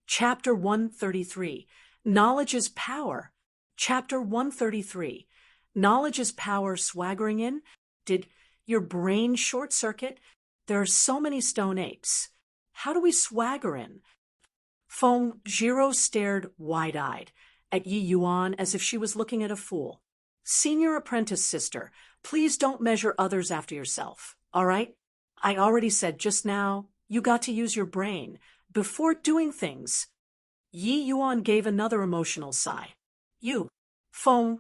Chapter 133. Knowledge is Power. Chapter 133. Knowledge is Power swaggering in? Did your brain short circuit? There are so many stone apes. How do we swagger in? Feng Zhiro stared wide-eyed at Yi Yuan as if she was looking at a fool. Senior apprentice sister, please don't measure others after yourself, all right? I already said just now, you got to use your brain before doing things. Yi Yuan gave another emotional sigh. Feng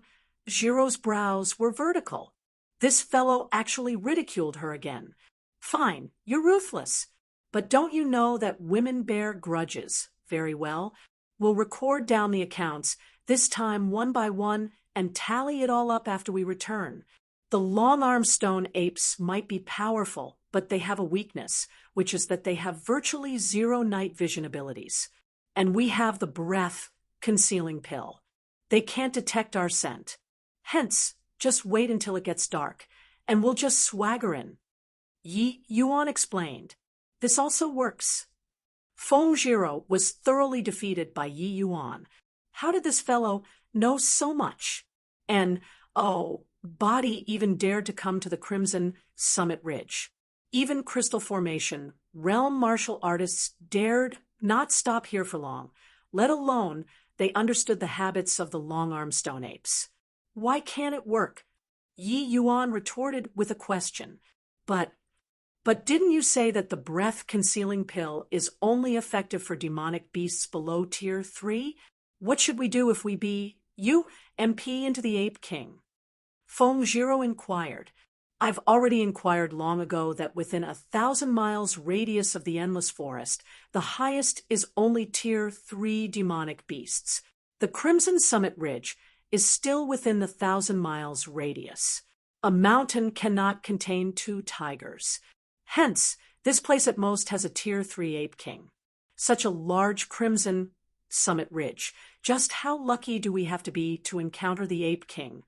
Zhiro's brows were vertical. This fellow actually ridiculed her again. Fine, you're ruthless. But don't you know that women bear grudges? Very well. We'll record down the accounts, this time one by one, and tally it all up after we return. The long-arm stone apes might be powerful, but they have a weakness, which is that they have virtually zero night vision abilities. And we have the breath concealing pill. They can't detect our scent. Hence, just wait until it gets dark, and we'll just swagger in. Yi Yuan explained. This also works. Feng Zhiro was thoroughly defeated by Yi Yuan. How did this fellow know so much? And, Body even dared to come to the Crimson Summit Ridge. Even Crystal Formation, realm martial artists dared not stop here for long, let alone they understood the habits of the long-armed stone apes. Why can't it work? Yi Yuan retorted with a question. But didn't you say that the breath-concealing pill is only effective for demonic beasts below Tier 3? What should we do if we be, MP into the Ape King? Feng Zhiro inquired. I've already inquired long ago that within 1,000 miles radius of the Endless Forest, the highest is only Tier 3 demonic beasts. The Crimson Summit Ridge is still within the 1,000 miles radius. A mountain cannot contain 2 tigers. Hence, this place at most has a Tier 3 Ape King. Such a large Crimson Summit Ridge. Just how lucky do we have to be to encounter the Ape King?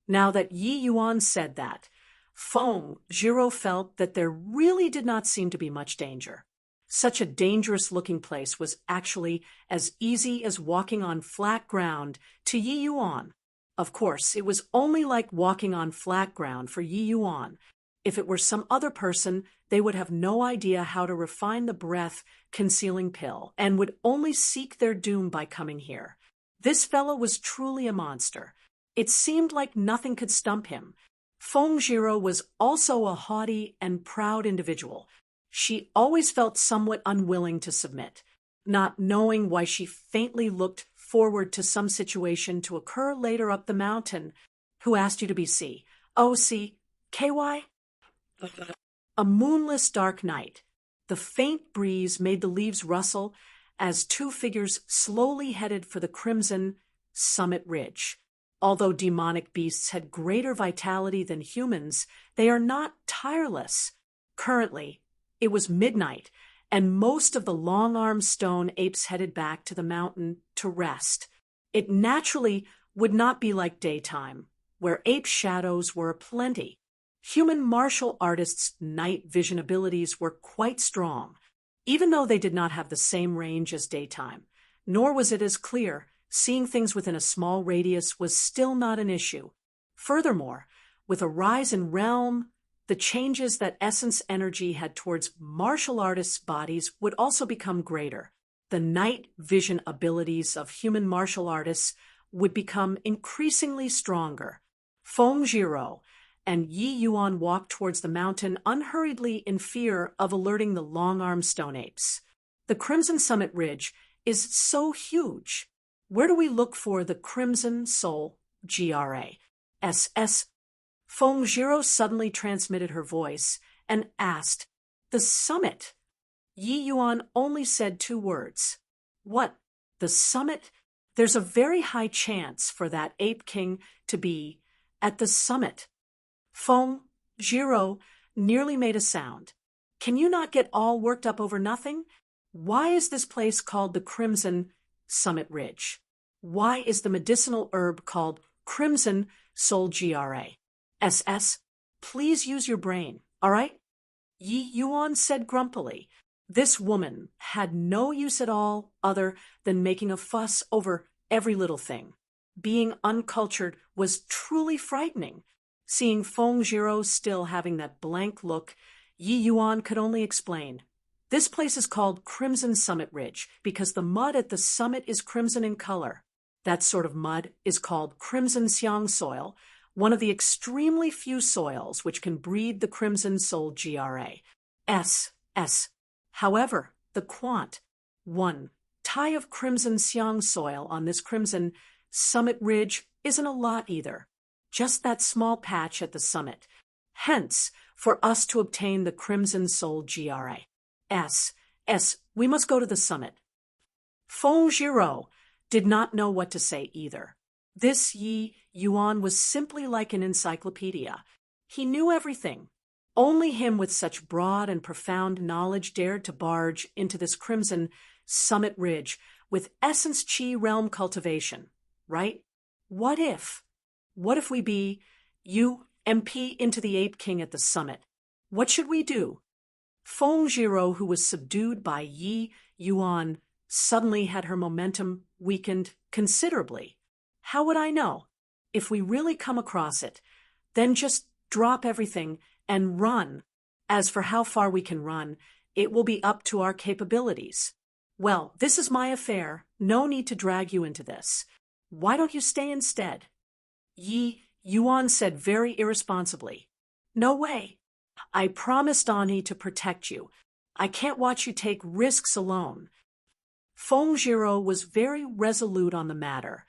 Now that Yi Yuan said that, Feng Zhiro felt that there really did not seem to be much danger. Such a dangerous-looking place was actually as easy as walking on flat ground to Yi Yuan. Of course, it was only like walking on flat ground for Yi Yuan. If it were some other person, they would have no idea how to refine the breath-concealing pill and would only seek their doom by coming here. This fellow was truly a monster. It seemed like nothing could stump him. Feng Zhiro was also a haughty and proud individual. She always felt somewhat unwilling to submit, not knowing why she faintly looked forward to some situation to occur later up the mountain. Who asked you to be KY? A moonless dark night. The faint breeze made the leaves rustle as 2 figures slowly headed for the Crimson Summit Ridge. Although demonic beasts had greater vitality than humans, they are not tireless. Currently, it was midnight, and most of the long-armed stone apes headed back to the mountain to rest. It naturally would not be like daytime, where ape shadows were aplenty. Human martial artists' night vision abilities were quite strong, even though they did not have the same range as daytime, nor was it as clear. Seeing things within a small radius was still not an issue. Furthermore, with a rise in realm, the changes that essence energy had towards martial artists' bodies would also become greater. The night vision abilities of human martial artists would become increasingly stronger. Feng Zhiro and Yi Yuan walked towards the mountain unhurriedly in fear of alerting the long-armed stone apes. The Crimson Summit Ridge is so huge. Where do we look for the Crimson Soul GRA? Feng Zhiro suddenly transmitted her voice and asked, The summit? Yi Yuan only said 2 words. What? The summit? There's a very high chance for that Ape King to be at the summit. Feng Zhiro nearly made a sound. Can you not get all worked up over nothing? Why is this place called the Crimson Summit Ridge? Why is the medicinal herb called Crimson Soul GRA? Please use your brain, all right? Yi Yuan said grumpily. This woman had no use at all other than making a fuss over every little thing. Being uncultured was truly frightening. Seeing Feng Jiro still having that blank look, Yi Yuan could only explain. This place is called Crimson Summit Ridge because the mud at the summit is crimson in color. That sort of mud is called Crimson Xiang soil, one of the extremely few soils which can breed the Crimson Soul GRA. S. However, the quant, 1 tie of Crimson Xiang soil on this Crimson Summit Ridge isn't a lot either. Just that small patch at the summit. Hence, for us to obtain the Crimson Soul GRA. S. We must go to the summit. Feng Jiro did not know what to say either. This Yi Yuan was simply like an encyclopedia. He knew everything. Only him with such broad and profound knowledge dared to barge into this Crimson Summit Ridge with Essence Chi realm cultivation, right? What if we be UMP into the Ape King at the summit? What should we do? Feng Jiro, who was subdued by Yi Yuan, suddenly had her momentum weakened considerably. How would I know? If we really come across it, then just drop everything and run. As for how far we can run, it will be up to our capabilities. Well, this is my affair. No need to drag you into this. Why don't you stay instead? Yi Yuan said very irresponsibly. No way. I promised Ani to protect you. I can't watch you take risks alone. Feng Jiro was very resolute on the matter.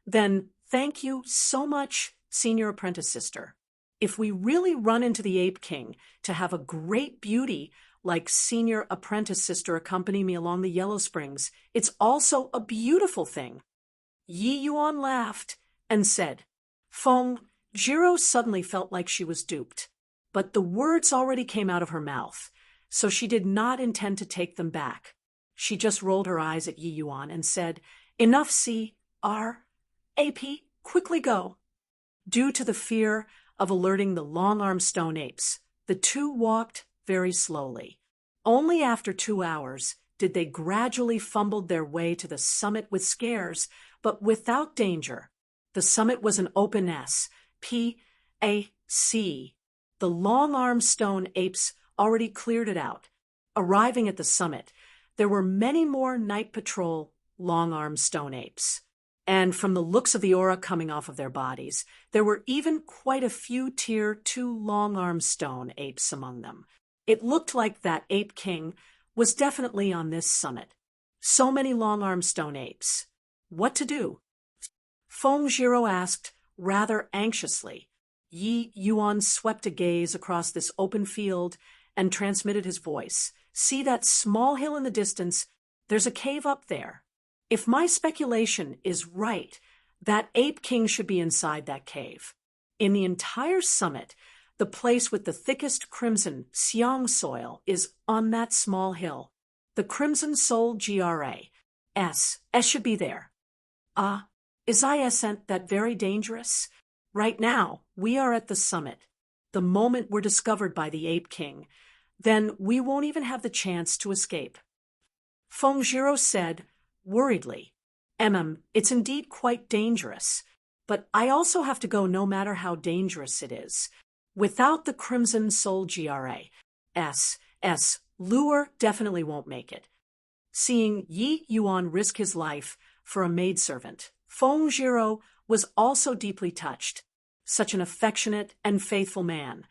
Then thank you so much, Senior Apprentice Sister. If we really run into the Ape King to have a great beauty like Senior Apprentice Sister accompany me along the Yellow Springs, it's also a beautiful thing. Yi Yuan laughed and said, Feng Jiro suddenly felt like she was duped, but the words already came out of her mouth, so she did not intend to take them back. She just rolled her eyes at Yi Yuan and said, Enough, AP, quickly go. Due to the fear of alerting the long-armed stone apes, the two walked very slowly. Only after 2 hours did they gradually fumble their way to the summit with scares, but without danger. The summit was an open SPAC. The long-armed stone apes already cleared it out. Arriving at the summit, there were many more night patrol long-armed stone apes. And from the looks of the aura coming off of their bodies, there were even quite a few Tier 2 long-armed stone apes among them. It looked like that Ape King was definitely on this summit. So many long-armed stone apes. What to do? Feng Jiro asked rather anxiously. Yi Yuan swept a gaze across this open field and transmitted his voice. See that small hill in the distance? There's a cave up there. If my speculation is right, that Ape King should be inside that cave. In the entire summit, the place with the thickest Crimson Xiang soil is on that small hill. The Crimson Soul GRA. S should be there. Is ISNT that very dangerous? Right now, we are at the summit. The moment we're discovered by the Ape King, then we won't even have the chance to escape. Feng Jiro said, worriedly, it's indeed quite dangerous, but I also have to go no matter how dangerous it is. Without the Crimson Soul GRA, Lure definitely won't make it. Seeing Yi Yuan risk his life for a maidservant, Feng Jiro was also deeply touched. Such an affectionate and faithful man.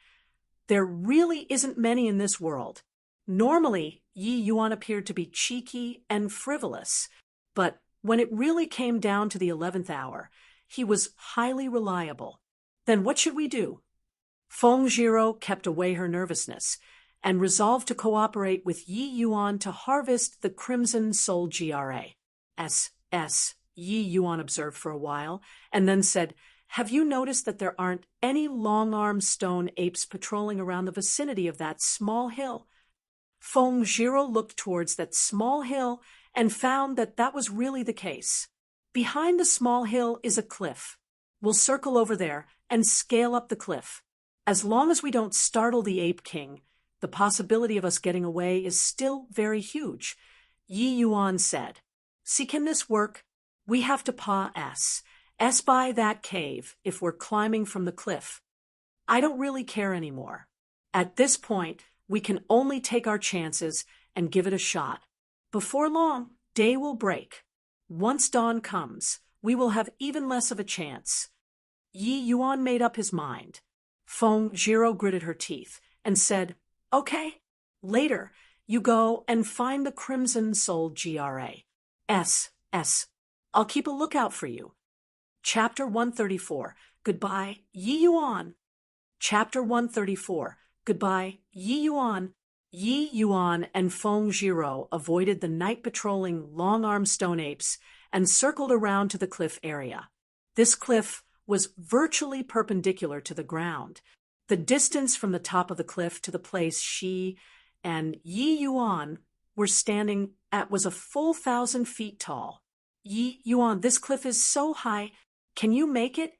There really isn't many in this world. Normally, Yi Yuan appeared to be cheeky and frivolous, but when it really came down to the 11th hour, he was highly reliable. Then what should we do? Feng Jiro kept away her nervousness and resolved to cooperate with Yi Yuan to harvest the Crimson Soul GRA. Yi Yuan observed for a while and then said, Have you noticed that there aren't any long-armed stone apes patrolling around the vicinity of that small hill? Feng Jiro looked towards that small hill and found that that was really the case. Behind the small hill is a cliff. We'll circle over there and scale up the cliff. As long as we don't startle the Ape King, The possibility of us getting away is still very huge. Yi Yuan said. See, can this work? We have to pass by that cave if we're climbing from the cliff. I don't really care anymore. At this point, we can only take our chances and give it a shot. Before long, day will break. Once dawn comes, we will have even less of a chance. Yi Yuan made up his mind. Feng Zhiro gritted her teeth and said, Okay, later, you go and find the crimson-souled GRAS. I'll keep a lookout for you. Chapter 134, Goodbye, Yi Yuan. Chapter 134, Goodbye, Yi Yuan. Yi Yuan and Feng Zhiro avoided the night-patrolling long-armed stone apes and circled around to the cliff area. This cliff was virtually perpendicular to the ground. The distance from the top of the cliff to the place she and Yi Yuan were standing at was a full 1,000 feet tall. Yi Yuan, this cliff is so high. Can you make it?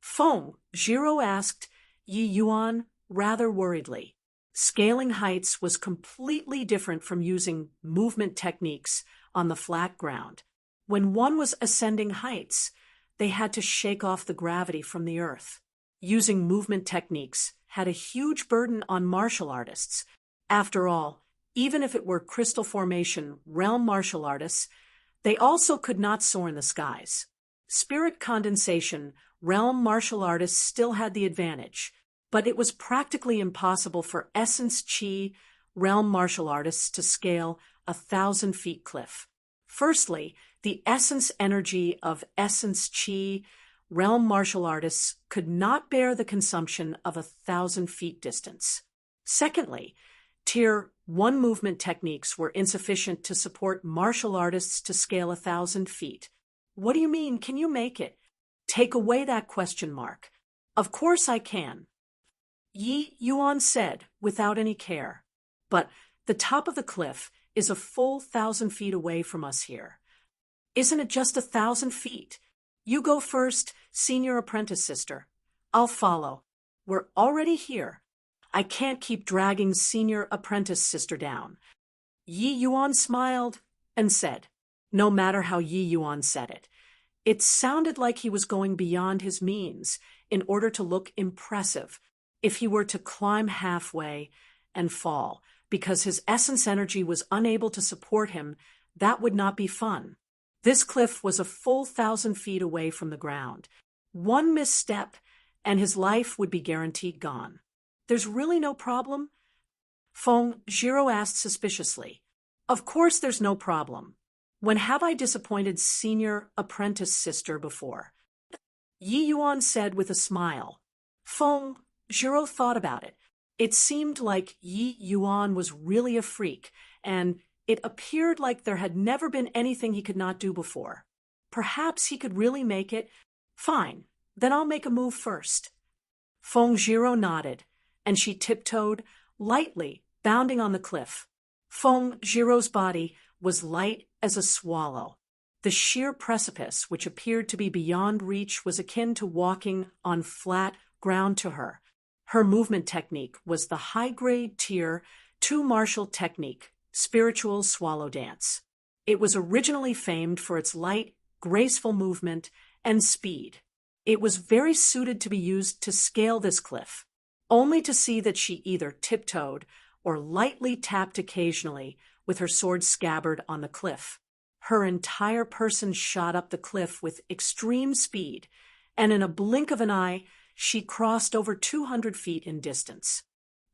Feng Zhiro asked Yi Yuan rather worriedly. Scaling heights was completely different from using movement techniques on the flat ground. When one was ascending heights, they had to shake off the gravity from the earth. Using movement techniques had a huge burden on martial artists. After all, even if it were crystal formation realm martial artists, they also could not soar in the skies. Spirit condensation realm martial artists still had the advantage, but it was practically impossible for essence chi realm martial artists to scale 1,000 feet cliff. Firstly, the essence energy of essence chi realm martial artists could not bear the consumption of 1,000 feet distance. Secondly, Tier 1 movement techniques were insufficient to support martial artists to scale 1,000 feet. What do you mean, can you make it? Take away that question mark. Of course I can. Yi Yuan said without any care. But the top of the cliff is a full 1,000 feet away from us here. Isn't it just 1,000 feet? You go first, senior apprentice sister. I'll follow. We're already here. I can't keep dragging senior apprentice sister down. Yi Yuan smiled and said, no matter how Yi Yuan said it, it sounded like he was going beyond his means in order to look impressive. If he were to climb halfway and fall because his essence energy was unable to support him, that would not be fun. This cliff was a full 1,000 feet away from the ground. One misstep, and his life would be guaranteed gone. There's really no problem? Feng Zhiro asked suspiciously. Of course there's no problem. When have I disappointed senior apprentice sister before? Yi Yuan said with a smile. Feng Zhiro thought about it. It seemed like Yi Yuan was really a freak, and it appeared like there had never been anything he could not do before. Perhaps he could really make it. Fine, then I'll make a move first. Feng Zhiro nodded, and she tiptoed, lightly, bounding on the cliff. Feng Zhiro's body was light as a swallow. The sheer precipice, which appeared to be beyond reach, was akin to walking on flat ground to her. Her movement technique was the high-grade Tier 2 martial technique, spiritual swallow dance. It was originally famed for its light, graceful movement and speed. It was very suited to be used to scale this cliff, only to see that she either tiptoed or lightly tapped occasionally with her sword scabbard on the cliff. Her entire person shot up the cliff with extreme speed, and in a blink of an eye, she crossed over 200 feet in distance.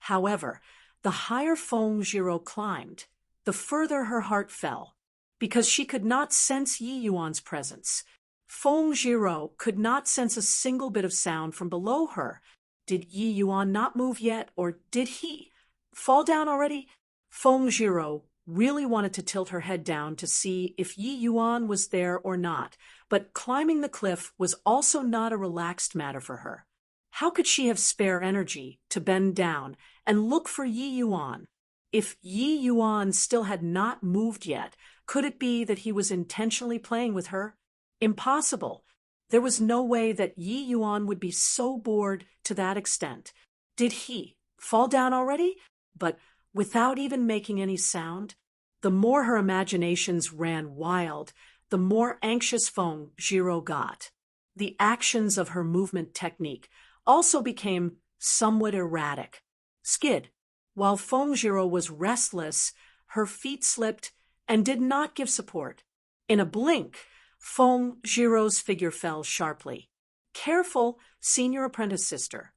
However, the higher Feng Zhiro climbed, the further her heart fell, because she could not sense Yi Yuan's presence. Feng Zhiro could not sense a single bit of sound from below her. Did Yi Yuan not move yet, or did he fall down already? Feng Zhiro really wanted to tilt her head down to see if Yi Yuan was there or not, but climbing the cliff was also not a relaxed matter for her. How could she have spare energy to bend down and look for Yi Yuan? If Yi Yuan still had not moved yet, could it be that he was intentionally playing with her? Impossible. There was no way that Yi Yuan would be so bored to that extent. Did he fall down already? but without even making any sound. The more her imaginations ran wild, the more anxious Feng Zhiro got. The actions of her movement technique also became somewhat erratic. Skid. While Feng Zhiro was restless, her feet slipped and did not give support. In a blink, Feng Zhiro's figure fell sharply. Careful, senior apprentice sister.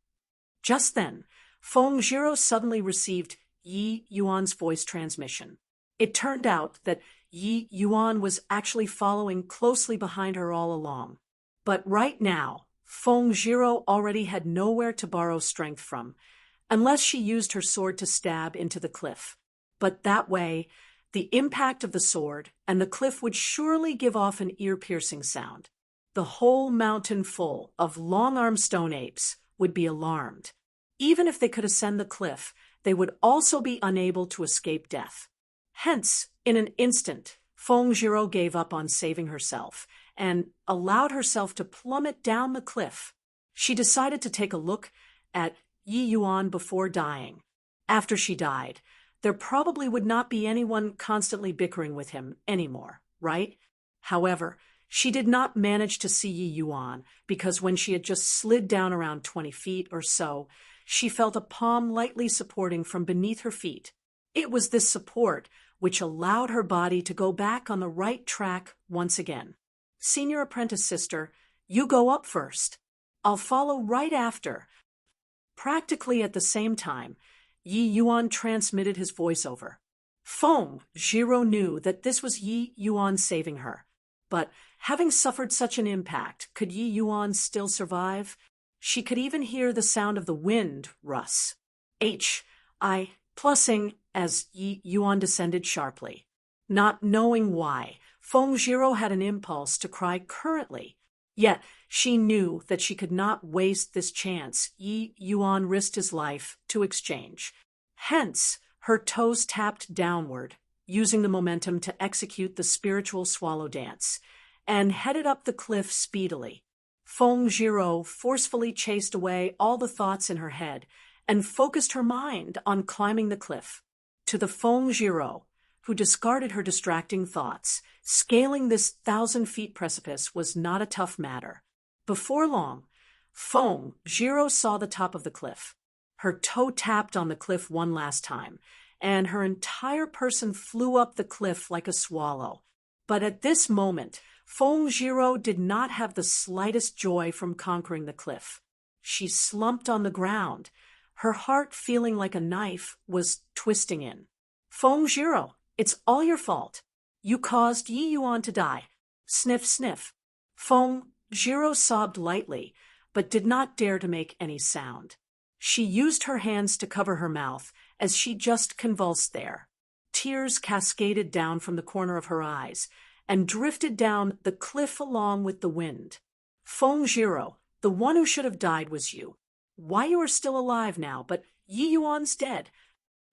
Just then, Feng Zhiro suddenly received Yi Yuan's voice transmission. It turned out that Yi Yuan was actually following closely behind her all along. But right now, Feng Zhiro already had nowhere to borrow strength from, unless she used her sword to stab into the cliff. But that way, the impact of the sword and the cliff would surely give off an ear-piercing sound. The whole mountain full of long-armed stone apes would be alarmed. Even if they could ascend the cliff, they would also be unable to escape death. Hence, in an instant, Feng Zhiro gave up on saving herself and allowed herself to plummet down the cliff. She decided to take a look at Yi Yuan before dying. After she died, there probably would not be anyone constantly bickering with him anymore, right? However, she did not manage to see Yi Yuan because when she had just slid down around 20 feet or so, she felt a palm lightly supporting from beneath her feet. It was this support which allowed her body to go back on the right track once again. Senior apprentice sister, you go up first. I'll follow right after. Practically at the same time, Yi Yuan transmitted his voiceover. Feng Zhiro knew that this was Yi Yuan saving her. But having suffered such an impact, could Yi Yuan still survive? She could even hear the sound of the wind russ. H.I. plussing as Yi Yuan descended sharply. Not knowing why, Feng Zhiro had an impulse to cry currently. Yet she knew that she could not waste this chance Yi Yuan risked his life to exchange. Hence, her toes tapped downward, using the momentum to execute the spiritual swallow dance, and headed up the cliff speedily. Feng Zhiro forcefully chased away all the thoughts in her head and focused her mind on climbing the cliff. To the Feng Zhiro, who discarded her distracting thoughts, scaling this 1,000-feet precipice was not a tough matter. Before long, Feng Zhiro saw the top of the cliff. Her toe tapped on the cliff one last time, and her entire person flew up the cliff like a swallow. But at this moment, Feng Zhiro did not have the slightest joy from conquering the cliff. She slumped on the ground. Her heart, feeling like a knife, was twisting in. Feng Zhiro, it's all your fault. You caused Yi Yuan to die. Sniff, sniff. Feng Zhiro sobbed lightly, but did not dare to make any sound. She used her hands to cover her mouth as she just convulsed there. Tears cascaded down from the corner of her eyes and drifted down the cliff along with the wind. Feng Zhiro, the one who should have died was you. Why you are still alive now, but Yi Yuan's dead.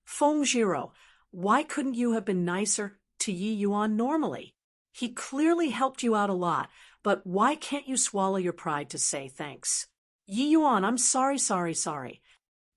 Feng Zhiro, why couldn't you have been nicer to Yi Yuan normally? He clearly helped you out a lot, but why can't you swallow your pride to say thanks? Yi Yuan, I'm sorry.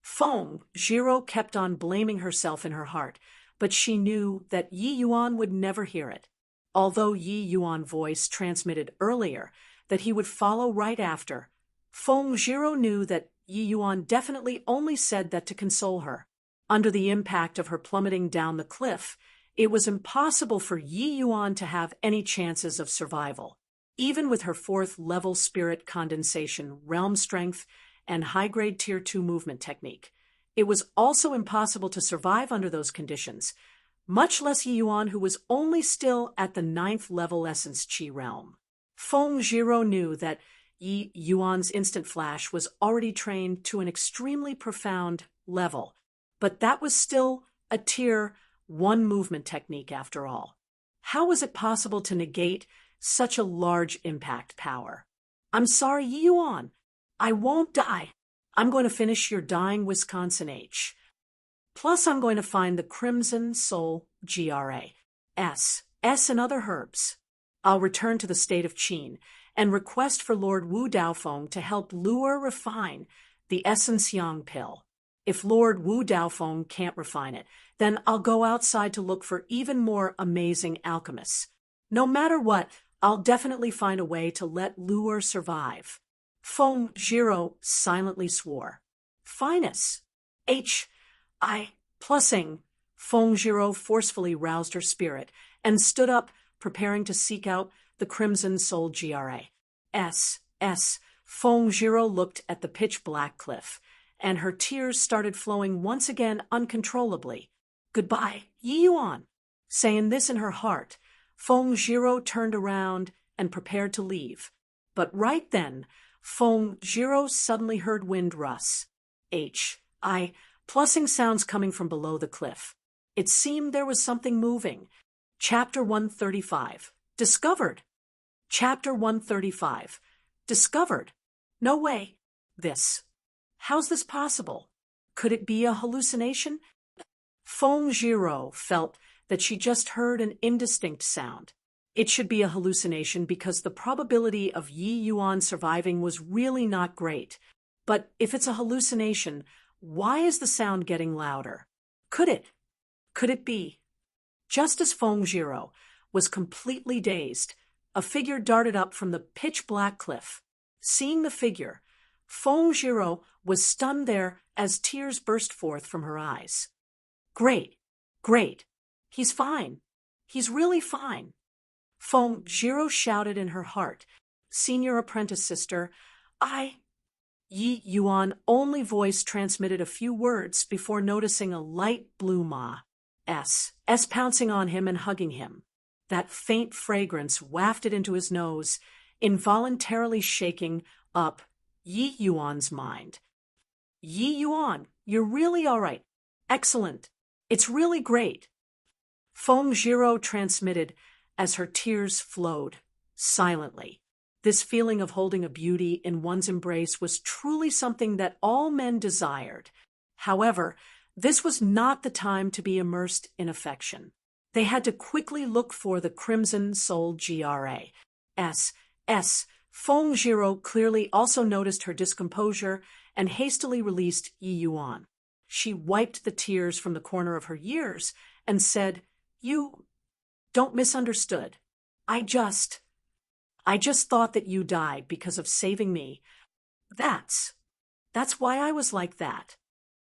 Feng Zhiro kept on blaming herself in her heart, but she knew that Yi Yuan would never hear it. Although Yi Yuan's voice transmitted earlier that he would follow right after, Feng Zhiro knew that Yi Yuan definitely only said that to console her. Under the impact of her plummeting down the cliff, it was impossible for Yi Yuan to have any chances of survival. Even with her 4th-level spirit condensation, realm strength, and high-grade Tier 2 movement technique, it was also impossible to survive under those conditions, much less Yi Yuan, who was only still at the 9th-level Essence Qi realm. Feng Zhiro knew that Yi Yuan's instant flash was already trained to an extremely profound level, but that was still a Tier 1 movement technique after all. How was it possible to negate such a large impact power? I'm sorry, Yi Yuan. I won't die. I'm going to finish your dying Wisconsin H. Plus, I'm going to find the Crimson Soul GRA, S and other herbs. I'll return to the state of Qin and request for Lord Wu Daofeng to help lure refine the Essence Yang pill. If Lord Wu Daofeng can't refine it, then I'll go outside to look for even more amazing alchemists. No matter what, I'll definitely find a way to let Luer survive. Feng Zhiro silently swore. Finus. Plussing. Feng Zhiro forcefully roused her spirit and stood up, preparing to seek out the crimson-souled GRA. Feng Zhiro looked at the pitch-black cliff, and her tears started flowing once again uncontrollably. Goodbye, Yi Yuan. Saying this in her heart, Feng Zhiro turned around and prepared to leave. But right then, Feng Zhiro suddenly heard wind russ. Plussing sounds coming from below the cliff. It seemed there was something moving. Chapter 135. Discovered. Chapter 135. Discovered. No way. How's this possible? Could it be a hallucination? Feng Zhiro felt that she just heard an indistinct sound. It should be a hallucination because the probability of Yi Yuan surviving was really not great. But if it's a hallucination, why is the sound getting louder? Could it be? Just as Feng Zhiro was completely dazed, a figure darted up from the pitch-black cliff. Seeing the figure, Feng Zhiro was stunned there as tears burst forth from her eyes. Great. He's fine. He's really fine. Feng Zhiro shouted in her heart. Senior apprentice sister, Yi Yuan only voice transmitted a few words before noticing a light blue S pouncing on him and hugging him. That faint fragrance wafted into his nose, involuntarily shaking up Yi Yuan's mind. Yi Yuan, you're really all right. Excellent. It's really great. Feng Zhiro transmitted as her tears flowed, silently. This feeling of holding a beauty in one's embrace was truly something that all men desired. However, this was not the time to be immersed in affection. They had to quickly look for the crimson-souled GRA. Feng Zhiro clearly also noticed her discomposure and hastily released Yi Yuan. She wiped the tears from the corner of her ears and said, You don't misunderstood. I just thought that you died because of saving me. That's why I was like that.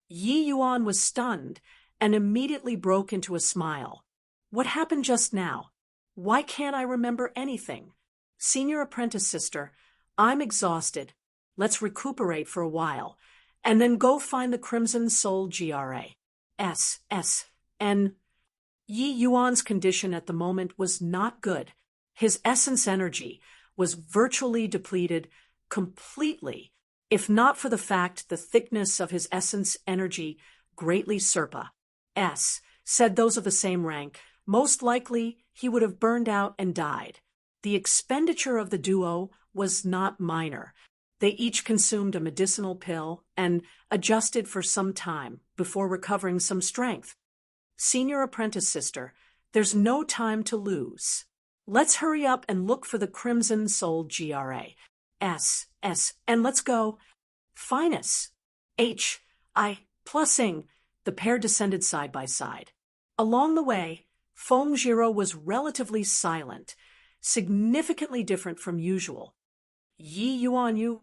Yi Yuan was stunned and immediately broke into a smile. What happened just now? Why can't I remember anything? Senior apprentice sister, I'm exhausted. Let's recuperate for a while, and then go find the crimson-souled GRA. Yi Yuan's condition at the moment was not good. His essence energy was virtually depleted completely, if not for the fact the thickness of his essence energy greatly said those of the same rank. Most likely he would have burned out and died. The expenditure of the duo was not minor. They each consumed a medicinal pill and adjusted for some time before recovering some strength. Senior apprentice sister, there's no time to lose. Let's hurry up and look for the crimson-souled GRA. And let's go. Finus. Plussing. The pair descended side by side. Along the way, Feng Zhiro was relatively silent, significantly different from usual. Yi Yuan,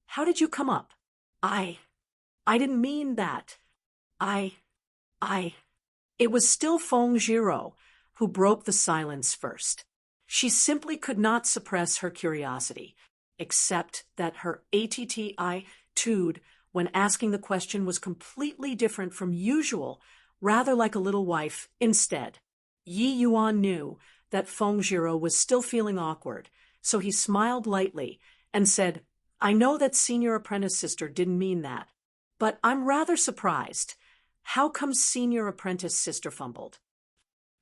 how did you come up? I didn't mean that. It was still Feng Zhiro who broke the silence first. She simply could not suppress her curiosity, except that her attitude when asking the question was completely different from usual, rather like a little wife instead. Yi Yuan knew that Feng Zhiro was still feeling awkward, so he smiled lightly and said, I know that senior apprentice sister didn't mean that, but I'm rather surprised. How come senior apprentice sister fumbled?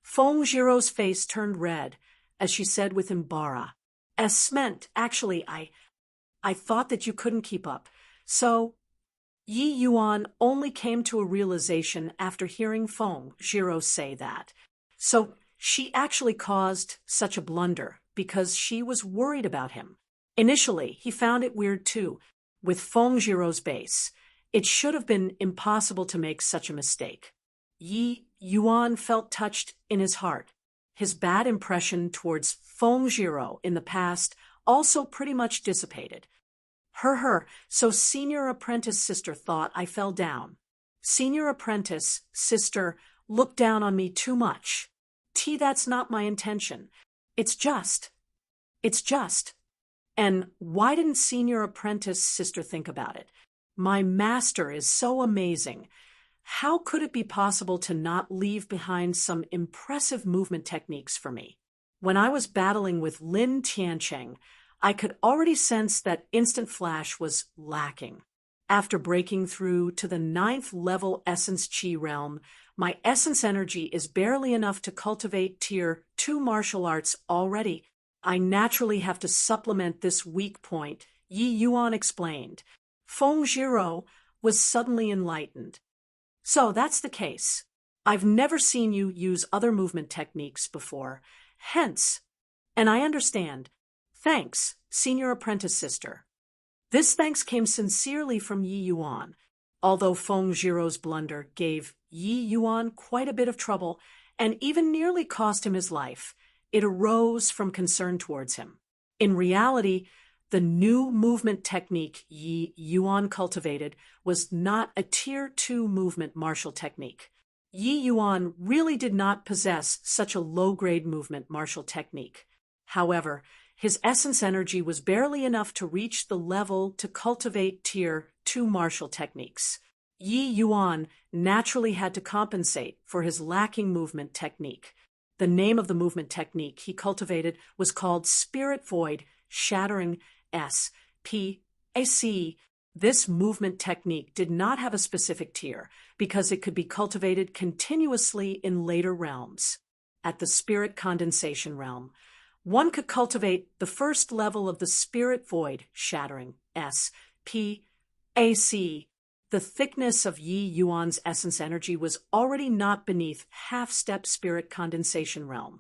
Feng Zhiro's face turned red as she said with embarrass, meant, actually, I thought that you couldn't keep up. So, Yi Yuan only came to a realization after hearing Feng Zhiro say that. So, she actually caused such a blunder because she was worried about him. Initially, he found it weird too, with Feng Zhiro's base. It should have been impossible to make such a mistake. Yi Yuan felt touched in his heart. His bad impression towards Feng Jiro in the past also pretty much dissipated. So senior apprentice sister thought I fell down. Senior apprentice sister looked down on me too much. That's not my intention. It's just. And why didn't senior apprentice sister think about it? My master is so amazing. How could it be possible to not leave behind some impressive movement techniques for me? When I was battling with Lin Tiancheng, I could already sense that instant flash was lacking. After breaking through to the 9th level Essence Chi realm, my essence energy is barely enough to cultivate Tier 2 martial arts already. I naturally have to supplement this weak point, Yi Yuan explained. Feng Jiro was suddenly enlightened. So that's the case. I've never seen you use other movement techniques before. Hence, and I understand. Thanks, senior apprentice sister. This thanks came sincerely from Yi Yuan. Although Feng Jiro's blunder gave Yi Yuan quite a bit of trouble and even nearly cost him his life, it arose from concern towards him. In reality, the new movement technique Yi Yuan cultivated was not a Tier 2 movement martial technique. Yi Yuan really did not possess such a low-grade movement martial technique. However, his essence energy was barely enough to reach the level to cultivate Tier 2 martial techniques. Yi Yuan naturally had to compensate for his lacking movement technique. The name of the movement technique he cultivated was called Spirit Void Shattering SPAC. This movement technique did not have a specific tier because it could be cultivated continuously in later realms. At the Spirit Condensation realm, one could cultivate the first level of the Spirit Void Shattering SPAC. The thickness of Yi Yuan's essence energy was already not beneath half-step Spirit Condensation realm,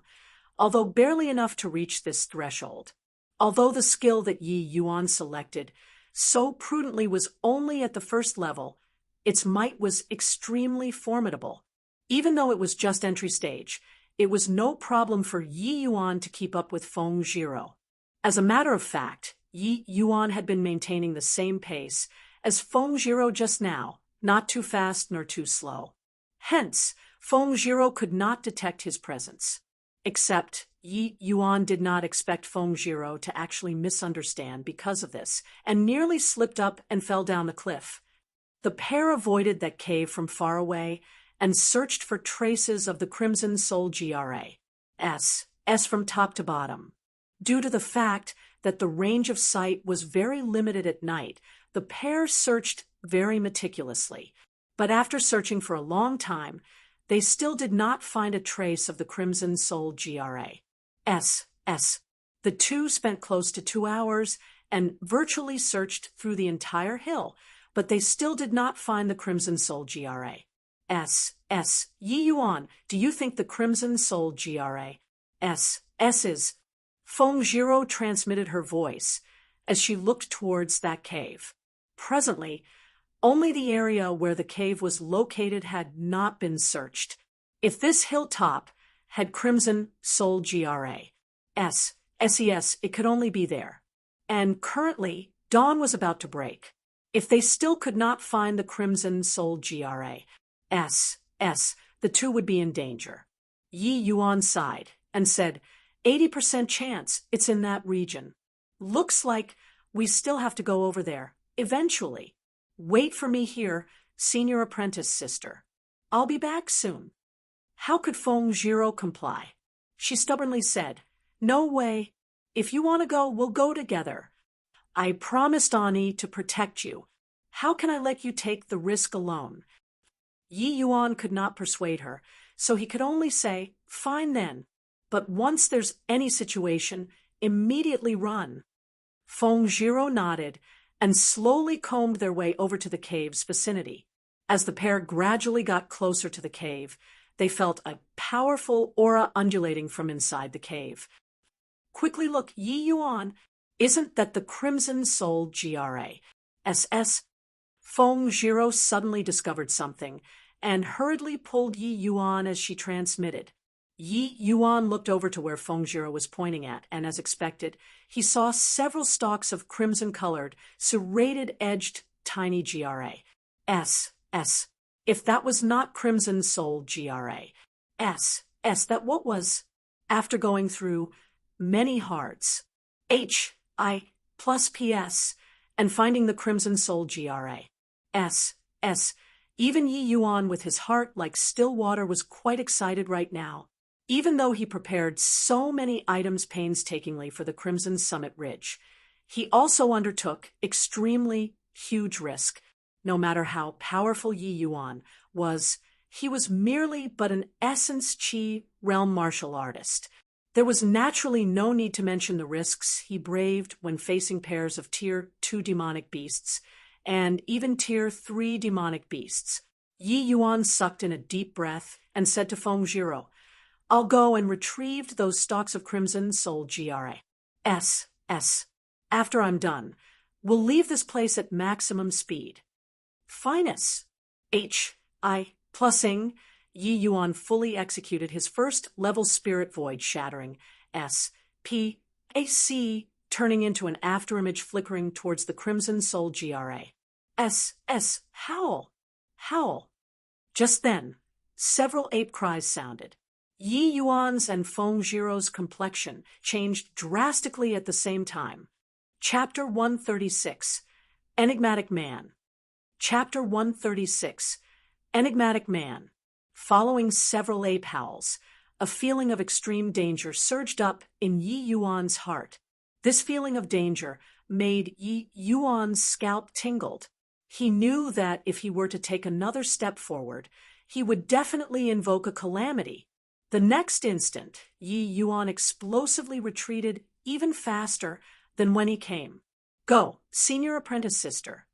although barely enough to reach this threshold. Although the skill that Yi Yuan selected so prudently was only at the first level, its might was extremely formidable. Even though it was just entry stage, it was no problem for Yi Yuan to keep up with Feng Jiro. As a matter of fact, Yi Yuan had been maintaining the same pace as Feng Jiro just now, not too fast nor too slow. Hence, Feng Jiro could not detect his presence. Except, Yi Yuan did not expect Feng Jiro to actually misunderstand because of this, and nearly slipped up and fell down the cliff. The pair avoided that cave from far away and searched for traces of the Crimson Soul GRAS from top to bottom. Due to the fact that the range of sight was very limited at night, the pair searched very meticulously. But after searching for a long time, they still did not find a trace of the Crimson Soul GRAS. The two spent close to 2 hours and virtually searched through the entire hill, but they still did not find the Crimson Soul GRAS. Yi Yuan, do you think the Crimson Soul GRAS is? Feng Jiro transmitted her voice as she looked towards that cave. Presently, only the area where the cave was located had not been searched. If this hilltop had Crimson Soul GRAS, it could only be there. And currently, dawn was about to break. If they still could not find the Crimson Soul GRAS, the two would be in danger. Yi Yuan sighed and said, 80% chance it's in that region. Looks like we still have to go over there, eventually. Wait for me here, senior apprentice sister. I'll be back soon. How could Feng Jiro comply? She stubbornly said, no way. If you want to go, we'll go together. I promised Ani to protect you. How can I let you take the risk alone? Yi Yuan could not persuade her, so he could only say, fine then. But once there's any situation, immediately run. Feng Jiro nodded and slowly combed their way over to the cave's vicinity. As the pair gradually got closer to the cave, they felt a powerful aura undulating from inside the cave. Quickly look, Yi Yuan, isn't that the Crimson Soul GRAS? Feng Zhiro suddenly discovered something and hurriedly pulled Yi Yuan as she transmitted. Yi Yuan looked over to where Feng Zhiro was pointing at, and as expected, he saw several stalks of crimson-colored, serrated-edged, tiny GRA. S. If that was not Crimson Soul GRA. S. That what was? After going through many hearts, HI plus PS, and finding the Crimson Soul GRA. S. Even Yi Yuan with his heart like still water was quite excited right now. Even though he prepared so many items painstakingly for the Crimson Summit Ridge, he also undertook extremely huge risk. No matter how powerful Yi Yuan was, he was merely but an essence chi realm martial artist. There was naturally no need to mention the risks he braved when facing pairs of Tier 2 demonic beasts, and even Tier 3 demonic beasts. Yi Yuan sucked in a deep breath and said to Feng Zhiro, "I'll go and retrieve those stalks of Crimson Soul GRA. S. After I'm done, we'll leave this place at maximum speed." Finus. HI plussing. Yi Yuan fully executed his first level spirit void, shattering SPAC, turning into an afterimage flickering towards the Crimson Soul GRA. Howl. Just then, several ape cries sounded. Yi Yuan's and Feng Zhiro's complexion changed drastically at the same time. Chapter 136, Enigmatic Man. Chapter 136, Enigmatic Man. Following several ape howls, a feeling of extreme danger surged up in Yi Yuan's heart. This feeling of danger made Yi Yuan's scalp tingled. He knew that if he were to take another step forward, he would definitely invoke a calamity. The next instant, Yi Yuan explosively retreated even faster than when he came. "Go, senior apprentice sister."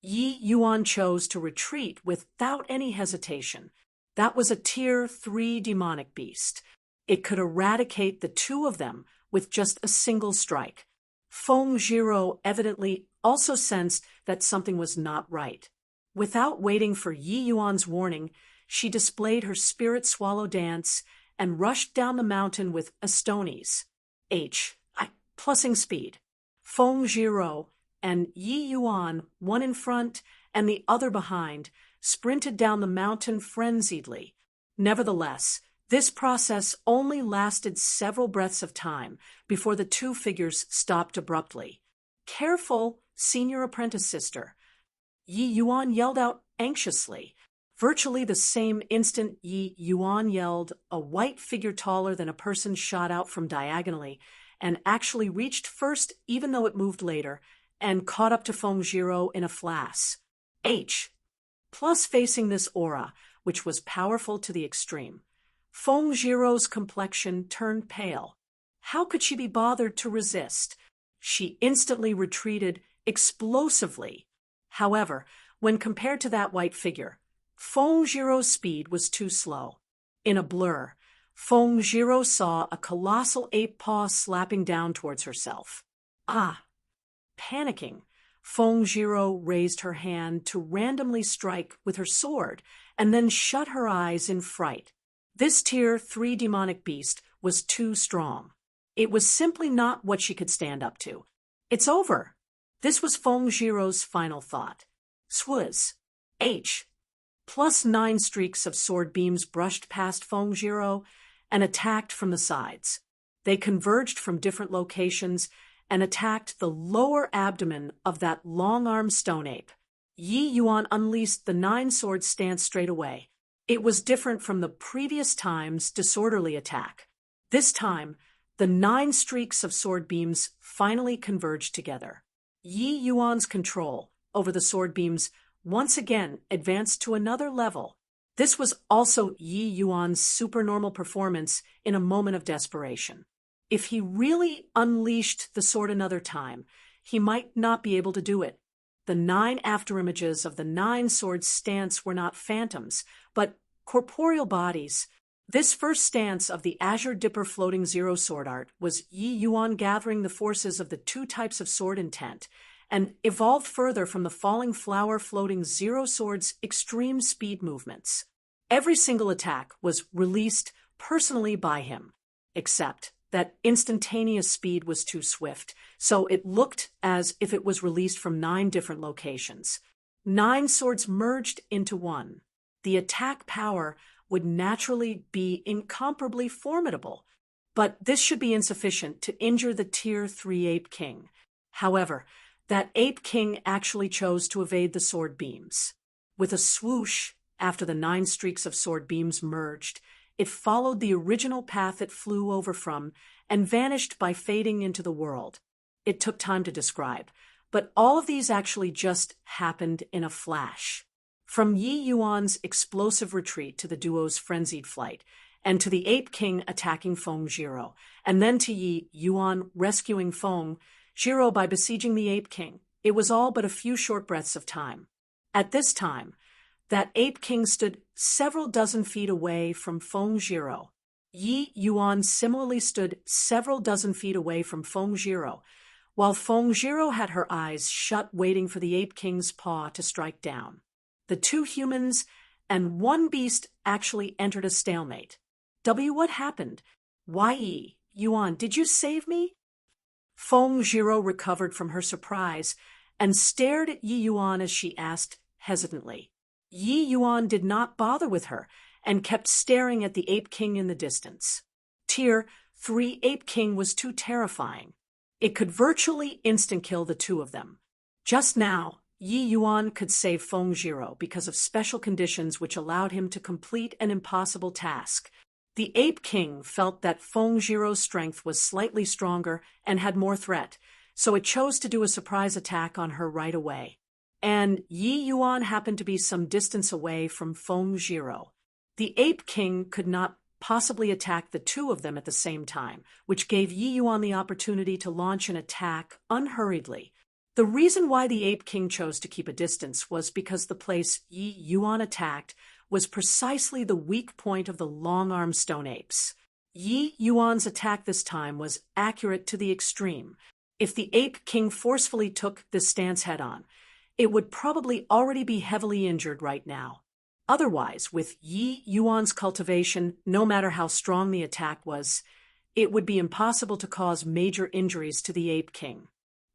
Yi Yuan chose to retreat without any hesitation. That was a Tier 3 demonic beast. It could eradicate the two of them with just a single strike. Feng Zhiro evidently also sensed that something was not right. Without waiting for Yi Yuan's warning, she displayed her spirit swallow dance and rushed down the mountain with Astoni's HI plussing speed. Feng Zhiro and Yi Yuan, one in front and the other behind, sprinted down the mountain frenziedly. Nevertheless, this process only lasted several breaths of time before the two figures stopped abruptly. "Careful, senior apprentice sister," Yi Yuan yelled out anxiously. Virtually the same instant Yi Yuan yelled, a white figure taller than a person shot out from diagonally and actually reached first even though it moved later and caught up to Feng Zhiro in a flash. Plus facing this aura, which was powerful to the extreme. Feng Zhiro's complexion turned pale. How could she be bothered to resist? She instantly retreated explosively. However, when compared to that white figure, Feng Zhiro's speed was too slow. In a blur, Feng Zhiro saw a colossal ape paw slapping down towards herself. Panicking, Feng Zhiro raised her hand to randomly strike with her sword and then shut her eyes in fright. This Tier 3 demonic beast was too strong. It was simply not what she could stand up to. "It's over." This was Feng Zhiro's final thought. Swizz. +9 streaks of sword beams brushed past Feng Zhiro and attacked from the sides. They converged from different locations and attacked the lower abdomen of that long-armed stone ape. Yi Yuan unleashed the 9-sword stance straight away. It was different from the previous time's disorderly attack. This time, the 9 streaks of sword beams finally converged together. Yi Yuan's control over the sword beams once again advanced to another level. This was also Yi Yuan's supernormal performance in a moment of desperation. If he really unleashed the sword another time, he might not be able to do it. The 9 afterimages of the 9-sword stance were not phantoms, but corporeal bodies. This first stance of the Azure Dipper floating zero sword art was Yi Yuan gathering the forces of the 2 types of sword intent and evolved further from the falling flower floating Zero Sword's extreme speed movements. Every single attack was released personally by him, except that instantaneous speed was too swift, so it looked as if it was released from 9 different locations. 9 swords merged into one. The attack power would naturally be incomparably formidable, but this should be insufficient to injure the Tier 3 Ape King. However, that Ape King actually chose to evade the sword beams. With a swoosh, after the 9 streaks of sword beams merged, it followed the original path it flew over from and vanished by fading into the world. It took time to describe, but all of these actually just happened in a flash. From Yi Yuan's explosive retreat to the duo's frenzied flight, and to the Ape King attacking Feng Zhiro, and then to Yi Yuan rescuing Feng Zhiro by besieging the Ape King, it was all but a few short breaths of time. At this time, that Ape King stood several dozen feet away from Feng Zhiro. Yi Yuan similarly stood several dozen feet away from Feng Zhiro, while Feng Zhiro had her eyes shut waiting for the Ape King's paw to strike down. The 2 humans and 1 beast actually entered a stalemate. What happened? Why, Yi Yuan, did you save me? Feng Zhiro recovered from her surprise and stared at Yi Yuan as she asked hesitantly. Yi Yuan did not bother with her and kept staring at the Ape King in the distance. Tier 3 Ape King was too terrifying. It could virtually instant-kill the 2 of them. Just now, Yi Yuan could save Feng Zhiro because of special conditions which allowed him to complete an impossible task. The Ape King felt that Feng Zhiro's strength was slightly stronger and had more threat, so it chose to do a surprise attack on her right away. And Yi Yuan happened to be some distance away from Feng Zhiro. The Ape King could not possibly attack the 2 of them at the same time, which gave Yi Yuan the opportunity to launch an attack unhurriedly. The reason why the Ape King chose to keep a distance was because the place Yi Yuan attacked was precisely the weak point of the long-armed stone apes. Yi Yuan's attack this time was accurate to the extreme. If the Ape King forcefully took this stance head-on, it would probably already be heavily injured right now. Otherwise, with Yi Yuan's cultivation, no matter how strong the attack was, it would be impossible to cause major injuries to the Ape King.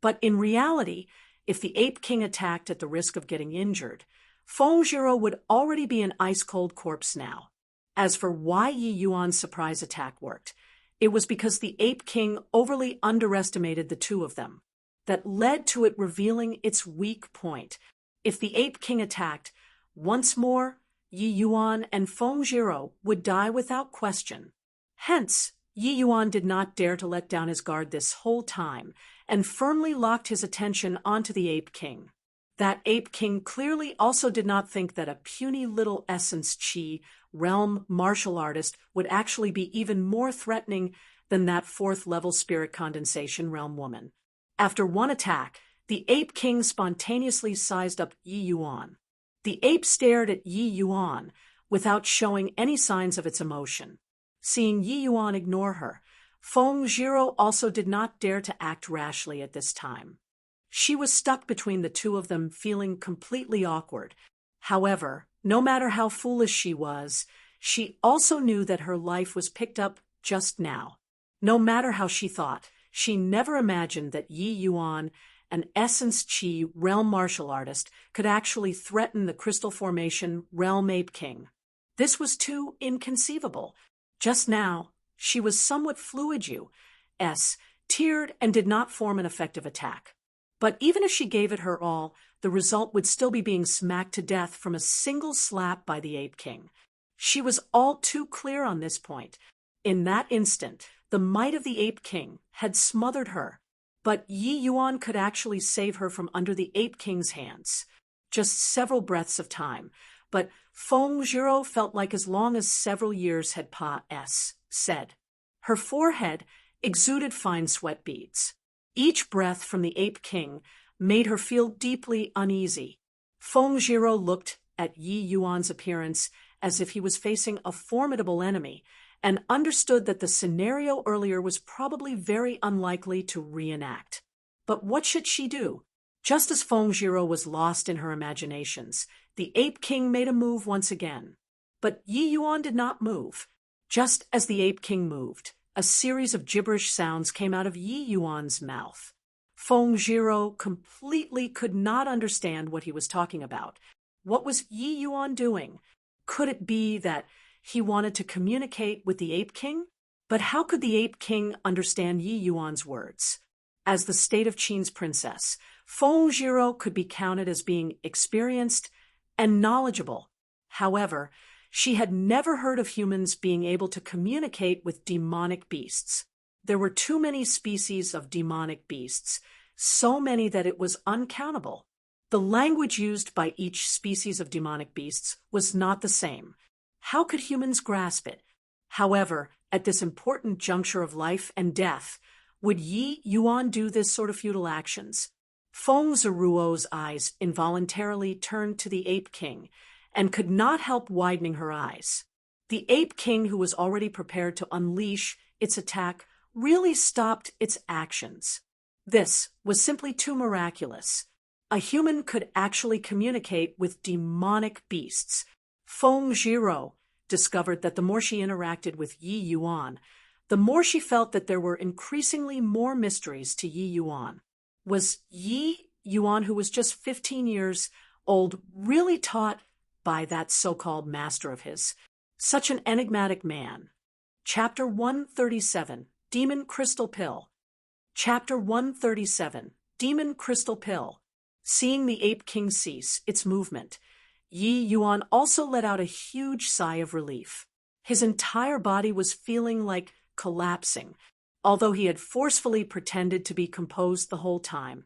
But in reality, if the Ape King attacked at the risk of getting injured, Feng Zhiro would already be an ice-cold corpse now. As for why Yi Yuan's surprise attack worked, it was because the Ape King overly underestimated the 2 of them. That led to it revealing its weak point. If the Ape King attacked, once more, Yi Yuan and Feng Zhiro would die without question. Hence, Yi Yuan did not dare to let down his guard this whole time, and firmly locked his attention onto the Ape King. That Ape King clearly also did not think that a puny little essence chi realm martial artist would actually be even more threatening than that 4th-level spirit condensation realm woman. After one attack, the Ape King spontaneously sized up Yi Yuan. The ape stared at Yi Yuan without showing any signs of its emotion. Seeing Yi Yuan ignore her, Feng Zhiro also did not dare to act rashly at this time. She was stuck between the 2 of them, feeling completely awkward. However, no matter how foolish she was, she also knew that her life was picked up just now. No matter how she thought, she never imagined that Yi Yuan, an Essence Chi realm martial artist, could actually threaten the Crystal Formation realm Ape King. This was too inconceivable. Just now, she was somewhat fluid tiered and did not form an effective attack. But even if she gave it her all, the result would still be being smacked to death from a single slap by the Ape King. She was all too clear on this point. In that instant, the might of the Ape King had smothered her, but Yi Yuan could actually save her from under the Ape King's hands. Just several breaths of time, but Feng Zhiro felt like as long as several years had said. Her forehead exuded fine sweat beads. Each breath from the Ape King made her feel deeply uneasy. Feng Zhiro looked at Yi Yuan's appearance as if he was facing a formidable enemy, and understood that the scenario earlier was probably very unlikely to reenact. But what should she do? Just as Feng Jiro was lost in her imaginations, the Ape King made a move once again. But Yi Yuan did not move. Just as the Ape King moved, a series of gibberish sounds came out of Yi Yuan's mouth. Feng Jiro completely could not understand what he was talking about. What was Yi Yuan doing? Could it be that he wanted to communicate with the Ape King? But how could the Ape King understand Yi Yuan's words? As the state of Qin's princess, Feng Jiro could be counted as being experienced and knowledgeable. However, she had never heard of humans being able to communicate with demonic beasts. There were too many species of demonic beasts, so many that it was uncountable. The language used by each species of demonic beasts was not the same. How could humans grasp it? However, at this important juncture of life and death, would Yi Yuan do this sort of futile actions? Feng Zeruo's eyes involuntarily turned to the Ape King and could not help widening her eyes. The Ape King, who was already prepared to unleash its attack, really stopped its actions. This was simply too miraculous. A human could actually communicate with demonic beasts. Feng Jiro discovered that the more she interacted with Yi Yuan, the more she felt that there were increasingly more mysteries to Yi Yuan. Was Yi Yuan, who was just 15 years old, really taught by that so-called master of his? Such an enigmatic man. Chapter 137, Demon Crystal Pill. Chapter 137, Demon Crystal Pill. Seeing the Ape King cease its movement, Yi Yuan also let out a huge sigh of relief. His entire body was feeling like collapsing. Although he had forcefully pretended to be composed the whole time,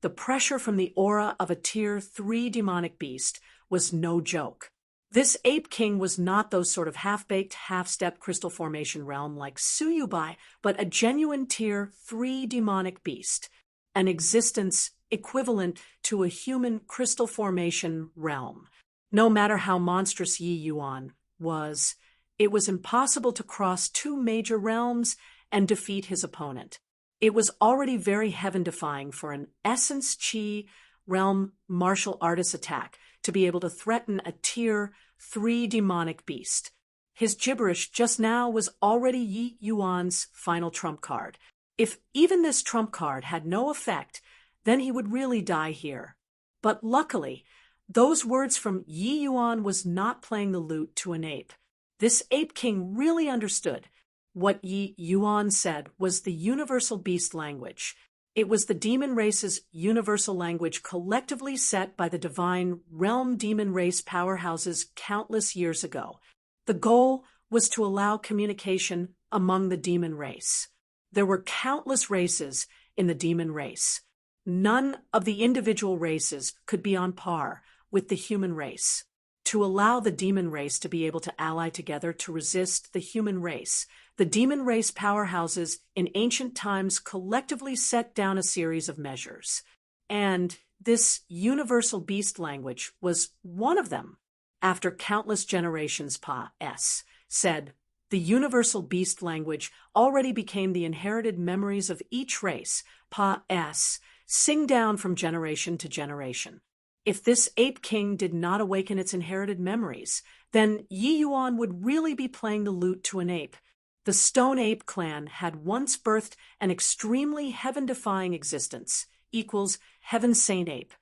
the pressure from the aura of a Tier 3 demonic beast was no joke. This Ape King was not those sort of half-baked, half-step crystal formation realm like Suyubai, but a genuine Tier 3 demonic beast, an existence equivalent to a human crystal formation realm. No matter how monstrous Yi Yuan was, it was impossible to cross two major realms and defeat his opponent. It was already very heaven-defying for an Essence Chi realm martial artist attack to be able to threaten a Tier 3 demonic beast. His gibberish just now was already Yi Yuan's final trump card. If even this trump card had no effect, then he would really die here. But luckily, those words from Yi Yuan was not playing the lute to an ape. This Ape King really understood. What Yi Yuan said was the universal beast language. It was the demon race's universal language collectively set by the divine realm demon race powerhouses countless years ago. The goal was to allow communication among the demon race. There were countless races in the demon race. None of the individual races could be on par with the human race. To allow the demon race to be able to ally together to resist the human race, the demon race powerhouses in ancient times collectively set down a series of measures. And this universal beast language was one of them. After countless generations, Pa-S said, the universal beast language already became the inherited memories of each race, Pa-S, sing down from generation to generation. If this Ape King did not awaken its inherited memories, then Yi Yuan would really be playing the lute to an ape. The Stone Ape clan had once birthed an extremely heaven-defying existence, equals Heaven Saint Ape.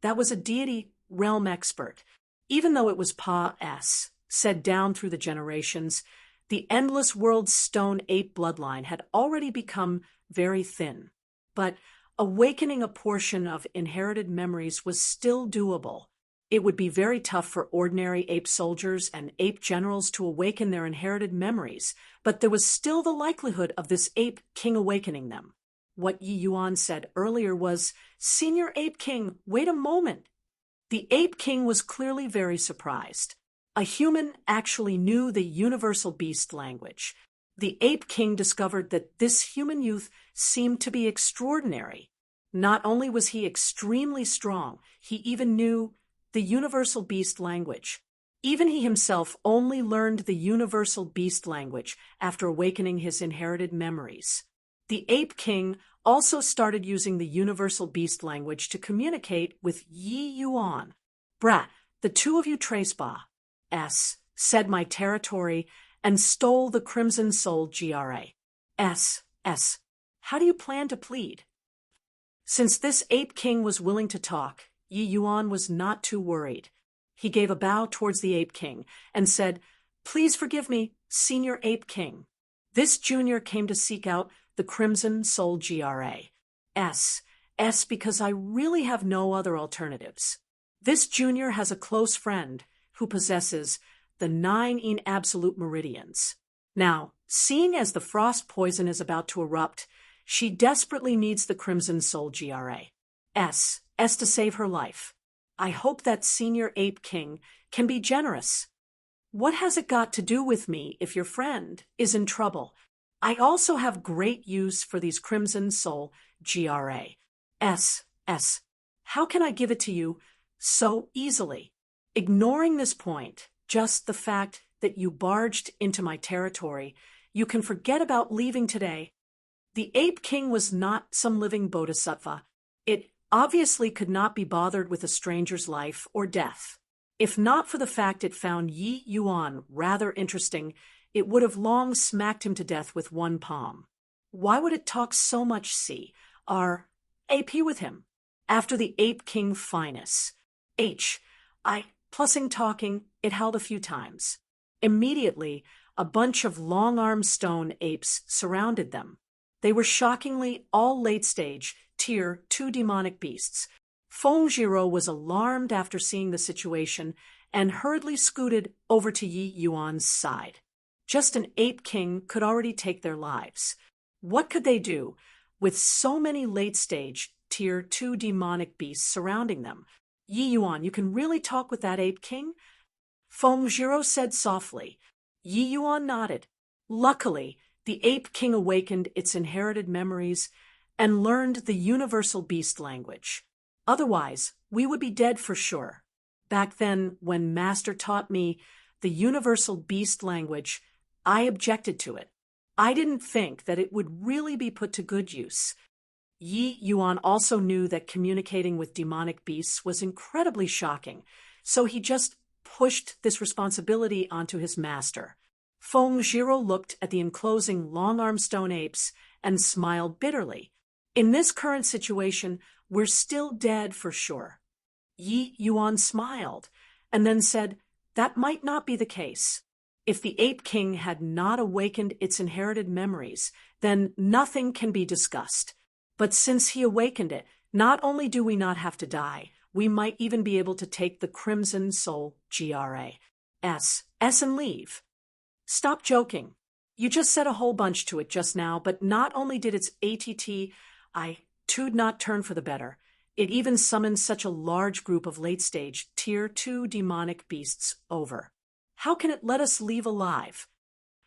That was a deity realm expert. Even though it was Pa-S, said down through the generations, the endless world Stone Ape bloodline had already become very thin. But awakening a portion of inherited memories was still doable. It would be very tough for ordinary ape soldiers and ape generals to awaken their inherited memories, but there was still the likelihood of this Ape King awakening them. What Yi Yuan said earlier was, "Senior Ape King, wait a moment." The Ape King was clearly very surprised. A human actually knew the universal beast language. The Ape King discovered that this human youth seemed to be extraordinary. Not only was he extremely strong, he even knew the universal beast language. Even he himself only learned the universal beast language after awakening his inherited memories. The Ape King also started using the universal beast language to communicate with Yi Yuan. Brat, the two of you said my territory and stole the Crimson Soul GRA. How do you plan to plead? Since this ape king was willing to talk, Yi Yuan was not too worried. He gave a bow towards the ape king and said, "Please forgive me, Senior Ape King. This junior came to seek out the Crimson Soul GRA. Because I really have no other alternatives. This junior has a close friend who possesses the 9 absolute meridians. Now, seeing as the frost poison is about to erupt, she desperately needs the Crimson Soul GRA. To save her life. I hope that Senior Ape King can be generous. What has it got to do with me if your friend is in trouble? I also have great use for these Crimson Soul GRA. How can I give it to you so easily? Ignoring this point, just the fact that you barged into my territory, you can forget about leaving today." The Ape King was not some living bodhisattva. It obviously could not be bothered with a stranger's life or death. If not for the fact it found Yi Yuan rather interesting, it would have long smacked him to death with one palm. Why would it talk so much AP with him? After the Ape King finus. Plussing talking, it held a few times. Immediately, a bunch of long-armed stone apes surrounded them. They were shockingly all late-stage, Tier 2 demonic beasts. Fengjiro was alarmed after seeing the situation and hurriedly scooted over to Yi Yuan's side. Just an ape king could already take their lives. What could they do with so many late-stage, Tier 2 demonic beasts surrounding them? "Yi Yuan, you can really talk with that ape king?" Fengjiro said softly. Yi Yuan nodded. Luckily, the ape king awakened its inherited memories and learned the universal beast language. Otherwise, we would be dead for sure. Back then, when Master taught me the universal beast language, I objected to it. I didn't think that it would really be put to good use. Yi Yuan also knew that communicating with demonic beasts was incredibly shocking, so he just pushed this responsibility onto his master. Fengjiro looked at the enclosing long-armed stone apes and smiled bitterly. In this current situation, we're still dead for sure. Yi Yuan smiled and then said, "That might not be the case. If the Ape King had not awakened its inherited memories, then nothing can be discussed. But since he awakened it, not only do we not have to die, we might even be able to take the Crimson Soul GRA. And leave." "Stop joking. You just said a whole bunch to it just now, but not only did its not turn for the better, it even summoned such a large group of late-stage, Tier 2 demonic beasts over. How can it let us leave alive?"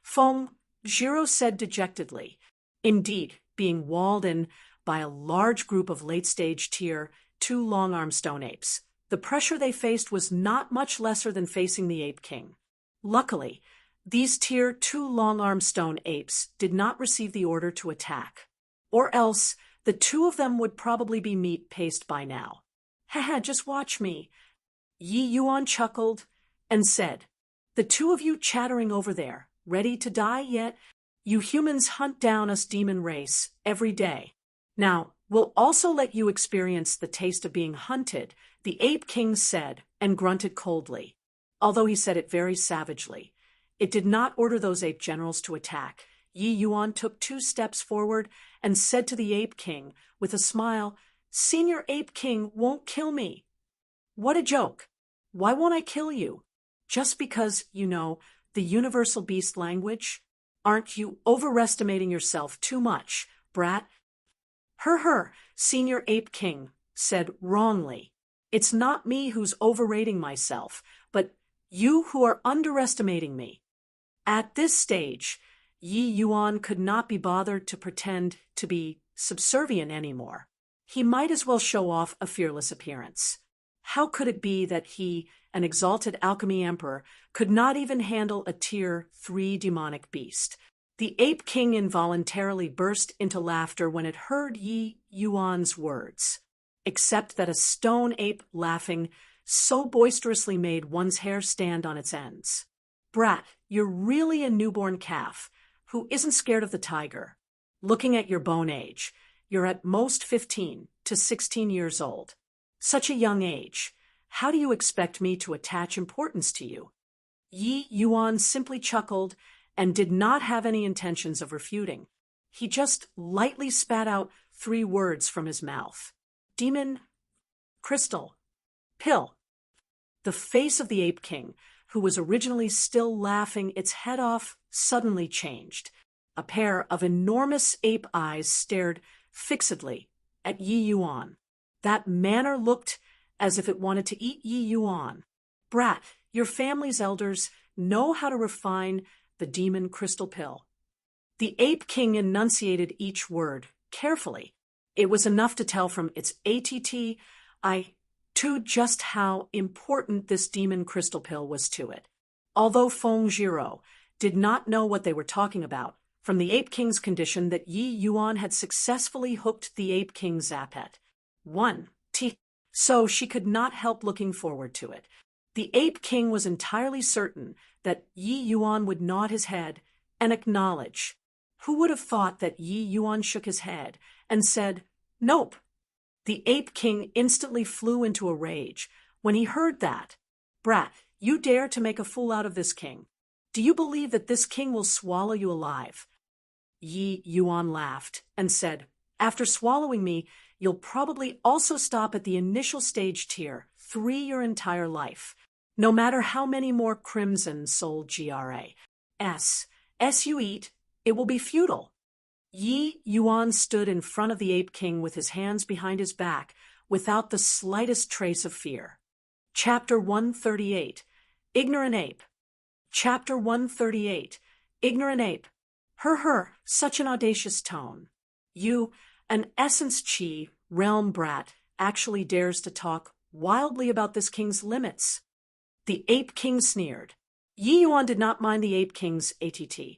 Fengjiro said dejectedly. Indeed, being walled in by a large group of late-stage Tier 2 long-armed stone apes, the pressure they faced was not much lesser than facing the Ape King. Luckily, these Tier 2 long-armed stone apes did not receive the order to attack. Or else, the two of them would probably be meat paste by now. "Haha, just watch me." Yi Yuan chuckled and said, "The two of you chattering over there, ready to die yet? You humans hunt down us demon race every day. Now, we'll also let you experience the taste of being hunted," the Ape King said and grunted coldly. Although he said it very savagely, it did not order those ape generals to attack. Yi Yuan took 2 steps forward and said to the Ape King, with a smile, "Senior Ape King won't kill me." "What a joke. Why won't I kill you? Just because you know the universal beast language? Aren't you overestimating yourself too much, brat?" Senior Ape King said wrongly. "It's not me who's overrating myself, but you who are underestimating me." At this stage, Yi Yuan could not be bothered to pretend to be subservient anymore. He might as well show off a fearless appearance. How could it be that he, an exalted alchemy emperor, could not even handle a Tier 3 demonic beast? The Ape King involuntarily burst into laughter when it heard Yi Yuan's words, except that a stone ape laughing so boisterously made one's hair stand on its ends. Brat, you're really a newborn calf who isn't scared of the tiger. Looking at your bone age, you're at most 15 to 16 years old. Such a young age. How do you expect me to attach importance to you? Yi Yuan simply chuckled and did not have any intentions of refuting. He just lightly spat out 3 words from his mouth. Demon, crystal, pill. The face of the Ape King, who was originally still laughing its head off, suddenly changed. A pair of enormous ape eyes stared fixedly at Yi Yuan. That manner looked as if it wanted to eat Yi Yuan. Brat, your family's elders know how to refine the demon crystal pill. The Ape King enunciated each word carefully. It was enough to tell from its to just how important this demon crystal pill was to it. Although Feng Jiro did not know what they were talking about, from the Ape King's condition that Yi Yuan had successfully hooked the Ape King's Zapet. So she could not help looking forward to it. The Ape King was entirely certain that Yi Yuan would nod his head and acknowledge. Who would have thought that Yi Yuan shook his head and said, "Nope"? The Ape King instantly flew into a rage when he heard that. Brat, you dare to make a fool out of this king. Do you believe that this king will swallow you alive? Yi Yuan laughed and said, after swallowing me, you'll probably also stop at the initial stage tier 3 your entire life. No matter how many more crimson soul S you eat, it will be futile. Yi Yuan stood in front of the Ape King with his hands behind his back, without the slightest trace of fear. Chapter 138. Ignorant Ape. Chapter 138. Ignorant Ape. Such an audacious tone. You, an Essence Chi, realm brat, actually dares to talk wildly about this king's limits. The Ape King sneered. Yi Yuan did not mind the Ape King's attitude.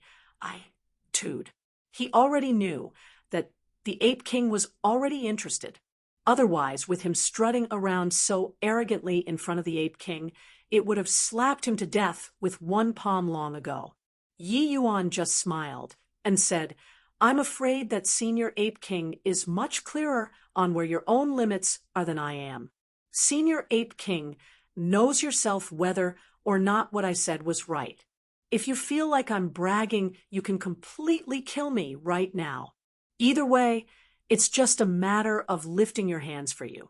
He already knew that the Ape King was already interested. Otherwise, with him strutting around so arrogantly in front of the Ape King, it would have slapped him to death with one palm long ago. Yi Yuan just smiled and said, I'm afraid that Senior Ape King is much clearer on where your own limits are than I am. Senior Ape King knows yourself whether or not what I said was right. If you feel like I'm bragging, you can completely kill me right now. Either way, it's just a matter of lifting your hands for you.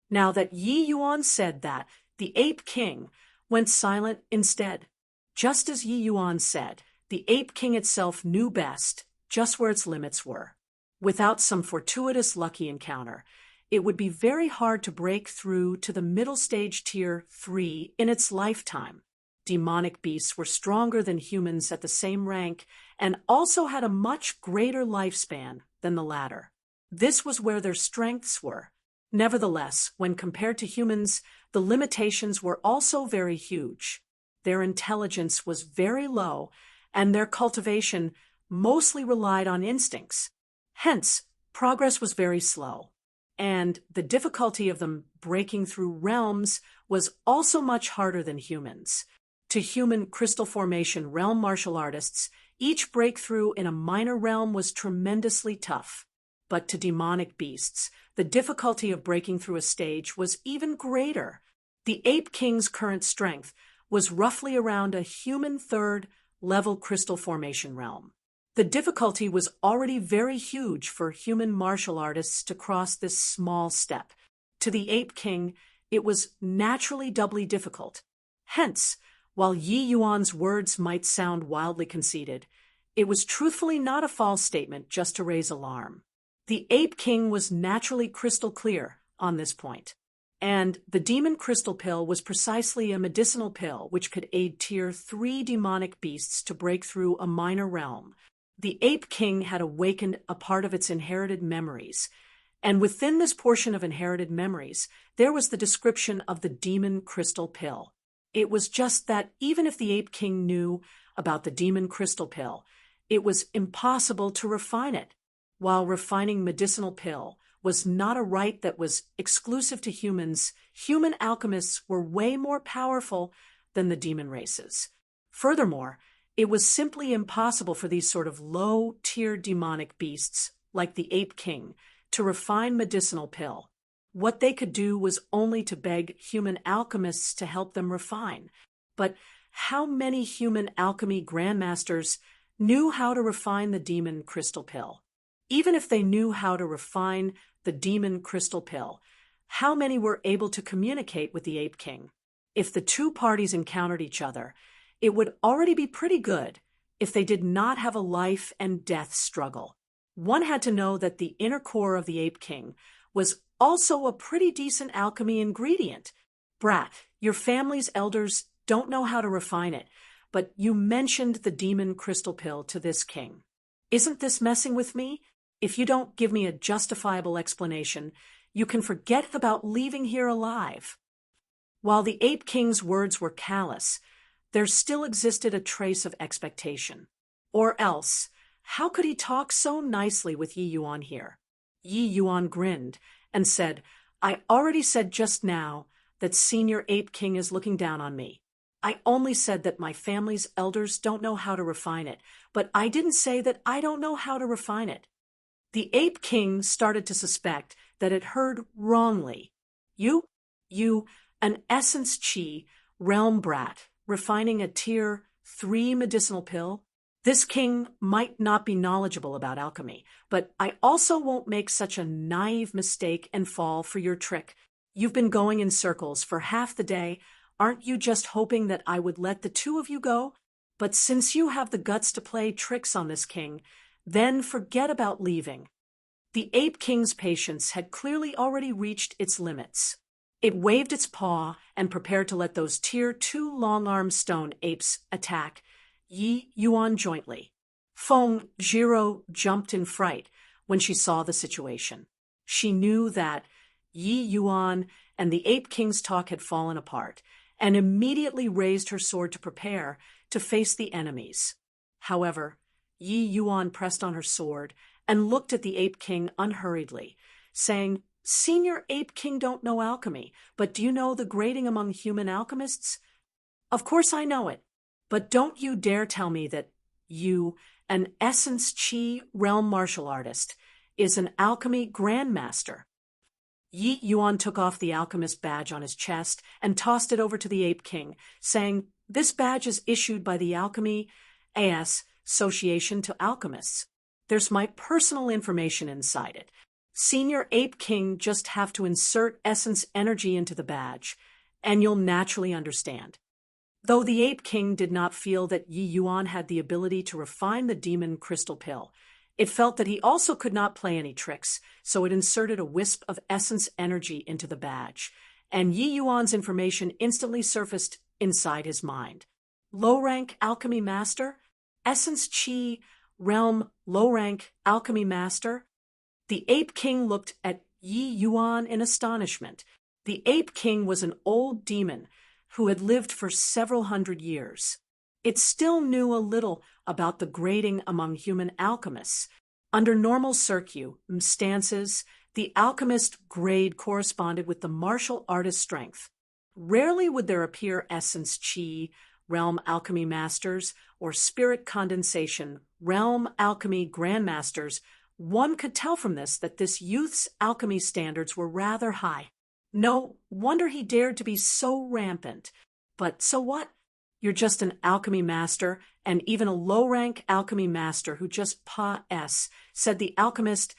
Now that Yi Yuan said that, the Ape King went silent instead. Just as Yi Yuan said, the Ape King itself knew best just where its limits were. Without some fortuitous lucky encounter, it would be very hard to break through to the middle stage tier 3 in its lifetime. Demonic beasts were stronger than humans at the same rank and also had a much greater lifespan than the latter. This was where their strengths were. Nevertheless, when compared to humans, the limitations were also very huge. Their intelligence was very low, and their cultivation mostly relied on instincts. Hence, progress was very slow, and the difficulty of them breaking through realms was also much harder than humans. To human crystal formation realm martial artists, each breakthrough in a minor realm was tremendously tough. But to demonic beasts, the difficulty of breaking through a stage was even greater. The Ape King's current strength was roughly around a human 3rd level crystal formation realm. The difficulty was already very huge for human martial artists to cross this small step. To the Ape King, it was naturally doubly difficult. Hence, while Yi Yuan's words might sound wildly conceited, it was truthfully not a false statement just to raise alarm. The Ape King was naturally crystal clear on this point, and the demon crystal pill was precisely a medicinal pill which could aid tier 3 demonic beasts to break through a minor realm. The Ape King had awakened a part of its inherited memories, and within this portion of inherited memories, there was the description of the demon crystal pill. It was just that even if the Ape King knew about the demon crystal pill, it was impossible to refine it. While refining medicinal pill was not a right that was exclusive to humans, human alchemists were way more powerful than the demon races. Furthermore, it was simply impossible for these sort of low-tier demonic beasts, like the Ape King, to refine medicinal pill. What they could do was only to beg human alchemists to help them refine. But how many human alchemy grandmasters knew how to refine the demon crystal pill? Even if they knew how to refine the demon crystal pill, how many were able to communicate with the Ape King? If the two parties encountered each other, it would already be pretty good if they did not have a life and death struggle. One had to know that the inner core of the Ape King was also a pretty decent alchemy ingredient. Brat, your family's elders don't know how to refine it, but you mentioned the demon crystal pill to this king. Isn't this messing with me? If you don't give me a justifiable explanation, you can forget about leaving here alive. While the Ape King's words were callous, there still existed a trace of expectation. Or else, how could he talk so nicely with Yi Yuan here? Yi Yuan grinned and said, I already said just now that Senior Ape King is looking down on me. I only said that my family's elders don't know how to refine it, but I didn't say that I don't know how to refine it. The Ape King started to suspect that it heard wrongly. You, an essence chi, realm brat, refining a tier 3 medicinal pill? This king might not be knowledgeable about alchemy, but I also won't make such a naive mistake and fall for your trick. You've been going in circles for half the day. Aren't you just hoping that I would let the two of you go? But since you have the guts to play tricks on this king, then forget about leaving. The Ape King's patience had clearly already reached its limits. It waved its paw and prepared to let those tier 2 long-armed stone apes attack Yi Yuan jointly. Feng Jiro jumped in fright when she saw the situation. She knew that Yi Yuan and the Ape King's talk had fallen apart, and immediately raised her sword to prepare to face the enemies. However, Yi Yuan pressed on her sword and looked at the Ape King unhurriedly, saying, Senior Ape King don't know alchemy, but do you know the grading among human alchemists? Of course I know it, but don't you dare tell me that you, an essence chi realm martial artist, is an alchemy grandmaster. Yi Yuan took off the alchemist badge on his chest and tossed it over to the Ape King, saying, This badge is issued by the Alchemy Association to Alchemists. There's my personal information inside it. Senior Ape King just have to insert essence energy into the badge, and you'll naturally understand. Though the Ape King did not feel that Yi Yuan had the ability to refine the demon crystal pill, it felt that he also could not play any tricks, so it inserted a wisp of essence energy into the badge, and Yi Yuan's information instantly surfaced inside his mind. Low-rank alchemy master? Essence chi realm low-rank alchemy master? The Ape King looked at Yi Yuan in astonishment. The Ape King was an old demon who had lived for several hundred years. It still knew a little about the grading among human alchemists. Under normal circumstances, the alchemist grade corresponded with the martial artist's strength. Rarely would there appear essence chi, realm alchemy masters, or spirit condensation, realm alchemy grandmasters. One could tell from this that this youth's alchemy standards were rather high. No wonder he dared to be so rampant. But so what? You're just an alchemy master, and even a low-rank alchemy master who just said the Alchemist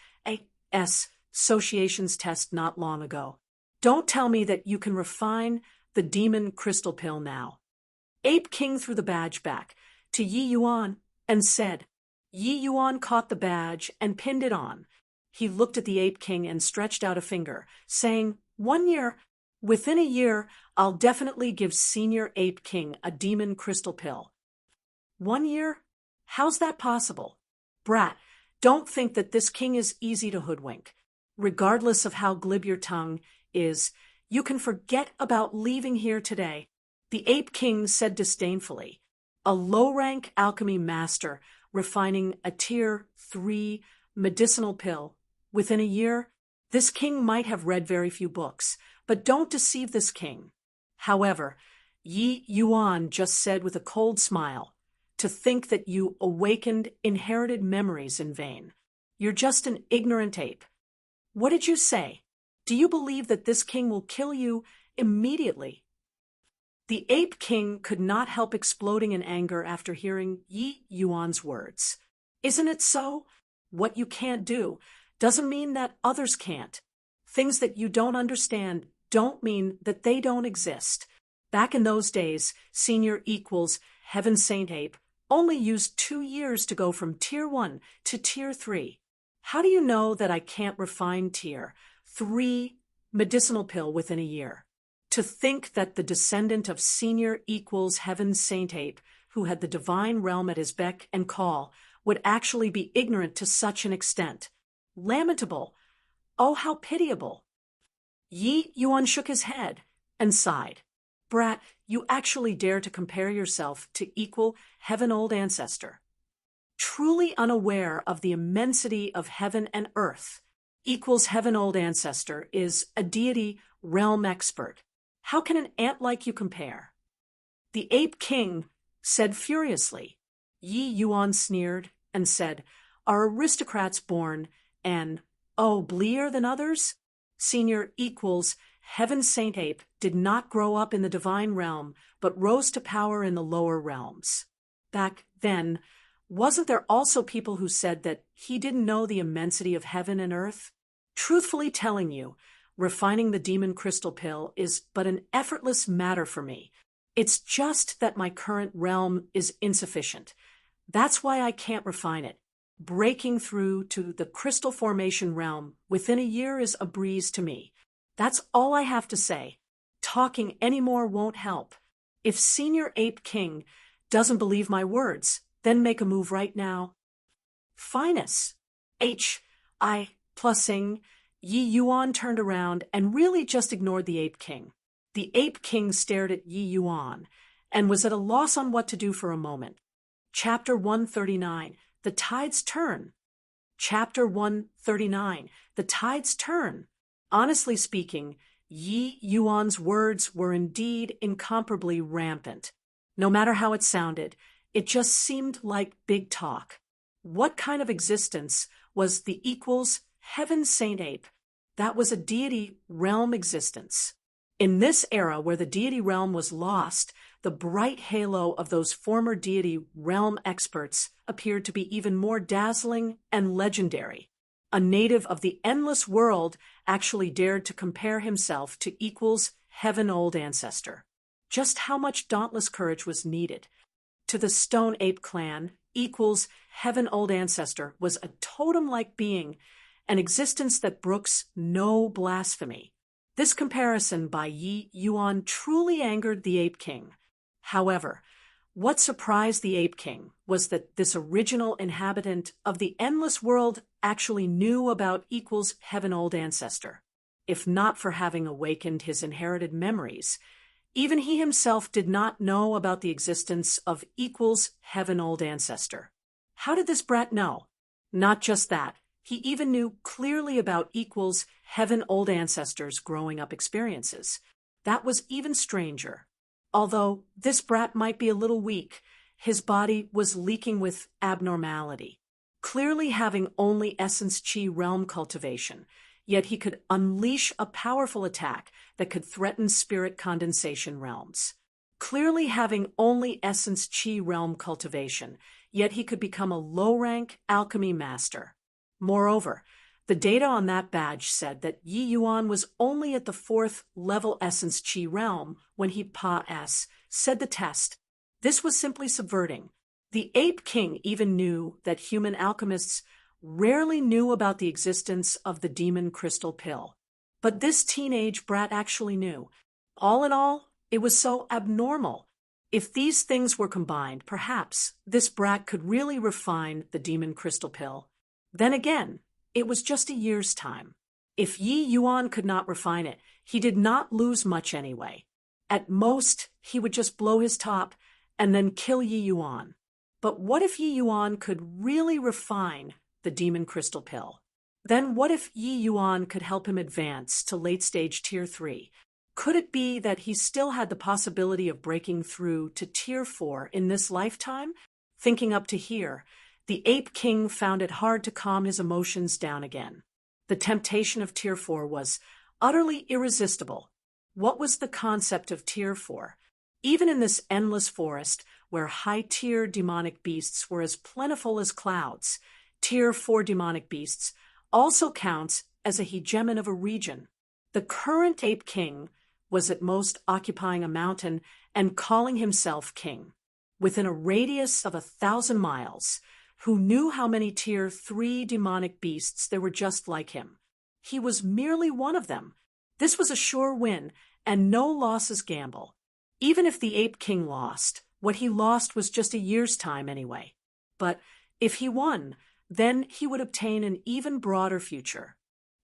Association's test not long ago. Don't tell me that you can refine the demon crystal pill now. Ape King threw the badge back to Yi Yuan and said, Yi Yuan caught the badge and pinned it on. He looked at the Ape King and stretched out a finger, saying, 1 year. Within a year, I'll definitely give Senior Ape King a demon crystal pill. 1 year? How's that possible? Brat, don't think that this king is easy to hoodwink. Regardless of how glib your tongue is, you can forget about leaving here today. The Ape King said disdainfully, a low-rank alchemy master refining a Tier 3 medicinal pill within a year, this king might have read very few books, but don't deceive this king. However, Yi Yuan just said with a cold smile, to think that you awakened inherited memories in vain. You're just an ignorant ape. What did you say? Do you believe that this king will kill you immediately? The ape king could not help exploding in anger after hearing Yi Yuan's words. Isn't it so? What you can't do doesn't mean that others can't. Things that you don't understand don't mean that they don't exist. Back in those days, senior equals Heaven Saint Ape only used 2 years to go from Tier 1 to Tier 3. How do you know that I can't refine Tier 3 medicinal pill within a year? To think that the descendant of senior equals Heaven Saint Ape, who had the divine realm at his beck and call, would actually be ignorant to such an extent. Lamentable. Oh, how pitiable. Yi Yuan shook his head and sighed. Brat, you actually dare to compare yourself to equal Heaven Old Ancestor. Truly unaware of the immensity of heaven and earth, equals Heaven Old Ancestor is a deity realm expert. How can an ant like you compare? The ape king said furiously. Yi Yuan sneered and said, Are aristocrats born and, bleer than others? Senior equals Heaven Saint Ape did not grow up in the divine realm, but rose to power in the lower realms. Back then, wasn't there also people who said that he didn't know the immensity of heaven and earth? Truthfully telling you, refining the demon crystal pill is but an effortless matter for me. It's just that my current realm is insufficient. That's why I can't refine it. Breaking through to the crystal formation realm within a year is a breeze to me. That's all I have to say. Talking anymore won't help. If Senior Ape King doesn't believe my words, then make a move right now. Finus. H.I. Plussing. Yi Yuan turned around and really just ignored the Ape King. The Ape King stared at Yi Yuan and was at a loss on what to do for a moment. Chapter 139. The Tides Turn. Chapter 139. The Tides Turn. Honestly speaking, Yi Yuan's words were indeed incomparably rampant. No matter how it sounded, it just seemed like big talk. What kind of existence was the equals Heaven Saint Ape? That was a deity realm existence. In this era where the deity realm was lost, the bright halo of those former deity realm experts appeared to be even more dazzling and legendary. A native of the endless world actually dared to compare himself to equals Heaven Old Ancestor. Just how much dauntless courage was needed. To the Stone Ape clan, equals Heaven Old Ancestor was a totem-like being, an existence that brooks no blasphemy. This comparison by Yi Yuan truly angered the Ape King. However, what surprised the Ape King was that this original inhabitant of the endless world actually knew about equals Heaven Old Ancestor. If not for having awakened his inherited memories, even he himself did not know about the existence of equals Heaven Old Ancestor. How did this brat know? Not just that, he even knew clearly about equals Heaven Old Ancestor's growing up experiences. That was even stranger. Although this brat might be a little weak, his body was leaking with abnormality. Clearly having only Essence Chi realm cultivation, yet he could unleash a powerful attack that could threaten spirit condensation realms. Clearly having only Essence Chi realm cultivation, yet he could become a low-rank alchemy master. Moreover, the data on that badge said that Yi Yuan was only at the 4th level Essence Chi realm when he said the test. This was simply subverting. The Ape King even knew that human alchemists rarely knew about the existence of the demon crystal pill. But this teenage brat actually knew. All in all, it was so abnormal. If these things were combined, perhaps this brat could really refine the demon crystal pill. Then again, it was just a year's time. If Yi Yuan could not refine it, he did not lose much anyway. At most, he would just blow his top and then kill Yi Yuan. But what if Yi Yuan could really refine the demon crystal pill? Then what if Yi Yuan could help him advance to late-stage Tier 3? Could it be that he still had the possibility of breaking through to Tier 4 in this lifetime? Thinking up to here, the Ape King found it hard to calm his emotions down again. The temptation of Tier 4 was utterly irresistible. What was the concept of Tier 4? Even in this endless forest, where high-tier demonic beasts were as plentiful as clouds, Tier 4 demonic beasts also counts as a hegemon of a region. The current Ape King was at most occupying a mountain and calling himself king. Within a radius of 1,000 miles, who knew how many Tier 3 demonic beasts there were just like him? He was merely one of them. This was a sure win, and no losses gamble. Even if the Ape King lost, what he lost was just a year's time anyway. But if he won, then he would obtain an even broader future.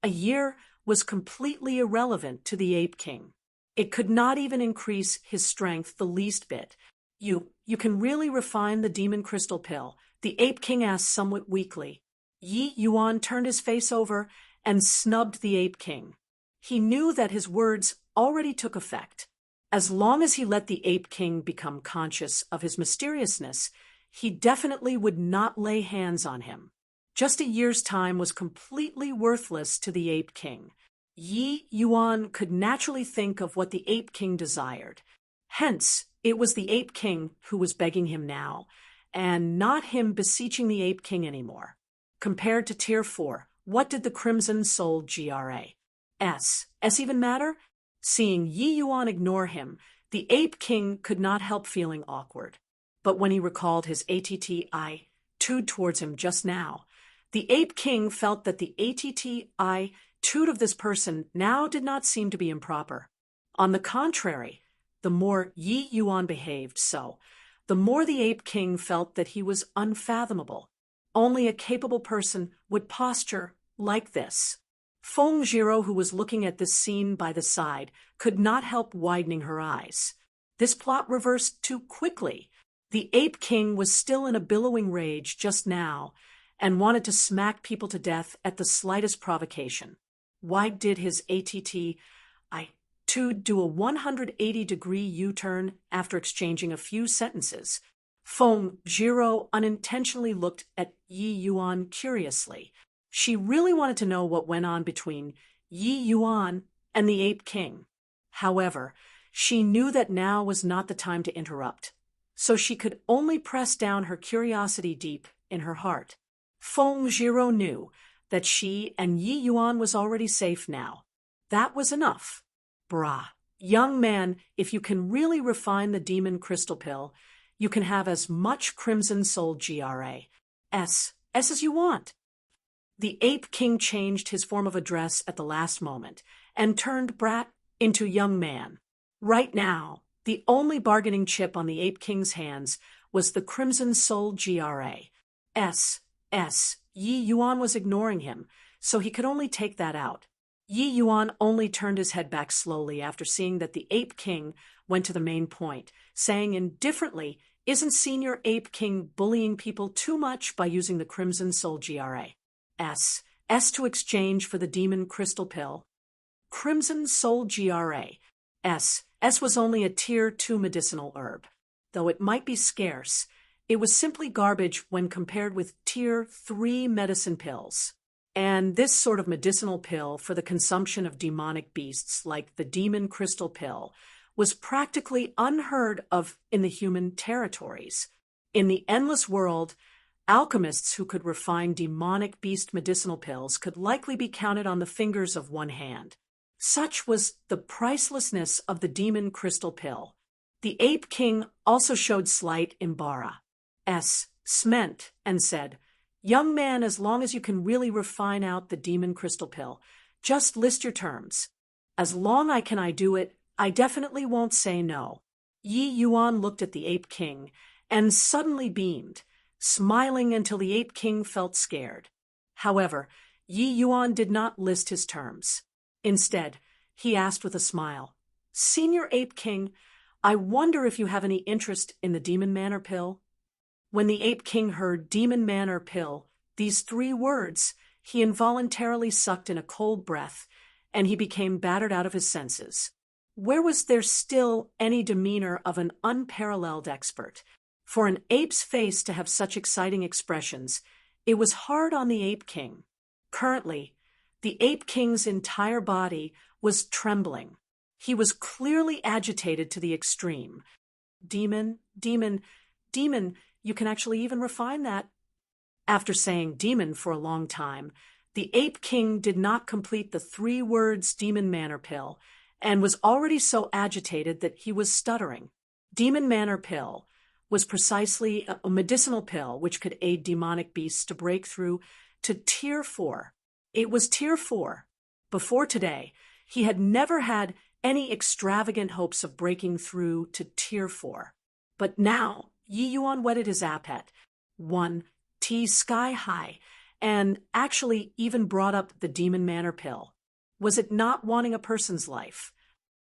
A year was completely irrelevant to the Ape King. It could not even increase his strength the least bit. You can really refine the demon crystal pill, the Ape King asked somewhat weakly. Yi Yuan turned his face over and snubbed the Ape King. He knew that his words already took effect. As long as he let the Ape King become conscious of his mysteriousness, he definitely would not lay hands on him. Just a year's time was completely worthless to the Ape King. Yi Yuan could naturally think of what the Ape King desired. Hence, it was the Ape King who was begging him now, and not him beseeching the Ape King anymore. Compared to Tier 4, what did the Crimson Soul GRAS even matter? Seeing Yi Yuan ignore him, the Ape King could not help feeling awkward. But when he recalled his attitude towards him just now, the Ape King felt that the attitude of this person now did not seem to be improper. On the contrary, the more Yi Yuan behaved so, the more the Ape King felt that he was unfathomable. Only a capable person would posture like this. Feng Jiro, who was looking at this scene by the side, could not help widening her eyes. This plot reversed too quickly. The Ape King was still in a billowing rage just now and wanted to smack people to death at the slightest provocation. Why did his attitude do a 180-degree U-turn after exchanging a few sentences? Feng Jiro unintentionally looked at Yi Yuan curiously. She really wanted to know what went on between Yi Yuan and the Ape King. However, she knew that now was not the time to interrupt, so she could only press down her curiosity deep in her heart. Feng Jiro knew that she and Yi Yuan was already safe now. That was enough. Brah, young man, if you can really refine the demon crystal pill, you can have as much Crimson Soul GRAS as you want. The Ape King changed his form of address at the last moment and turned brat into young man. Right now, the only bargaining chip on the Ape King's hands was the Crimson Soul GRAS. Yi Yuan was ignoring him, so he could only take that out. Yi Yuan only turned his head back slowly after seeing that the Ape King went to the main point, saying indifferently, "Isn't Senior Ape King bullying people too much by using the Crimson Soul GRAS to exchange for the demon crystal pill?" Crimson Soul GRAS was only a Tier 2 medicinal herb. Though it might be scarce, it was simply garbage when compared with Tier 3 medicine pills. And this sort of medicinal pill for the consumption of demonic beasts like the demon crystal pill was practically unheard of in the human territories. In the endless world, alchemists who could refine demonic beast medicinal pills could likely be counted on the fingers of one hand. Such was the pricelessness of the demon crystal pill. The Ape King also showed slight embarrassment and said, "Young man, as long as you can really refine out the demon crystal pill, just list your terms. As long as I do it, I definitely won't say no." Yi Yuan looked at the Ape King and suddenly beamed, smiling until the Ape King felt scared. However, Yi Yuan did not list his terms. Instead, he asked with a smile, "Senior Ape King, I wonder if you have any interest in the Demon Manor pill?" When the Ape King heard demon man or pill, these 3 words, he involuntarily sucked in a cold breath, and he became battered out of his senses. Where was there still any demeanor of an unparalleled expert? For an ape's face to have such exciting expressions, it was hard on the Ape King. Currently, the Ape King's entire body was trembling. He was clearly agitated to the extreme. Demon, demon, demon, you can actually even refine that. After saying demon for a long time, the Ape King did not complete the 3 words demon man or pill, and was already so agitated that he was stuttering. Demon man or pill was precisely a medicinal pill which could aid demonic beasts to break through to Tier 4. It was Tier 4. Before today, he had never had any extravagant hopes of breaking through to Tier 4. But now, Yi Yuan whetted his appet, won T sky high, and actually even brought up the demon man or pill. Was it not wanting a person's life?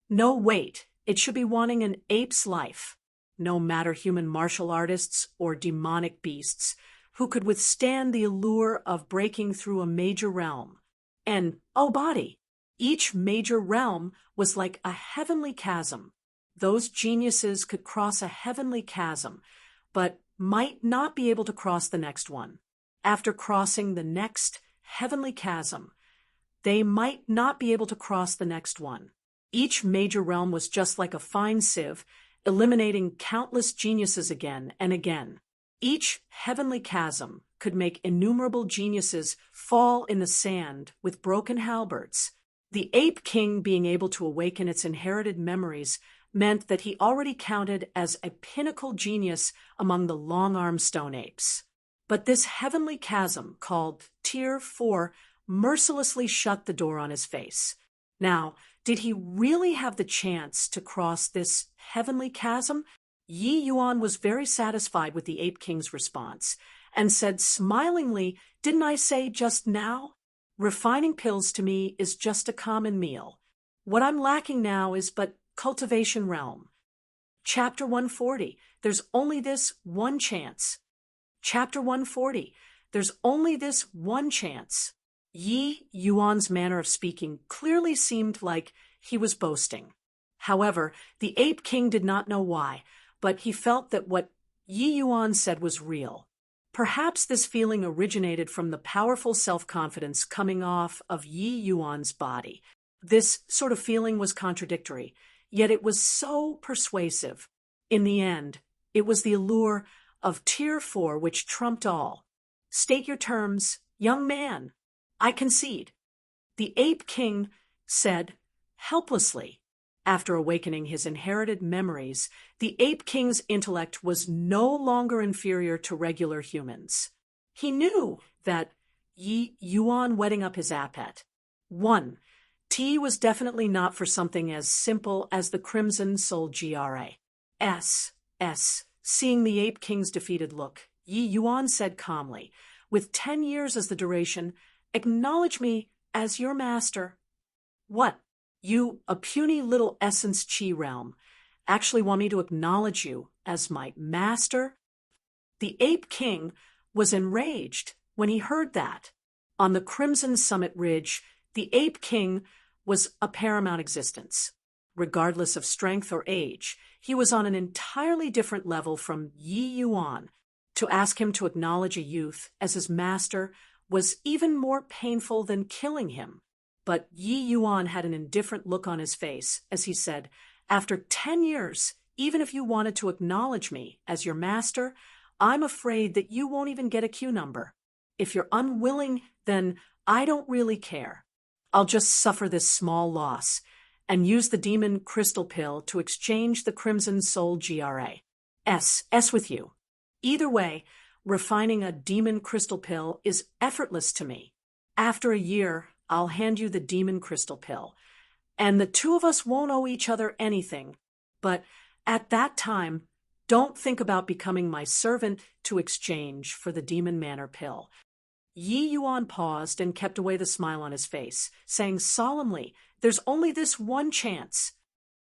No, wait, it should be wanting an ape's life. No matter human martial artists or demonic beasts who could withstand the allure of breaking through a major realm. And, oh body, each major realm was like a heavenly chasm. Those geniuses could cross a heavenly chasm, but might not be able to cross the next one. After crossing the next heavenly chasm, they might not be able to cross the next one. Each major realm was just like a fine sieve, eliminating countless geniuses again and again. Each heavenly chasm could make innumerable geniuses fall in the sand with broken halberds. The Ape King being able to awaken its inherited memories meant that he already counted as a pinnacle genius among the long-armed stone apes. But this heavenly chasm, called Tier 4, mercilessly shut the door on his face. Now, did he really have the chance to cross this heavenly chasm? Yi Yuan was very satisfied with the Ape King's response, and said smilingly, "Didn't I say just now? Refining pills to me is just a common meal. What I'm lacking now is but cultivation realm." Chapter 140, there's only this one chance. Chapter 140, there's only this one chance. Yi Yuan's manner of speaking clearly seemed like he was boasting. However, the Ape King did not know why, but he felt that what Yi Yuan said was real. Perhaps this feeling originated from the powerful self-confidence coming off of Yi Yuan's body. This sort of feeling was contradictory, yet it was so persuasive. In the end, it was the allure of Tier 4 which trumped all. "State your terms, young man." "I concede," the Ape King said helplessly. After awakening his inherited memories, the Ape King's intellect was no longer inferior to regular humans. He knew that Yi Yuan whetting up his appet. 1. Tea was definitely not for something as simple as the Crimson Soul GRA. Seeing the Ape King's defeated look, Yi Yuan said calmly, "With 10 years as the duration, acknowledge me as your master." "What? You, a puny little essence chi realm, actually want me to acknowledge you as my master?" The Ape King was enraged when he heard that. On the Crimson Summit Ridge, the Ape King was a paramount existence. Regardless of strength or age, he was on an entirely different level from Yi Yuan. To ask him to acknowledge a youth as his master was even more painful than killing him. But Yi Yuan had an indifferent look on his face as he said, "After 10 years, even if you wanted to acknowledge me as your master, I'm afraid that you won't even get a queue number. If you're unwilling, then I don't really care. I'll just suffer this small loss and use the demon crystal pill to exchange the Crimson Soul GRA. S with you. Either way, refining a demon crystal pill is effortless to me. After a year, I'll hand you the demon crystal pill, and the 2 of us won't owe each other anything. But at that time, don't think about becoming my servant to exchange for the demon manor pill." Yi Yuan paused and kept away the smile on his face, saying solemnly, "There's only this one chance."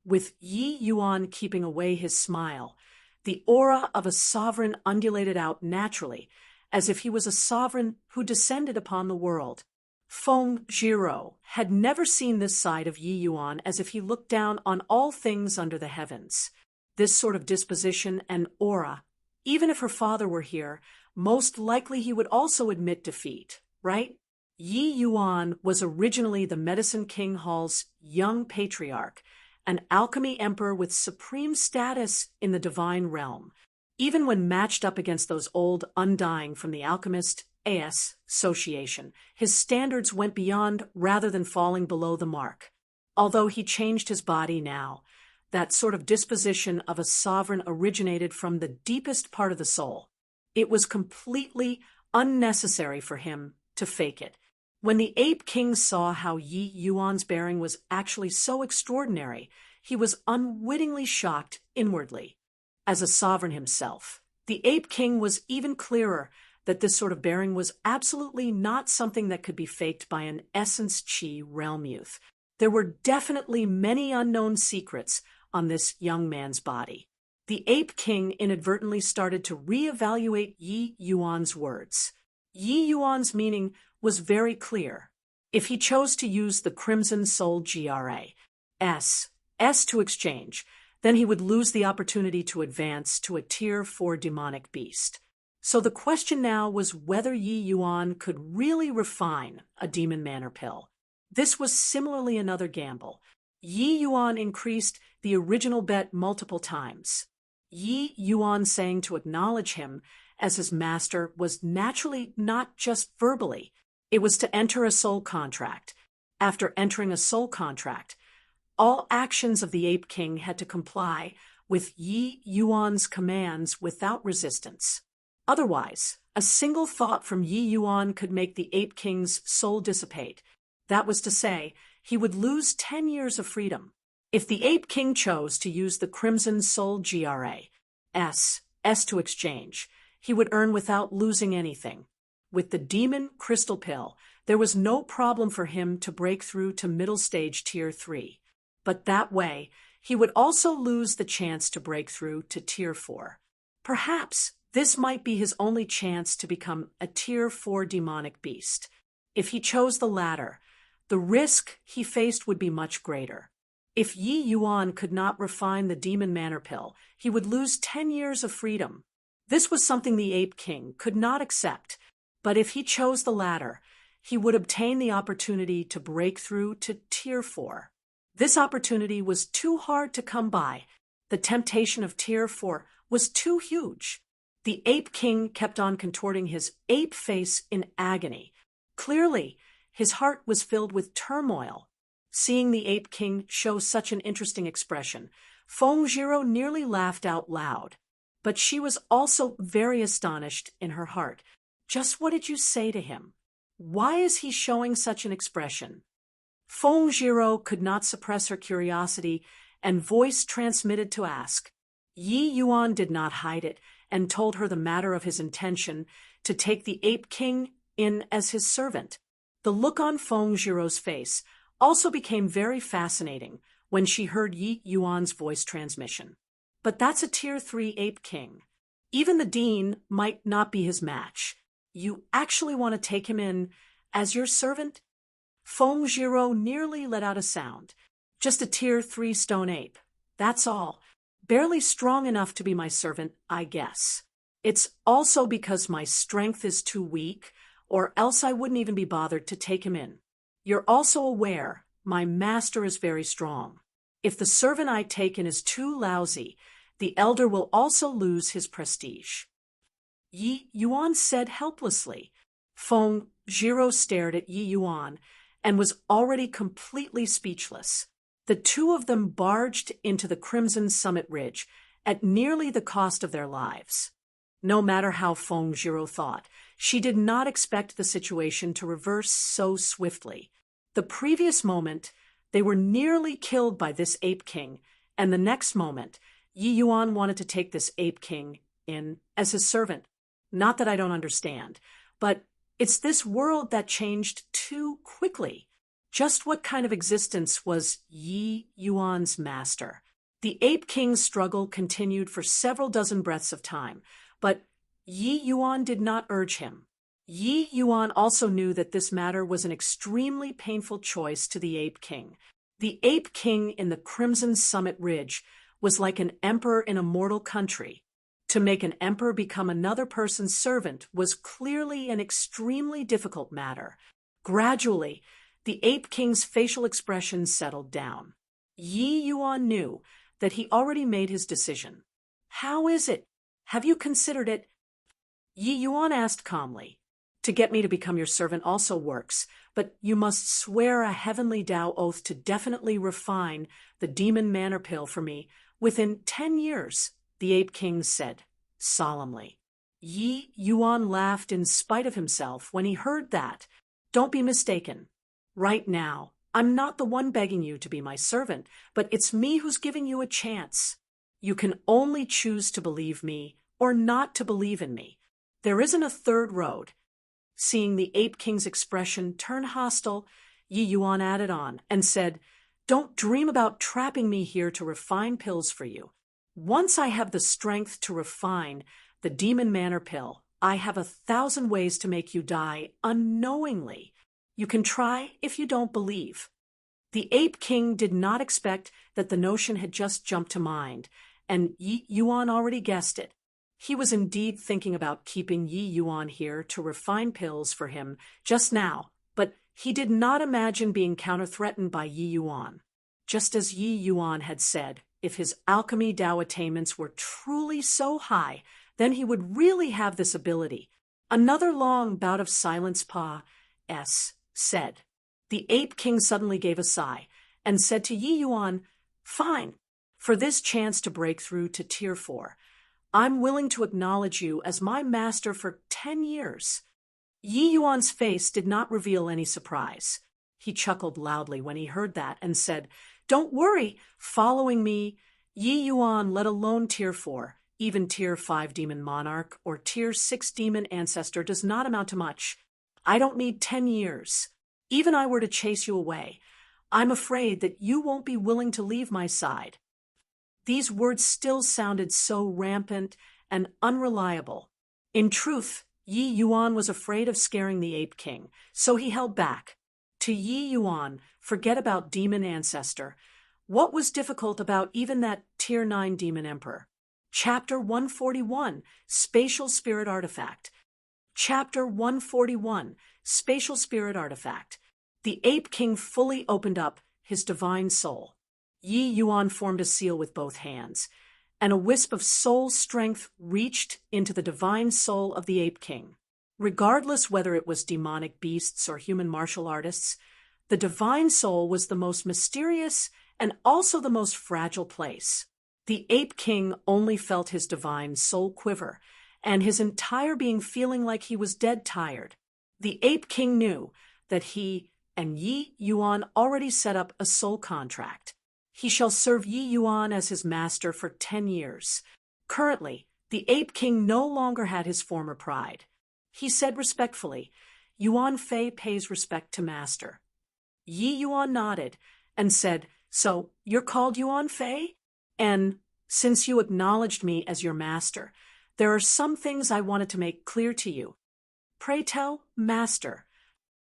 With Yi Yuan keeping away his smile, The aura of a sovereign undulated out naturally, as if he was a sovereign who descended upon the world. Feng Jiro had never seen this side of Yi Yuan, as if he looked down on all things under the heavens. This sort of disposition and aura, even if her father were here, most likely he would also admit defeat, right? Yi Yuan was originally the Medicine King Hall's young patriarch, an alchemy emperor with supreme status in the divine realm. Even when matched up against those old Undying from the Alchemist Association, his standards went beyond rather than falling below the mark. Although he changed his body now, that sort of disposition of a sovereign originated from the deepest part of the soul. It was completely unnecessary for him to fake it. When the Ape King saw how Yi Yuan's bearing was actually so extraordinary, he was unwittingly shocked inwardly. As a sovereign himself, the Ape King was even clearer that this sort of bearing was absolutely not something that could be faked by an Essence Chi realm youth. There were definitely many unknown secrets on this young man's body. The Ape King inadvertently started to reevaluate Yi Yuan's words. Yi Yuan's meaning was very clear. If he chose to use the Crimson Soul S to exchange, then he would lose the opportunity to advance to a Tier 4 demonic beast. So the question now was whether Yi Yuan could really refine a Demon Manor pill. This was similarly another gamble. Yi Yuan increased the original bet multiple times. Yi Yuan saying to acknowledge him as his master was naturally not just verbally. It was to enter a soul contract. After entering a soul contract, all actions of the Ape King had to comply with Yi Yuan's commands without resistance. Otherwise, a single thought from Yi Yuan could make the Ape King's soul dissipate. That was to say, he would lose 10 years of freedom. If the Ape King chose to use the Crimson Soul S to exchange, he would earn without losing anything. With the Demon Crystal Pill, there was no problem for him to break through to middle stage Tier 3. But that way, he would also lose the chance to break through to Tier 4. Perhaps this might be his only chance to become a Tier 4 demonic beast. If he chose the latter, the risk he faced would be much greater. If Yi Yuan could not refine the Demon Manor pill, he would lose 10 years of freedom. This was something the Ape King could not accept, but if he chose the latter, he would obtain the opportunity to break through to Tier 4. This opportunity was too hard to come by. The temptation of Tier 4 was too huge. The Ape King kept on contorting his ape face in agony. Clearly, his heart was filled with turmoil. Seeing the Ape King show such an interesting expression, Feng Jiro nearly laughed out loud. But she was also very astonished in her heart. Just what did you say to him? Why is he showing such an expression? Feng Jiro could not suppress her curiosity, and voice transmitted to ask. Yi Yuan did not hide it, and told her the matter of his intention to take the Ape King in as his servant. The look on Feng Jiro's face also became very fascinating when she heard Yi Yuan's voice transmission. But that's a Tier 3 Ape King. Even the Dean might not be his match. You actually want to take him in as your servant? Feng Jiro nearly let out a sound. Just a Tier 3 stone ape. That's all. Barely strong enough to be my servant, I guess. It's also because my strength is too weak, or else I wouldn't even be bothered to take him in. You're also aware my master is very strong. If the servant I take in is too lousy, the elder will also lose his prestige. Yi Yuan said helplessly. Feng Jiro stared at Yi Yuan and was already completely speechless. The two of them barged into the Crimson Summit Ridge at nearly the cost of their lives. No matter how Feng Jiro thought, she did not expect the situation to reverse so swiftly. The previous moment, they were nearly killed by this Ape King, and the next moment, Yi Yuan wanted to take this Ape King in as his servant. Not that I don't understand, but it's this world that changed too quickly. Just what kind of existence was Yi Yuan's master? The Ape King's struggle continued for several dozen breaths of time, but Yi Yuan did not urge him. Yi Yuan also knew that this matter was an extremely painful choice to the Ape King. The Ape King in the Crimson Summit Ridge was like an emperor in a mortal country. To make an emperor become another person's servant was clearly an extremely difficult matter. Gradually, the Ape King's facial expression settled down. Yi Yuan knew that he already made his decision. "How is it? Have you considered it?" Yi Yuan asked calmly. "To get me to become your servant also works, but you must swear a heavenly Tao oath to definitely refine the demon manner pill for me within 10 years, the Ape King said, solemnly. Yi Yuan laughed in spite of himself when he heard that. "Don't be mistaken. Right now, I'm not the one begging you to be my servant, but it's me who's giving you a chance. You can only choose to believe me or not to believe in me. There isn't a third road." Seeing the Ape King's expression turn hostile, Yi Yuan added on and said, "Don't dream about trapping me here to refine pills for you. Once I have the strength to refine the demon manner pill, I have 1,000 ways to make you die unknowingly. You can try if you don't believe." The Ape King did not expect that the notion had just jumped to mind, and Yi Yuan already guessed it. He was indeed thinking about keeping Yi Yuan here to refine pills for him just now, but he did not imagine being counter-threatened by Yi Yuan. Just as Yi Yuan had said, if his alchemy Tao attainments were truly so high, then he would really have this ability. Another long bout of silence said. The Ape King suddenly gave a sigh and said to Yi Yuan, "Fine. For this chance to break through to Tier 4, I'm willing to acknowledge you as my master for 10 years. Yi Yuan's face did not reveal any surprise. He chuckled loudly when he heard that and said, "Don't worry, following me, Yi Yuan, let alone Tier 4, even Tier 5 Demon Monarch or Tier 6 Demon Ancestor does not amount to much. I don't need 10 years. Even I were to chase you away, I'm afraid that you won't be willing to leave my side." These words still sounded so rampant and unreliable. In truth, Yi Yuan was afraid of scaring the Ape King, so he held back. To Yi Yuan, forget about Demon Ancestor. What was difficult about even that Tier 9 Demon Emperor? Chapter 141, Spatial Spirit Artifact. Chapter 141, Spatial Spirit Artifact. The Ape King fully opened up his divine soul. Yi Yuan formed a seal with both hands, and a wisp of soul strength reached into the divine soul of the Ape King. Regardless whether it was demonic beasts or human martial artists, the divine soul was the most mysterious and also the most fragile place. The Ape King only felt his divine soul quiver, and his entire being feeling like he was dead tired. The Ape King knew that he and Yi Yuan already set up a soul contract. He shall serve Yi Yuan as his master for 10 years. Currently, the Ape King no longer had his former pride. He said respectfully, "Yuan Fei pays respect to master." Yi Yuan nodded and said, "So, you're called Yuan Fei? And since you acknowledged me as your master, there are some things I wanted to make clear to you. Pray tell, master.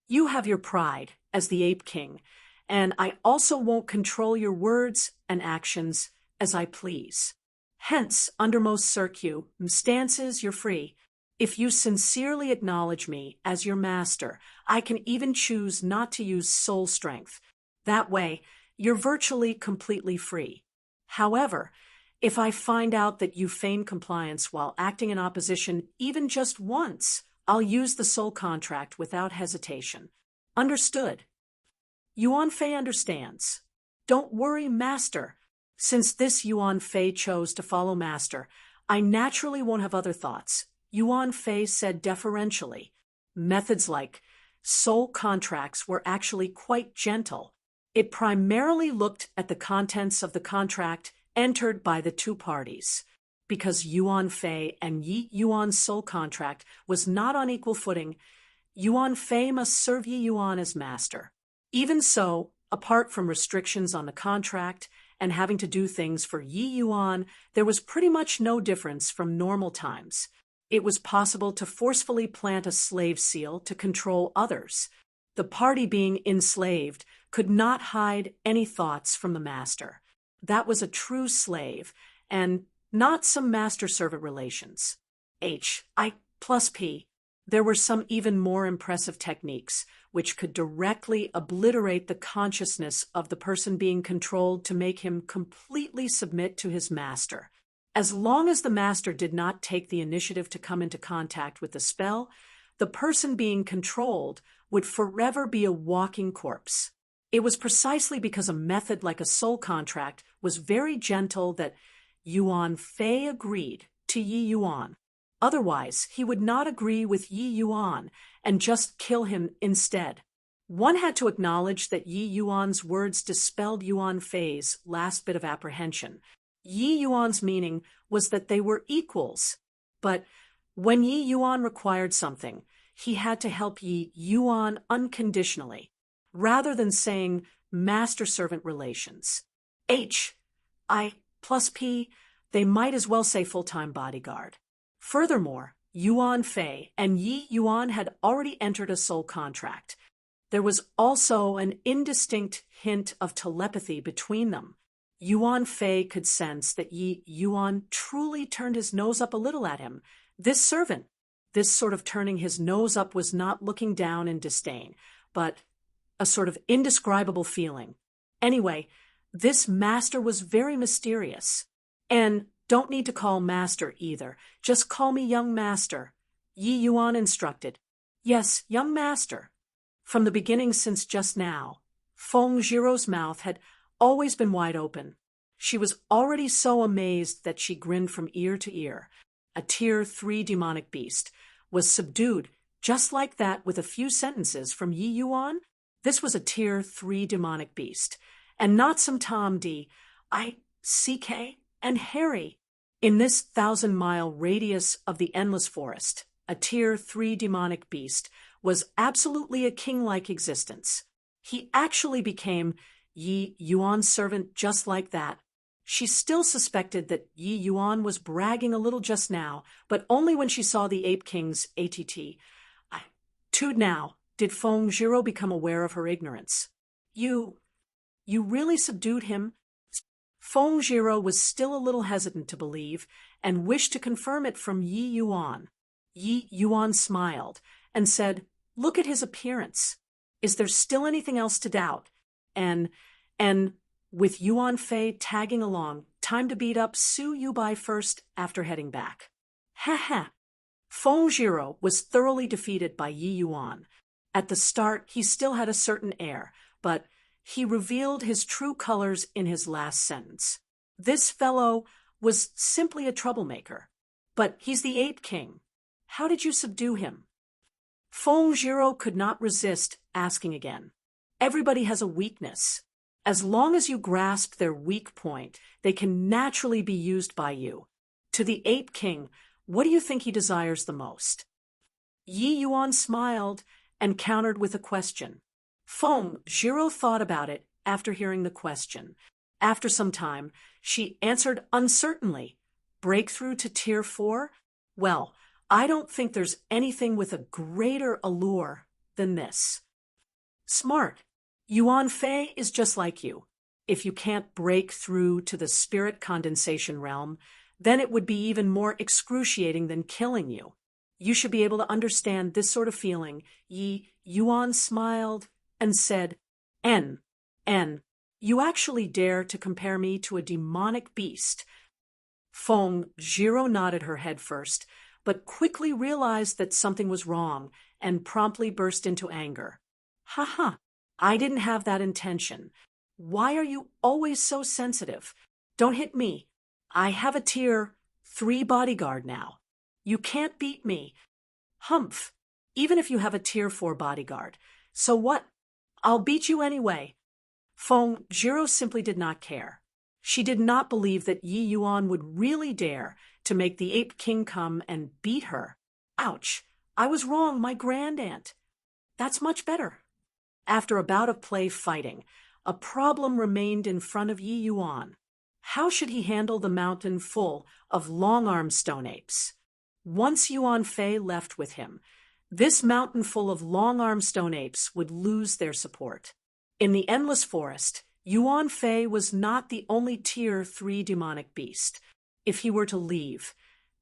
You have your pride as the Ape King, and I also won't control your words and actions as I please. Hence, undermost circumstances, you're free. If you sincerely acknowledge me as your master, I can even choose not to use soul strength. That way, you're virtually completely free. However, if I find out that you feign compliance while acting in opposition even just once, I'll use the soul contract without hesitation. Understood?" Yuan Fei understands. "Don't worry, master. Since this Yuan Fei chose to follow master, I naturally won't have other thoughts," Yuan Fei said deferentially. Methods like soul contracts were actually quite gentle. It primarily looked at the contents of the contract entered by the two parties. Because Yuan Fei and Yi Yuan's soul contract was not on equal footing, Yuan Fei must serve Yi Yuan as master. Even so, apart from restrictions on the contract and having to do things for Yi Yuan, there was pretty much no difference from normal times. It was possible to forcefully plant a slave seal to control others. The party being enslaved could not hide any thoughts from the master. That was a true slave, and not some master-servant relations. I plus P. There were some even more impressive techniques, which could directly obliterate the consciousness of the person being controlled to make him completely submit to his master. As long as the master did not take the initiative to come into contact with the spell, the person being controlled would forever be a walking corpse. It was precisely because a method like a soul contract was very gentle that Yuan Fei agreed to Yi Yuan. Otherwise, he would not agree with Yi Yuan and just kill him instead. One had to acknowledge that Yi Yuan's words dispelled Yuan Fei's last bit of apprehension. Yi Yuan's meaning was that they were equals. But when Yi Yuan required something, he had to help Yi Yuan unconditionally, rather than saying master-servant relations. I plus P, they might as well say full-time bodyguard. Furthermore, Yuan Fei and Yi Yuan had already entered a soul contract. There was also an indistinct hint of telepathy between them. Yuan Fei could sense that Yi Yuan truly turned his nose up a little at him. This servant, this sort of turning his nose up was not looking down in disdain, but a sort of indescribable feeling. Anyway, this master was very mysterious. And don't need to call master either. Just call me young master. Yi Yuan instructed. Yes, young master. From the beginning since just now, Feng Jiro's mouth had always been wide open. She was already so amazed that she grinned from ear to ear. A Tier 3 demonic beast was subdued just like that with a few sentences from Yi Yuan. This was a Tier 3 demonic beast, and not some Tom D. I.C.K. and Harry. In this 1,000-mile radius of the endless forest, a Tier 3 demonic beast was absolutely a king-like existence. He actually became Yi Yuan's servant just like that. She still suspected that Yi Yuan was bragging a little just now, but only when she saw the Ape King's ATT. Too now did Feng Jiro become aware of her ignorance. You really subdued him? Feng Jiro was still a little hesitant to believe, and wished to confirm it from Yi Yuan. Yi Yuan smiled, and said, "Look at his appearance. Is there still anything else to doubt? And with Yuan Fei tagging along, time to beat up Su Yubai first after heading back." Ha ha! Feng Jiro was thoroughly defeated by Yi Yuan. At the start, he still had a certain air, but he revealed his true colors in his last sentence. This fellow was simply a troublemaker. But he's the Ape King. How did you subdue him? Feng Jiro could not resist asking again. Everybody has a weakness. As long as you grasp their weak point, they can naturally be used by you. To the Ape King, what do you think he desires the most? Yi Yuan smiled and countered with a question. Feng Jiro thought about it after hearing the question. After some time, she answered uncertainly. Breakthrough to Tier 4? Well, I don't think there's anything with a greater allure than this. Smart. Yuan Fei is just like you. If you can't break through to the spirit condensation realm, then it would be even more excruciating than killing you. You should be able to understand this sort of feeling. Yi Yuan smiled and said, N, you actually dare to compare me to a demonic beast? Feng Jiro nodded her head first, but quickly realized that something was wrong and promptly burst into anger. Ha ha, I didn't have that intention. Why are you always so sensitive? Don't hit me. I have a Tier 3 bodyguard now. You can't beat me. Humph, even if you have a Tier 4 bodyguard. So what? I'll beat you anyway. Feng Jiro simply did not care. She did not believe that Yi Yuan would really dare to make the Ape King come and beat her. Ouch, I was wrong, my grandaunt. That's much better. After a bout of play fighting, a problem remained in front of Yi Yuan. How should he handle the mountain full of long-armed stone apes? Once Yuan Fei left with him, this mountain full of long-armed stone apes would lose their support. In the endless forest, Yuan Fei was not the only Tier 3 demonic beast. If he were to leave,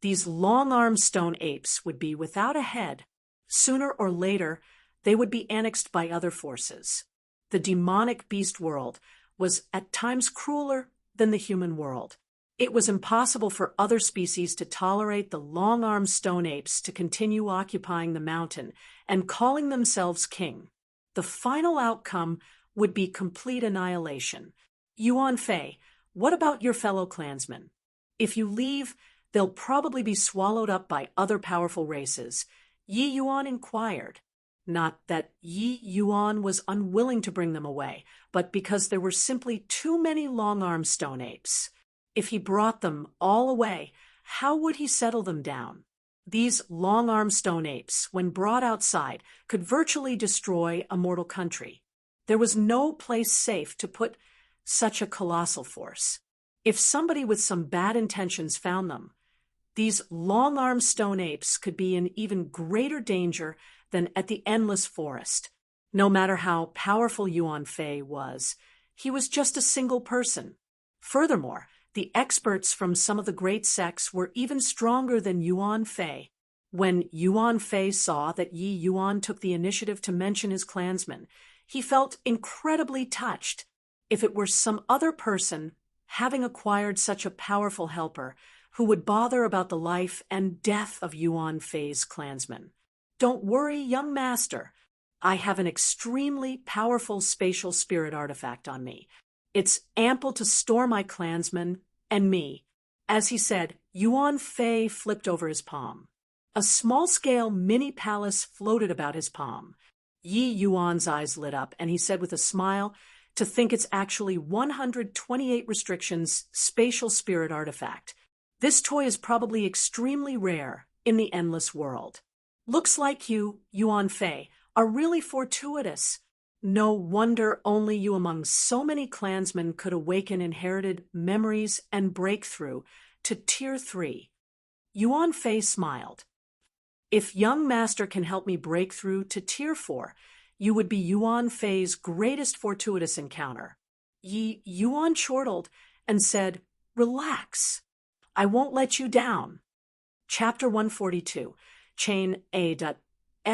these long-armed stone apes would be without a head. Sooner or later, they would be annexed by other forces. The demonic beast world was at times crueler than the human world. It was impossible for other species to tolerate the long-armed stone apes to continue occupying the mountain and calling themselves king. The final outcome would be complete annihilation. Yuan Fei, what about your fellow clansmen? If you leave, they'll probably be swallowed up by other powerful races. Yi Yuan inquired. Not that Yi Yuan was unwilling to bring them away, but because there were simply too many long-armed stone apes. If he brought them all away, how would he settle them down? These long-armed stone apes, when brought outside, could virtually destroy a mortal country. There was no place safe to put such a colossal force. If somebody with some bad intentions found them, these long-armed stone apes could be in even greater danger than at the endless forest. No matter how powerful Yuan Fei was, he was just a single person. Furthermore, the experts from some of the great sects were even stronger than Yuan Fei. When Yuan Fei saw that Yi Yuan took the initiative to mention his clansmen, he felt incredibly touched. If it were some other person, having acquired such a powerful helper, who would bother about the life and death of Yuan Fei's clansmen. Don't worry, young master. I have an extremely powerful spatial spirit artifact on me. It's ample to store my clansmen and me. As he said, Yuan Fei flipped over his palm. A small-scale mini-palace floated about his palm. Yi Yuan's eyes lit up, and he said with a smile, to think it's actually 128 restrictions spatial spirit artifact. This toy is probably extremely rare in the endless world. Looks like you, Yuan Fei, are really fortuitous. No wonder only you among so many clansmen could awaken inherited memories and breakthrough to Tier 3. Yuan Fei smiled. If young master can help me break through to Tier 4, you would be Yuan Fei's greatest fortuitous encounter. Yi Yuan chortled and said, Relax. I won't let you down. Chapter 142, Chain A.S.S.A.S.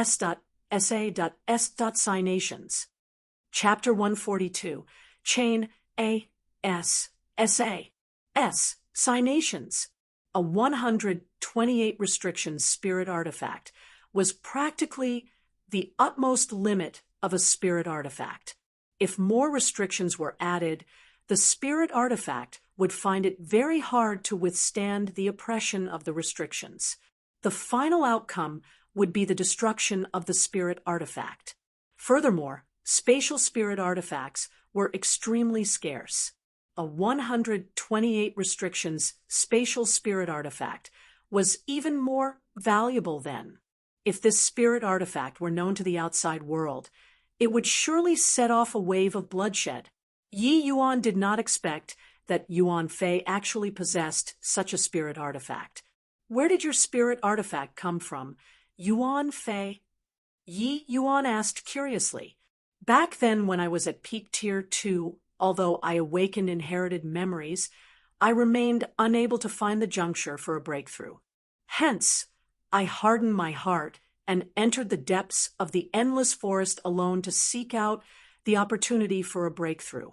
Chapter 142, Chain A.S.S.A.S. Signations. A 128 restrictions spirit artifact was practically the utmost limit of a spirit artifact. If more restrictions were added, the spirit artifact would find it very hard to withstand the oppression of the restrictions. The final outcome would be the destruction of the spirit artifact. Furthermore, spatial spirit artifacts were extremely scarce. A 128 restrictions spatial spirit artifact was even more valuable then. If this spirit artifact were known to the outside world, it would surely set off a wave of bloodshed. Yi Yuan did not expect that Yuan Fei actually possessed such a spirit artifact. Where did your spirit artifact come from, Yuan Fei? Yi Yuan asked curiously. Back then when I was at peak Tier 2, although I awakened inherited memories, I remained unable to find the juncture for a breakthrough. Hence, I hardened my heart and entered the depths of the endless forest alone to seek out the opportunity for a breakthrough.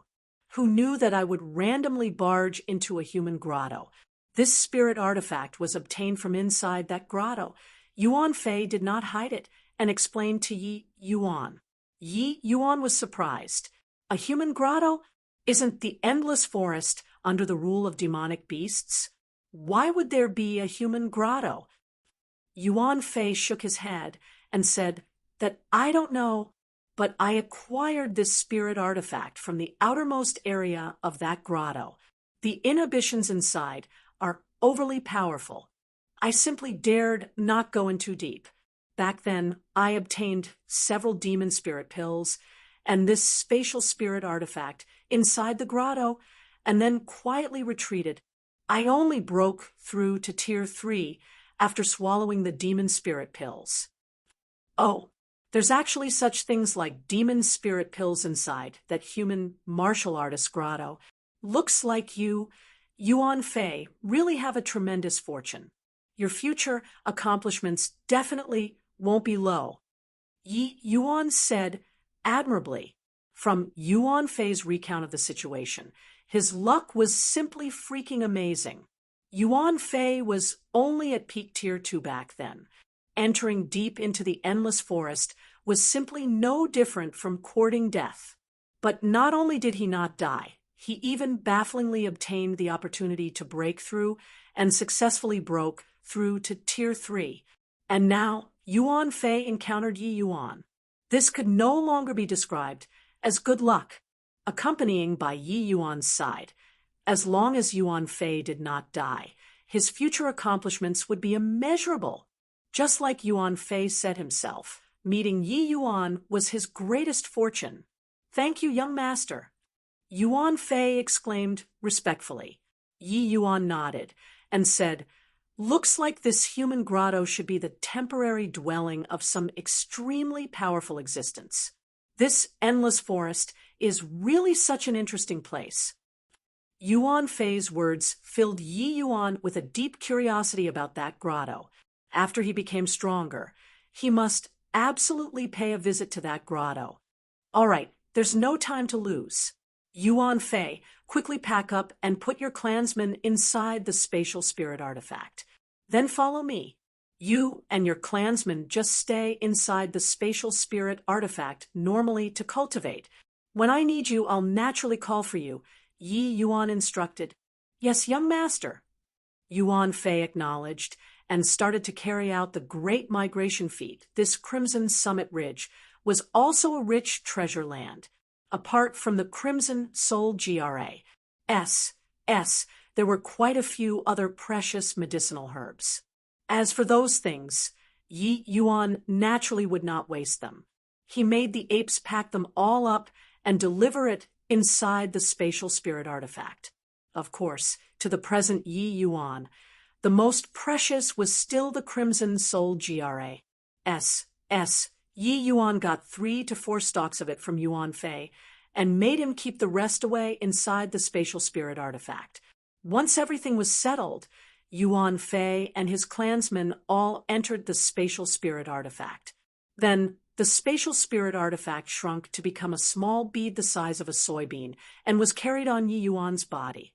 Who knew that I would randomly barge into a human grotto? This spirit artifact was obtained from inside that grotto. Yuan Fei did not hide it and explained to Yi Yuan. Yi Yuan was surprised. A human grotto? Isn't the endless forest under the rule of demonic beasts? Why would there be a human grotto? Yuan Fei shook his head and said that I don't know, but I acquired this spirit artifact from the outermost area of that grotto. The inhibitions inside are overly powerful. I simply dared not go in too deep. Back then, I obtained several demon spirit pills and this spatial spirit artifact inside the grotto, and then quietly retreated. I only broke through to Tier 3 after swallowing the demon spirit pills. Oh, there's actually such things like demon spirit pills inside that human martial artist grotto. Looks like you, Yuan Fei, really have a tremendous fortune. Your future accomplishments definitely won't be low. Yi Yuan said admirably. From Yuan Fei's recount of the situation, his luck was simply freaking amazing. Yuan Fei was only at peak Tier 2 back then. Entering deep into the endless forest was simply no different from courting death. But not only did he not die, he even bafflingly obtained the opportunity to break through and successfully broke through to Tier 3. And now, Yuan Fei encountered Yi Yuan. This could no longer be described as good luck, accompanying by Yi Yuan's side. As long as Yuan Fei did not die, his future accomplishments would be immeasurable. Just like Yuan Fei said himself, meeting Yi Yuan was his greatest fortune. Thank you, young master. Yuan Fei exclaimed respectfully. Yi Yuan nodded and said, looks like this human grotto should be the temporary dwelling of some extremely powerful existence. This endless forest is really such an interesting place. Yuan Fei's words filled Yi Yuan with a deep curiosity about that grotto. After he became stronger, he must absolutely pay a visit to that grotto. All right, there's no time to lose. Yuan Fei, quickly pack up and put your clansmen inside the spatial spirit artifact. Then follow me. You and your clansmen just stay inside the spatial spirit artifact normally to cultivate. When I need you, I'll naturally call for you, Yi Yuan instructed. Yes, young master. Yuan Fei acknowledged and started to carry out the great migration feat. This Crimson Summit Ridge was also a rich treasure land. Apart from the Crimson Soul GRA, there were quite a few other precious medicinal herbs. As for those things, Yi Yuan naturally would not waste them. He made the apes pack them all up and deliver it inside the spatial spirit artifact. Of course, to the present Yi Yuan, the most precious was still the Crimson Soul GRA. Yi Yuan got 3 to 4 stalks of it from Yuan Fei and made him keep the rest away inside the spatial spirit artifact. Once everything was settled, Yuan Fei and his clansmen all entered the spatial spirit artifact. Then, the spatial spirit artifact shrunk to become a small bead the size of a soybean and was carried on Yi Yuan's body.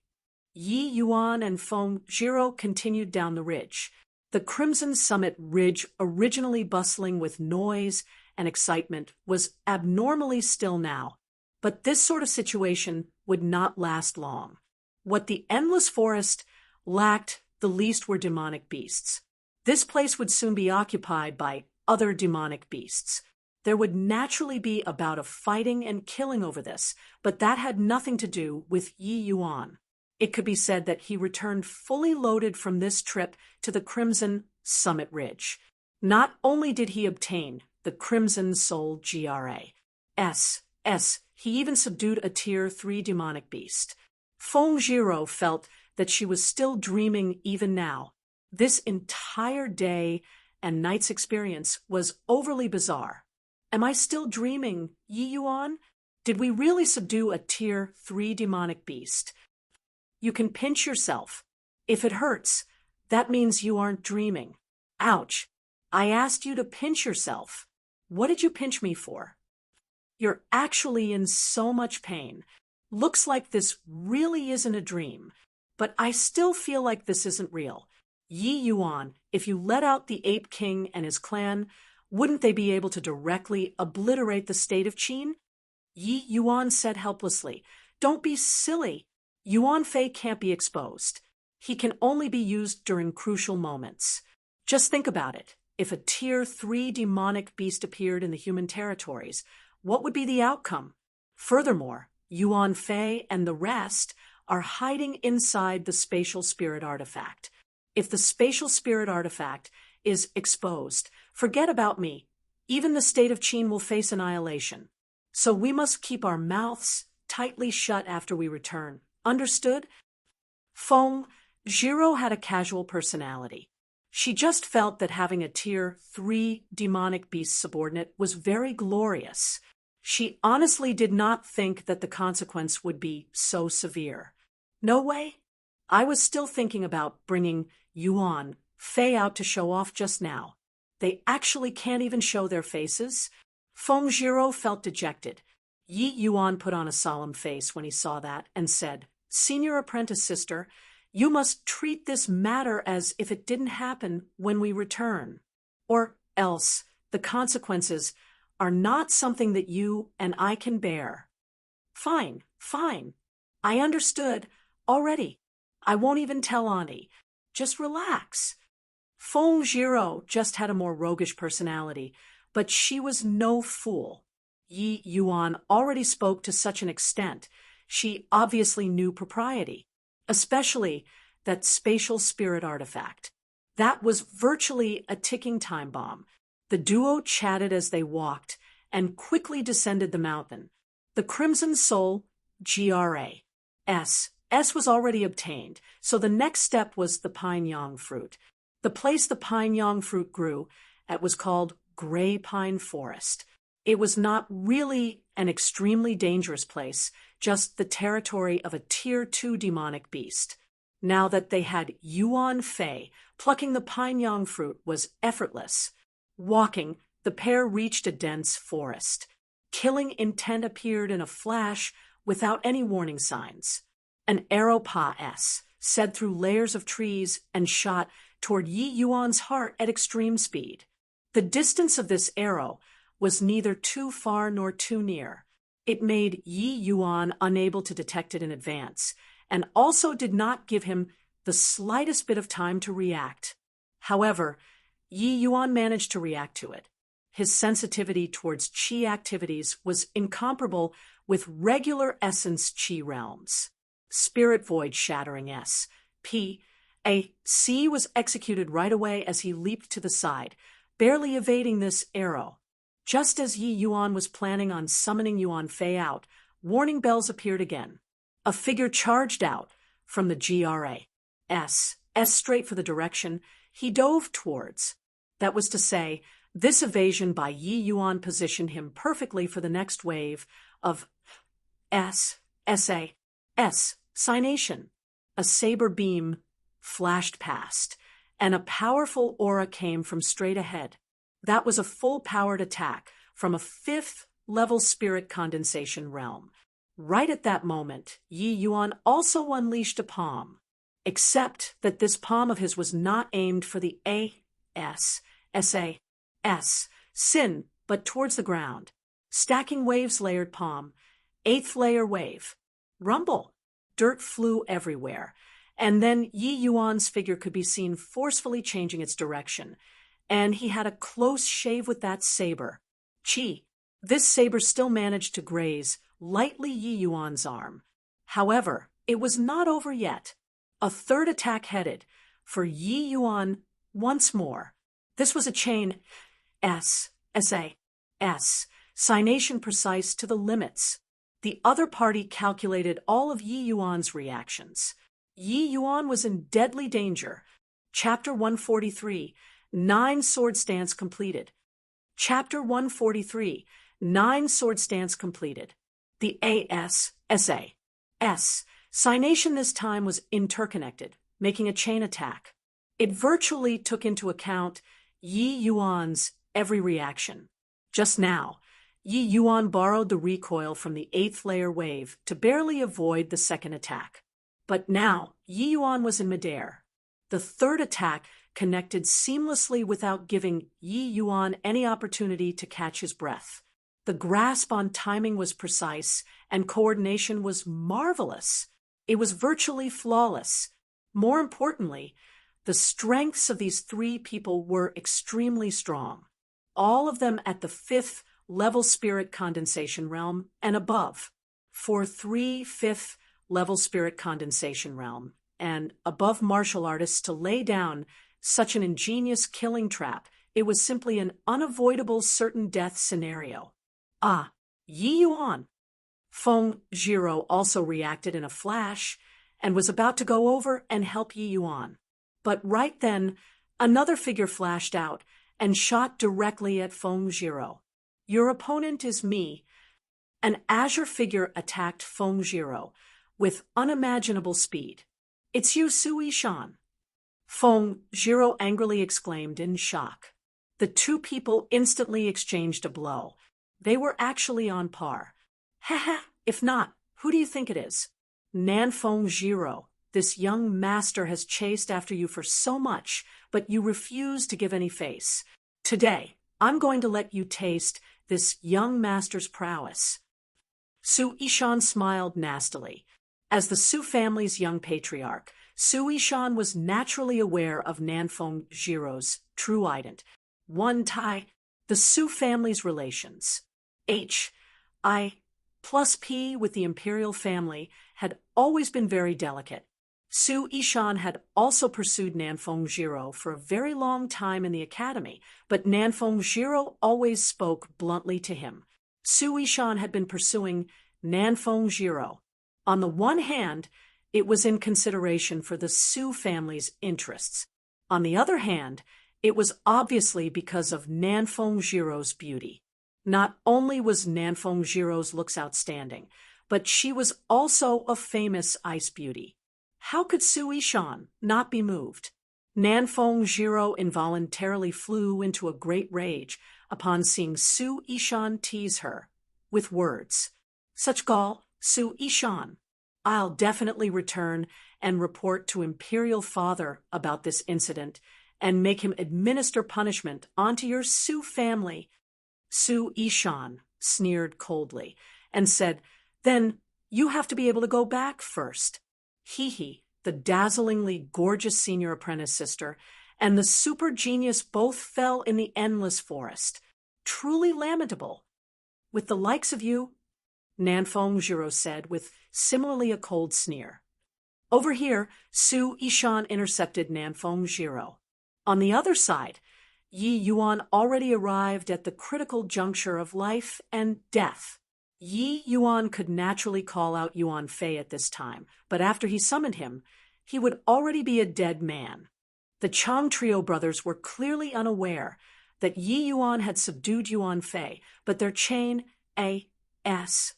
Yi Yuan and Feng Jiro continued down the ridge. The Crimson Summit Ridge, originally bustling with noise and excitement, was abnormally still now. But this sort of situation would not last long. What the endless forest lacked the least were demonic beasts. This place would soon be occupied by other demonic beasts. There would naturally be a bout of fighting and killing over this, but that had nothing to do with Yi Yuan. It could be said that he returned fully loaded from this trip to the Crimson Summit Ridge. Not only did he obtain the Crimson Soul GRA, he even subdued a Tier 3 demonic beast. Feng Jiro felt that she was still dreaming even now. This entire day and night's experience was overly bizarre. Am I still dreaming, Yi Yuan? Did we really subdue a Tier 3 demonic beast? You can pinch yourself. If it hurts, that means you aren't dreaming. Ouch. I asked you to pinch yourself. What did you pinch me for? You're actually in so much pain. Looks like this really isn't a dream, but I still feel like this isn't real. Yi Yuan, if you let out the Ape King and his clan, wouldn't they be able to directly obliterate the state of Qin? Yi Yuan said helplessly. Don't be silly. Yuan Fei can't be exposed. He can only be used during crucial moments. Just think about it. If a Tier 3 demonic beast appeared in the human territories, what would be the outcome? Furthermore, Yuan Fei and the rest are hiding inside the spatial spirit artifact. If the spatial spirit artifact is exposed, forget about me. Even the state of Qin will face annihilation. So we must keep our mouths tightly shut after we return. Understood? Feng Jiro had a casual personality. She just felt that having a Tier 3 demonic beast subordinate was very glorious. She honestly did not think that the consequence would be so severe. No way. I was still thinking about bringing Yuan Fei out to show off just now. They actually can't even show their faces. Feng Jiro felt dejected. Yi Yuan put on a solemn face when he saw that and said, "Senior apprentice sister, you must treat this matter as if it didn't happen when we return. Or else the consequences are not something that you and I can bear." Fine, fine. I understood already. I won't even tell Auntie. Just relax. Feng Jiro just had a more roguish personality, but she was no fool. Yi Yuan already spoke to such an extent. She obviously knew propriety, especially that spatial spirit artifact. That was virtually a ticking time bomb. The duo chatted as they walked and quickly descended the mountain. The Crimson Soul, GRA. S was already obtained, so the next step was the pine yang fruit. The place the pine yang fruit grew at was called Gray Pine Forest. It was not really an extremely dangerous place, just the territory of a Tier 2 demonic beast. Now that they had Yuan Fei, plucking the pine yang fruit was effortless. Walking, the pair reached a dense forest. Killing intent appeared in a flash without any warning signs. An arrow sped through layers of trees and shot toward Yi Yuan's heart at extreme speed. The distance of this arrow was neither too far nor too near. It made Yi Yuan unable to detect it in advance, and also did not give him the slightest bit of time to react. However, Yi Yuan managed to react to it. His sensitivity towards qi activities was incomparable with regular essence qi realms. Spirit Void shattering C was executed right away as he leaped to the side, barely evading this arrow. Just as Yi Yuan was planning on summoning Yuan Fei out, warning bells appeared again. A figure charged out from the GRA. S straight for the direction he dove towards. That was to say, this evasion by Yi Yuan positioned him perfectly for the next wave of Signation. A saber beam flashed past, and a powerful aura came from straight ahead. That was a full-powered attack from a 5th-level spirit condensation realm. Right at that moment, Yi Yuan also unleashed a palm, except that this palm of his was not aimed for the Sin, but towards the ground. Stacking waves layered palm, 8th layer wave. Rumble. Dirt flew everywhere, and then Yi Yuan's figure could be seen forcefully changing its direction, and he had a close shave with that saber. This saber still managed to graze lightly Yi Yuan's arm. However, it was not over yet. A third attack headed for Yi Yuan once more. This was a chain Signation precise to the limits. The other party calculated all of Yi Yuan's reactions. Yi Yuan was in deadly danger. Chapter 143, 9 sword stance completed. Chapter 143, 9 sword stance completed. The Signation this time was interconnected, making a chain attack. It virtually took into account Yi Yuan's every reaction. Just now, Yi Yuan borrowed the recoil from the 8th layer wave to barely avoid the second attack. But now, Yi Yuan was in midair. The third attack connected seamlessly without giving Yi Yuan any opportunity to catch his breath. The grasp on timing was precise, and coordination was marvelous. It was virtually flawless. More importantly, the strengths of these 3 people were extremely strong. All of them at the 5th level spirit condensation realm and above. For 3 5th level spirit condensation realm and above martial artists to lay down such an ingenious killing trap, it was simply an unavoidable certain death scenario. Yi Yuan. Feng Jiro also reacted in a flash and was about to go over and help Yi Yuan. But right then, another figure flashed out and shot directly at Feng Jiro. Your opponent is me. An azure figure attacked Feng Jiro with unimaginable speed. It's you, Sui Shan. Feng Jiro angrily exclaimed in shock. The two people instantly exchanged a blow. They were actually on par. Haha, if not, who do you think it is? Nan Feng Jiro, this young master has chased after you for so much, but you refuse to give any face. Today, I'm going to let you taste this young master's prowess. Su Ishan smiled nastily. As the Su family's young patriarch, Su Ishan was naturally aware of Nanfeng Jiro's true ident. One tie, the Su family's relations. I plus P with the imperial family had always been very delicate. Su Ishan had also pursued Nanfeng Jiro for a very long time in the academy, but Nanfeng Jiro always spoke bluntly to him. Su Ishan had been pursuing Nanfeng Jiro. On the one hand, it was in consideration for the Su family's interests. On the other hand, it was obviously because of Nanfeng Jiro's beauty. Not only was Nanfeng Jiro's looks outstanding, but she was also a famous ice beauty. How could Su Ishan not be moved? Nanfeng Jiro involuntarily flew into a great rage upon seeing Su Ishan tease her with words. Such gall, Su Ishan. I'll definitely return and report to Imperial Father about this incident and make him administer punishment onto your Su family. Su Ishan sneered coldly and said, Then you have to be able to go back first. Hihi, the dazzlingly gorgeous senior apprentice sister, and the super genius both fell in the endless forest. Truly lamentable. With the likes of you, Nanfeng Jiro said with similarly a cold sneer. Over here, Su Ishan intercepted Nanfeng Jiro. On the other side, Yi Yuan already arrived at the critical juncture of life and death. Yi Yuan could naturally call out Yuan Fei at this time, but after he summoned him, he would already be a dead man. The Chang Trio brothers were clearly unaware that Yi Yuan had subdued Yuan Fei, but their chain A.S.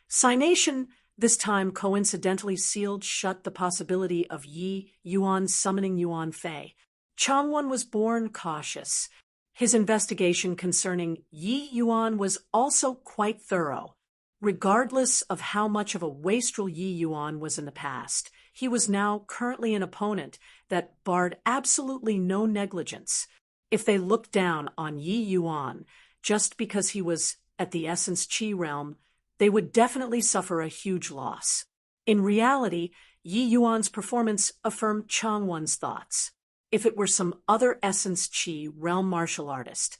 Signation this time coincidentally sealed shut the possibility of Yi Yuan summoning Yuan Fei. Changwon was born cautious. His investigation concerning Yi Yuan was also quite thorough. Regardless of how much of a wastrel Yi Yuan was in the past, he was now currently an opponent that barred absolutely no negligence. If they looked down on Yi Yuan just because he was at the Essence Qi realm, they would definitely suffer a huge loss. In reality, Yi Yuan's performance affirmed Changwon's thoughts. If it were some other Essence Qi realm martial artist,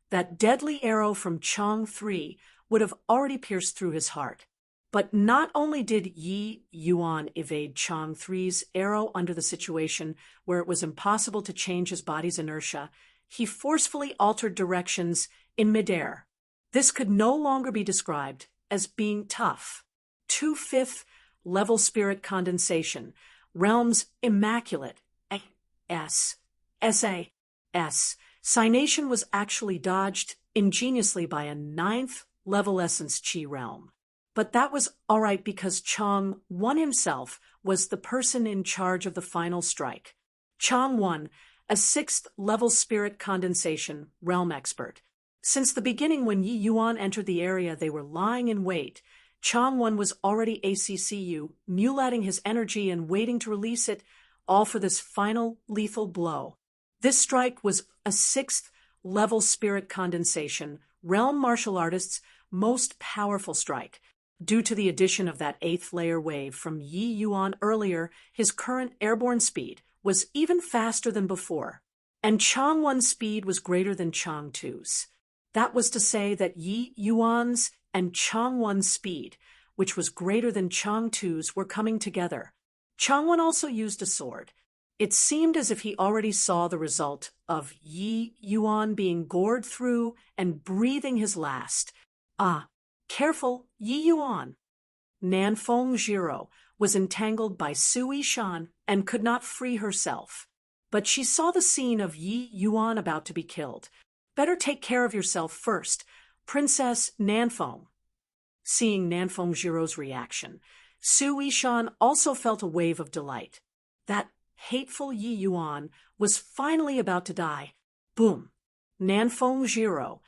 that deadly arrow from Chang 3 would have already pierced through his heart. But not only did Yi Yuan evade Chang 3's arrow under the situation where it was impossible to change his body's inertia, he forcefully altered directions in midair. This could no longer be described as being tough. 2/5 level spirit condensation, realms immaculate, Signation was actually dodged ingeniously by a 9th level Essence Qi realm. But that was alright because Chang 1 himself was the person in charge of the final strike. Chang 1, a 6th level spirit condensation realm expert. Since the beginning when Yi Yuan entered the area they were lying in wait, Chang 1 was already ACCU, mulating his energy and waiting to release it, all for this final lethal blow. This strike was a 6th level spirit condensation, realm martial artist's most powerful strike. Due to the addition of that 8th layer wave from Yi Yuan earlier, his current airborne speed was even faster than before. And Chang 1's speed was greater than Chang 2's. That was to say that Yi Yuan's and Chang 1's speed, which was greater than Chang 2's, were coming together. Chang 1 also used a sword. It seemed as if he already saw the result of Yi Yuan being gored through and breathing his last. Ah, careful, Yi Yuan. Nanfeng Jiro was entangled by Sui Shan and could not free herself. But she saw the scene of Yi Yuan about to be killed. Better take care of yourself first, Princess Nanfeng. Seeing Nanfeng Jiro's reaction, Sui Shan also felt a wave of delight. That hateful Yi Yuan was finally about to die. Boom! Nanfeng Jiro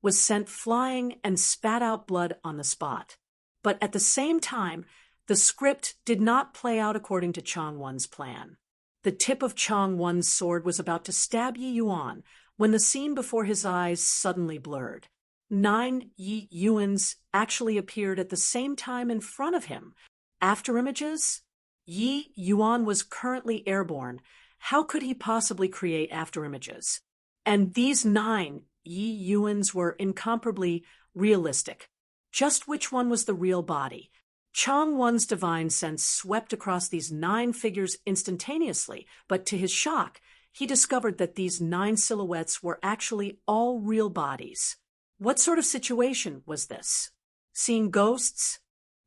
was sent flying and spat out blood on the spot. But at the same time, the script did not play out according to Chang Won's plan. The tip of Chang Won's sword was about to stab Yi Yuan when the scene before his eyes suddenly blurred. 9 Yi Yuans actually appeared at the same time in front of him. Afterimages? Yi Yuan was currently airborne. How could he possibly create afterimages? And these 9 Yi Yuans were incomparably realistic. Just which one was the real body? Chang Won's divine sense swept across these 9 figures instantaneously, but to his shock, he discovered that these 9 silhouettes were actually all real bodies. What sort of situation was this? Seeing ghosts?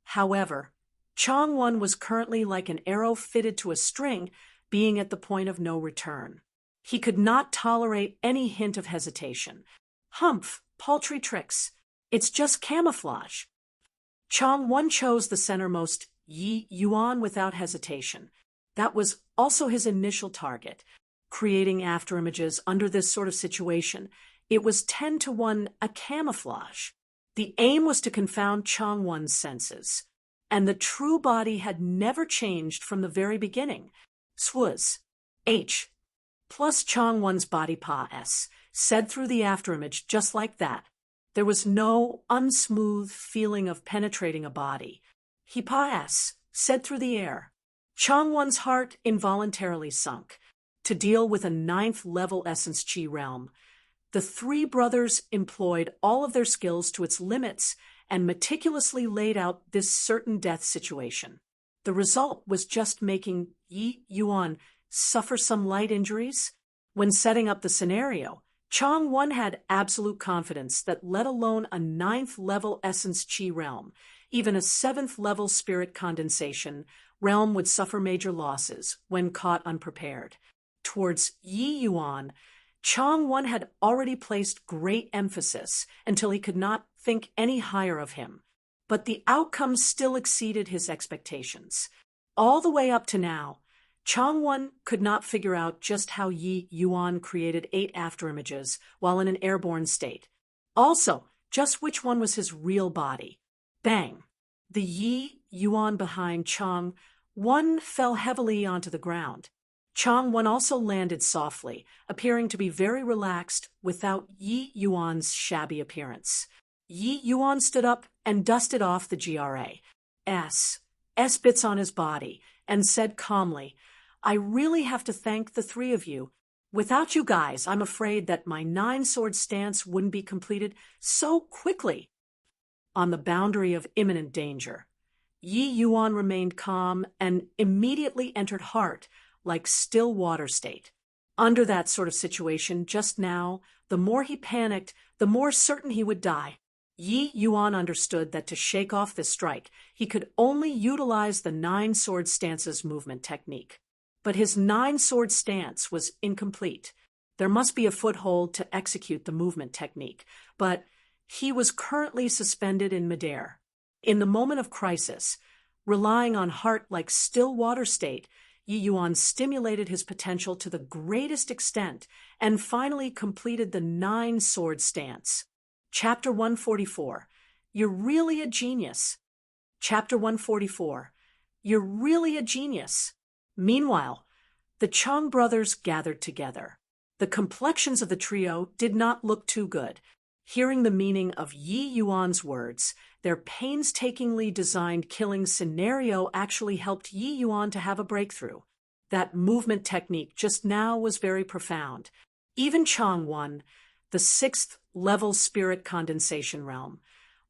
However, Chang Won was currently like an arrow fitted to a string, being at the point of no return. He could not tolerate any hint of hesitation. Humph, paltry tricks. It's just camouflage. Chang Won chose the centermost Yi Yuan without hesitation. That was also his initial target. Creating afterimages under this sort of situation, it was 10-1 a camouflage. The aim was to confound Chang Won's senses. And the true body had never changed from the very beginning. Swaz. H. Plus Chang Won's body pa s, said through the afterimage just like that. There was no unsmooth feeling of penetrating a body. He pa s, said through the air. Chang Won's heart involuntarily sunk. To deal with a 9th level essence chi realm, the 3 brothers employed all of their skills to its limits and meticulously laid out this certain death situation. The result was just making Yi Yuan suffer some light injuries. When setting up the scenario, Chang Won had absolute confidence that let alone a 9th level essence chi realm, even a 7th level spirit condensation realm would suffer major losses when caught unprepared. Towards Yi Yuan, Chang Won had already placed great emphasis until he could not think any higher of him. But the outcome still exceeded his expectations. All the way up to now, Chang Won could not figure out just how Yi Yuan created 8 afterimages while in an airborne state. Also, just which one was his real body. Bang! The Yi Yuan behind Chang Won fell heavily onto the ground. Chang Won also landed softly, appearing to be very relaxed without Yi Yuan's shabby appearance. Yi Yuan stood up and dusted off the S bits on his body and said calmly, I really have to thank the 3 of you. Without you guys, I'm afraid that my 9-sword stance wouldn't be completed so quickly. On the boundary of imminent danger, Yi Yuan remained calm and immediately entered heart, like still water state. Under that sort of situation just now, the more he panicked, the more certain he would die. Yi Yuan understood that to shake off this strike, he could only utilize the 9-sword stance's movement technique. But his 9-sword stance was incomplete. There must be a foothold to execute the movement technique, but he was currently suspended in midair. In the moment of crisis, relying on heart like still water state, Yi Yuan stimulated his potential to the greatest extent and finally completed the 9-sword stance. Chapter 144. You're really a genius. Chapter 144. You're really a genius. Meanwhile, the Chang brothers gathered together. The complexions of the trio did not look too good. Hearing the meaning of Yi Yuan's words, their painstakingly designed killing scenario actually helped Yi Yuan to have a breakthrough. That movement technique just now was very profound. Even Chang Won, the 6th level spirit condensation realm,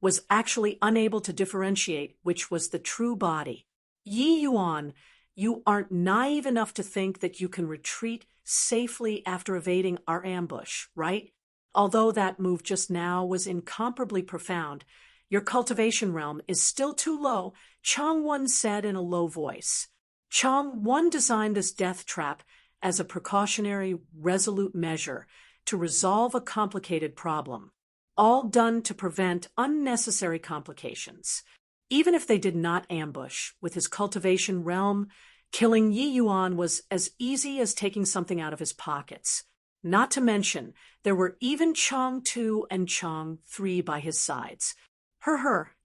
was actually unable to differentiate which was the true body. Yi Yuan You aren't naive enough to think that you can retreat safely after evading our ambush, right? Although that move just now was incomparably profound, your cultivation realm is still too low, Chang-Won said in a low voice. Chang-Won designed this death trap as a precautionary, resolute measure to resolve a complicated problem, all done to prevent unnecessary complications. Even if they did not ambush, with his cultivation realm, killing Yi Yuan was as easy as taking something out of his pockets. Not to mention, there were even Chong 2 and Chong 3 by his sides.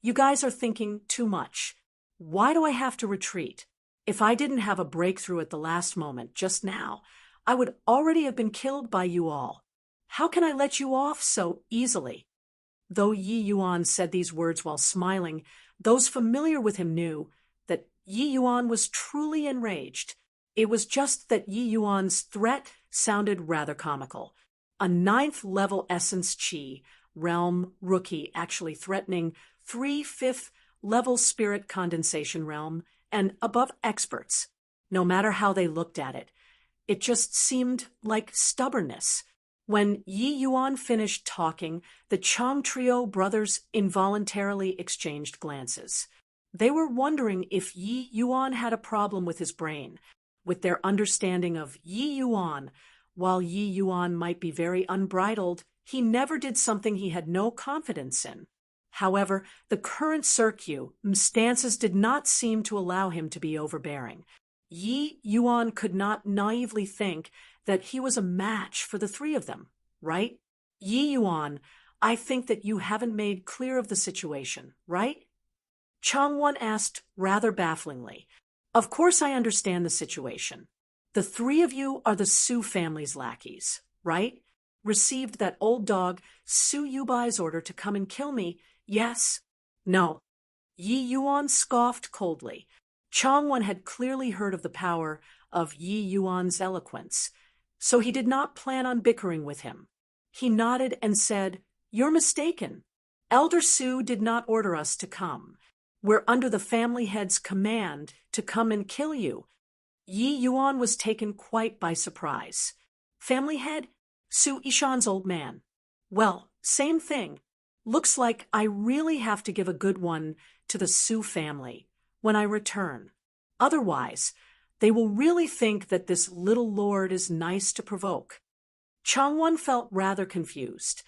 You guys are thinking too much. Why do I have to retreat? If I didn't have a breakthrough at the last moment, just now, I would already have been killed by you all. How can I let you off so easily? Though Yi Yuan said these words while smiling, those familiar with him knew that Yi Yuan was truly enraged. It was just that Yi Yuan's threat sounded rather comical. A 9th-level essence chi, realm rookie actually threatening 3/5 level spirit condensation realm and above experts. No matter how they looked at it, it just seemed like stubbornness. When Yi Yuan finished talking, the Chang Trio brothers involuntarily exchanged glances. They were wondering if Yi Yuan had a problem with his brain, with their understanding of Yi Yuan. While Yi Yuan might be very unbridled, he never did something he had no confidence in. However, the current stances did not seem to allow him to be overbearing. Yi Yuan could not naively think that he was a match for the three of them, right? Yi Yuan, I think that you haven't made clear of the situation, right? Chang-Won asked rather bafflingly. Of course I understand the situation. The three of you are the Su family's lackeys, right? Received that old dog Su Yubai's order to come and kill me, yes? No. Yi Yuan scoffed coldly. Chang-Won had clearly heard of the power of Yi Yuan's eloquence, so he did not plan on bickering with him. He nodded and said, You're mistaken. Elder Su did not order us to come. We're under the family head's command to come and kill you. Yi Yuan was taken quite by surprise. Family head? Su Ishan's old man. Well, same thing. Looks like I really have to give a good one to the Su family when I return. Otherwise, they will really think that this little lord is nice to provoke. Chang-Won felt rather confused.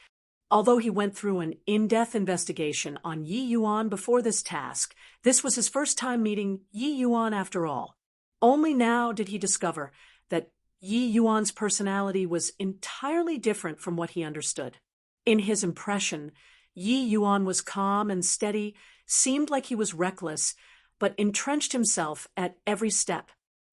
Although he went through an in-depth investigation on Yi Yuan before this task, this was his first time meeting Yi Yuan after all. Only now did he discover that Yi Yuan's personality was entirely different from what he understood. In his impression, Yi Yuan was calm and steady, seemed like he was reckless, but entrenched himself at every step.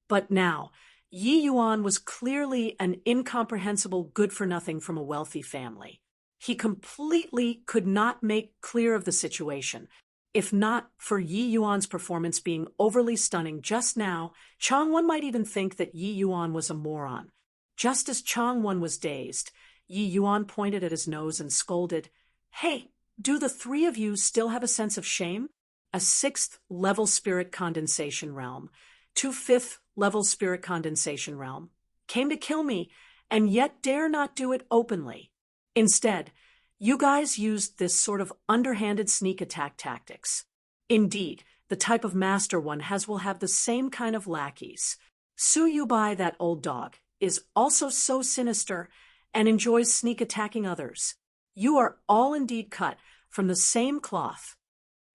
But now, Yi Yuan was clearly an incomprehensible good-for-nothing from a wealthy family. He completely could not make clear of the situation. If not for Yi Yuan's performance being overly stunning just now, Chang-Won might even think that Yi Yuan was a moron. Just as Chang-Won was dazed, Yi Yuan pointed at his nose and scolded, Hey, do the three of you still have a sense of shame? A 6th-level spirit condensation realm, 2 5th-level spirit condensation realm, came to kill me, and yet dare not do it openly. Instead, you guys used this sort of underhanded sneak attack tactics. Indeed, the type of master one will have the same kind of lackeys. Su Yubai, that old dog, is also so sinister and enjoys sneak attacking others. You are all indeed cut from the same cloth.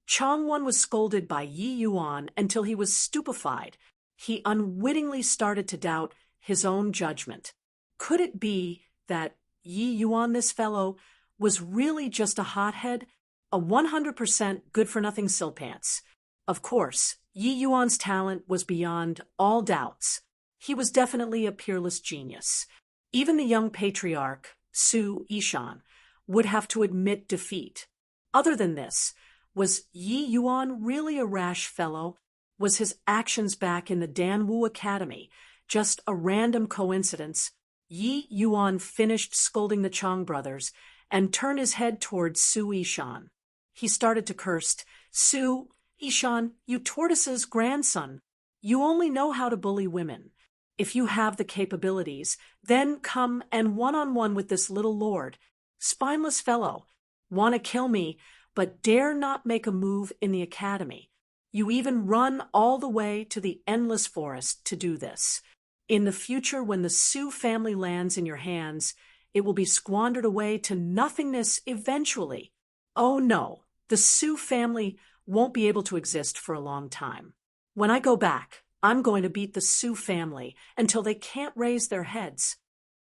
Chang-Won was scolded by Yi Yuan until he was stupefied. He unwittingly started to doubt his own judgment. Could it be that Yi Yuan, this fellow, was really just a hothead, a 100% good-for-nothing silpants? Of course, Yi Yuan's talent was beyond all doubts. He was definitely a peerless genius. Even the young patriarch, Su Ishan, would have to admit defeat. Other than this, was Yi Yuan really a rash fellow? Was his actions back in the Danwu Academy just a random coincidence? Yi Yuan finished scolding the Chang brothers and turned his head towards Su Ishan. He started to curse, Su Ishan, you tortoise's grandson. You only know how to bully women. If you have the capabilities, then come and one-on-one with this little lord. Spineless fellow. Want to kill me, but dare not make a move in the academy. You even run all the way to the endless forest to do this. In the future, when the Sioux family lands in your hands, it will be squandered away to nothingness eventually. Oh no, the Sioux family won't be able to exist for a long time. When I go back, I'm going to beat the Sioux family until they can't raise their heads.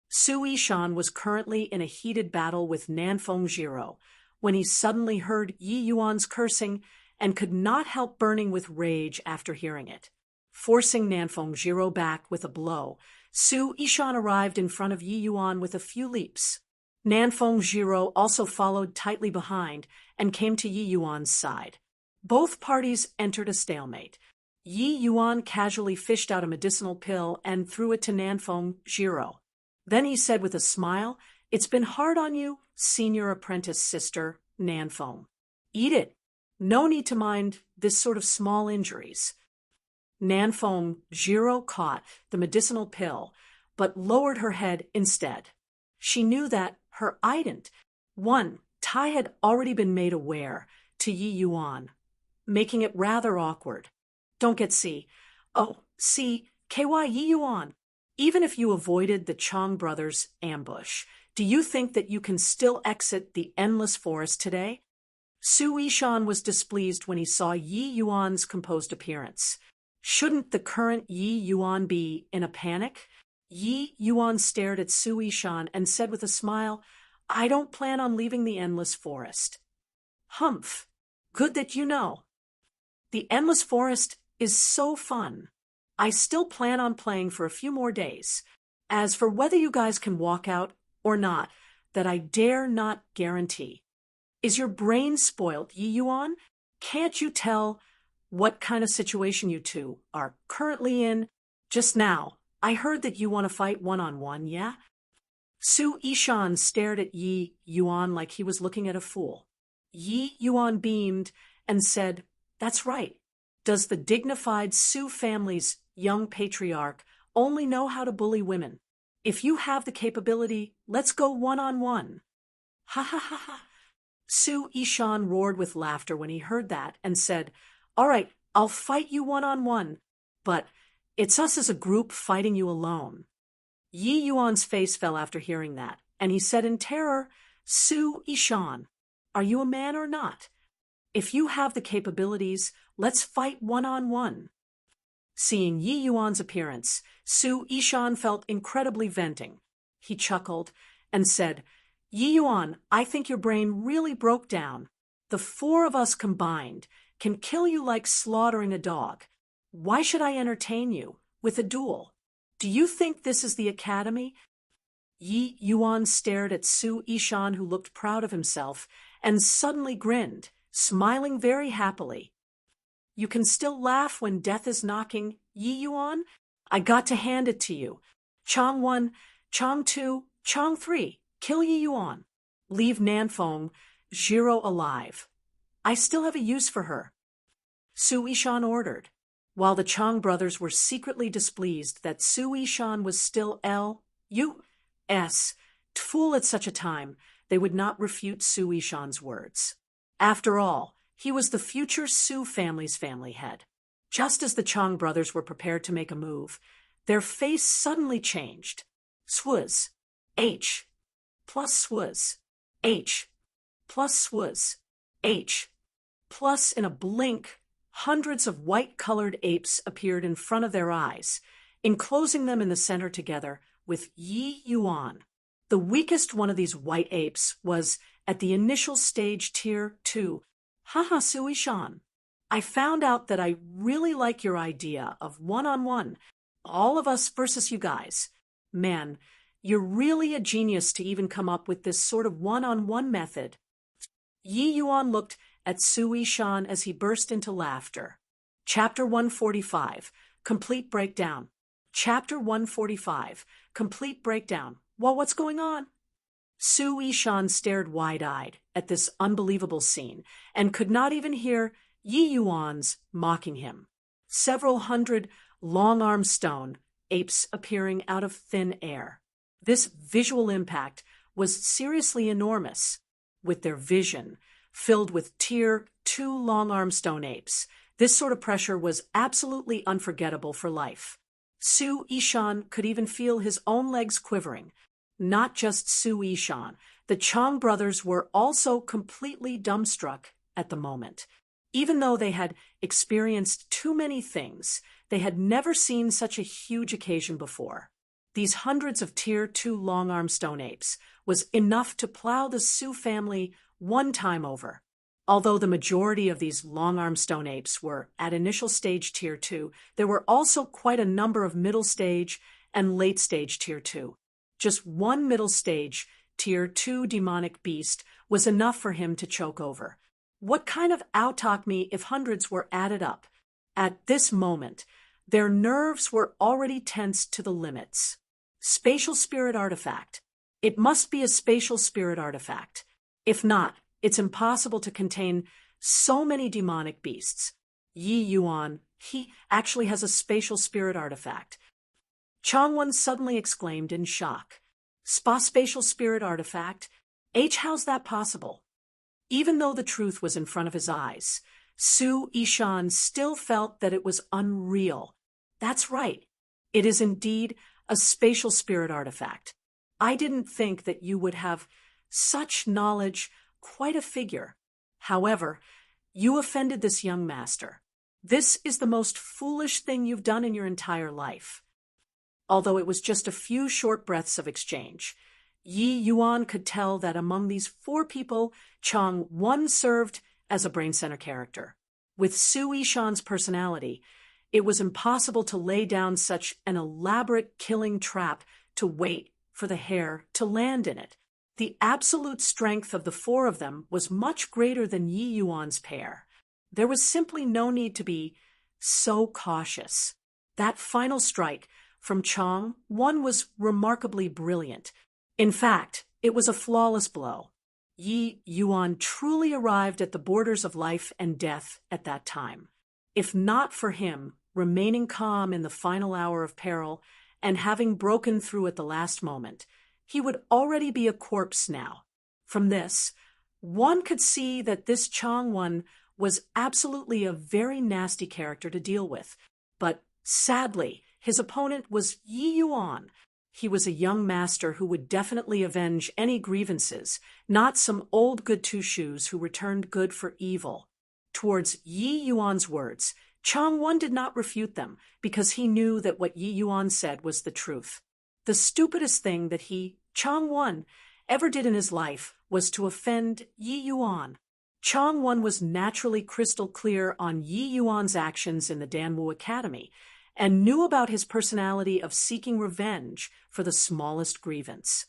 Su Ishan was currently in a heated battle with Nanfeng Jiro when he suddenly heard Yi Yuan's cursing and could not help burning with rage after hearing it. Forcing Nanfeng Jiro back with a blow, Su Ishan arrived in front of Yi Yuan with a few leaps. Nanfeng Jiro also followed tightly behind and came to Yi Yuan's side. Both parties entered a stalemate. Yi Yuan casually fished out a medicinal pill and threw it to Nanfeng Jiro. Then he said with a smile, "It's been hard on you, senior apprentice sister, Nanfeng. Eat it. No need to mind this sort of small injuries." Nanfeng Jiro caught the medicinal pill, but lowered her head instead. She knew that her ident, one, Tai had already been made aware to Yi Yuan, making it rather awkward. Don't get see. Oh, see, KY Yi Yuan. Even if you avoided the Chong brothers' ambush, do you think that you can still exit the endless forest today? Su Ishan was displeased when he saw Yi Yuan's composed appearance. Shouldn't the current Yi Yuan be in a panic? Yi Yuan stared at Su Ishan and said with a smile, "I don't plan on leaving the endless forest." Humph. Good that you know. The endless forest is so fun. I still plan on playing for a few more days. As for whether you guys can walk out or not, that I dare not guarantee. Is your brain spoiled, Yi Yuan? Can't you tell what kind of situation you two are currently in? Just now, I heard that you want to fight one-on-one, yeah? Su Ishan stared at Yi Yuan like he was looking at a fool. Yi Yuan beamed and said, "That's right. Does the dignified Sioux family's young patriarch only know how to bully women? If you have the capability, let's go one-on-one." Ha ha ha ha. Su Ishan roared with laughter when he heard that and said, "All right, I'll fight you one-on-one, but it's us as a group fighting you alone." Yi Yuan's face fell after hearing that, and he said in terror, "Su Ishan, are you a man or not? If you have the capabilities, let's fight one-on-one." Seeing Yi Yuan's appearance, Su Ishan felt incredibly venting. He chuckled and said, "Yi Yuan, I think your brain really broke down. The four of us combined can kill you like slaughtering a dog. Why should I entertain you with a duel? Do you think this is the academy?" Yi Yuan stared at Su Ishan, who looked proud of himself, and suddenly grinned, smiling very happily. "You can still laugh when death is knocking, Yi Yuan? I got to hand it to you. Chong 1, Chong 2, Chong 3, kill Yi Yuan. Leave Nanfeng Jiro alive. I still have a use for her," Su Ishan ordered. While the Chong brothers were secretly displeased that Su Ishan was still L.U.S. fool at such a time, they would not refute Su Ishan's words. After all, he was the future Sioux family's family head. Just as the Chong brothers were prepared to make a move, their face suddenly changed. Swuz. H. Plus swuz. H. Plus swuz. H. Plus in a blink, hundreds of white-colored apes appeared in front of their eyes, enclosing them in the center together with Yi Yuan. The weakest one of these white apes was at the initial stage tier 2. Haha, Su Ishan. I found out that I really like your idea of one-on-one, all of us versus you guys. Man, you're really a genius to even come up with this sort of one-on-one method. Yi Yuan looked at Su Ishan as he burst into laughter. Chapter 145, Complete Breakdown. Chapter 145, Complete Breakdown. Well, what's going on? Su Ishan stared wide-eyed at this unbelievable scene and could not even hear Yi Yuan's mocking him. several hundred long-armed stone apes appearing out of thin air. This visual impact was seriously enormous, with their vision filled with tier 2 long-armed stone apes. This sort of pressure was absolutely unforgettable for life. Su Yishan could even feel his own legs quivering. Not just Su Yishan, the Chang brothers were also completely dumbstruck at the moment. Even though they had experienced too many things, they had never seen such a huge occasion before. These hundreds of tier 2 long-armed stone apes was enough to plow the Su family one time over. Although the majority of these long-armed stone apes were at initial stage tier 2, there were also quite a number of middle stage and late stage tier 2. Just one middle stage tier 2 demonic beast was enough for him to choke over. What kind of autochmy if hundreds were added up? At this moment, their nerves were already tensed to the limits. Spatial spirit artifact. It must be a spatial spirit artifact. If not, it's impossible to contain so many demonic beasts. Yi Yuan, he actually has a spatial spirit artifact. Changwon suddenly exclaimed in shock. Spatial spirit artifact? How's that possible? Even though the truth was in front of his eyes, Su Yishan still felt that it was unreal. That's right. It is indeed a spatial spirit artifact. I didn't think that you would have such knowledge, quite a figure. However, you offended this young master. This is the most foolish thing you've done in your entire life. Although it was just a few short breaths of exchange, Yi Yuan could tell that among these 4 people, Chang-won served as a brain center character. With Su Yishan's personality, it was impossible to lay down such an elaborate killing trap to wait for the hare to land in it. The absolute strength of the 4 of them was much greater than Yi Yuan's pair. There was simply no need to be so cautious. That final strike from Chang-won was remarkably brilliant. In fact, it was a flawless blow. Yi Yuan truly arrived at the borders of life and death at that time. If not for him remaining calm in the final hour of peril and having broken through at the last moment, he would already be a corpse now. From this, one could see that this Changwon was absolutely a very nasty character to deal with. But sadly, his opponent was Yi Yuan. He was a young master who would definitely avenge any grievances, not some old good two-shoes who returned good for evil. Towards Yi Yuan's words, Changwon did not refute them because he knew that what Yi Yuan said was the truth. The stupidest thing that he, Changwon, ever did in his life was to offend Yi Yuan. Changwon was naturally crystal clear on Yi Yuan's actions in the Danwu Academy, and knew about his personality of seeking revenge for the smallest grievance.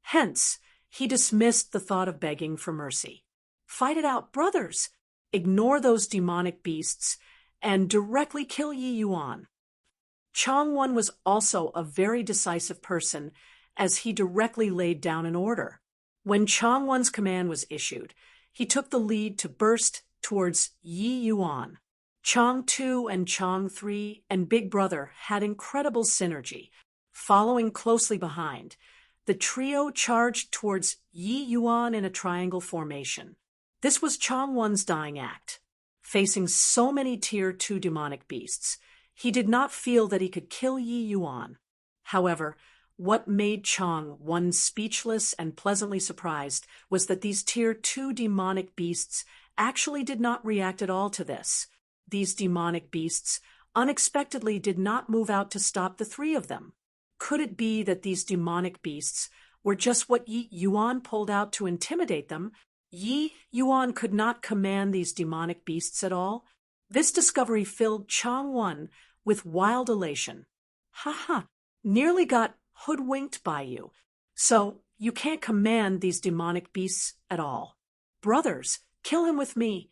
Hence, he dismissed the thought of begging for mercy. Fight it out, brothers! Ignore those demonic beasts and directly kill Yi Yuan. Changwon was also a very decisive person, as he directly laid down an order. When Changwon's command was issued, he took the lead to burst towards Yi Yuan. Chang 2 and Chang 3 and Big Brother had incredible synergy. Following closely behind, the trio charged towards Yi Yuan in a triangle formation. This was Changwon's dying act. Facing so many tier 2 demonic beasts, he did not feel that he could kill Yi Yuan. However, what made Chang-won speechless and pleasantly surprised was that these tier 2 demonic beasts actually did not react at all to this. These demonic beasts unexpectedly did not move out to stop the 3 of them. Could it be that these demonic beasts were just what Yi Yuan pulled out to intimidate them? Yi Yuan could not command these demonic beasts at all. This discovery filled Chang-won with wild elation. Ha! Nearly got hoodwinked by you. So you can't command these demonic beasts at all. Brothers, kill him with me.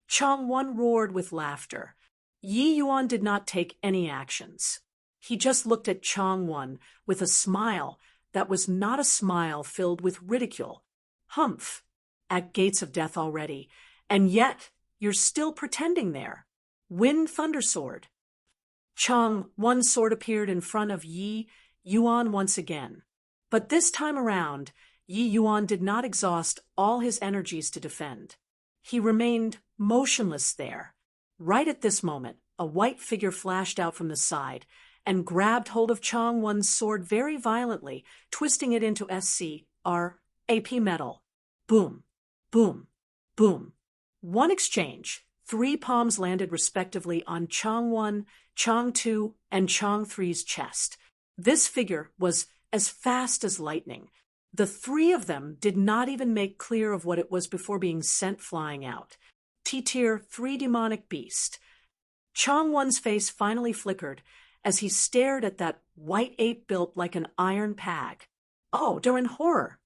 Chang-won roared with laughter. Yi Yuan did not take any actions. He just looked at Chang-won with a smile that was not a smile filled with ridicule. Humph! At gates of death already, and yet you're still pretending there. Wind Thunder Sword. Chang, one sword appeared in front of Yi Yuan once again. But this time around, Yi Yuan did not exhaust all his energies to defend. He remained motionless there. Right at this moment, a white figure flashed out from the side and grabbed hold of Chang Won's sword very violently, twisting it into SCR-AP metal. Boom, boom, boom. One exchange. 3 palms landed respectively on Chang 1, Chang 2, and Chang 3's chest. This figure was as fast as lightning. The 3 of them did not even make clear of what it was before being sent flying out. T-tier 3 demonic beast. Chang 1's face finally flickered as he stared at that white ape built like an iron pag. Oh, they're in horror.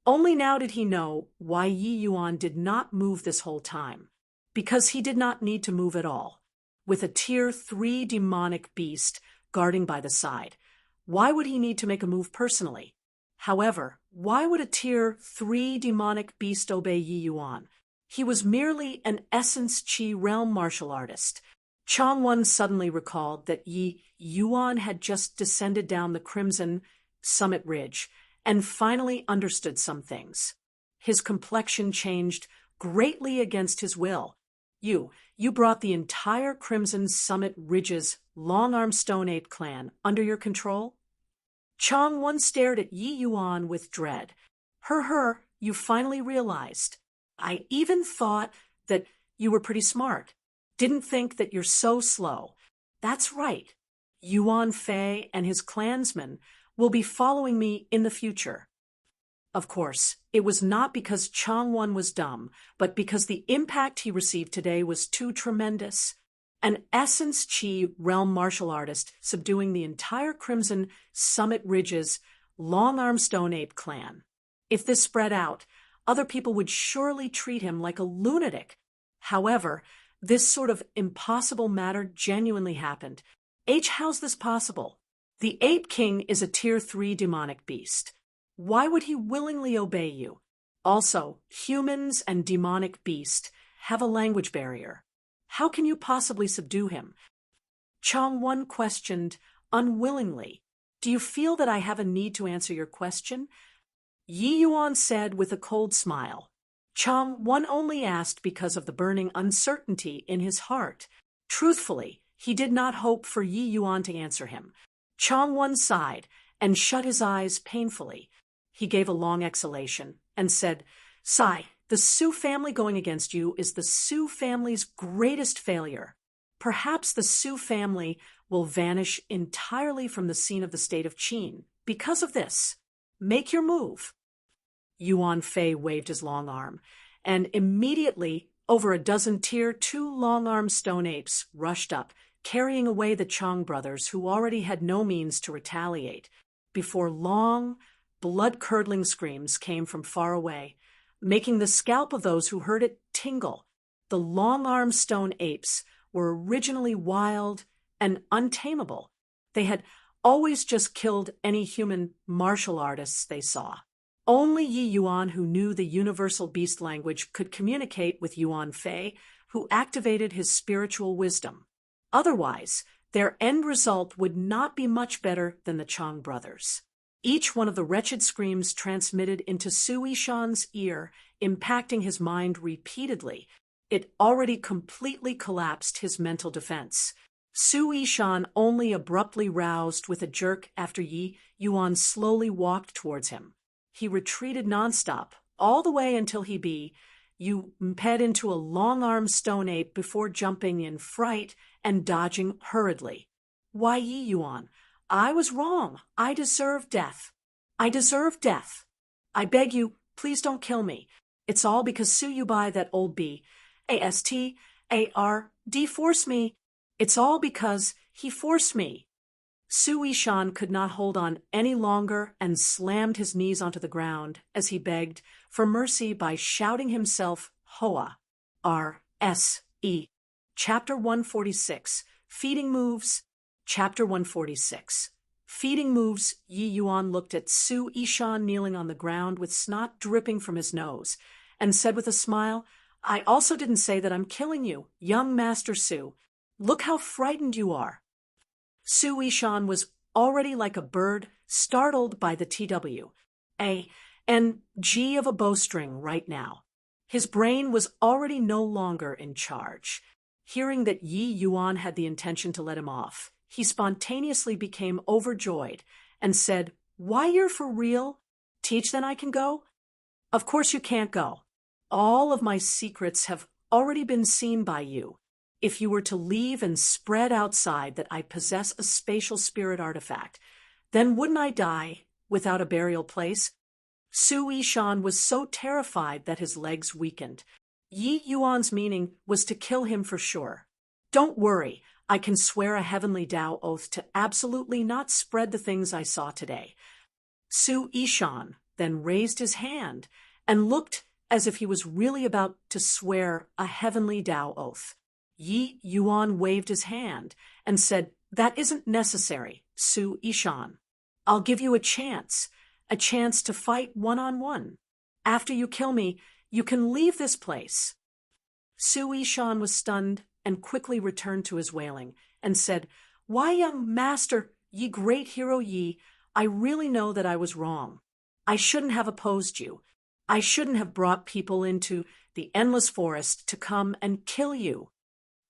Only now did he know why Yi Yuan did not move this whole time. Because he did not need to move at all. With a tier 3 demonic beast guarding by the side, why would he need to make a move personally? However, why would a tier 3 demonic beast obey Yi Yuan? He was merely an Essence Chi realm martial artist. Chang Won suddenly recalled that Yi Yuan had just descended down the Crimson Summit Ridge and finally understood some things. His complexion changed greatly against his will. You brought the entire Crimson Summit Ridge's long-armed Stone Ape clan under your control? Chang Won stared at Yi Yuan with dread. You finally realized. I even thought that you were pretty smart. Didn't think that you're so slow. That's right. Yuan Fei and his clansmen will be following me in the future. Of course, it was not because Chang Won was dumb, but because the impact he received today was too tremendous. An Essence Chi realm martial artist subduing the entire Crimson Summit Ridge's long-armed Stone Ape clan. If this spread out, other people would surely treat him like a lunatic. However, this sort of impossible matter genuinely happened. How's this possible? The Ape King is a tier 3 demonic beast. Why would he willingly obey you? Also, humans and demonic beast have a language barrier. How can you possibly subdue him? Chang Won questioned unwillingly. Do you feel that I have a need to answer your question? Yi Yuan said with a cold smile. Chang Won only asked because of the burning uncertainty in his heart. Truthfully, he did not hope for Yi Yuan to answer him. Chang Won sighed and shut his eyes painfully. He gave a long exhalation and said, Sai, the Su family going against you is the Su family's greatest failure. Perhaps the Su family will vanish entirely from the scene of the state of Qin. Because of this, make your move. Yuan Fei waved his long arm, and immediately over a dozen tier 2 long-armed stone apes rushed up, carrying away the Chang brothers who already had no means to retaliate, before long, blood-curdling screams came from far away, making the scalp of those who heard it tingle. The long-armed stone apes were originally wild and untamable. They had always just killed any human martial artists they saw. Only Yi Yuan, who knew the universal beast language, could communicate with Yuan Fei, who activated his spiritual wisdom. Otherwise, their end result would not be much better than the Chang brothers. Each one of the wretched screams transmitted into Su Yishan's ear, impacting his mind repeatedly. It already completely collapsed his mental defense. Su Yishan only abruptly roused with a jerk after Yi Yuan slowly walked towards him. He retreated nonstop, all the way until he imped into a long-armed stone ape before jumping in fright and dodging hurriedly. Why, Yi Yuan, I was wrong. I deserve death. I deserve death. I beg you, please don't kill me. It's all because Su Yubai, that old bee, ASTARD, forced me. It's all because he forced me. Su Yishan could not hold on any longer and slammed his knees onto the ground as he begged for mercy by shouting himself Hoa, R-S-E. Chapter 146, Feeding Moves. Chapter 146. Feeding moves. Yi Yuan looked at Su Yishan kneeling on the ground with snot dripping from his nose and said with a smile, I also didn't say that I'm killing you, young Master Su. Look how frightened you are. Su Ishan was already like a bird startled by the TW, A, and G of a bowstring right now. His brain was already no longer in charge. Hearing that Yi Yuan had the intention to let him off, he spontaneously became overjoyed and said, "Why, you're for real? Teach, then I can go?" "Of course you can't go. All of my secrets have already been seen by you. If you were to leave and spread outside that I possess a spatial spirit artifact, then wouldn't I die without a burial place?" Su Ishan was so terrified that his legs weakened. Yi Yuan's meaning was to kill him for sure. "Don't worry, I can swear a heavenly Tao oath to absolutely not spread the things I saw today." Su Ishan then raised his hand and looked as if he was really about to swear a heavenly Tao oath. Yi Yuan waved his hand and said, "That isn't necessary, Su Ishan. I'll give you a chance to fight one-on-one. After you kill me, you can leave this place." Su Ishan was stunned and quickly returned to his wailing and said, "Why, young master, ye great hero Yi, I really know that I was wrong. I shouldn't have opposed you. I shouldn't have brought people into the endless forest to come and kill you."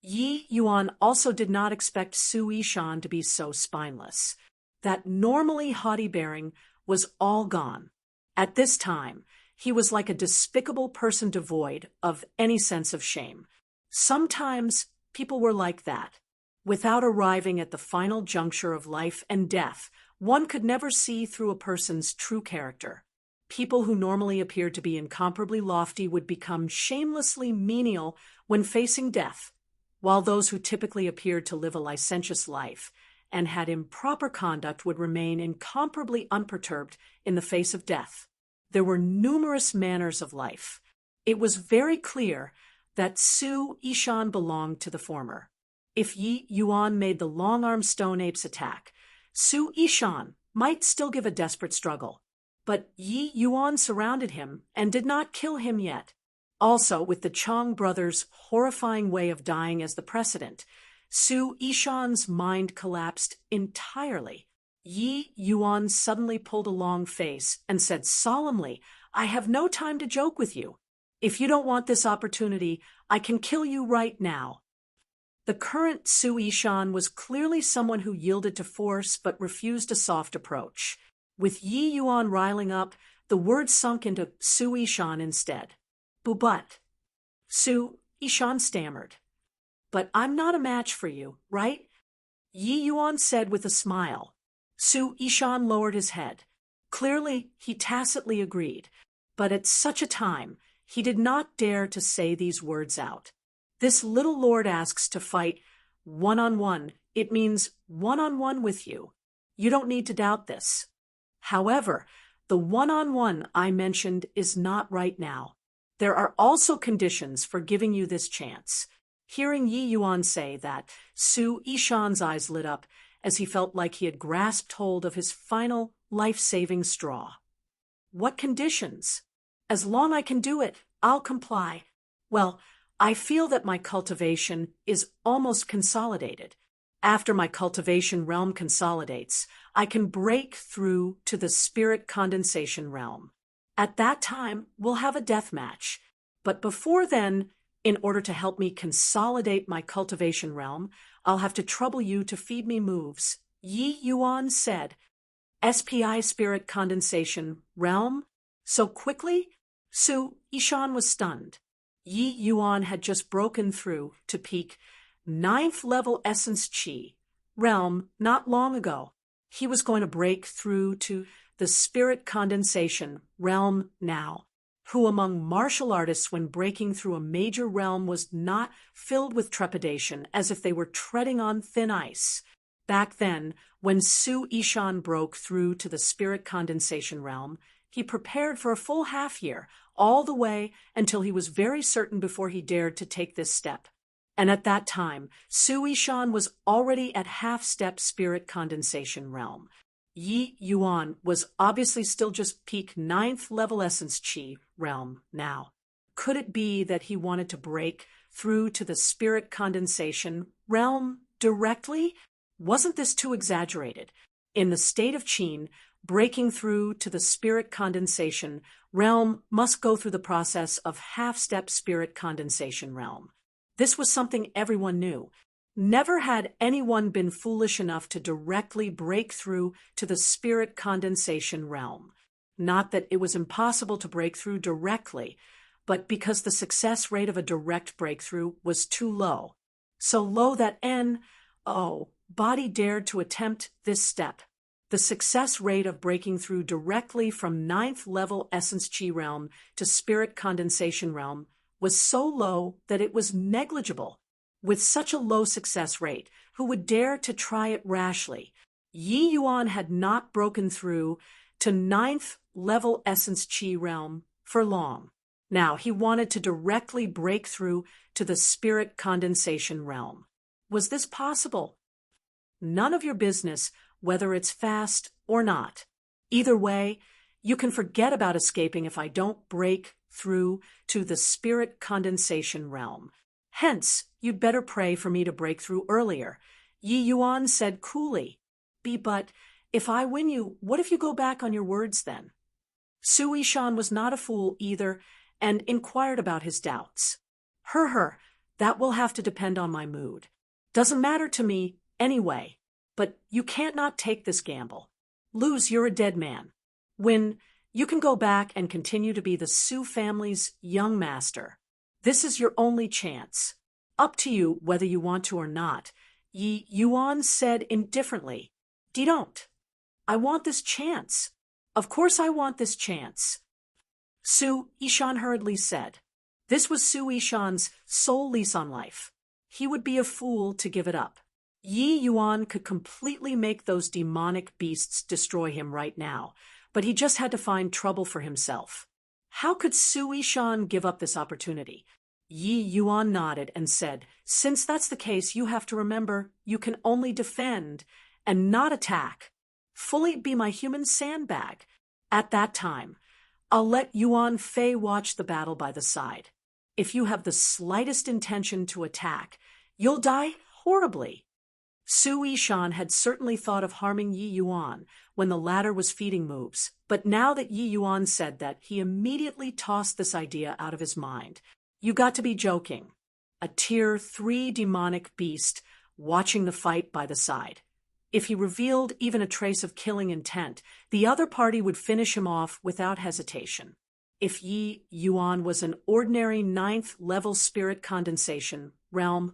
Yi Yuan also did not expect Su Ishan to be so spineless. That normally haughty bearing was all gone. At this time, he was like a despicable person devoid of any sense of shame. Sometimes people were like that. Without arriving at the final juncture of life and death, one could never see through a person's true character. People who normally appeared to be incomparably lofty would become shamelessly menial when facing death, while those who typically appeared to live a licentious life and had improper conduct would remain incomparably unperturbed in the face of death. There were numerous manners of life. It was very clear that Su Ishan belonged to the former. If Yi Yuan made the long-armed stone apes attack, Su Ishan might still give a desperate struggle. But Yi Yuan surrounded him and did not kill him yet. Also, with the Chong brothers' horrifying way of dying as the precedent, Su Ishan's mind collapsed entirely. Yi Yuan suddenly pulled a long face and said solemnly, "I have no time to joke with you. If you don't want this opportunity, I can kill you right now." The current Su Ishan was clearly someone who yielded to force but refused a soft approach. With Yi Yuan riling up, the words sunk into Su Ishan instead. "But," Su Ishan stammered. "But I'm not a match for you, right?" Yi Yuan said with a smile. Su Ishan lowered his head. Clearly, he tacitly agreed, but at such a time, he did not dare to say these words out. "This little lord asks to fight one-on-one. It means one-on-one with you. You don't need to doubt this. However, the one-on-one I mentioned is not right now. There are also conditions for giving you this chance." Hearing Yi Yuan say that, Su Ishan's eyes lit up as he felt like he had grasped hold of his final life-saving straw. "What conditions? As long as I can do it, I'll comply. Well, I feel that my cultivation is almost consolidated. After my cultivation realm consolidates, I can break through to the spirit condensation realm. At that time, we'll have a death match. But before then, in order to help me consolidate my cultivation realm, I'll have to trouble you to feed me moves." Yi Yuan said, "SPI spirit condensation realm? So quickly?" Su Ishan was stunned. Yi Yuan had just broken through to peak 9th level essence chi realm not long ago. He was going to break through to the spirit condensation realm now. Who among martial artists when breaking through a major realm was not filled with trepidation as if they were treading on thin ice? Back then, when Su Ishan broke through to the spirit condensation realm, he prepared for a full half year, all the way until he was very certain before he dared to take this step. And at that time, Su Ishan was already at half-step spirit condensation realm. Yi Yuan was obviously still just peak 9th level essence chi realm now. Could it be that he wanted to break through to the spirit condensation realm directly? Wasn't this too exaggerated? In the state of Qin, breaking through to the spirit condensation realm must go through the process of half-step spirit condensation realm. This was something everyone knew. Never had anyone been foolish enough to directly break through to the spirit condensation realm. Not that it was impossible to break through directly, but because the success rate of a direct breakthrough was too low. So low that body dared to attempt this step. The success rate of breaking through directly from 9th level essence chi realm to spirit condensation realm was so low that it was negligible. With such a low success rate, who would dare to try it rashly? Yi Yuan had not broken through to 9th level essence chi realm for long. Now he wanted to directly break through to the spirit condensation realm. Was this possible? None of your business, whether it's fast or not. Either way, you can forget about escaping if I don't break through to the spirit condensation realm. Hence, you'd better pray for me to break through earlier. Yi Yuan said coolly. But if I win you, what if you go back on your words then? Su Yishan was not a fool either and inquired about his doubts. That will have to depend on my mood. Doesn't matter to me anyway, but you can't not take this gamble. Lose, you're a dead man. Win, you can go back and continue to be the Su family's young master. This is your only chance. Up to you whether you want to or not. Yi Yuan said indifferently. Don't. I want this chance. Of course I want this chance. Su Yishan hurriedly said. This was Su Yishan's sole lease on life. He would be a fool to give it up. Yi Yuan could completely make those demonic beasts destroy him right now, but he just had to find trouble for himself. How could Su Yishan give up this opportunity? Yi Yuan nodded and said, since that's the case, you have to remember you can only defend and not attack. Fully be my human sandbag. At that time, I'll let Yuan Fei watch the battle by the side. If you have the slightest intention to attack, you'll die horribly. Su Yishan had certainly thought of harming Yi Yuan when the latter was feeding moves, but now that Yi Yuan said that, he immediately tossed this idea out of his mind. You got to be joking. A tier 3 demonic beast watching the fight by the side. If he revealed even a trace of killing intent, the other party would finish him off without hesitation. If Yi Yuan was an ordinary 9th level spirit condensation realm,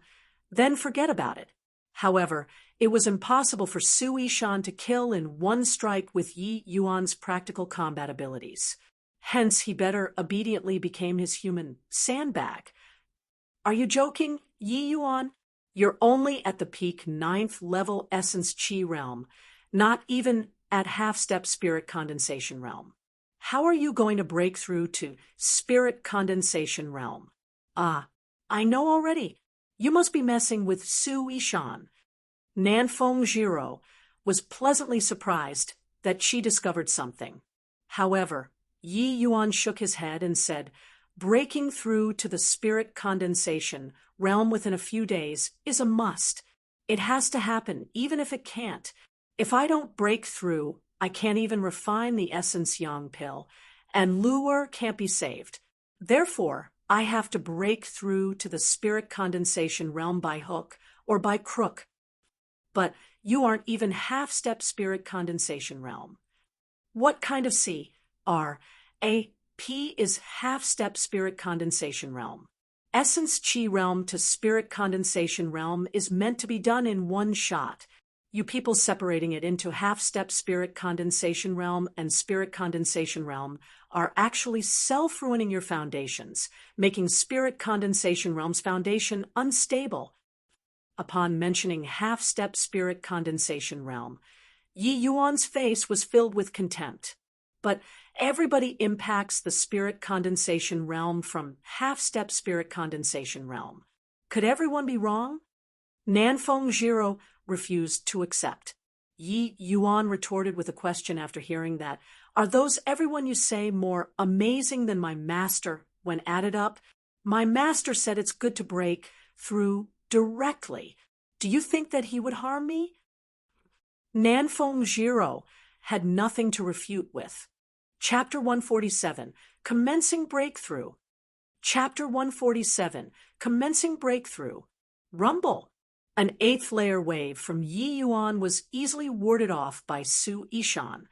then forget about it. However, it was impossible for Su Yishan to kill in one strike with Yi Yuan's practical combat abilities. Hence, he better obediently became his human sandbag. Are you joking, Yi Yuan? You're only at the peak 9th level essence chi realm, not even at half-step spirit condensation realm. How are you going to break through to spirit condensation realm? I know already. You must be messing with Su Yishan. Nanfeng Jiro was pleasantly surprised that she discovered something. However, Yi Yuan shook his head and said, breaking through to the spirit condensation realm within a few days is a must. It has to happen, even if it can't. If I don't break through, I can't even refine the essence yang pill, and Luer can't be saved. Therefore, I have to break through to the spirit condensation realm by hook or by crook. But you aren't even half-step spirit condensation realm. What kind of P is half-step spirit condensation realm. Essence chi realm to spirit condensation realm is meant to be done in one shot. You people separating it into half-step spirit condensation realm and spirit condensation realm are actually self-ruining your foundations, making spirit condensation realm's foundation unstable. Upon mentioning half-step spirit condensation realm, Yi Yuan's face was filled with contempt. But everybody impacts the spirit condensation realm from half-step spirit condensation realm. Could everyone be wrong? Nanfeng Jiro refused to accept. Yi Yuan retorted with a question after hearing that. Are those everyone you say more amazing than my master when added up? My master said it's good to break through directly. Do you think that he would harm me? Nanfeng Jiro had nothing to refute with. Chapter 147, Commencing Breakthrough. Chapter 147, Commencing Breakthrough. Rumble. An eighth-layer wave from Yi Yuan was easily warded off by Su Yishan.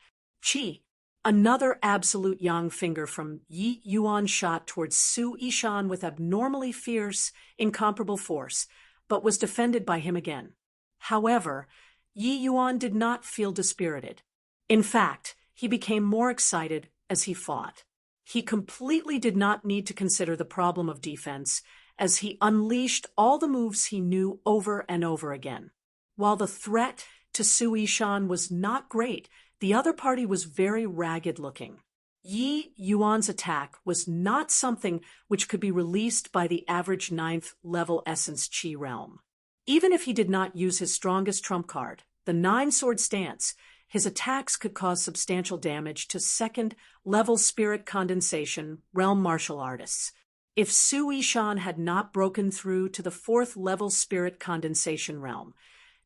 Qi. Another absolute yang finger from Yi Yuan shot towards Su Yishan with abnormally fierce, incomparable force, but was defended by him again. However, Yi Yuan did not feel dispirited. In fact, he became more excited as he fought. He completely did not need to consider the problem of defense, as he unleashed all the moves he knew over and over again. While the threat to Su Yishan was not great, the other party was very ragged-looking. Yi Yuan's attack was not something which could be released by the average 9th-level Essence Qi realm. Even if he did not use his strongest trump card, the 9-sword stance, his attacks could cause substantial damage to 2nd-level Spirit Condensation realm martial artists. If Su Yishan had not broken through to the 4th-level Spirit Condensation realm,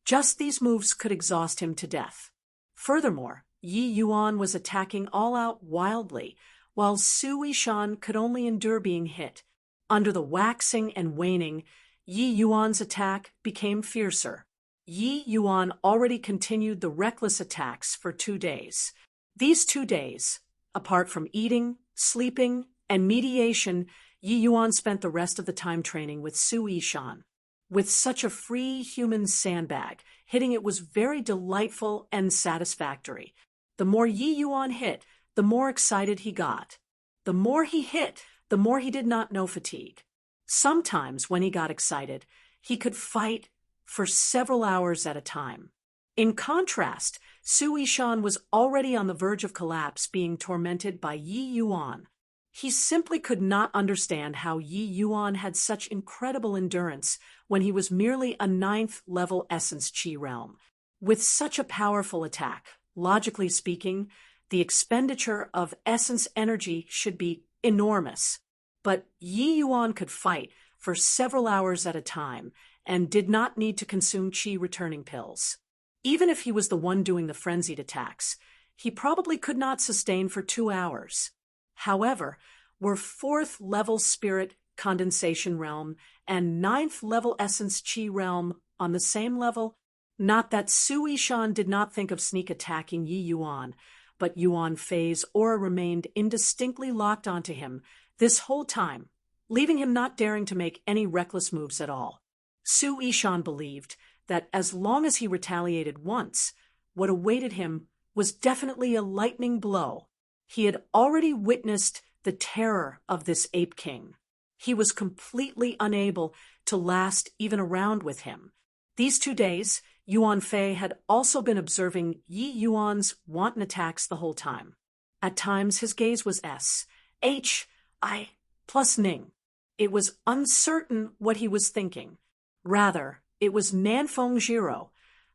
just these moves could exhaust him to death. Furthermore, Yi Yuan was attacking all out wildly, while Su Yishan could only endure being hit. Under the waxing and waning, Yi Yuan's attack became fiercer. Yi Yuan already continued the reckless attacks for 2 days. These 2 days, apart from eating, sleeping, and mediation, Yi Yuan spent the rest of the time training with Su Yishan. With such a free human sandbag, hitting it was very delightful and satisfactory. The more Yi Yuan hit, the more excited he got. The more he hit, the more he did not know fatigue. Sometimes, when he got excited, he could fight for several hours at a time. In contrast, Su Yishan was already on the verge of collapse, being tormented by Yi Yuan. He simply could not understand how Yi Yuan had such incredible endurance when he was merely a 9th-level Essence Qi realm. With such a powerful attack, logically speaking, the expenditure of essence energy should be enormous. But Yi Yuan could fight for several hours at a time and did not need to consume Qi returning pills. Even if he was the one doing the frenzied attacks, he probably could not sustain for 2 hours. However, were 4th-level Spirit Condensation realm and 9th-level Essence Qi realm on the same level? Not that Su Yishan did not think of sneak attacking Yi Yuan, but Yuan Fei's aura remained indistinctly locked onto him this whole time, leaving him not daring to make any reckless moves at all. Su Yishan believed that as long as he retaliated once, what awaited him was definitely a lightning blow. He had already witnessed the terror of this ape king. He was completely unable to last even a round with him. These 2 days, Yuan Fei had also been observing Yi Yuan's wanton attacks the whole time. At times, his gaze was S-H-I plus Ning. It was uncertain what he was thinking. Rather, it was Nanfeng Jiro,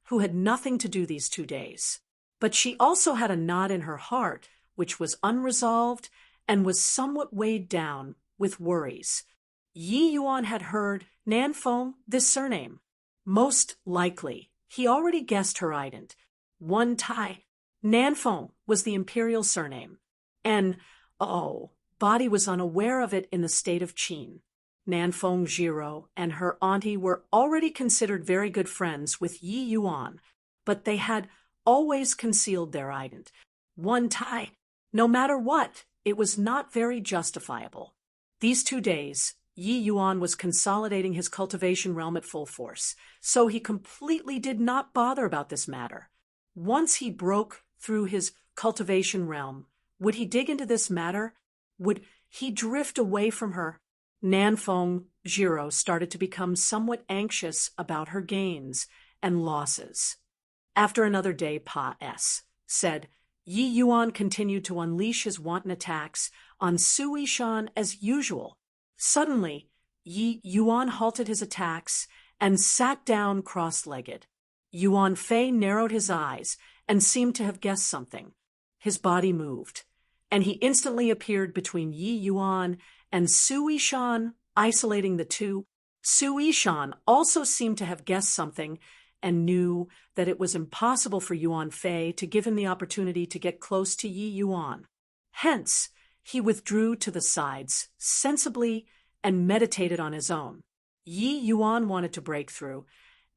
who had nothing to do these 2 days. But she also had a knot in her heart, which was unresolved and was somewhat weighed down with worries. Yi Yuan had heard Nanfeng, this surname. Most likely, he already guessed her ident. One Tai. Nanfeng was the imperial surname. And, Body was unaware of it in the state of Qin. Nanfeng Jiro and her auntie were already considered very good friends with Yi Yuan, but they had always concealed their ident. One Tai. No matter what, it was not very justifiable. These 2 days, Yi Yuan was consolidating his cultivation realm at full force, so he completely did not bother about this matter. Once he broke through his cultivation realm, would he dig into this matter? Would he drift away from her? Nanfeng Jiro started to become somewhat anxious about her gains and losses. After another day, Pa S. said, Yi Yuan continued to unleash his wanton attacks on Su Yishan as usual. Suddenly, Yi Yuan halted his attacks and sat down cross-legged. Yuan Fei narrowed his eyes and seemed to have guessed something. His body moved, and he instantly appeared between Yi Yuan and Su Yishan, isolating the two. Su Yishan also seemed to have guessed something and knew that it was impossible for Yuan Fei to give him the opportunity to get close to Yi Yuan. Hence, he withdrew to the sides, sensibly, and meditated on his own. Yi Yuan wanted to break through,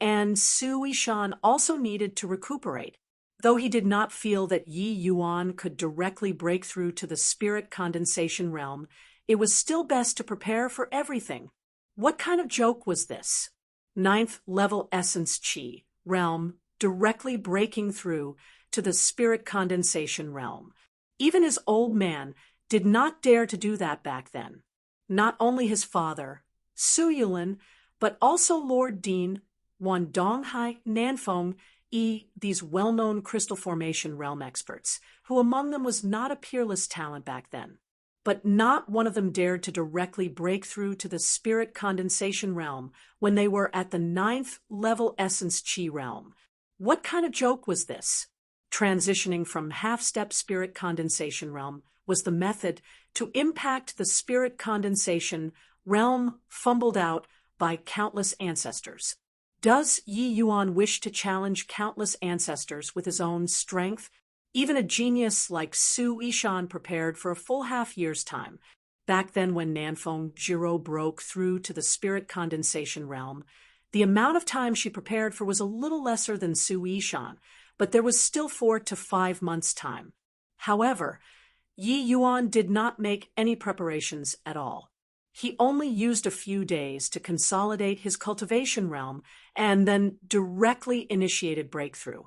and Su Yishan also needed to recuperate. Though he did not feel that Yi Yuan could directly break through to the spirit condensation realm, it was still best to prepare for everything. What kind of joke was this? 9th level essence chi realm directly breaking through to the spirit condensation realm. Even his old man did not dare to do that back then. Not only his father, Su Yulin, but also Lord Dean, Wan Donghai, Nanfeng, these well-known crystal formation realm experts, who among them was not a peerless talent back then. But not one of them dared to directly break through to the spirit condensation realm when they were at the 9th level essence chi realm. What kind of joke was this? Transitioning from half-step spirit condensation realm was the method to impact the spirit condensation realm fumbled out by countless ancestors. Does Yi Yuan wish to challenge countless ancestors with his own strength? Even a genius like Su Yishan prepared for a full half-year's time. Back then when Nanfeng Jiro broke through to the spirit condensation realm, the amount of time she prepared for was a little lesser than Su Yishan, but there was still 4 to 5 months' time. However, Yi Yuan did not make any preparations at all. He only used a few days to consolidate his cultivation realm and then directly initiated breakthrough.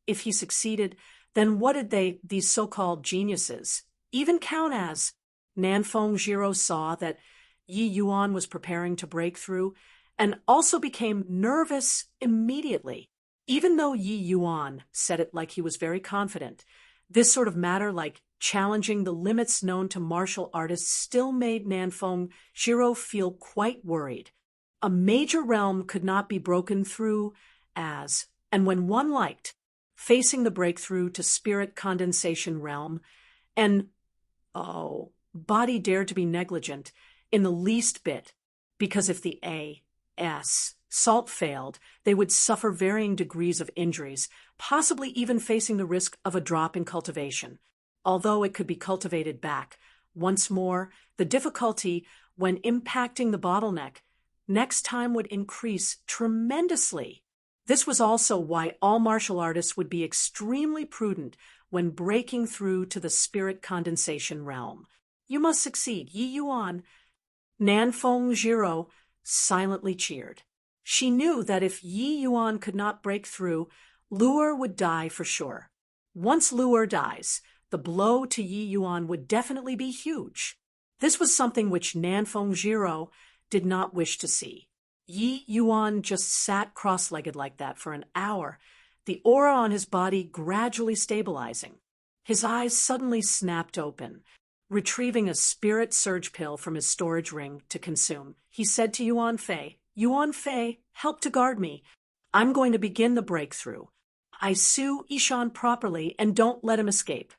If he succeeded, then what did these so-called geniuses, even count as? Nanfeng Jiro saw that Yi Yuan was preparing to break through and also became nervous immediately. Even though Yi Yuan said it like he was very confident, this sort of matter, like challenging the limits known to martial artists, still made Nanfeng Jiro feel quite worried. A major realm could not be broken through as, and when one liked, facing the breakthrough to spirit condensation realm, and, body dared to be negligent in the least bit, because if the salt failed, they would suffer varying degrees of injuries, possibly even facing the risk of a drop in cultivation. Although it could be cultivated back, once more, the difficulty when impacting the bottleneck next time would increase tremendously. This was also why all martial artists would be extremely prudent when breaking through to the spirit condensation realm. You must succeed, Yi Yuan. Nanfeng Jiro silently cheered. She knew that if Yi Yuan could not break through, Luer would die for sure. Once Luer dies, the blow to Yi Yuan would definitely be huge. This was something which Nanfeng Jiro did not wish to see. Yi Yuan just sat cross-legged like that for an hour, the aura on his body gradually stabilizing. His eyes suddenly snapped open. Retrieving a spirit surge pill from his storage ring to consume, he said to Yuan Fei, "Yuan Fei, help to guard me. I'm going to begin the breakthrough. I Su Yishan properly and don't let him escape.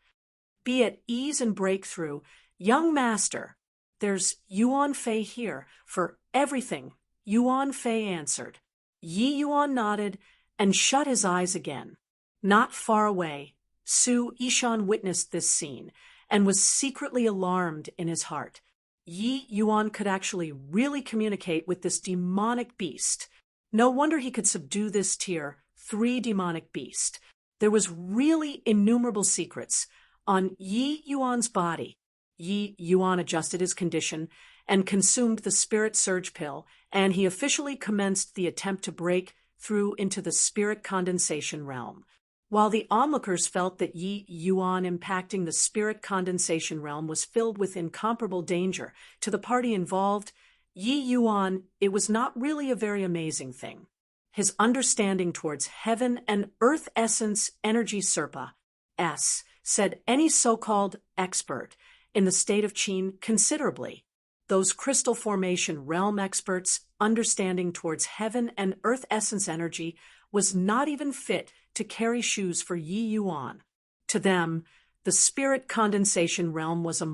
Be at ease and breakthrough. Young master, there's Yuan Fei here for everything," Yuan Fei answered. Yi Yuan nodded and shut his eyes again. Not far away, Su Yishan witnessed this scene and was secretly alarmed in his heart. Yi Yuan could actually really communicate with this demonic beast. No wonder he could subdue this tier 3 demonic beast. There was really innumerable secrets on Yi Yuan's body. Yi Yuan adjusted his condition and consumed the spirit surge pill, and he officially commenced the attempt to break through into the spirit condensation realm. While the onlookers felt that Yi Yuan impacting the spirit condensation realm was filled with incomparable danger to the party involved, Yi Yuan, it was not really a very amazing thing. His understanding towards heaven and earth essence energy Serpa said any so-called expert in the state of Qin considerably. Those crystal formation realm experts' understanding towards heaven and earth essence energy was not even fit to carry shoes for Yi Yuan. To them, the spirit condensation realm was a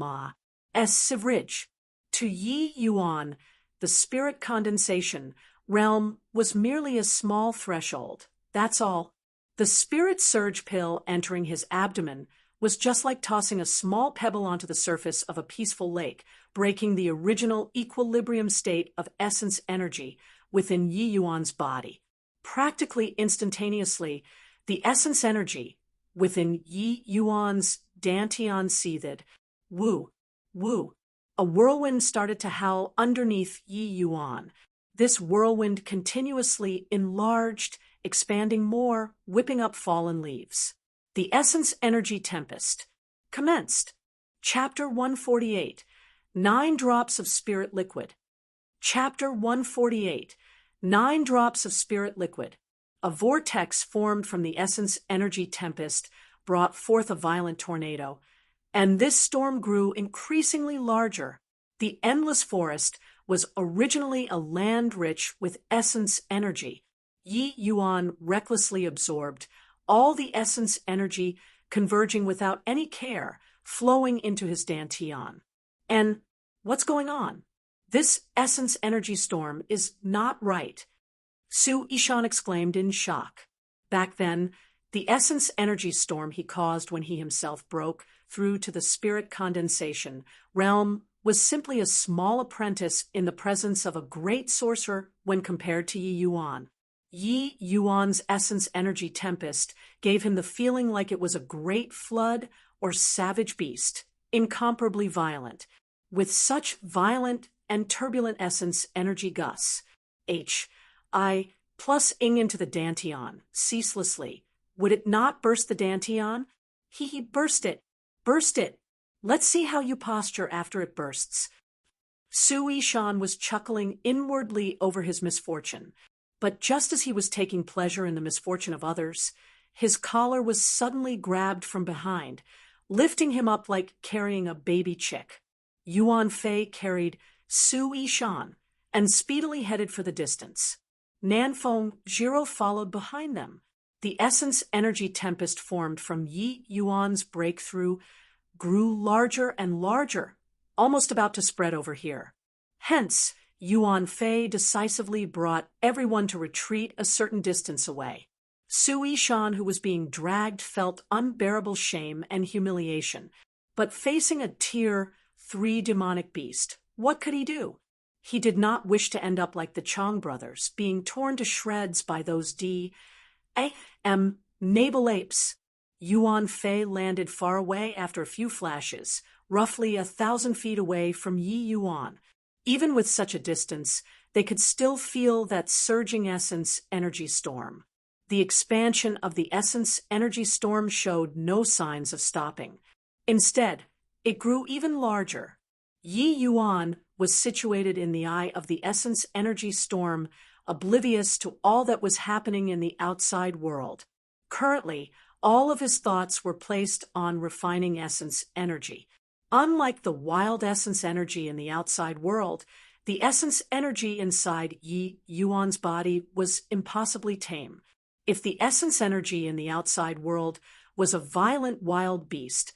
sivrage. To Yi Yuan, the The spirit condensation realm was merely a small threshold. That's all. The spirit surge pill entering his abdomen was just like tossing a small pebble onto the surface of a peaceful lake, breaking the original equilibrium state of essence energy within Yi Yuan's body. Practically instantaneously, the essence energy within Yi Yuan's dantian seethed. Woo, woo. A whirlwind started to howl underneath Yi Yuan. This whirlwind continuously enlarged, expanding more, whipping up fallen leaves. The essence energy tempest commenced. Chapter 148, 9 drops of spirit liquid. Chapter 148, 9 drops of spirit liquid. A vortex formed from the essence energy tempest brought forth a violent tornado, and this storm grew increasingly larger. The endless forest was originally a land rich with essence energy. Yi Yuan recklessly absorbed all the essence energy, converging without any care, flowing into his dantian. And what's going on? This essence energy storm is not right. Su Ishan exclaimed in shock. Back then, the essence energy storm he caused when he himself broke through to the spirit condensation realm was simply a small apprentice in the presence of a great sorcerer when compared to Yi Yuan. Yi Yuan's essence energy tempest gave him the feeling like it was a great flood or savage beast, incomparably violent, with such violent and turbulent essence energy gusts. I plus ing into the dantian, ceaselessly. Would it not burst the dantian? He burst it. Burst it. Let's see how you posture after it bursts. Su Ishan was chuckling inwardly over his misfortune, but just as he was taking pleasure in the misfortune of others, his collar was suddenly grabbed from behind, lifting him up like carrying a baby chick. Yuan Fei carried Su Ishan and speedily headed for the distance. Nanfeng Jiro followed behind them. The essence energy tempest formed from Yi Yuan's breakthrough grew larger and larger, almost about to spread over here. Hence, Yuan Fei decisively brought everyone to retreat a certain distance away. Su Ishan, who was being dragged, felt unbearable shame and humiliation, but facing a Tier 3 demonic beast, what could he do? He did not wish to end up like the Chong brothers, being torn to shreds by those naval apes. Yuan Fei landed far away after a few flashes, roughly 1,000 feet away from Yi Yuan. Even with such a distance, they could still feel that surging essence energy storm. The expansion of the essence energy storm showed no signs of stopping. Instead, it grew even larger. Yi Yuan was situated in the eye of the essence energy storm, oblivious to all that was happening in the outside world. Currently, all of his thoughts were placed on refining essence energy. Unlike the wild essence energy in the outside world, the essence energy inside Yi Yuan's body was impossibly tame. If the essence energy in the outside world was a violent wild beast,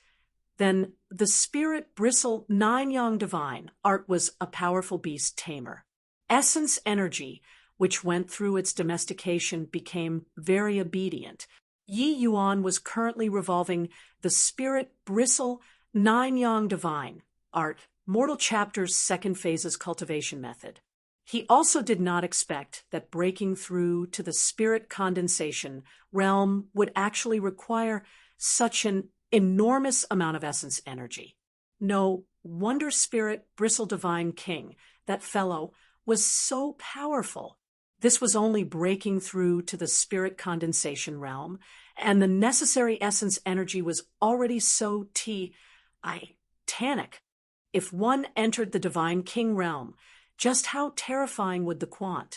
then the spirit bristle nine-yang divine art was a powerful beast tamer. Essence energy, which went through its domestication, became very obedient. Yi Yuan was currently revolving the spirit bristle nine-yang divine art, Mortal Chapter's second phase's cultivation method. He also did not expect that breaking through to the spirit condensation realm would actually require such an enormous amount of essence energy. No wonder Spirit Bristle Divine King, that fellow, was so powerful. This was only breaking through to the spirit condensation realm, and the necessary essence energy was already so titanic. If one entered the Divine King realm, just how terrifying would the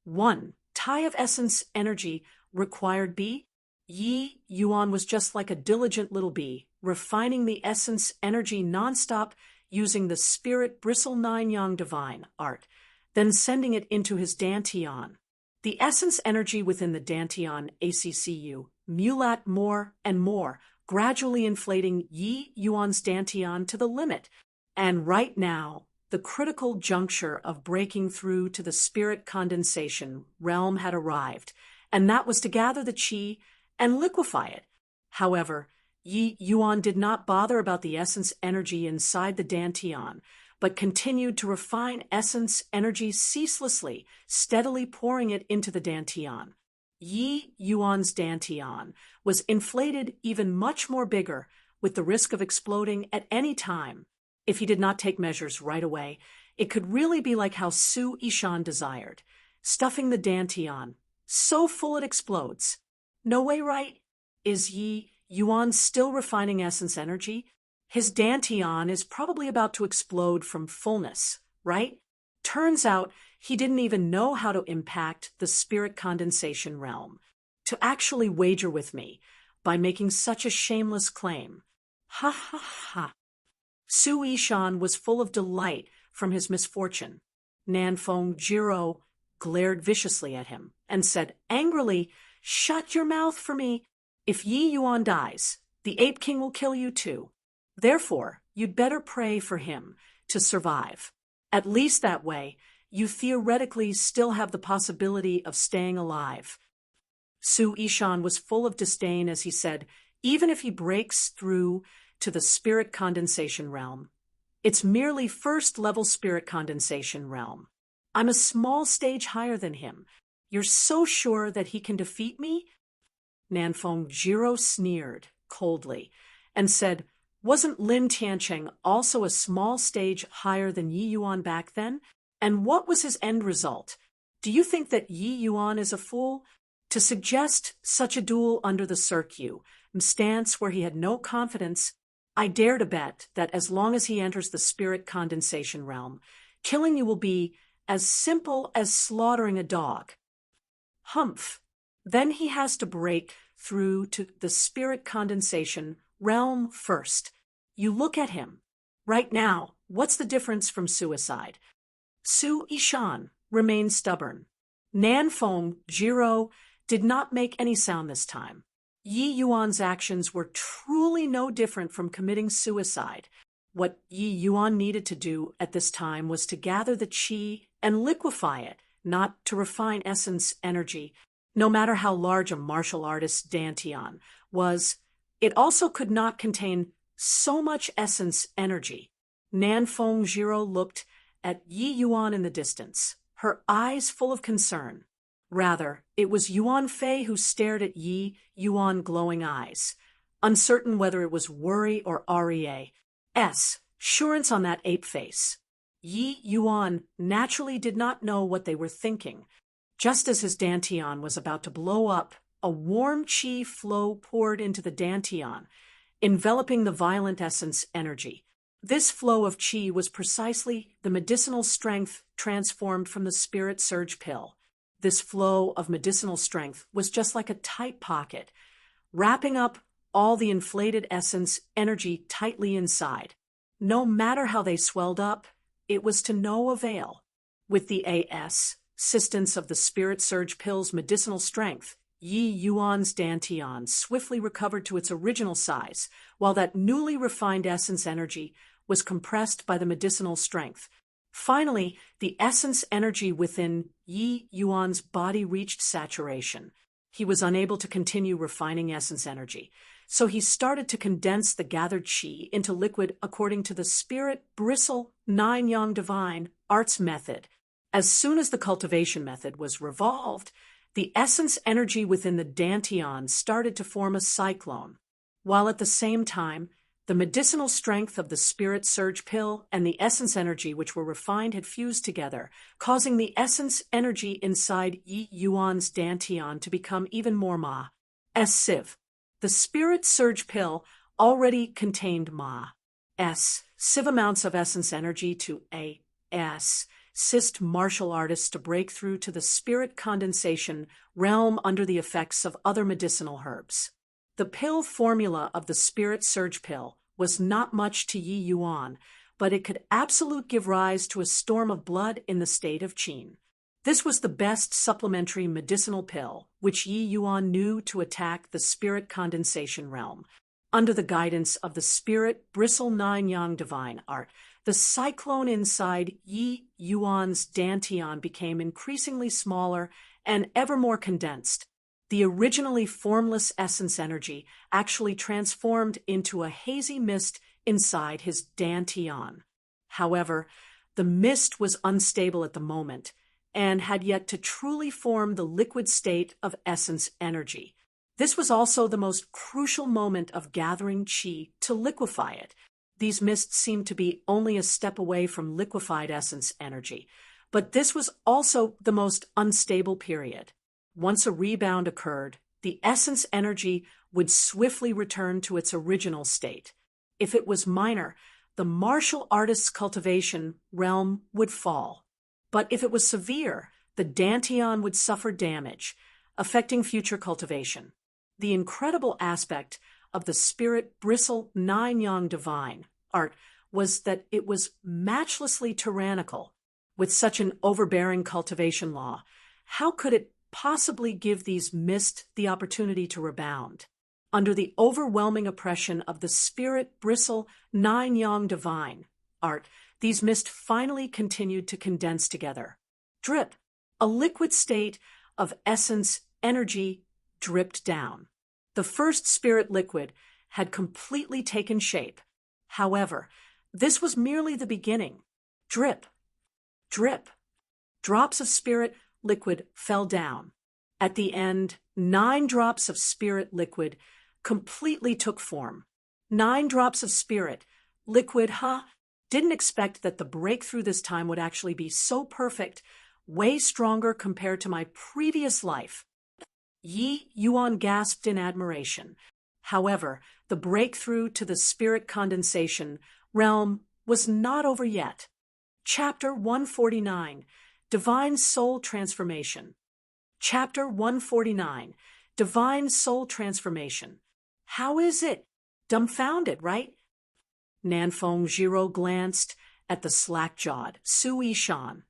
one tie of essence energy required be? Yi Yuan was just like a diligent little bee, refining the essence energy nonstop using the spirit bristle nine-yang divine art, then sending it into his dantian. The essence energy within the dantian ACCU mulat more and more, gradually inflating Yi Yuan's dantian to the limit. And right now, The critical juncture of breaking through to the spirit condensation realm had arrived, and that was to gather the qi and liquefy it. However, Yi Yuan did not bother about the essence energy inside the dantian, but continued to refine essence energy ceaselessly, steadily pouring it into the dantian. Yi Yuan's dantian was inflated even much more bigger, with the risk of exploding at any time. If he did not take measures right away, it could really be like how Su Ishan desired, stuffing the dantian so full it explodes. No way, right? Is Yi Yuan still refining essence energy? His dantian is probably about to explode from fullness, right? Turns out he didn't even know how to impact the spirit condensation realm. To actually wager with me by making such a shameless claim. Ha ha ha. Su Ishan was full of delight from his misfortune. Nanfeng Jiro glared viciously at him and said angrily, "Shut your mouth for me. If Yi Yuan dies, the Ape King will kill you too. Therefore, you'd better pray for him to survive. At least that way, you theoretically still have the possibility of staying alive." Su Ishan was full of disdain as he said, "Even if he breaks through to the spirit condensation realm, it's merely first-level spirit condensation realm. I'm a small stage higher than him. You're so sure that he can defeat me?" Nanfeng Jiro sneered coldly and said, "Wasn't Lin Tiancheng also a small stage higher than Yi Yuan back then? And what was his end result? Do you think that Yi Yuan is a fool? To suggest such a duel under the Cirque stance where he had no confidence, I dare to bet that as long as he enters the spirit condensation realm, killing you will be as simple as slaughtering a dog." Humph. Then he has to break through to the spirit condensation realm first. You look at him. Right now, what's the difference from suicide? Su Ishan remained stubborn. Nanfeng Jiro did not make any sound this time. Yi Yuan's actions were truly no different from committing suicide. What Yi Yuan needed to do at this time was to gather the qi and liquefy it, not to refine essence energy. No matter how large a martial artist's dantian was, it also could not contain so much essence energy. Nanfeng Jiro looked at Yi Yuan in the distance, her eyes full of concern. Rather, it was Yuan Fei who stared at Yi Yuan glowing eyes, uncertain whether it was worry or REA's assurance on that ape face. Yi Yuan naturally did not know what they were thinking. Just as his dantian was about to blow up, a warm qi flow poured into the dantian, enveloping the violent essence energy. This flow of qi was precisely the medicinal strength transformed from the spirit surge pill. This flow of medicinal strength was just like a tight pocket, wrapping up all the inflated essence energy tightly inside. No matter how they swelled up, it was to no avail. With the assistance of the spirit surge pill's medicinal strength, Yi Yuan's dantian swiftly recovered to its original size, while that newly refined essence energy was compressed by the medicinal strength. Finally, the essence energy within Yi Yuan's body reached saturation. He was unable to continue refining essence energy, so he started to condense the gathered qi into liquid according to the spirit bristle 9-yang divine arts method. As soon as the cultivation method was revolved, the essence energy within the dantian started to form a cyclone, while at the same time, the medicinal strength of the spirit surge pill and the essence energy which were refined had fused together, causing the essence energy inside Yi Yuan's dantian to become even more ma-sive. The spirit surge pill already contained ma-sive amounts of essence energy to assist martial artists to break through to the spirit condensation realm under the effects of other medicinal herbs. The pill formula of the spirit surge pill was not much to Yi Yuan, but it could absolutely give rise to a storm of blood in the state of Qin. This was the best supplementary medicinal pill which Yi Yuan knew to attack the spirit condensation realm. Under the guidance of the spirit bristle nine yang divine art, the cyclone inside Yi Yuan's dantian became increasingly smaller and ever more condensed. The originally formless essence energy actually transformed into a hazy mist inside his dantian. However, the mist was unstable at the moment and had yet to truly form the liquid state of essence energy. This was also the most crucial moment of gathering qi to liquefy it. These mists seemed to be only a step away from liquefied essence energy, but this was also the most unstable period. Once a rebound occurred, the essence energy would swiftly return to its original state. If it was minor, the martial artist's cultivation realm would fall. But if it was severe, the dantian would suffer damage, affecting future cultivation. The incredible aspect of the spirit bristle nine yang divine art was that it was matchlessly tyrannical. With such an overbearing cultivation law, how could it possibly give these mist the opportunity to rebound? Under the overwhelming oppression of the spirit bristle nine yang divine art, these mist finally continued to condense together. Drip, a liquid state of essence energy, dripped down. The first spirit liquid had completely taken shape. However, this was merely the beginning. Drip, drip. Drops of spirit liquid fell down. At the end, 9 drops of spirit liquid completely took form. 9 drops of spirit liquid, Didn't expect that the breakthrough this time would actually be so perfect, way stronger compared to my previous life. Yi Yuan gasped in admiration. However, the breakthrough to the spirit condensation realm was not over yet. Chapter 149, Divine Soul Transformation. Chapter 149, Divine Soul Transformation. How is it? Dumbfounded, right? Nanfeng Jiro glanced at the slack-jawed Su Yishan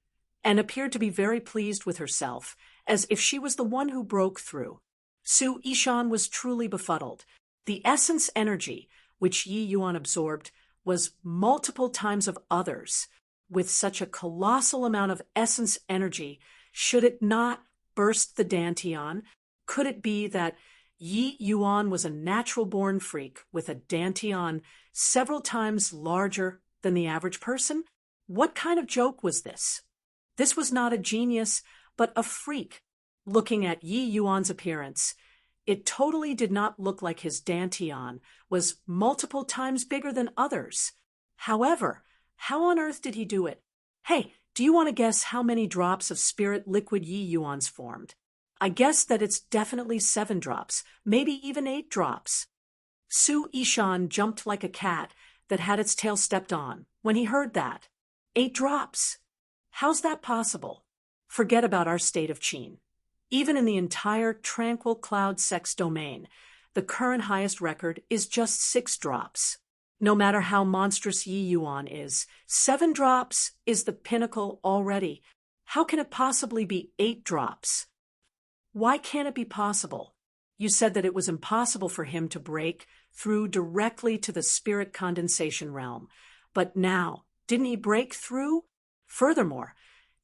and appeared to be very pleased with herself, as if she was the one who broke through. Su Yishan was truly befuddled. The essence energy, which Yi Yuan absorbed, was multiple times of others. With such a colossal amount of essence energy, should it not burst the dantian? Could it be that Yi Yuan was a natural-born freak with a dantian several times larger than the average person? What kind of joke was this? This was not a genius, but a freak. Looking at Yi Yuan's appearance, it totally did not look like his dantian was multiple times bigger than others. However, how on earth did he do it? Hey, do you want to guess how many drops of spirit liquid Yi Yuan's formed? I guess that it's definitely 7 drops, maybe even 8 drops. Su Yishan jumped like a cat that had its tail stepped on when he heard that. 8 drops. How's that possible? Forget about our state of Qin. Even in the entire tranquil cloud sex domain, the current highest record is just 6 drops. No matter how monstrous Yi Yuan is, 7 drops is the pinnacle already. How can it possibly be 8 drops? Why can't it be possible? You said that it was impossible for him to break through directly to the spirit condensation realm. But now, didn't he break through? Furthermore,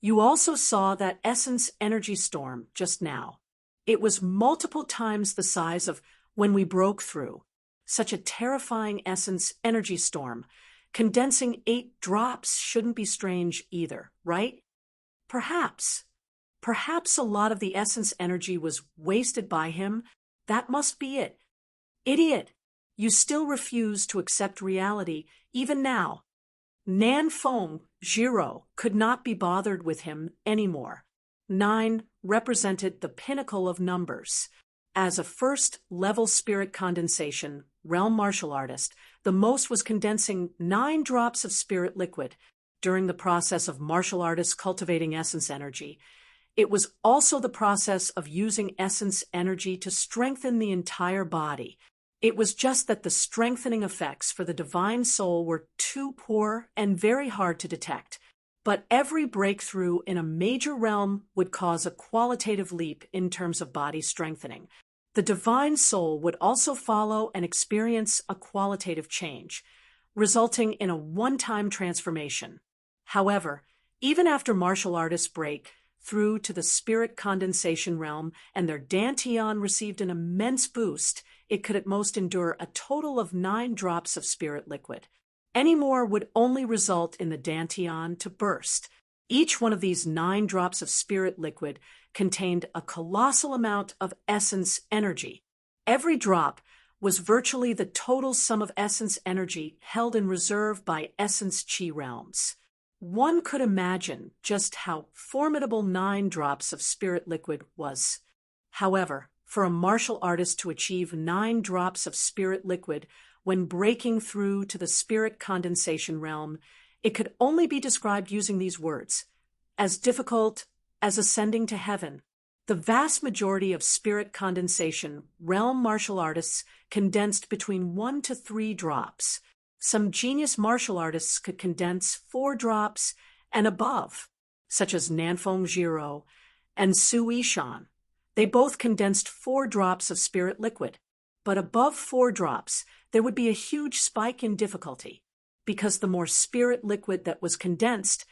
you also saw that essence energy storm just now. It was multiple times the size of when we broke through. Such a terrifying essence energy storm. Condensing 8 drops shouldn't be strange either, right? Perhaps a lot of the essence energy was wasted by him. That must be it. Idiot! You still refuse to accept reality, even now. Nanfeng Jiro could not be bothered with him anymore. 9 represented the pinnacle of numbers. As a first-level spirit condensation realm martial artist, the most was condensing 9 drops of spirit liquid during the process of martial artists cultivating essence energy. It was also the process of using essence energy to strengthen the entire body. It was just that the strengthening effects for the divine soul were too poor and very hard to detect. But every breakthrough in a major realm would cause a qualitative leap in terms of body strengthening. The divine soul would also follow and experience a qualitative change, resulting in a one-time transformation. However, even after martial artists break through to the spirit condensation realm and their dantian received an immense boost, it could at most endure a total of 9 drops of spirit liquid. Any more would only result in the dantian to burst. Each one of these 9 drops of spirit liquid contained a colossal amount of essence energy. Every drop was virtually the total sum of essence energy held in reserve by essence chi realms. One could imagine just how formidable 9 drops of spirit liquid was. However, for a martial artist to achieve 9 drops of spirit liquid when breaking through to the spirit condensation realm, it could only be described using these words: as difficult as ascending to heaven. The vast majority of spirit condensation realm martial artists condensed between 1 to 3 drops. Some genius martial artists could condense 4 drops and above, such as Nanfeng Jiro and Su Yishan. They both condensed 4 drops of spirit liquid. But above 4 drops, there would be a huge spike in difficulty, because the more spirit liquid that was condensed,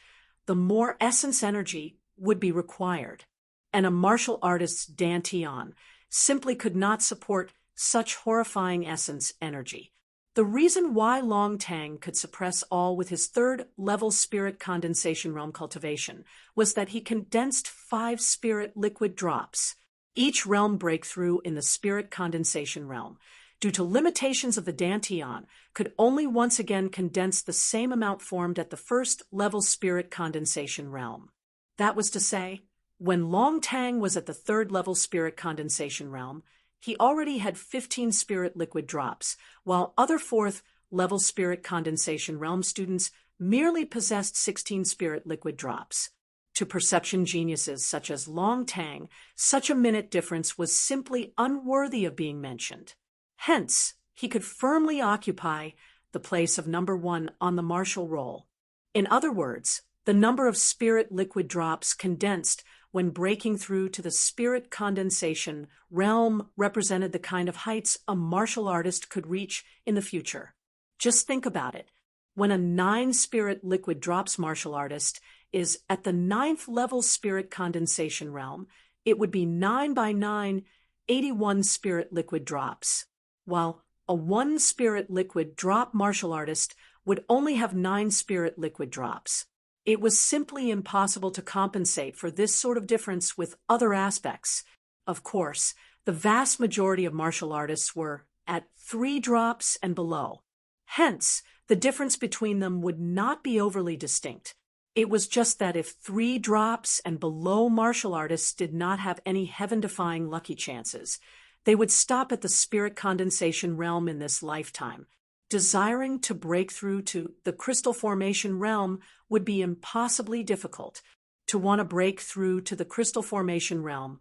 the more essence energy would be required. And a martial artist's dantian simply could not support such horrifying essence energy. The reason why Long Tang could suppress all with his 3rd level spirit condensation realm cultivation was that he condensed 5 spirit liquid drops. Each realm breakthrough in the spirit condensation realm, due to limitations of the dantian, could only once again condense the same amount formed at the 1st level spirit condensation realm. That was to say, when Long Tang was at the 3rd level spirit condensation realm, he already had 15 spirit liquid drops, while other 4th level spirit condensation realm students merely possessed 16 spirit liquid drops. To perception geniuses such as Long Tang, such a minute difference was simply unworthy of being mentioned. Hence, he could firmly occupy the place of number 1 on the martial roll. In other words, the number of spirit liquid drops condensed when breaking through to the spirit condensation realm represented the kind of heights a martial artist could reach in the future. Just think about it. When a 9 spirit liquid drops martial artist is at the 9th level spirit condensation realm, it would be 9 by 9, 81 spirit liquid drops, while a 1 spirit liquid drop martial artist would only have 9 spirit liquid drops. It was simply impossible to compensate for this sort of difference with other aspects. Of course, the vast majority of martial artists were at 3 drops and below. Hence, the difference between them would not be overly distinct. It was just that if 3 drops and below martial artists did not have any heaven-defying lucky chances, they would stop at the spirit condensation realm in this lifetime. Desiring to break through to the crystal formation realm would be impossibly difficult. To want to break through to the crystal formation realm,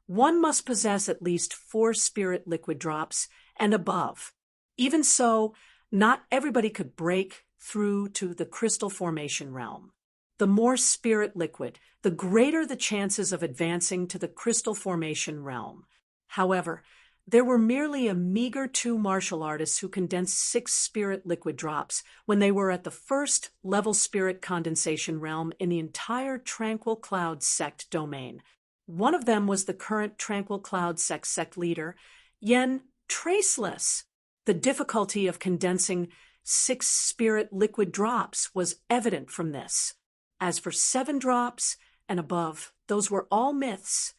one must possess at least 4 spirit liquid drops and above. Even so, not everybody could break through to the crystal formation realm. The more spirit liquid, the greater the chances of advancing to the crystal formation realm. However, there were merely a meager 2 martial artists who condensed 6 spirit liquid drops when they were at the 1st level spirit condensation realm in the entire Tranquil Cloud sect domain. One of them was the current Tranquil Cloud sect leader, Yen Traceless. The difficulty of condensing 6 spirit liquid drops was evident from this. As for 7 drops and above, those were all myths.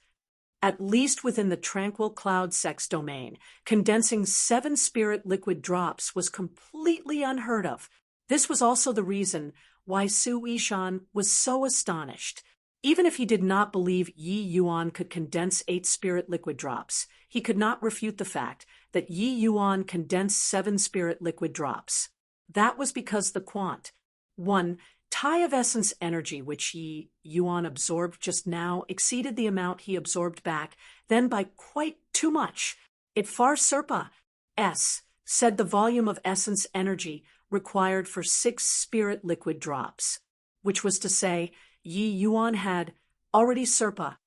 At least within the Tranquil Cloud sex domain, condensing 7 spirit liquid drops was completely unheard of. This was also the reason why Su Yishan was so astonished. Even if he did not believe Yi Yuan could condense 8 spirit liquid drops, he could not refute the fact that Yi Yuan condensed 7 spirit liquid drops. That was because the quant, 1 tie of essence energy which Yi Yuan absorbed just now exceeded the amount he absorbed back, then by quite too much. It far surpassed, said the volume of essence energy required for 6 spirit liquid drops, which was to say, Yi Yuan had already surpassed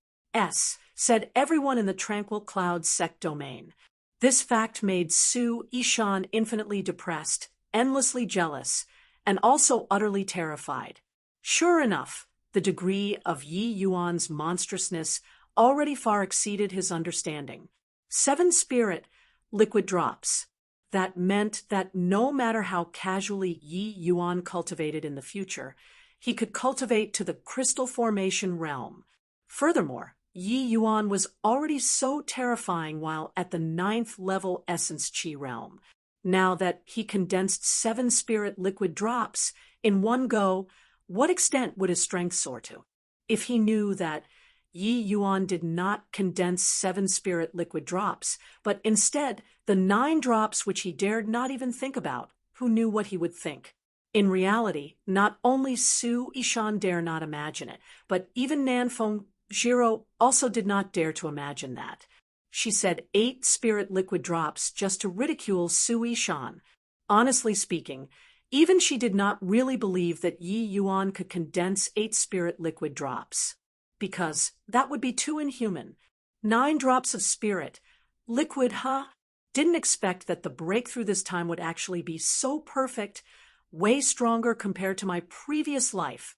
said everyone in the Tranquil Cloud sect domain. This fact made Su Ishan infinitely depressed, endlessly jealous, and also utterly terrified. Sure enough, the degree of Yi Yuan's monstrousness already far exceeded his understanding. 7 spirit liquid drops. That meant that no matter how casually Yi Yuan cultivated in the future, he could cultivate to the crystal formation realm. Furthermore, Yi Yuan was already so terrifying while at the 9th level essence chi realm. Now that he condensed 7 spirit liquid drops in one go, what extent would his strength soar to? If he knew that Yi Yuan did not condense 7 spirit liquid drops, but instead the 9 drops which he dared not even think about, who knew what he would think? In reality, not only Su Ishan dare not imagine it, but even Nanfeng Jiro also did not dare to imagine that. She said 8 spirit liquid drops just to ridicule Su Ishan. Honestly speaking, even she did not really believe that Yi Yuan could condense 8 spirit liquid drops. Because that would be too inhuman. 9 drops of spirit. Liquid, huh? Didn't expect that the breakthrough this time would actually be so perfect, way stronger compared to my previous life.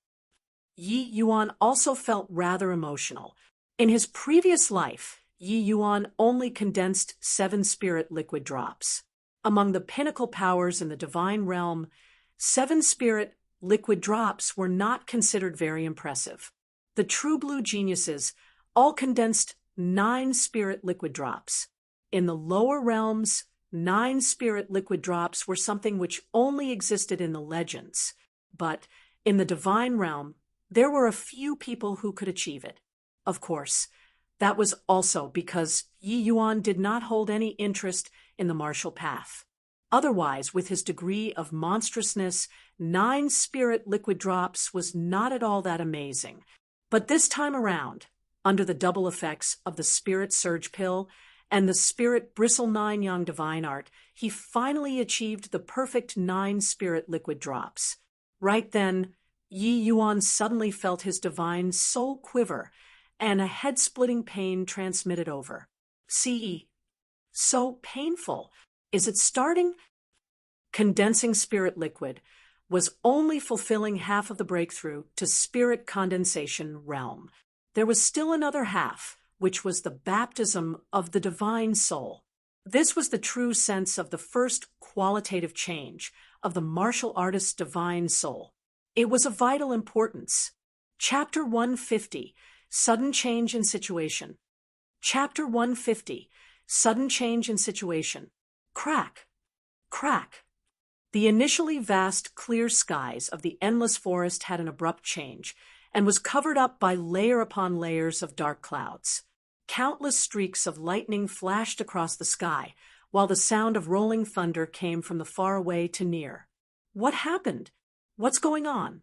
Yi Yuan also felt rather emotional. In his previous life, Yi Yuan only condensed 7 spirit liquid drops. Among the pinnacle powers in the divine realm, 7 spirit liquid drops were not considered very impressive. The true blue geniuses all condensed 9 spirit liquid drops. In the lower realms, 9 spirit liquid drops were something which only existed in the legends. But in the divine realm, there were a few people who could achieve it. Of course, that was also because Yi Yuan did not hold any interest in the martial path. Otherwise, with his degree of monstrousness, 9 spirit liquid drops was not at all that amazing. But this time around, under the double effects of the Spirit Surge Pill and the Spirit Bristle 9 Yang Divine Art, he finally achieved the perfect 9 spirit liquid drops. Right then, Yi Yuan suddenly felt his divine soul quiver, and a head-splitting pain transmitted over. See? So painful. Is it starting? Condensing spirit liquid was only fulfilling half of the breakthrough to spirit condensation realm. There was still another half, which was the baptism of the divine soul. This was the true sense of the first qualitative change of the martial artist's divine soul. It was of vital importance. Chapter 150, Sudden Change in Situation. Chapter 150, Sudden Change in Situation. Crack. Crack. The initially vast, clear skies of the endless forest had an abrupt change, and was covered up by layer upon layers of dark clouds. Countless streaks of lightning flashed across the sky, while the sound of rolling thunder came from the far away to near. What happened? What's going on?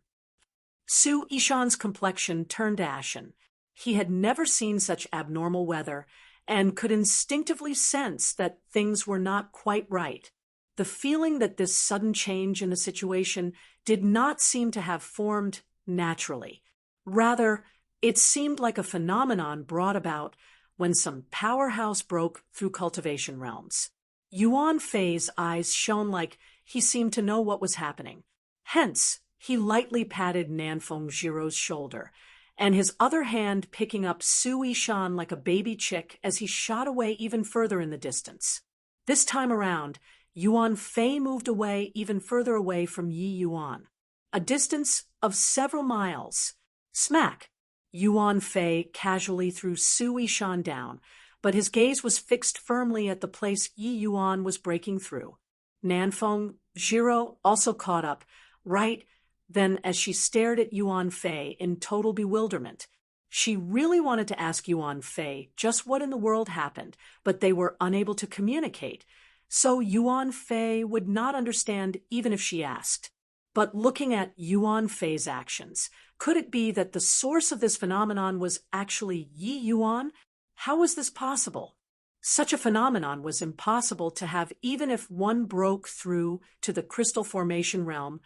Su Ishan's complexion turned ashen. He had never seen such abnormal weather, and could instinctively sense that things were not quite right. The feeling that this sudden change in the situation did not seem to have formed naturally. Rather, it seemed like a phenomenon brought about when some powerhouse broke through cultivation realms. Yuan Fei's eyes shone like he seemed to know what was happening. Hence, he lightly patted Nanfeng Jiro's shoulder, and his other hand picking up Su Ishan like a baby chick as he shot away even further in the distance. This time around, Yuan Fei moved away even further away from Yi Yuan, a distance of several miles. Smack! Yuan Fei casually threw Su Ishan down, but his gaze was fixed firmly at the place Yi Yuan was breaking through. Nanfeng Jiro also caught up, right then as she stared at Yuan Fei in total bewilderment. She really wanted to ask Yuan Fei just what in the world happened, but they were unable to communicate, so Yuan Fei would not understand even if she asked. But looking at Yuan Fei's actions, could it be that the source of this phenomenon was actually Yi Yuan? How was this possible? Such a phenomenon was impossible to have even if one broke through to the crystal formation realm,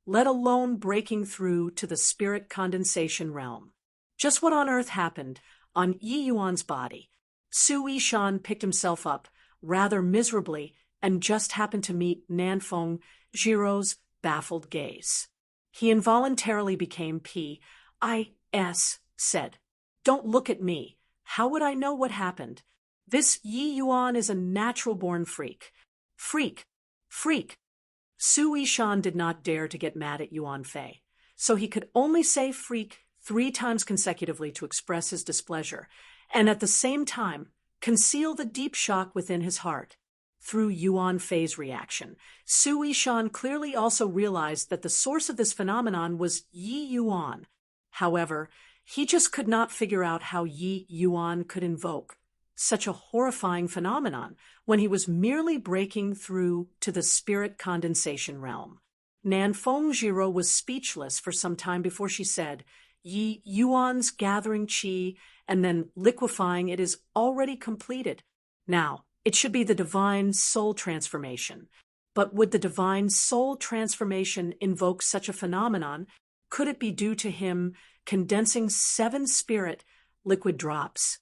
let alone breaking through to the spirit condensation realm. Just what on earth happened on Yi Yuan's body. Su Yishan picked himself up, rather miserably, and just happened to meet Nanfeng Jiro's baffled gaze. He involuntarily became P.I.S. said, "Don't look at me. How would I know what happened? This Yi Yuan is a natural-born freak. Freak! Freak!" Su Yishan did not dare to get mad at Yuan Fei, so he could only say freak 3 times consecutively to express his displeasure, and at the same time conceal the deep shock within his heart. Through Yuan Fei's reaction, Su Yishan clearly also realized that the source of this phenomenon was Yi Yuan. However, he just could not figure out how Yi Yuan could invoke such a horrifying phenomenon when he was merely breaking through to the spirit condensation realm. Nanfeng Jiro was speechless for some time before she said, "Yi Yuan's gathering qi and then liquefying it is already completed. Now, it should be the divine soul transformation. But would the divine soul transformation invoke such a phenomenon? Could it be due to him condensing 7 spirit liquid drops?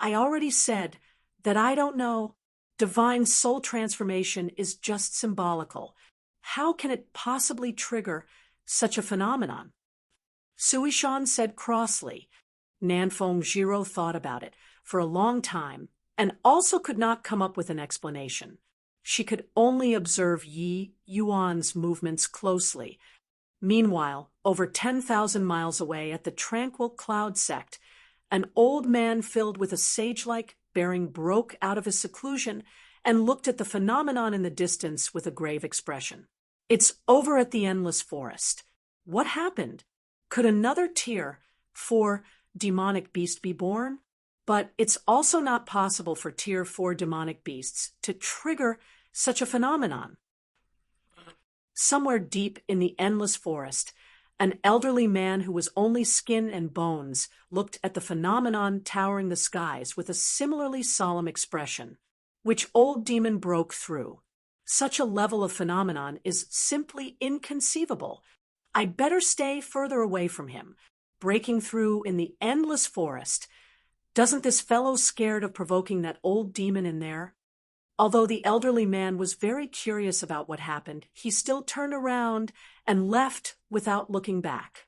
I already said that I don't know. Divine soul transformation is just symbolical. How can it possibly trigger such a phenomenon?" Su Yishan said crossly. Nanfeng Jiro thought about it for a long time and also could not come up with an explanation. She could only observe Yi Yuan's movements closely. Meanwhile, over 10,000 miles away at the tranquil cloud sect, an old man filled with a sage-like bearing broke out of his seclusion and looked at the phenomenon in the distance with a grave expression. "It's over at the endless forest. What happened? Could another tier 4 demonic beast be born? But it's also not possible for tier 4 demonic beasts to trigger such a phenomenon." Somewhere deep in the endless forest, an elderly man who was only skin and bones looked at the phenomenon towering the skies with a similarly solemn expression, which old demon broke through. Such a level of phenomenon is simply inconceivable. I'd better stay further away from him. Breaking through in the endless forest. Doesn't this fellow scared of provoking that old demon in there? Although the elderly man was very curious about what happened, he still turned around and left without looking back.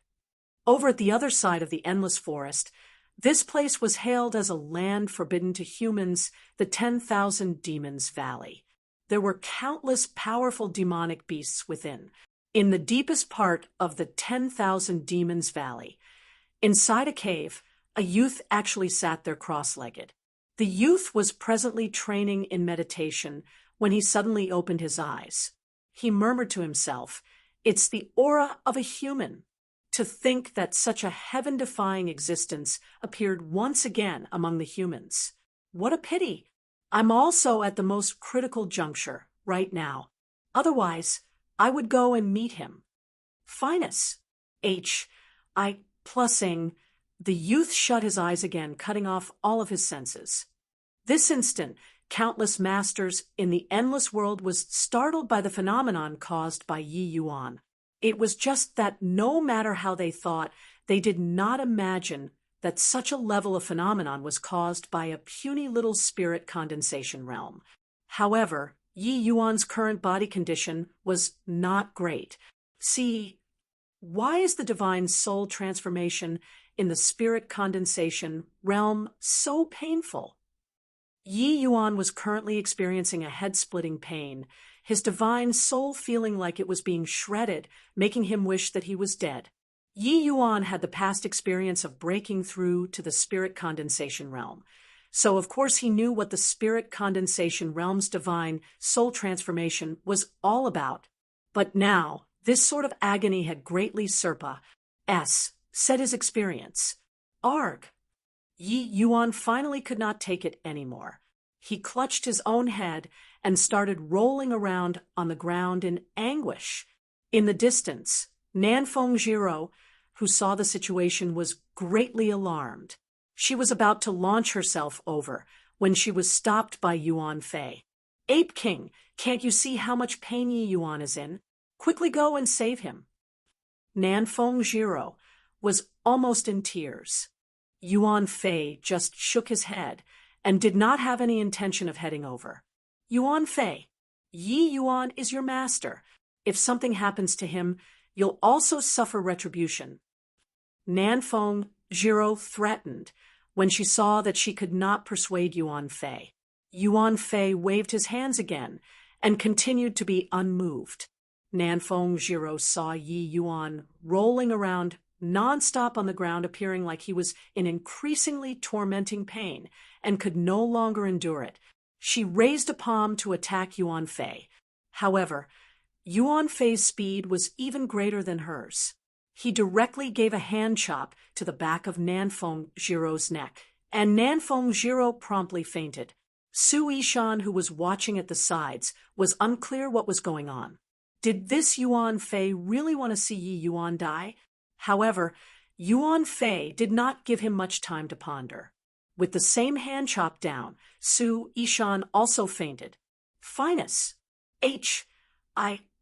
Over at the other side of the endless forest, this place was hailed as a land forbidden to humans, the 10,000 Demons Valley. There were countless powerful demonic beasts within, in the deepest part of the 10,000 Demons Valley. Inside a cave, a youth actually sat there cross-legged. The youth was presently training in meditation when he suddenly opened his eyes. He murmured to himself, "It's the aura of a human." To think that such a heaven-defying existence appeared once again among the humans. What a pity! I'm also at the most critical juncture right now. Otherwise, I would go and meet him. Finus. H.I. Plussing. The youth shut his eyes again, cutting off all of his senses. This instant, countless masters in the endless world was startled by the phenomenon caused by Yi Yuan. It was just that no matter how they thought, they did not imagine that such a level of phenomenon was caused by a puny little spirit condensation realm. However, Yi Yuan's current body condition was not great. See, why is the divine soul transformation in the spirit condensation realm so painful? Yi Yuan was currently experiencing a head-splitting pain, his divine soul feeling like it was being shredded, making him wish that he was dead. Yi Yuan had the past experience of breaking through to the spirit condensation realm, so of course he knew what the spirit condensation realm's divine soul transformation was all about. But now, this sort of agony had greatly said his experience. Arg! Yi Yuan finally could not take it anymore. He clutched his own head and started rolling around on the ground in anguish. In the distance, Nanfeng Jiro, who saw the situation, was greatly alarmed. She was about to launch herself over when she was stopped by Yuan Fei. "Ape King, can't you see how much pain Yi Yuan is in? Quickly go and save him." Nanfeng Jiro was almost in tears. Yuan Fei just shook his head and did not have any intention of heading over. Yuan Fei, Yi Yuan is your master. If something happens to him, you'll also suffer retribution. Nanfeng Jiro threatened when she saw that she could not persuade Yuan Fei. Yuan Fei waved his hands again and continued to be unmoved. Nanfeng Jiro saw Yi Yuan rolling around nonstop on the ground, appearing like he was in increasingly tormenting pain and could no longer endure it. She raised a palm to attack Yuan Fei. However, Yuan Fei's speed was even greater than hers. He directly gave a hand chop to the back of Nanfeng Jiro's neck, and Nanfeng Jiro promptly fainted. Su Yishan, who was watching at the sides, was unclear what was going on. Did this Yuan Fei really want to see Yi Yuan die? However, Yuan Fei did not give him much time to ponder. With the same hand chop down, Su Yishan also fainted. Finus.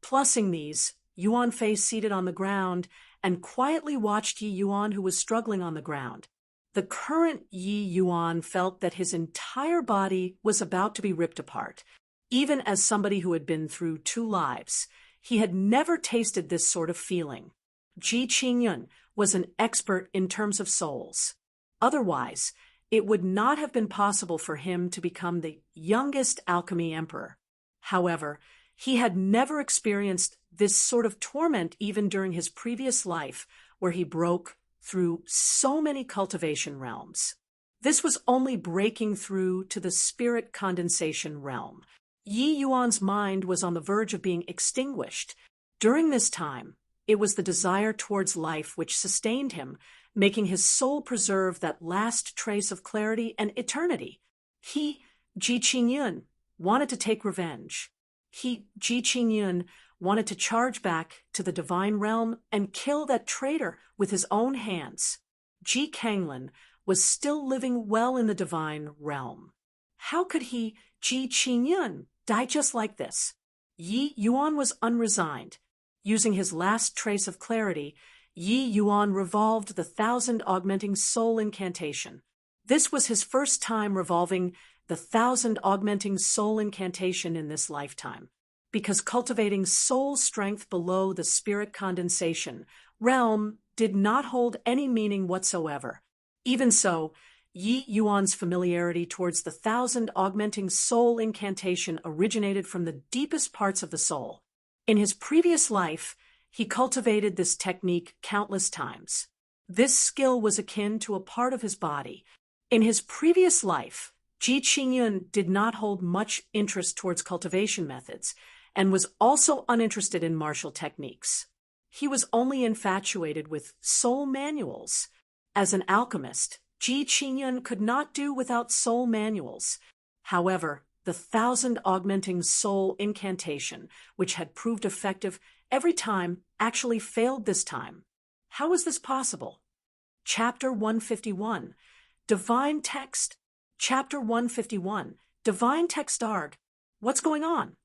Plussing these, Yuan Fei seated on the ground and quietly watched Yi Yuan, who was struggling on the ground. The current Yi Yuan felt that his entire body was about to be ripped apart. Even as somebody who had been through 2 lives, he had never tasted this sort of feeling. Ji Qingyun was an expert in terms of souls. Otherwise, it would not have been possible for him to become the youngest alchemy emperor. However, he had never experienced this sort of torment even during his previous life, where he broke through so many cultivation realms. This was only breaking through to the spirit condensation realm. Yi Yuan's mind was on the verge of being extinguished. During this time, it was the desire towards life which sustained him, making his soul preserve that last trace of clarity and eternity. He, Ji Qingyun, wanted to take revenge. Ji Qingyun wanted to charge back to the divine realm and kill that traitor with his own hands. Ji Kanglin was still living well in the divine realm. How could he, Ji Qingyun, die just like this? Yi Yuan was unresigned. Using his last trace of clarity, Yi Yuan revolved the 1,000 augmenting soul incantation. This was his first time revolving the 1,000 augmenting soul incantation in this lifetime, because cultivating soul strength below the spirit condensation realm did not hold any meaning whatsoever. Even so, Yi Yuan's familiarity towards the 1,000 augmenting soul incantation originated from the deepest parts of the soul. In his previous life, he cultivated this technique countless times. This skill was akin to a part of his body. In his previous life, Ji Qingyun did not hold much interest towards cultivation methods and was also uninterested in martial techniques. He was only infatuated with soul manuals. As an alchemist, Ji Qingyun could not do without soul manuals. However, the 1,000 augmenting soul incantation, which had proved effective every time, actually failed this time. How was this possible? Chapter 151, Divine Text. Chapter 151, Divine Text Arg. What's going on?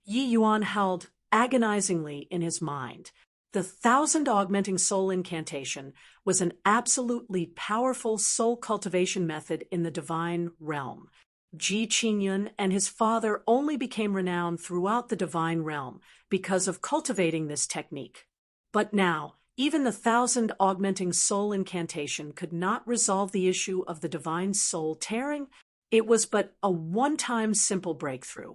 Yi Yuan held agonizingly in his mind. The 1,000 augmenting soul incantation was an absolutely powerful soul cultivation method in the divine realm. Ji Qingyun and his father only became renowned throughout the divine realm because of cultivating this technique. But now, even the 1,000 augmenting soul incantation could not resolve the issue of the divine soul tearing. It was but a one-time simple breakthrough.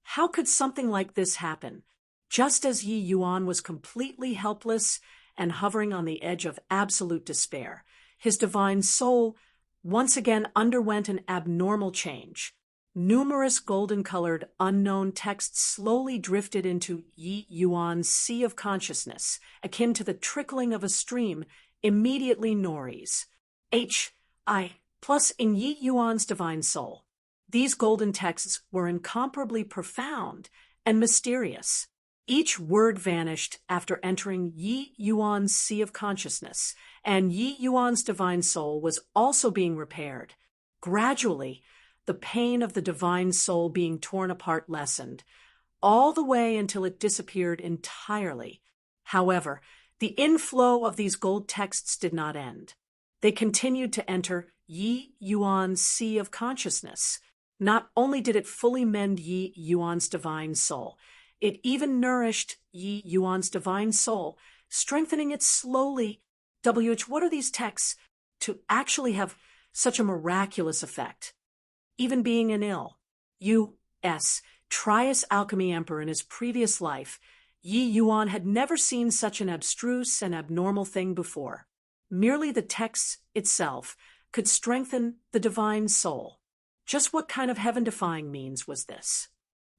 How could something like this happen? Just as Yi Yuan was completely helpless and hovering on the edge of absolute despair, his divine soul once again underwent an abnormal change. Numerous golden-colored unknown texts slowly drifted into Yi Yuan's sea of consciousness, akin to the trickling of a stream immediately nories. Plus in Yi Yuan's divine soul. These golden texts were incomparably profound and mysterious. Each word vanished after entering Yi Yuan's sea of consciousness, and Yi Yuan's divine soul was also being repaired. Gradually, the pain of the divine soul being torn apart lessened, all the way until it disappeared entirely. However, the inflow of these gold texts did not end. they continued to enter Yi Yuan's sea of consciousness. Not only did it fully mend Yi Yuan's divine soul, it even nourished Yi Yuan's divine soul, strengthening it slowly. What are these texts to actually have such a miraculous effect? Even being an U.S. Trias alchemy emperor in his previous life, Yi Yuan had never seen such an abstruse and abnormal thing before. Merely the text itself could strengthen the divine soul. Just what kind of heaven-defying means was this?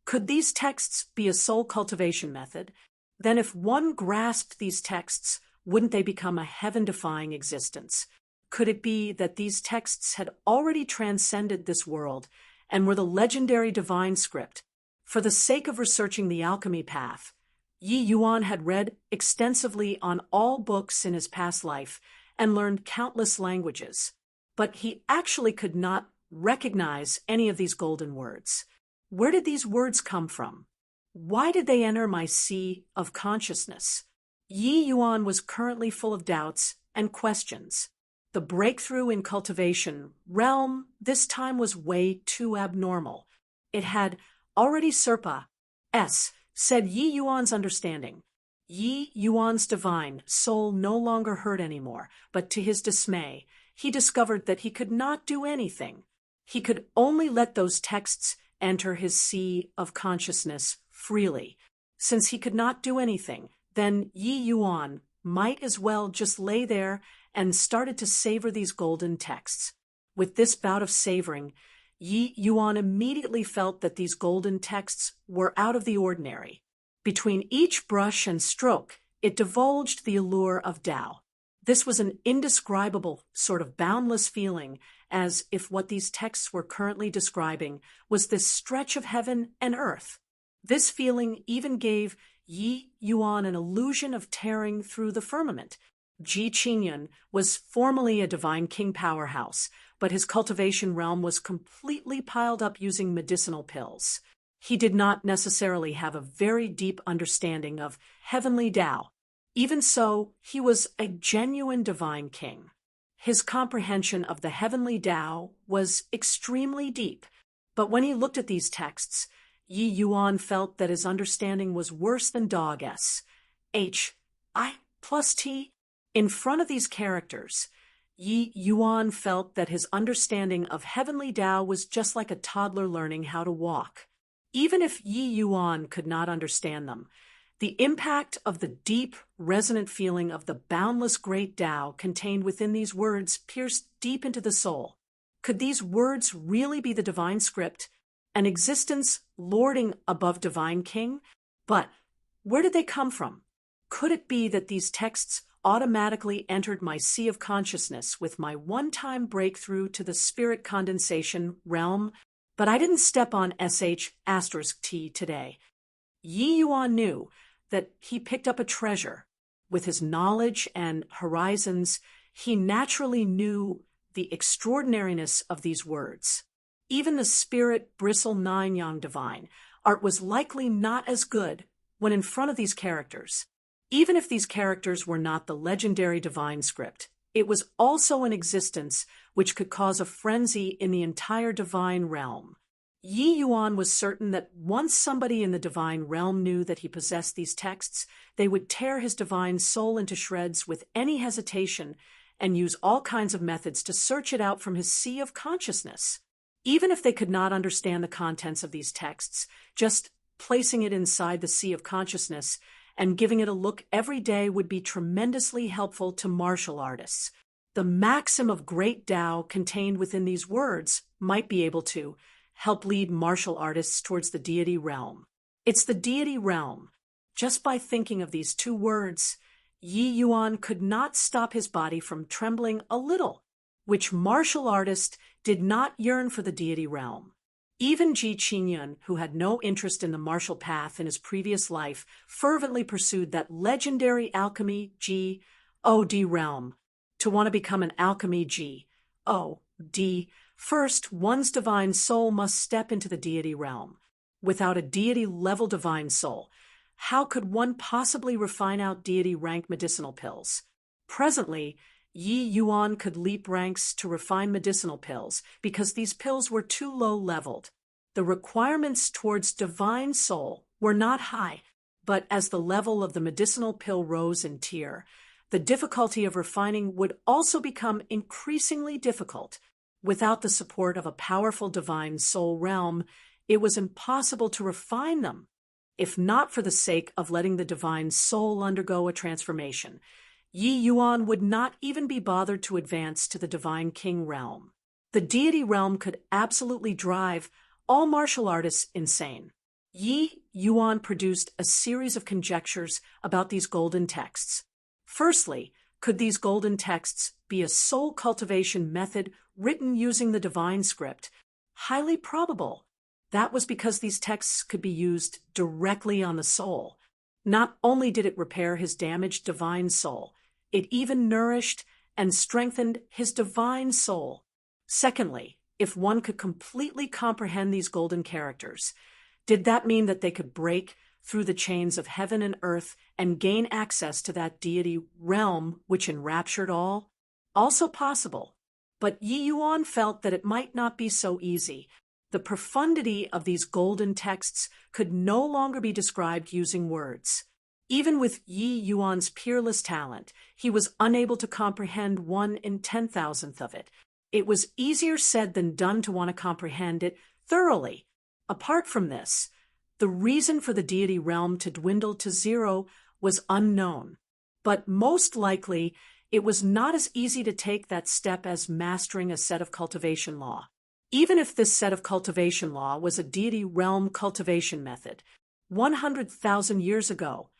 Could these texts be a soul cultivation method? Then if one grasped these texts, wouldn't they become a heaven-defying existence? Could it be that these texts had already transcended this world and were the legendary divine script? For the sake of researching the alchemy path, Yi Yuan had read extensively on all books in his past life and learned countless languages, but he actually could not recognize any of these golden words. Where did these words come from? Why did they enter my sea of consciousness? Yi Yuan was currently full of doubts and questions. The breakthrough in cultivation realm this time was way too abnormal. It had already said Yi Yuan's understanding. Yi Yuan's divine soul no longer heard anymore, but to his dismay, he discovered that he could not do anything. He could only let those texts enter his sea of consciousness freely. Since he could not do anything, then Yi Yuan might as well just lay there and started to savor these golden texts. With this bout of savoring, Yi Yuan immediately felt that these golden texts were out of the ordinary. Between each brush and stroke, it divulged the allure of Tao. This was an indescribable, sort of boundless feeling, as if what these texts were currently describing was this stretch of heaven and earth. This feeling even gave Yi Yuan an illusion of tearing through the firmament. Ji Qingyun was formerly a divine king powerhouse, but his cultivation realm was completely piled up using medicinal pills. He did not necessarily have a very deep understanding of heavenly Tao. Even so, he was a genuine divine king. His comprehension of the heavenly Tao was extremely deep, but when he looked at these texts, Yi Yuan felt that his understanding was worse than dog S. H-I plus T. In front of these characters, Yi Yuan felt that his understanding of heavenly Tao was just like a toddler learning how to walk. Even if Yi Yuan could not understand them, the impact of the deep, resonant feeling of the boundless great Tao contained within these words pierced deep into the soul. Could these words really be the divine script, an existence lording above divine king? But where did they come from? Could it be that these texts automatically entered my sea of consciousness with my one-time breakthrough to the spirit condensation realm? But I didn't step on sh*T today. Yi Yuan knew that he picked up a treasure. With his knowledge and horizons, he naturally knew the extraordinariness of these words. Even the spirit bristle nine-yang divine art was likely not as good when in front of these characters. Even if these characters were not the legendary divine script, it was also an existence which could cause a frenzy in the entire divine realm. Yi Yuan was certain that once somebody in the divine realm knew that he possessed these texts, they would tear his divine soul into shreds with any hesitation and use all kinds of methods to search it out from his sea of consciousness. Even if they could not understand the contents of these texts, just placing it inside the sea of consciousness and giving it a look every day would be tremendously helpful to martial artists. The maxim of great Tao contained within these words might be able to help lead martial artists towards the deity realm. It's the deity realm. Just by thinking of these two words, Yi Yuan could not stop his body from trembling a little. Which martial artist did not yearn for the deity realm? Even Ji Qingyun, who had no interest in the martial path in his previous life, fervently pursued that legendary alchemy G-O-D realm. To want to become an alchemy G-O-D, first one's divine soul must step into the deity realm. Without a deity-level divine soul, how could one possibly refine out deity-rank medicinal pills? Presently, Yi Yuan could leap ranks to refine medicinal pills because these pills were too low-leveled. The requirements towards divine soul were not high, but as the level of the medicinal pill rose in tier, the difficulty of refining would also become increasingly difficult. Without the support of a powerful divine soul realm, it was impossible to refine them, if not for the sake of letting the divine soul undergo a transformation. Yi Yuan would not even be bothered to advance to the divine king realm. The deity realm could absolutely drive all martial artists insane. Yi Yuan produced a series of conjectures about these golden texts. Firstly, could these golden texts be a soul cultivation method written using the divine script? Highly probable. That was because these texts could be used directly on the soul. Not only did it repair his damaged divine soul, it even nourished and strengthened his divine soul. Secondly, if one could completely comprehend these golden characters, did that mean that they could break through the chains of heaven and earth and gain access to that deity realm which enraptured all? Also possible. But Yi Yuan felt that it might not be so easy. The profundity of these golden texts could no longer be described using words. Even with Yi Yuan's peerless talent, he was unable to comprehend 1/10,000th of it. It was easier said than done to want to comprehend it thoroughly. Apart from this, the reason for the deity realm to dwindle to zero was unknown. But most likely, it was not as easy to take that step as mastering a set of cultivation law. Even if this set of cultivation law was a deity realm cultivation method, 100,000 years ago,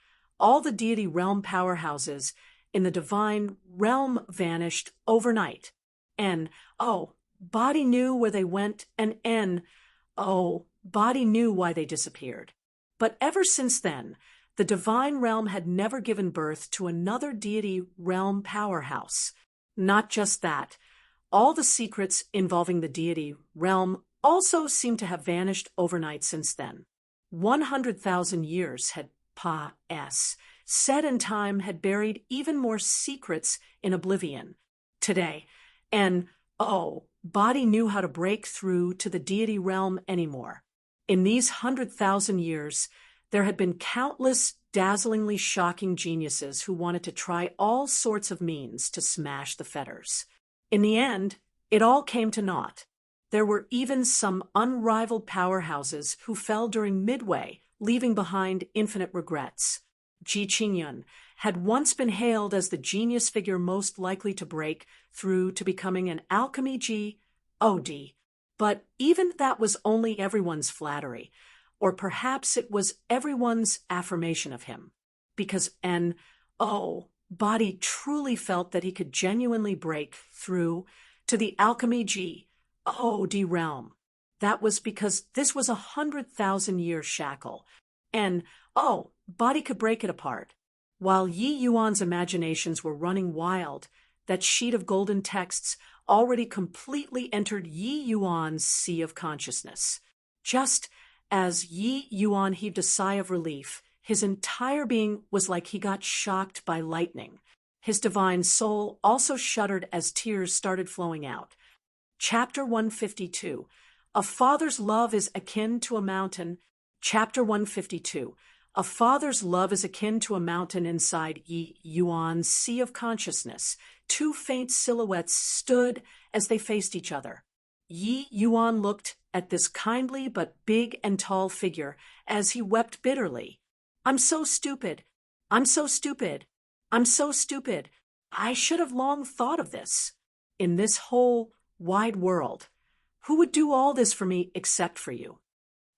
all the deity realm powerhouses in the divine realm vanished overnight. Body knew where they went, and Body knew why they disappeared. But ever since then, the divine realm had never given birth to another deity realm powerhouse. Not just that, all the secrets involving the deity realm also seem to have vanished overnight since then. 100,000 years had passed. Said in time had buried even more secrets in oblivion. Today, Body knew how to break through to the deity realm anymore. In these 100,000 years, there had been countless dazzlingly shocking geniuses who wanted to try all sorts of means to smash the fetters. In the end, it all came to naught. There were even some unrivaled powerhouses who fell during midway, leaving behind infinite regrets. Ji Qingyun had once been hailed as the genius figure most likely to break through to becoming an alchemy G.O.D. But even that was only everyone's flattery, or perhaps it was everyone's affirmation of him, because Body truly felt that he could genuinely break through to the alchemy G.O.D. realm. That was because this was 100,000-year shackle, and Body could break it apart. While Yi Yuan's imaginations were running wild, that sheet of golden texts already completely entered Yi Yuan's sea of consciousness. Just as Yi Yuan heaved a sigh of relief, his entire being was like he got shocked by lightning. His divine soul also shuddered as tears started flowing out. Chapter 152. A father's love is akin to a mountain. Chapter 152. A father's love is akin to a mountain inside Yi Yuan's sea of consciousness. Two faint silhouettes stood as they faced each other. Yi Yuan looked at this kindly but big and tall figure as he wept bitterly. I'm so stupid. I'm so stupid. I'm so stupid. I should have long thought of this. In this whole wide world, who would do all this for me except for you?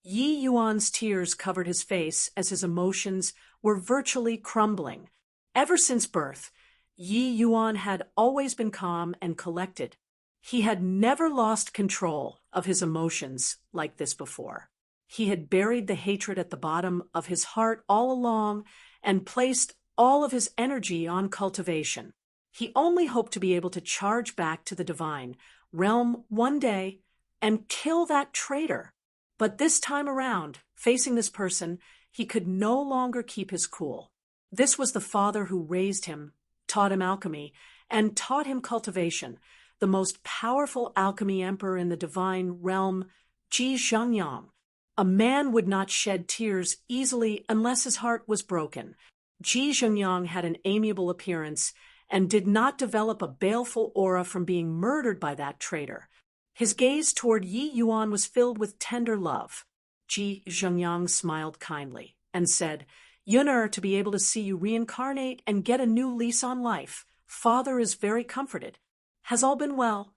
Yi Yuan's tears covered his face as his emotions were virtually crumbling. Ever since birth, Yi Yuan had always been calm and collected. He had never lost control of his emotions like this before. He had buried the hatred at the bottom of his heart all along and placed all of his energy on cultivation. He only hoped to be able to charge back to the divine realm one day and kill that traitor. But this time around, facing this person, he could no longer keep his cool. This was the father who raised him, taught him alchemy, and taught him cultivation. The most powerful alchemy emperor in the divine realm, Ji Zhengyang. A man would not shed tears easily unless his heart was broken. Ji Zhengyang had an amiable appearance and did not develop a baleful aura from being murdered by that traitor. His gaze toward Yi Yuan was filled with tender love. Ji Zhengyang smiled kindly and said, "Yun'er, to be able to see you reincarnate and get a new lease on life. Father is very comforted. Has all been well?"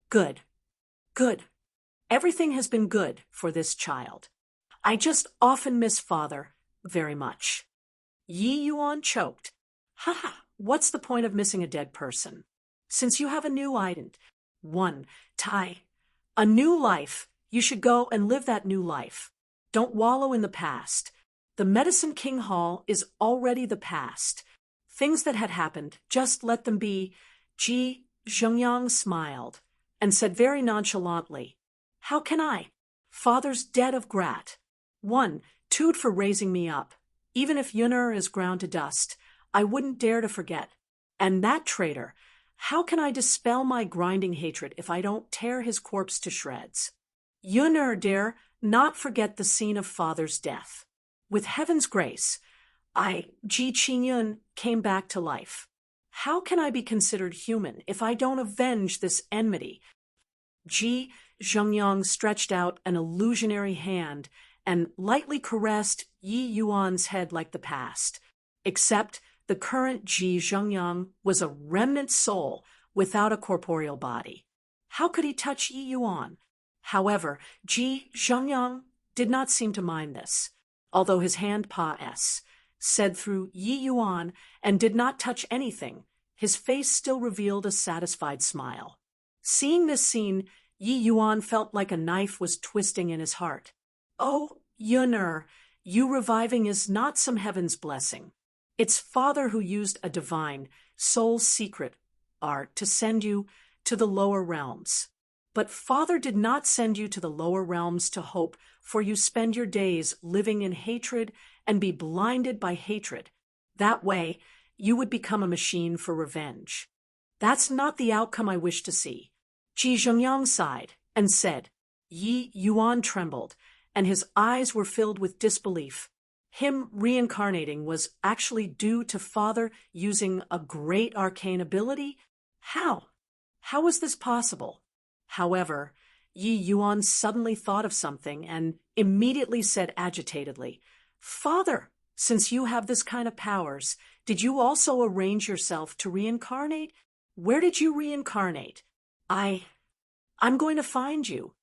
"Good. Good. Everything has been good for this child. I just often miss Father very much." Yi Yuan choked. "Ha! What's the point of missing a dead person? Since you have a new a new life, you should go and live that new life. Don't wallow in the past. The Medicine King Hall is already the past. Things that had happened, just let them be." Ji Zhengyang smiled and said very nonchalantly, "How can I? Father's dead of grat. 2 for raising me up. Even if Yun'er is ground to dust, I wouldn't dare to forget. And that traitor, how can I dispel my grinding hatred if I don't tear his corpse to shreds? Yun'er dare not forget the scene of Father's death. With heaven's grace, Ji Qingyun, came back to life. How can I be considered human if I don't avenge this enmity?" Ji Zhengyang stretched out an illusionary hand and lightly caressed Yi Yuan's head like the past. Except the current Ji Zhengyang was a remnant soul without a corporeal body. How could he touch Yi Yuan? However, Ji Zhengyang did not seem to mind this, although his hand said through Yi Yuan and did not touch anything. His face still revealed a satisfied smile. Seeing this scene, Yi Yuan felt like a knife was twisting in his heart. "Oh, Yun'er, you reviving is not some heaven's blessing. It's Father who used a divine, soul secret art to send you to the lower realms. But Father did not send you to the lower realms to hope for you spend your days living in hatred and be blinded by hatred. That way, you would become a machine for revenge. That's not the outcome I wish to see." Ji Zhengyang sighed and said. Yi Yuan trembled, and his eyes were filled with disbelief. Him reincarnating was actually due to Father using a great arcane ability? How? How was this possible? However, Yi Yuan suddenly thought of something and immediately said agitatedly, "Father, since you have this kind of powers, did you also arrange yourself to reincarnate? Where did you reincarnate?" I'm going to find you."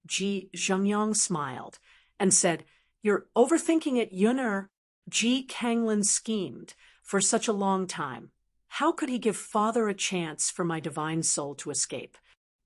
Ji Zhengyang smiled and said, "You're overthinking it, Yun'er. Ji Kanglin schemed for such a long time. How could he give Father a chance for my divine soul to escape?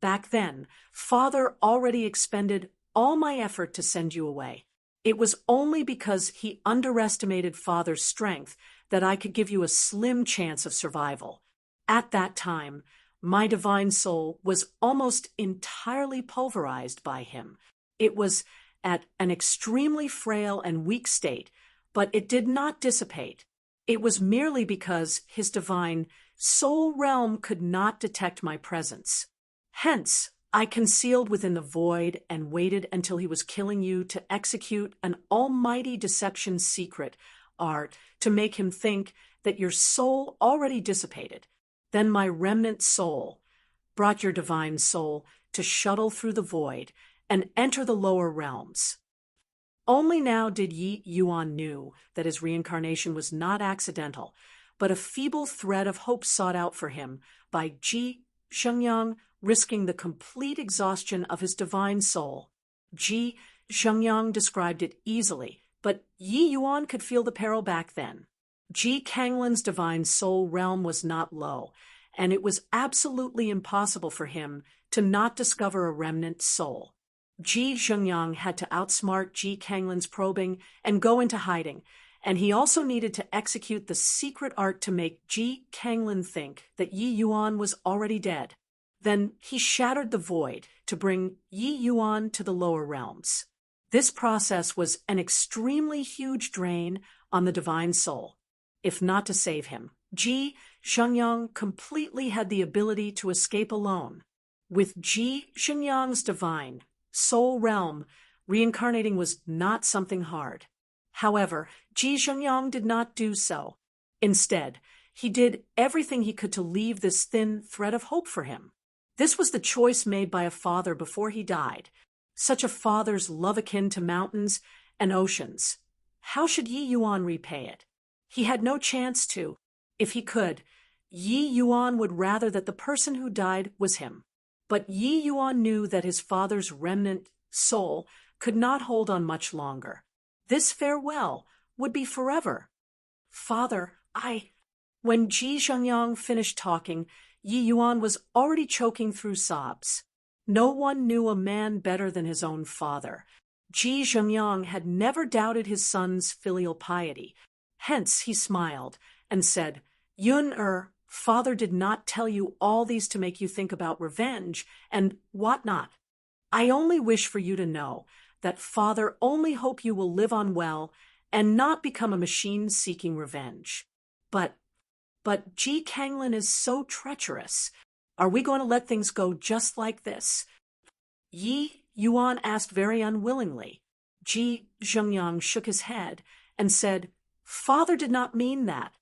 Back then, Father already expended all my effort to send you away. It was only because he underestimated Father's strength that I could give you a slim chance of survival. At that time, my divine soul was almost entirely pulverized by him. It was at an extremely frail and weak state, but it did not dissipate. It was merely because his divine soul realm could not detect my presence. Hence, I concealed within the void and waited until he was killing you to execute an almighty deception secret art to make him think that your soul already dissipated. Then my remnant soul brought your divine soul to shuttle through the void and enter the lower realms." Only now did Yi Yuan knew that his reincarnation was not accidental, but a feeble thread of hope sought out for him by Ji Zhengyang risking the complete exhaustion of his divine soul. Ji Zhengyang described it easily, but Yi Yuan could feel the peril back then. Ji Kanglin's divine soul realm was not low, and it was absolutely impossible for him to not discover a remnant soul. Ji Zhengyang had to outsmart Ji Kanglin's probing and go into hiding, and he also needed to execute the secret art to make Ji Kanglin think that Yi Yuan was already dead. Then he shattered the void to bring Yi Yuan to the lower realms. This process was an extremely huge drain on the divine soul. If not to save him, Ji Zhengyang completely had the ability to escape alone. With Ji Zhengyang's divine soul realm, reincarnating was not something hard. However, Ji Zhengyang did not do so. Instead, he did everything he could to leave this thin thread of hope for him. This was the choice made by a father before he died. Such a father's love akin to mountains and oceans. How should Yi Yuan repay it? He had no chance to. If he could, Yi Yuan would rather that the person who died was him. But Yi Yuan knew that his father's remnant soul could not hold on much longer. This farewell would be forever. Father, When Ji Zhengyang finished talking, Yi Yuan was already choking through sobs. No one knew a man better than his own father. Ji Zhengyang had never doubted his son's filial piety. Hence he smiled and said, Yun father did not tell you all these to make you think about revenge and whatnot. I only wish for you to know that father only hope you will live on well and not become a machine seeking revenge. But Ji Kanglin is so treacherous. Are we going to let things go just like this? Yi Yuan asked very unwillingly. Ji Zhengyang shook his head and said, Father did not mean that.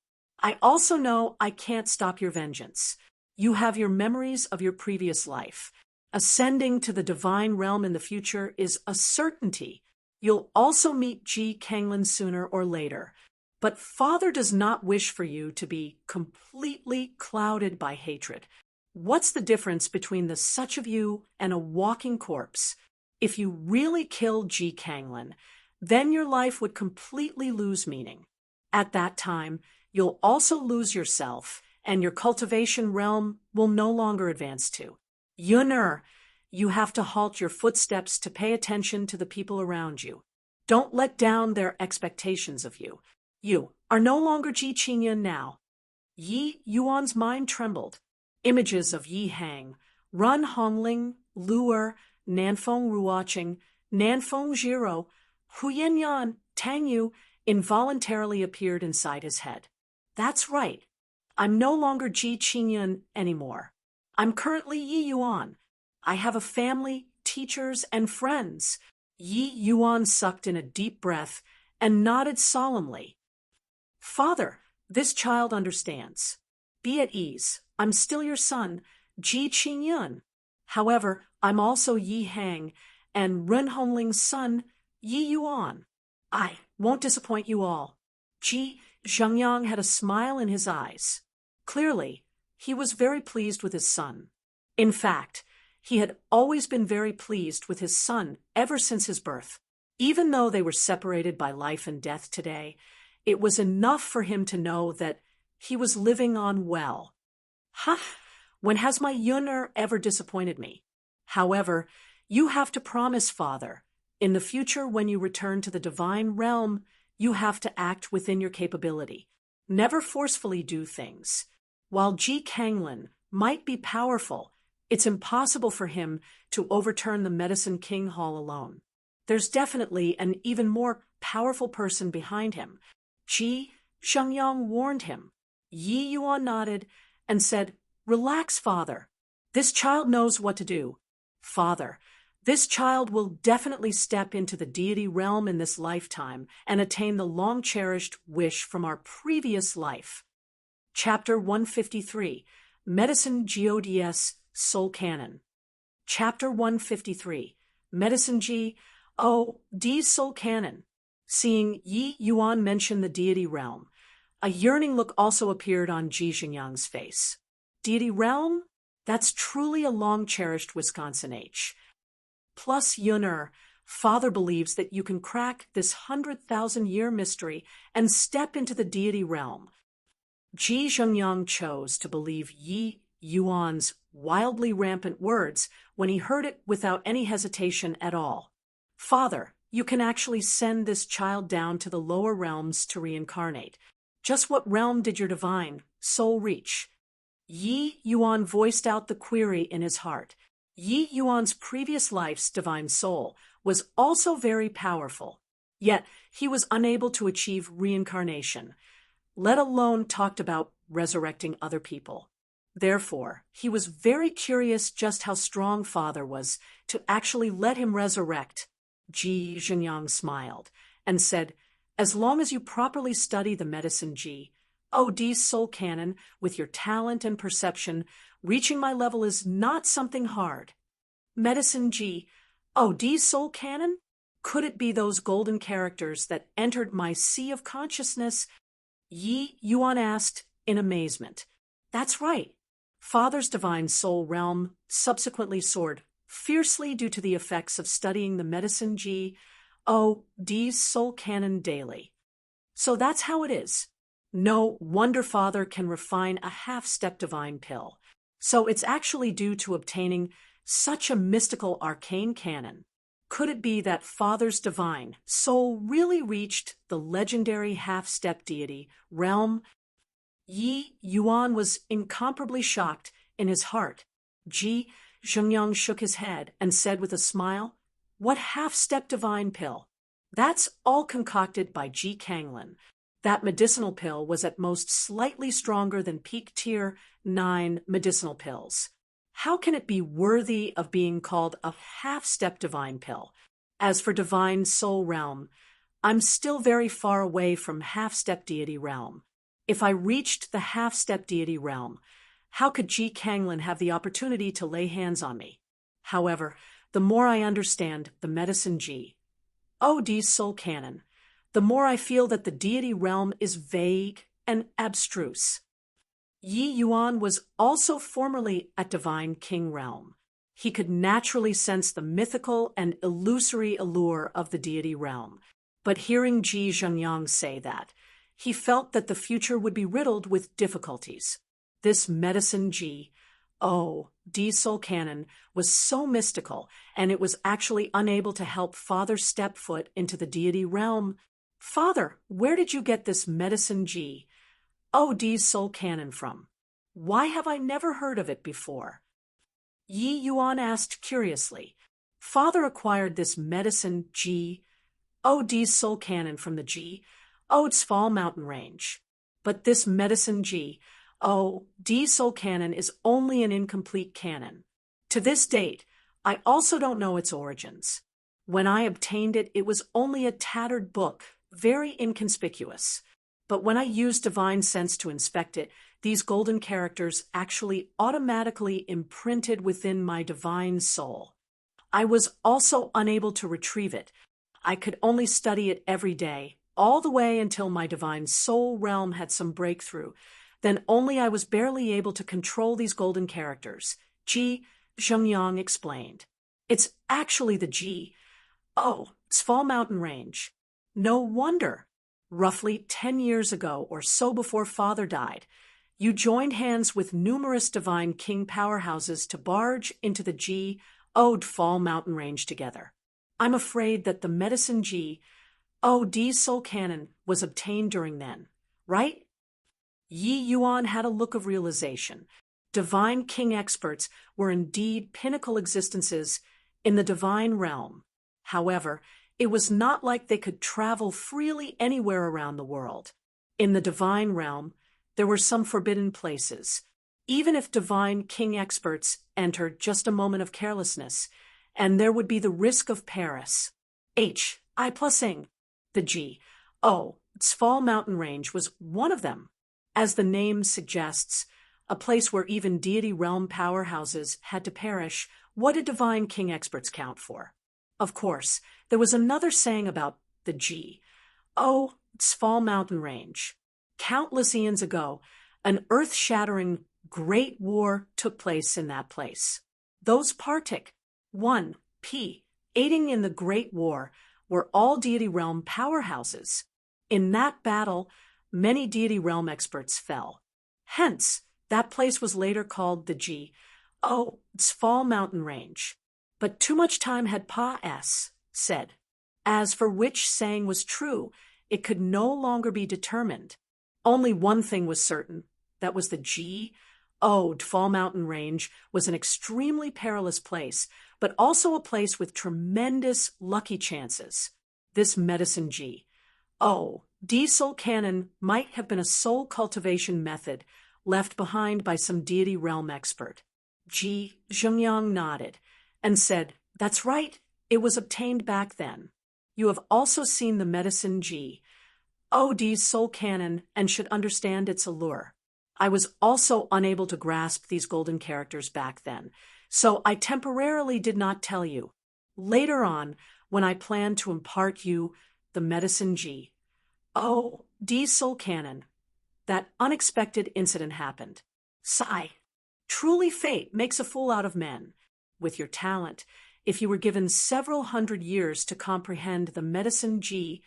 I also know I can't stop your vengeance. You have your memories of your previous life. Ascending to the divine realm in the future is a certainty. You'll also meet Ji Kanglin sooner or later. But Father does not wish for you to be completely clouded by hatred. What's the difference between the such of you and a walking corpse? If you really killed Ji Kanglin, then your life would completely lose meaning. At that time, you'll also lose yourself, and your cultivation realm will no longer advance to. Yun you have to halt your footsteps to pay attention to the people around you. Don't let down their expectations of you. You are no longer Ji Qingyun now. Yi Yuan's mind trembled. Images of Yi Hang, Run Hongling, Luer, Nanfeng Ruoqing, Nanfeng Jiro, Huyen Yan, Tang Yu involuntarily appeared inside his head. That's right. I'm no longer Ji Qingyun anymore. I'm currently Yi Yuan. I have a family, teachers, and friends. Yi Yuan sucked in a deep breath and nodded solemnly. Father, this child understands. Be at ease. I'm still your son, Ji Qingyun. However, I'm also Yi Hang and Ren Hongling's son, Yi Yuan. I won't disappoint you all. Ji Zhengyang had a smile in his eyes. Clearly, he was very pleased with his son. In fact, he had always been very pleased with his son ever since his birth. Even though they were separated by life and death today, it was enough for him to know that he was living on well. When has my Yun'er ever disappointed me? However, you have to promise, Father, in the future when you return to the divine realm, you have to act within your capability. Never forcefully do things. While Ji Kanglin might be powerful, it's impossible for him to overturn the Medicine King Hall alone. There's definitely an even more powerful person behind him. Ji Zhengyang warned him. Yi Yuan nodded and said, Relax, Father. This child knows what to do. Father, this child will definitely step into the deity realm in this lifetime and attain the long-cherished wish from our previous life. Chapter 153, Medicine Gods Soul Canon. Chapter 153, Medicine D's Soul Canon. Seeing Yi Yuan mention the deity realm, a yearning look also appeared on Ji Zhengyang's face. Deity realm? That's truly a long-cherished Wisconsin H. Plus Yun'er, Father believes that you can crack this 100,000-year mystery and step into the deity realm. Ji Zhengyang chose to believe Yi Yuan's wildly rampant words when he heard it without any hesitation at all. Father, you can actually send this child down to the lower realms to reincarnate. Just what realm did your divine soul reach? Yi Yuan voiced out the query in his heart. Yi Yuan's previous life's divine soul was also very powerful, yet he was unable to achieve reincarnation. let alone talked about resurrecting other people. Therefore, he was very curious just how strong Father was to actually let him resurrect. Ji Zhenyang smiled and said, "As long as you properly study the medicine Ji, Di's soul canon, with your talent and perception, reaching my level is not something hard." Medicine Ji, Di's soul canon? Could it be those golden characters that entered my sea of consciousness? Yi Yuan asked in amazement. That's right. Father's divine soul realm subsequently soared fiercely due to the effects of studying the medicine Ji, Di's soul canon daily. So that's how it is. No wonder Father can refine a half-step divine pill. So it's actually due to obtaining such a mystical arcane canon. Could it be that Father's divine soul really reached the legendary half-step deity realm? Yi Yuan was incomparably shocked in his heart. Ji Zhengyang shook his head and said with a smile, "What half-step divine pill? That's all concocted by Ji Kanglin. That medicinal pill was at most slightly stronger than peak tier 9 medicinal pills. How can it be worthy of being called a half-step divine pill? As for divine soul realm, I'm still very far away from half-step deity realm. If I reached the half-step deity realm, how could Ji Kanglin have the opportunity to lay hands on me? However, the more I understand the medicine Ji, Di's soul canon, the more I feel that the deity realm is vague and abstruse." Yi Yuan was also formerly at Divine King Realm. He could naturally sense the mythical and illusory allure of the deity realm. But hearing Ji Zhenyang say that, he felt that the future would be riddled with difficulties. This medicine Ji, Di's soul canon, was so mystical, and it was actually unable to help Father step foot into the deity realm. "Father, where did you get this medicine Ji, Di's soul canon from? Why have I never heard of it before?" Yi Yuan asked curiously. Father acquired this medicine Ji, Di's soul canon from the Ji, Fall mountain range. But this medicine Ji, Di's soul canon is only an incomplete canon. To this date, I also don't know its origins. When I obtained it, it was only a tattered book, very inconspicuous. But when I used divine sense to inspect it, these golden characters actually automatically imprinted within my divine soul. I was also unable to retrieve it. I could only study it every day, all the way until my divine soul realm had some breakthrough. Then only I was barely able to control these golden characters. Ji Zhengyang explained. It's actually the Ji, Fall mountain range. No wonder. Roughly 10 years ago or so before Father died, you joined hands with numerous divine king powerhouses to barge into the Ji Fall mountain range together. I'm afraid that the medicine Ji, Di's soul canon, was obtained during then, right? Yi Yuan had a look of realization. Divine king experts were indeed pinnacle existences in the divine realm. However, it was not like they could travel freely anywhere around the world. In the divine realm, there were some forbidden places. Even if divine king experts entered just a moment of carelessness, and there would be the risk of Paris. I+ing. The Ji, Fall mountain range was one of them. As the name suggests, a place where even deity realm powerhouses had to perish. What did divine king experts count for? Of course, there was another saying about the Ji, Fall mountain range. Countless eons ago, an earth-shattering great war took place in that place. Those Partic 1P aiding in the Great War were all deity realm powerhouses. In that battle, many deity realm experts fell. Hence, that place was later called the Ji, Fall mountain range. But too much time had said. As for which saying was true, it could no longer be determined. Only one thing was certain, that was the Ji, Fall mountain range was an extremely perilous place, but also a place with tremendous lucky chances. This medicine Ji, soul canon might have been a soul cultivation method left behind by some deity realm expert. Ji Zhengyang nodded and said, "That's right, it was obtained back then. You have also seen the medicine Ji soul canon and should understand its allure. I was also unable to grasp these golden characters back then, so I temporarily did not tell you. Later on, when I planned to impart you the medicine Ji soul canon, that unexpected incident happened. Sigh. Truly fate makes a fool out of men. With your talent, if you were given several hundred years to comprehend the medicine Ji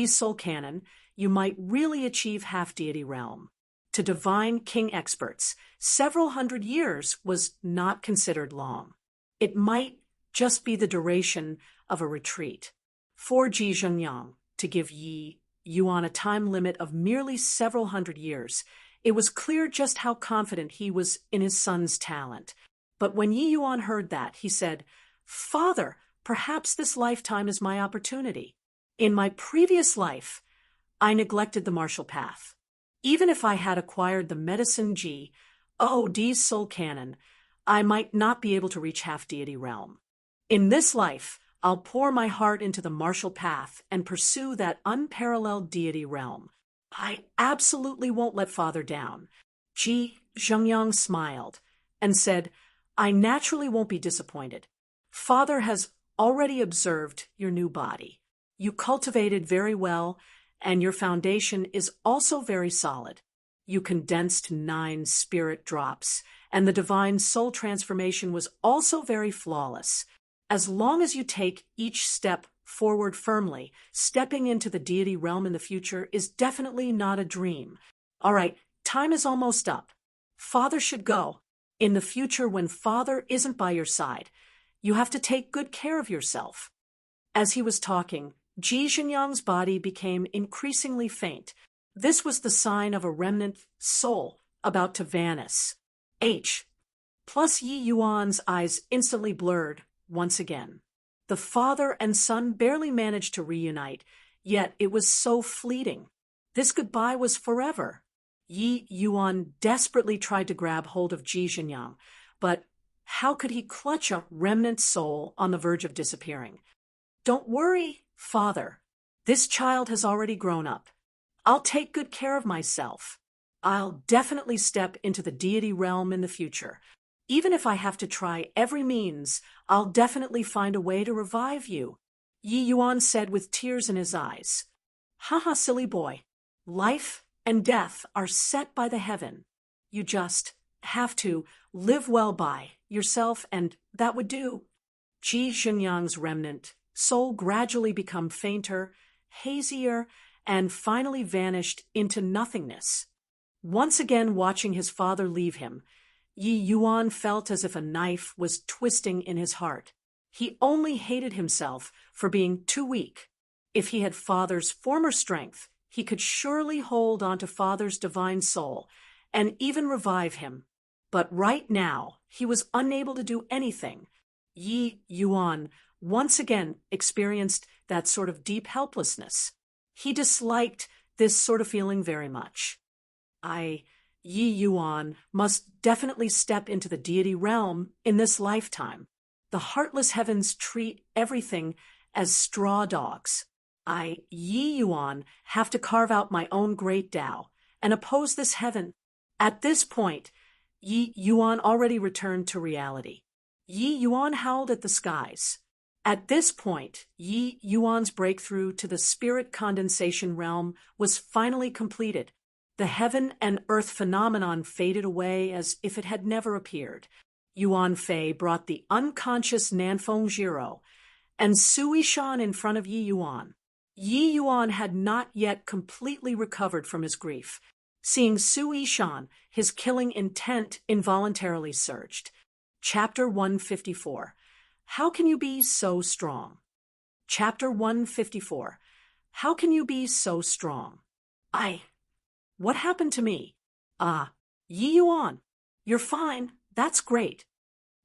soul canon, you might really achieve half-deity realm. To divine king experts, several hundred years was not considered long. It might just be the duration of a retreat. For Ji Zhengyang to give Yi Yuan a time limit of merely several hundred years, it was clear just how confident he was in his son's talent. But when Yi Yuan heard that, he said, "Father, perhaps this lifetime is my opportunity. In my previous life, I neglected the martial path. Even if I had acquired the medicine Ji soul canon, I might not be able to reach half-deity realm. In this life, I'll pour my heart into the martial path and pursue that unparalleled deity realm. I absolutely won't let Father down." Ji Zhengyang smiled and said, "I naturally won't be disappointed. Father has already observed your new body. You cultivated very well, and your foundation is also very solid. You condensed 9 spirit drops, and the divine soul transformation was also very flawless. As long as you take each step forward firmly, stepping into the deity realm in the future is definitely not a dream. All right, time is almost up. Father should go. In the future, when Father isn't by your side, you have to take good care of yourself." As he was talking, Ji Zhenyang's body became increasingly faint. This was the sign of a remnant soul about to vanish. Plus Yi Yuan's eyes instantly blurred once again. The father and son barely managed to reunite, yet it was so fleeting. This goodbye was forever. Yi Yuan desperately tried to grab hold of Ji Zhenyang, but how could he clutch a remnant soul on the verge of disappearing? "Don't worry, Father. This child has already grown up. I'll take good care of myself. I'll definitely step into the deity realm in the future. Even if I have to try every means, I'll definitely find a way to revive you," Yi Yuan said with tears in his eyes. "Haha, silly boy. Life and death are set by the heaven. You just have to live well by yourself, and that would do." Ji Zhenyang's remnant soul gradually became fainter, hazier, and finally vanished into nothingness. Once again watching his father leave him, Yi Yuan felt as if a knife was twisting in his heart. He only hated himself for being too weak. If he had Father's former strength, he could surely hold onto Father's divine soul and even revive him. But right now, he was unable to do anything. Yi Yuan once again experienced that sort of deep helplessness. He disliked this sort of feeling very much. Yi Yuan must definitely step into the deity realm in this lifetime. The heartless heavens treat everything as straw dogs. Yi Yuan, have to carve out my own great Tao and oppose this heaven. At this point, Yi Yuan already returned to reality. Yi Yuan howled at the skies. At this point, Yi Yuan's breakthrough to the spirit condensation realm was finally completed. The heaven and earth phenomenon faded away as if it had never appeared. Yuan Fei brought the unconscious Nanfeng Jiro and Sui Shan in front of Yi Yuan. Yi Yuan had not yet completely recovered from his grief. Seeing Sui Shan, his killing intent involuntarily surged. Chapter 154. How can you be so strong? Chapter 154. How can you be so strong? What happened to me? Yi Yuan. You're fine. That's great.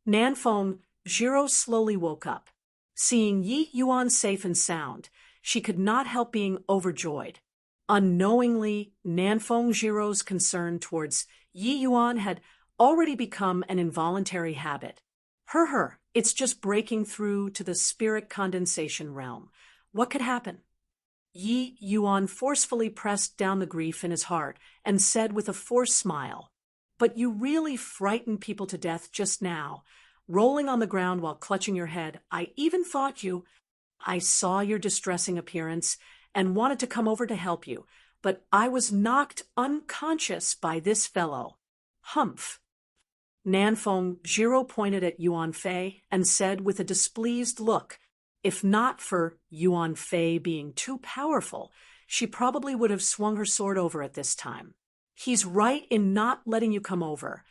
Nanfeng Jiro slowly woke up. Seeing Yi Yuan safe and sound, she could not help being overjoyed. Unknowingly, Nanfeng Jiro's concern towards Yi Yuan had already become an involuntary habit. It's just breaking through to the spirit condensation realm. What could happen? Yi Yuan forcefully pressed down the grief in his heart and said with a forced smile, "But you really frightened people to death just now, rolling on the ground while clutching your head. I saw your distressing appearance and wanted to come over to help you, but I was knocked unconscious by this fellow. Humph." Nanfeng Jiro pointed at Yuan Fei and said with a displeased look, if not for Yuan Fei being too powerful, she probably would have swung her sword over at this time. "He's right in not letting you come over,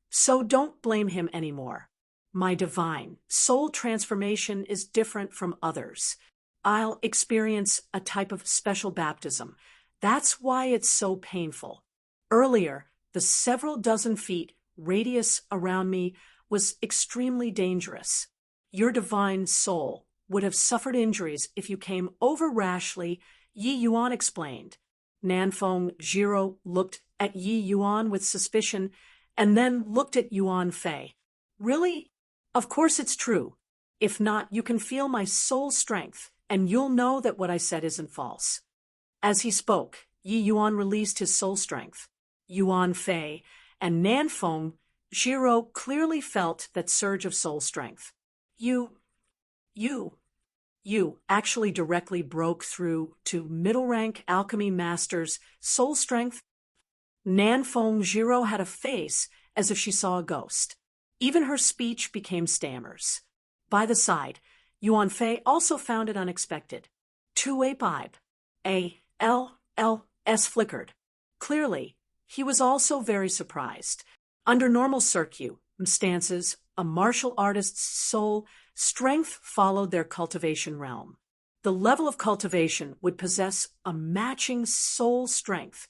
so don't blame him anymore. My divine soul transformation is different from others. I'll experience a type of special baptism. That's why it's so painful. Earlier, the several dozen feet radius around me was extremely dangerous. Your divine soul would have suffered injuries if you came over rashly," Yi Yuan explained. Nanfeng Jiro looked at Yi Yuan with suspicion and then looked at Yuan Fei. "Really? Of course it's true. If not, you can feel my soul strength, and you'll know that what I said isn't false." As he spoke, Yi Yuan released his soul strength. Yuan Fei and Nanfeng Jiro clearly felt that surge of soul strength. You actually directly broke through to middle-rank alchemy master's soul strength. Nanfeng Jiro had a face as if she saw a ghost. Even her speech became stammers. By the side, Yuan Fei also found it unexpected. Two-way pipe. A-L-L-S flickered. Clearly, he was also very surprised. Under normal circumstances, a martial artist's soul strength followed their cultivation realm. The level of cultivation would possess a matching soul strength,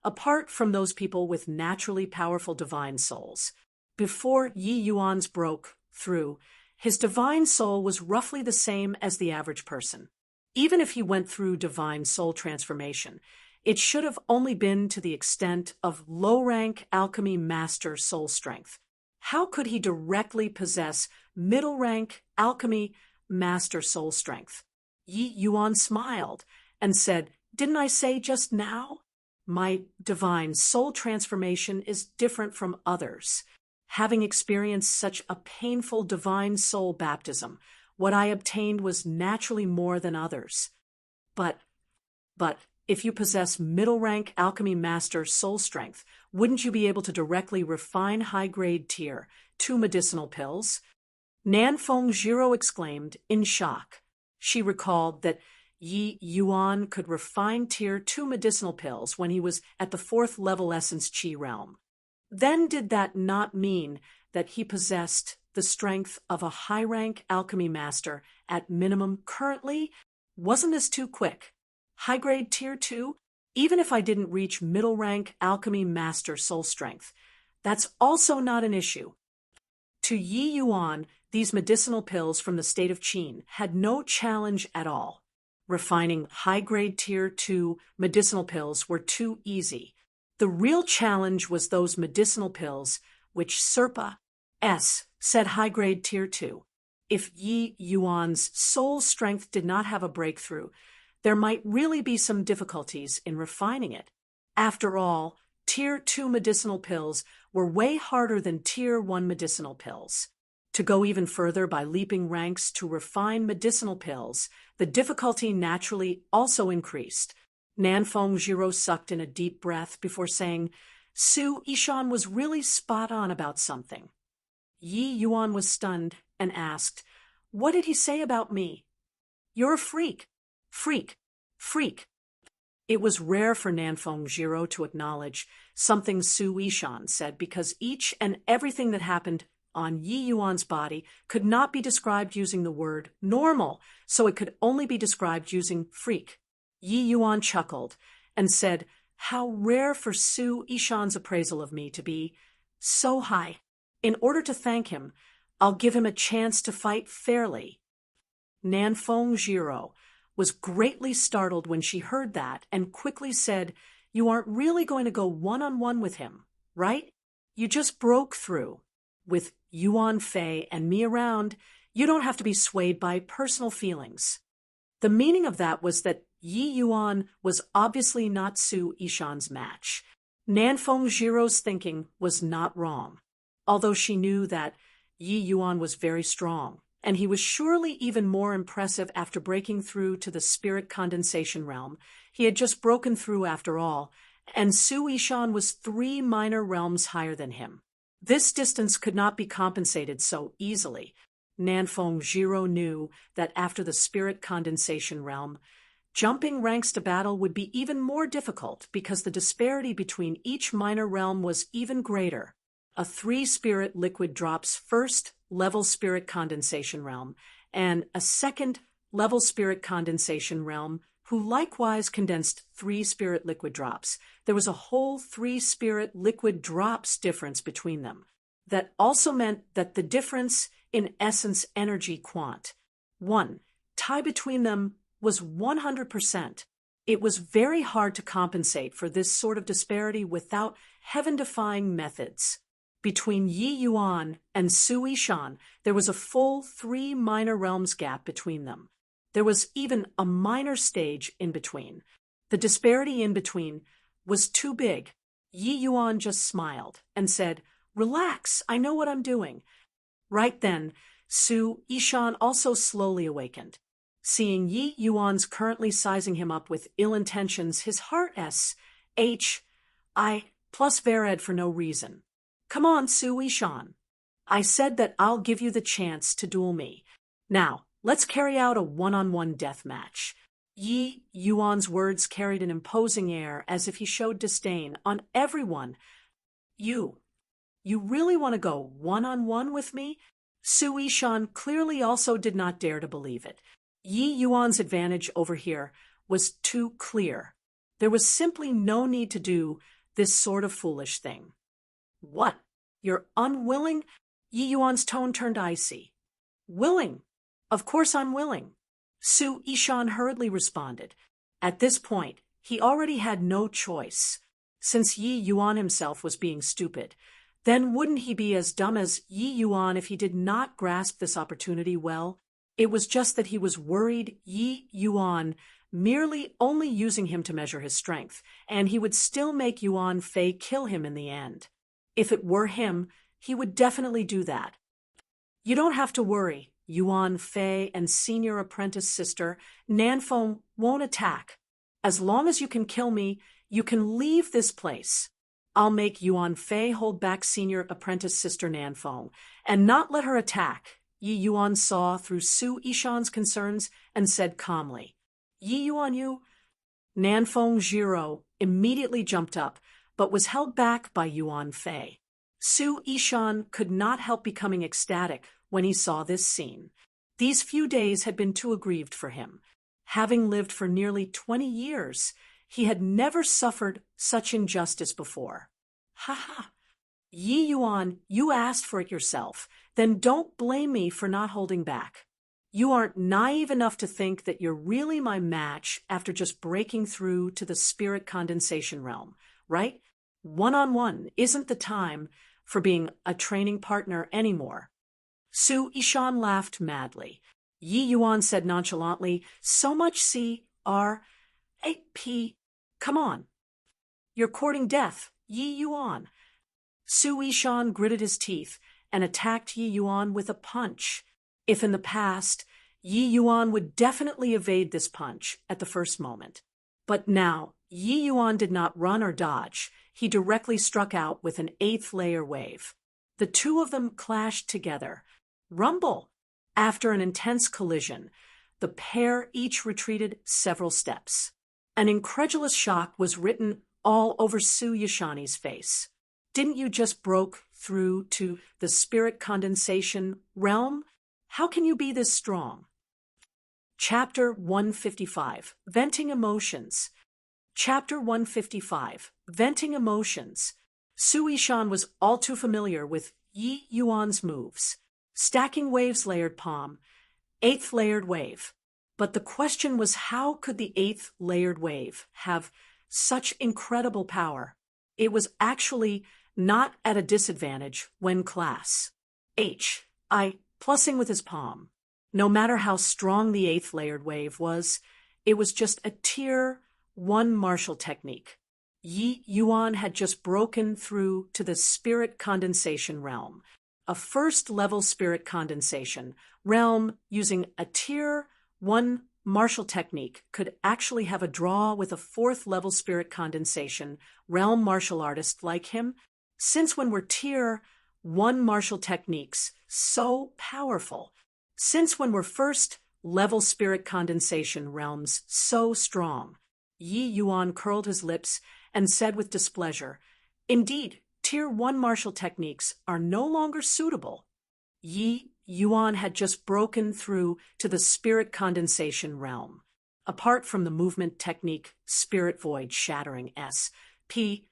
apart from those people with naturally powerful divine souls. Before Yi Yuan's broke through, his divine soul was roughly the same as the average person. Even if he went through divine soul transformation, it should have only been to the extent of low-rank alchemy master soul strength. How could he directly possess middle-rank alchemy master soul strength? Yi Yuan smiled and said, "Didn't I say just now? My divine soul transformation is different from others. Having experienced such a painful divine soul baptism, what I obtained was naturally more than others. But if you possess middle-rank alchemy master soul strength, wouldn't you be able to directly refine high-grade tier 2 medicinal pills?" Nanfeng Jiro exclaimed in shock. She recalled that Yi Yuan could refine tier 2 medicinal pills when he was at the 4th level essence chi realm. Then did that not mean that he possessed the strength of a high-rank alchemy master at minimum currently? Wasn't this too quick? High-grade tier 2? Even if I didn't reach middle-rank alchemy master soul strength, that's also not an issue. To Yi Yuan, these medicinal pills from the state of Qin had no challenge at all. Refining high-grade tier 2 medicinal pills were too easy. The real challenge was those medicinal pills which Serpa S said high-grade tier 2. If Yi Yuan's soul strength did not have a breakthrough, there might really be some difficulties in refining it. After all, tier 2 medicinal pills were way harder than tier 1 medicinal pills. To go even further by leaping ranks to refine medicinal pills, the difficulty naturally also increased. Nanfeng Jiro sucked in a deep breath before saying, "Su Yishan was really spot on about something." Yi Yuan was stunned and asked, "What did he say about me?" "You're a freak. Freak. Freak." It was rare for Nanfeng Jiro to acknowledge something Su Yishan said because each and everything that happened on Yi Yuan's body could not be described using the word normal, so it could only be described using freak. Yi Yuan chuckled and said, "How rare for Su Yishan's appraisal of me to be so high. In order to thank him, I'll give him a chance to fight fairly." Nanfeng Jiro, was greatly startled when she heard that and quickly said, "You aren't really going to go one-on-one with him, right? You just broke through. With Yuan Fei and me around, you don't have to be swayed by personal feelings." The meaning of that was that Yi Yuan was obviously not Su Yishan's match. Nanfeng Jiro's thinking was not wrong, although she knew that Yi Yuan was very strong, and he was surely even more impressive after breaking through to the spirit condensation realm. He had just broken through after all, and Su Yishan was 3 minor realms higher than him. This distance could not be compensated so easily. Nanfeng Jiro knew that after the spirit condensation realm, jumping ranks to battle would be even more difficult because the disparity between each minor realm was even greater. A 3-spirit liquid drops first level spirit condensation realm, and a second level spirit condensation realm who likewise condensed 3 spirit liquid drops. There was a whole 3 spirit liquid drops difference between them. That also meant that the difference in essence energy quant, 1, tie between them was 100%. It was very hard to compensate for this sort of disparity without heaven-defying methods. Between Yi Yuan and Su Yishan, there was a full 3 minor realms gap between them. There was even a minor stage in between. The disparity in between was too big. Yi Yuan just smiled and said, "Relax, I know what I'm doing." Right then, Su Yishan also slowly awakened. Seeing Yi Yuan's currently sizing him up with ill intentions, his heart S.H.I. plus Vered for no reason. "Come on, Su Yishan. I said that I'll give you the chance to duel me. Now, let's carry out a one-on-one death match." Yi Yuan's words carried an imposing air as if he showed disdain on everyone. You really want to go one-on-one with me?" Su Yishan clearly also did not dare to believe it. Yi Yuan's advantage over here was too clear. There was simply no need to do this sort of foolish thing. "What? You're unwilling?" Yi Yuan's tone turned icy. "Willing? Of course I'm willing," Su Yishan hurriedly responded. At this point, he already had no choice. Since Yi Yuan himself was being stupid, then wouldn't he be as dumb as Yi Yuan if he did not grasp this opportunity well? It was just that he was worried Yi Yuan merely only using him to measure his strength, and he would still make Yuan Fei kill him in the end. If it were him, he would definitely do that. "You don't have to worry. Yuan Fei and senior apprentice sister Nanfeng won't attack. As long as you can kill me, you can leave this place. I'll make Yuan Fei hold back senior apprentice sister Nanfeng and not let her attack." Yi Yuan saw through Su Yishan's concerns and said calmly, "Yi Yuan, you—" Nanfeng Jiro immediately jumped up, but was held back by Yuan Fei. Su Yishan could not help becoming ecstatic when he saw this scene. These few days had been too aggrieved for him. Having lived for nearly 20 years, he had never suffered such injustice before. "Ha ha! Yi Yuan, you asked for it yourself. Then don't blame me for not holding back. You aren't naive enough to think that you're really my match after just breaking through to the spirit condensation realm, right? One-on-one isn't the time for being a training partner anymore." Su Yishan laughed madly. Yi Yuan said nonchalantly, "So much C-R-A-P. Come on. You're courting death, Yi Yuan." Su Yishan gritted his teeth and attacked Yi Yuan with a punch. If in the past, Yi Yuan would definitely evade this punch at the first moment. But now, Yi Yuan did not run or dodge. He directly struck out with an 8th layer wave. The two of them clashed together. Rumble! After an intense collision, the pair each retreated several steps. An incredulous shock was written all over Su Yishani's face. "Didn't you just broke through to the spirit condensation realm? How can you be this strong?" Chapter 155, Venting Emotions. Chapter 155, Venting Emotions. Su Yishan was all too familiar with Yi Yuan's moves. Stacking waves layered palm, 8th layered wave. But the question was, how could the eighth layered wave have such incredible power? It was actually not at a disadvantage when class I plussing with his palm. No matter how strong the eighth layered wave was, it was just a tier 1 martial technique. Yi Yuan had just broken through to the spirit condensation realm, a first-level spirit condensation realm using a tier 1 martial technique could actually have a draw with a 4th-level spirit condensation realm martial artist like him. Since when were tier 1 martial techniques so powerful? Since when were first-level spirit condensation realms so strong? Yi Yuan curled his lips and said with displeasure, "Indeed, tier 1 martial techniques are no longer suitable." Yi Yuan had just broken through to the spirit condensation realm. Apart from the movement technique Spirit Void Shattering SPAC,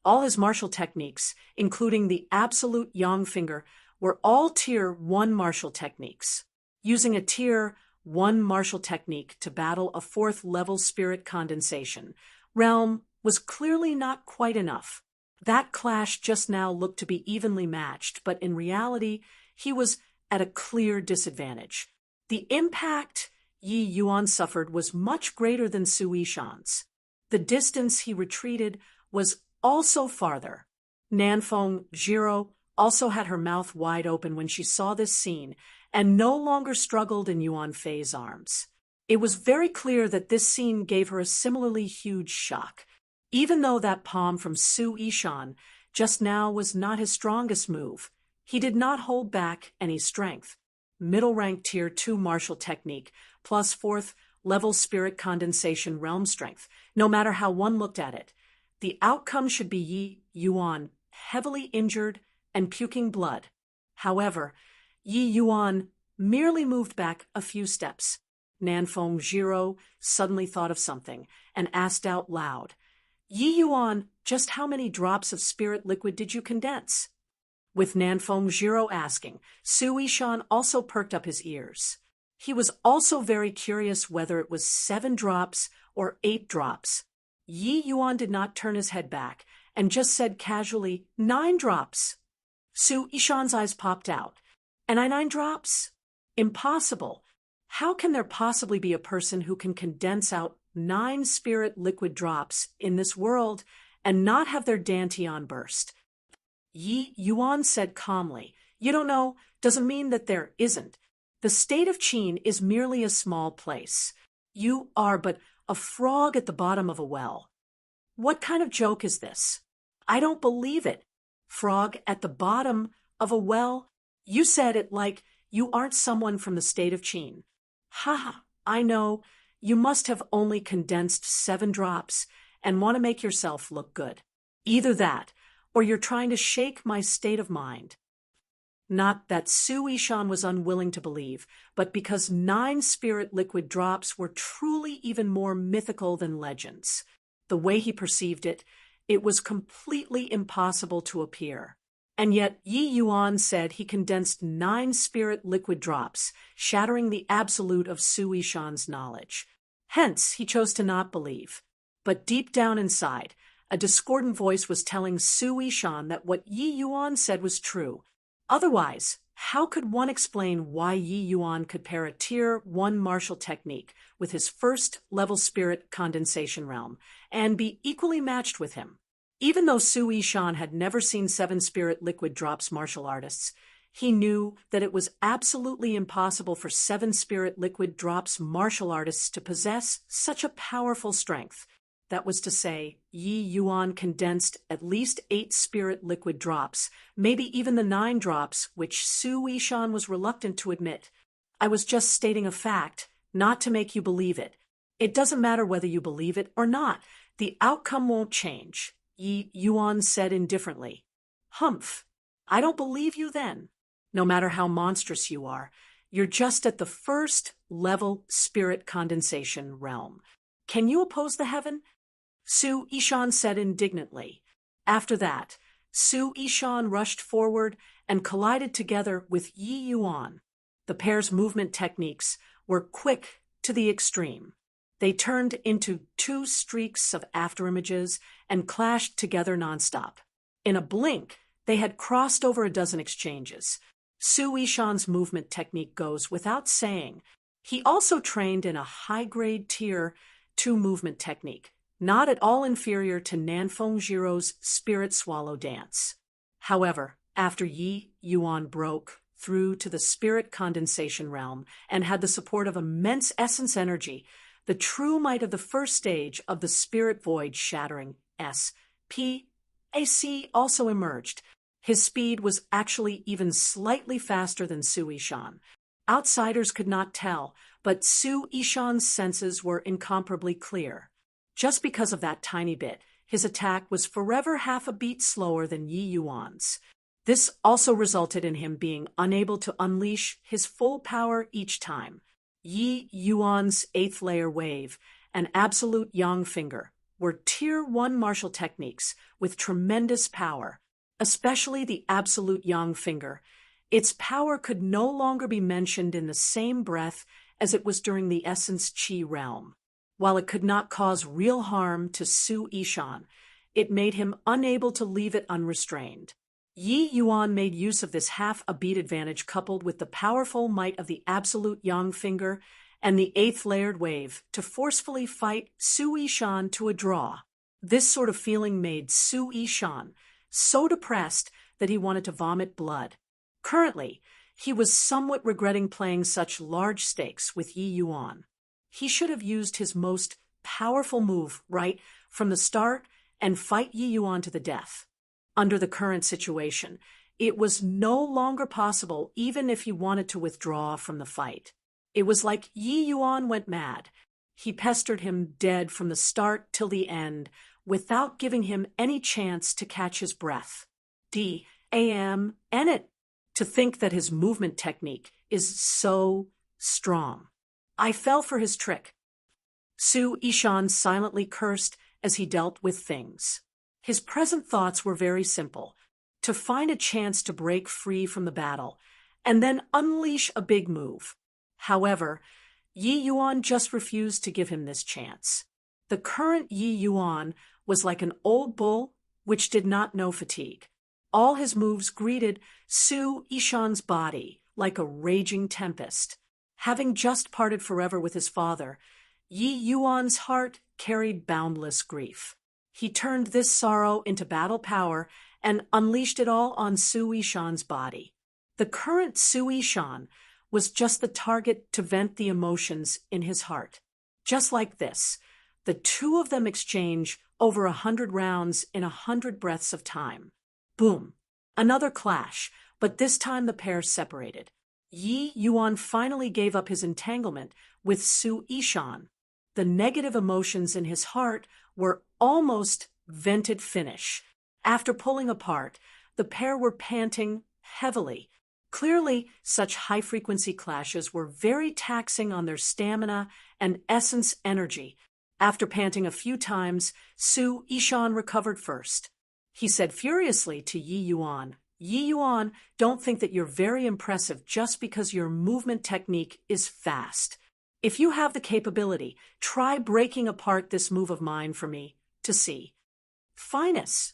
all his martial techniques, including the absolute Yang Finger, were all tier 1 martial techniques. Using a tier 1 martial technique to battle a 4th-level spirit condensation realm was clearly not quite enough. That clash just now looked to be evenly matched, but in reality, he was at a clear disadvantage. The impact Yi Yuan suffered was much greater than Su Yishan's. The distance he retreated was also farther. Nanfeng Jiro also had her mouth wide open when she saw this scene and no longer struggled in Yuan Fei's arms. It was very clear that this scene gave her a similarly huge shock. Even though that palm from Su Yishan just now was not his strongest move, he did not hold back any strength. Middle-rank tier 2 martial technique plus 4th-level spirit condensation realm strength, no matter how one looked at it. The outcome should be Yi Yuan heavily injured and puking blood. However, Yi Yuan merely moved back a few steps. Nanfeng Jiro suddenly thought of something and asked out loud, "Yi Yuan, just how many drops of spirit liquid did you condense?" With Nanfeng Jiro asking, Su Yishan also perked up his ears. He was also very curious whether it was 7 drops or 8 drops. Yi Yuan did not turn his head back and just said casually, 9 drops. Su Yishan's eyes popped out. "And 9 drops? Impossible. How can there possibly be a person who can condense out 9 spirit liquid drops in this world and not have their dantian burst?" Yi Yuan said calmly, "You don't know doesn't mean that there isn't. The state of Qin is merely a small place. You are but a frog at the bottom of a well." What kind of joke is this? I don't believe it. Frog at the bottom of a well? You said it like you aren't someone from the state of Qin. Ha, I know. You must have only condensed 7 drops and want to make yourself look good. Either that, or you're trying to shake my state of mind. Not that Su Yishan was unwilling to believe, but because 9 spirit liquid drops were truly even more mythical than legends. The way he perceived it, it was completely impossible to appear. And yet Yi Yuan said he condensed 9 spirit liquid drops, shattering the absolute of Su Yishan's knowledge. Hence, he chose to not believe. But deep down inside, a discordant voice was telling Su Yishan that what Yi Yuan said was true. Otherwise, how could one explain why Yi Yuan could pair a tier 1 martial technique with his 1st-level spirit condensation realm and be equally matched with him? Even though Su Yishan had never seen 7 spirit liquid drops martial artists, he knew that it was absolutely impossible for 7 spirit liquid drops martial artists to possess such a powerful strength. That was to say, Yi Yuan condensed at least 8 spirit liquid drops, maybe even the 9 drops, which Su Yishan was reluctant to admit. I was just stating a fact, not to make you believe it. It doesn't matter whether you believe it or not. The outcome won't change, Yi Yuan said indifferently. Humph. I don't believe you then. No matter how monstrous you are, you're just at the 1st-level spirit condensation realm. Can you oppose the heaven? Su Yishan said indignantly. After that, Su Yishan rushed forward and collided together with Yi Yuan. The pair's movement techniques were quick to the extreme. They turned into two streaks of afterimages and clashed together nonstop. In a blink, they had crossed over a dozen exchanges. Su Yishan's movement technique goes without saying. He also trained in a high-grade Tier 2 movement technique, not at all inferior to Nanfeng Jiro's Spirit Swallow Dance. However, after Yi Yuan broke through to the spirit condensation realm and had the support of immense essence energy, the true might of the first stage of the spirit void shattering SPAC also emerged. His speed was actually even slightly faster than Su Yishan. Outsiders could not tell, but Su Yishan's senses were incomparably clear. Just because of that tiny bit, his attack was forever half a beat slower than Yi Yuan's. This also resulted in him being unable to unleash his full power each time. Yi Yuan's 8th layer wave and absolute yang finger were Tier 1 martial techniques with tremendous power, especially the absolute yang finger. Its power could no longer be mentioned in the same breath as it was during the essence chi realm. While it could not cause real harm to Su Yishan, it made him unable to leave it unrestrained. Yi Yuan made use of this half-a-beat advantage coupled with the powerful might of the absolute yang finger and the 8th layered wave to forcefully fight Su Yishan to a draw. This sort of feeling made Su Yishan so depressed that he wanted to vomit blood. Currently, he was somewhat regretting playing such large stakes with Yi Yuan. He should have used his most powerful move right from the start and fight Yi Yuan to the death. Under the current situation, it was no longer possible even if he wanted to withdraw from the fight. It was like Yi Yuan went mad. He pestered him dead from the start till the end without giving him any chance to catch his breath. And it. To think that his movement technique is so strong. I fell for his trick. Su Yishan silently cursed as he dealt with things. His present thoughts were very simple: to find a chance to break free from the battle, and then unleash a big move. However, Yi Yuan just refused to give him this chance. The current Yi Yuan was like an old bull which did not know fatigue. All his moves greeted Su Yishan's body like a raging tempest. Having just parted forever with his father, Yi Yuan's heart carried boundless grief. He turned this sorrow into battle power and unleashed it all on Su Yishan's body. The current Su Yishan was just the target to vent the emotions in his heart. Just like this, the two of them exchange over 100 rounds in 100 breaths of time. Boom! Another clash, but this time the pair separated. Yi Yuan finally gave up his entanglement with Su Yishan. The negative emotions in his heart were almost vented finish. After pulling apart, the pair were panting heavily. Clearly, such high-frequency clashes were very taxing on their stamina and essence energy. After panting a few times, Su Yishan recovered first. He said furiously to Yi Yuan, "Yi Yuan, don't think that you're very impressive just because your movement technique is fast. If you have the capability, try breaking apart this move of mine for me to see." "Finest."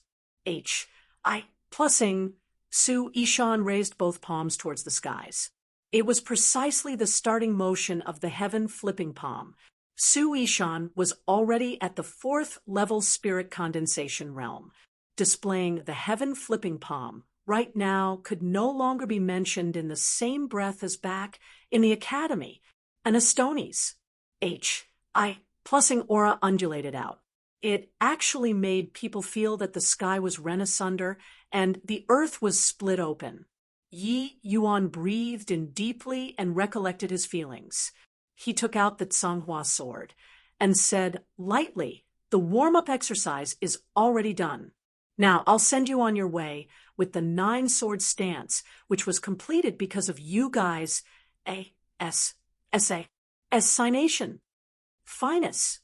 Plussing. Su Yishan raised both palms towards the skies. It was precisely the starting motion of the heaven flipping palm. Su Yishan was already at the 4th level spirit condensation realm. Displaying the heaven flipping palm right now could no longer be mentioned in the same breath as back in the academy. An Astoni's plussing aura undulated out. It actually made people feel that the sky was rent asunder and the earth was split open. Yi Yuan breathed in deeply and recollected his feelings. He took out the Tsanghua sword and said lightly, "The warm-up exercise is already done. Now I'll send you on your way with the 9-sword stance, which was completed because of you guys' assignation. Finest."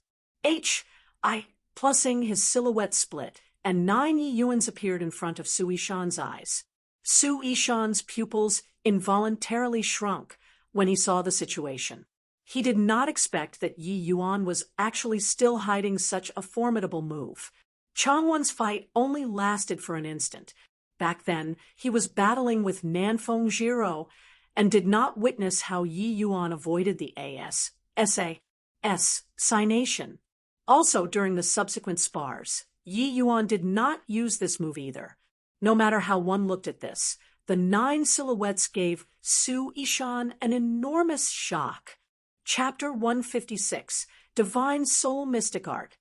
Plussing his silhouette split, and 9 Yi Yuans appeared in front of Su Yishan's eyes. Su Yishan's pupils involuntarily shrunk when he saw the situation. He did not expect that Yi Yuan was actually still hiding such a formidable move. Changwon's fight only lasted for an instant. Back then, he was battling with Nanfeng Jiro and did not witness how Yi Yuan avoided the SAS signation. Also, during the subsequent spars, Yi Yuan did not use this move either. No matter how one looked at this, the 9 silhouettes gave Su Yishan an enormous shock. Chapter 156, Divine Soul Mystic Art.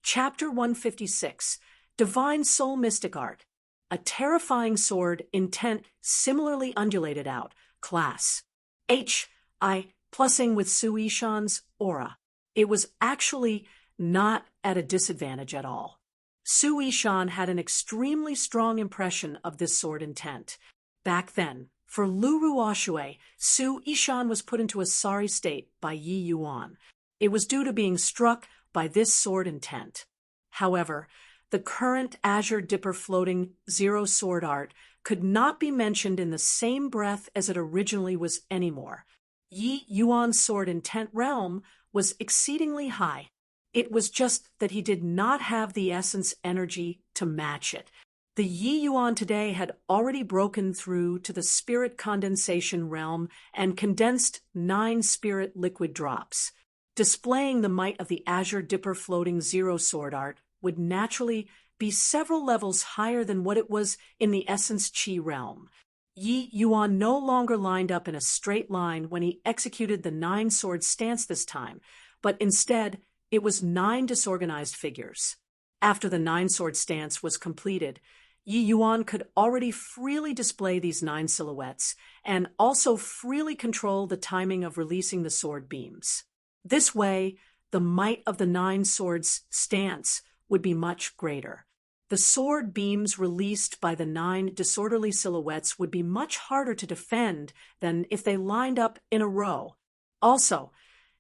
Chapter 156, Divine Soul Mystic Art. A terrifying sword intent similarly undulated out, class HI, plussing with Su Yishan's aura. It was actually not at a disadvantage at all. Su Yishan had an extremely strong impression of this sword intent. Back then, for Lu Ruoxue, Su Yishan was put into a sorry state by Yi Yuan. It was due to being struck by this sword intent. However, the current Azure Dipper floating zero sword art could not be mentioned in the same breath as it originally was anymore. Yi Yuan's sword intent realm was exceedingly high. It was just that he did not have the essence energy to match it. The Yi Yuan today had already broken through to the spirit condensation realm and condensed 9 spirit liquid drops. Displaying the might of the Azure Dipper floating zero sword art would naturally be several levels higher than what it was in the essence chi realm. Yi Yuan no longer lined up in a straight line when he executed the 9 sword stance this time, but instead it was 9 disorganized figures. After the 9 sword stance was completed, Yi Yuan could already freely display these 9 silhouettes and also freely control the timing of releasing the sword beams. This way, the might of the 9 swords stance would be much greater. The sword beams released by the 9 disorderly silhouettes would be much harder to defend than if they lined up in a row. Also,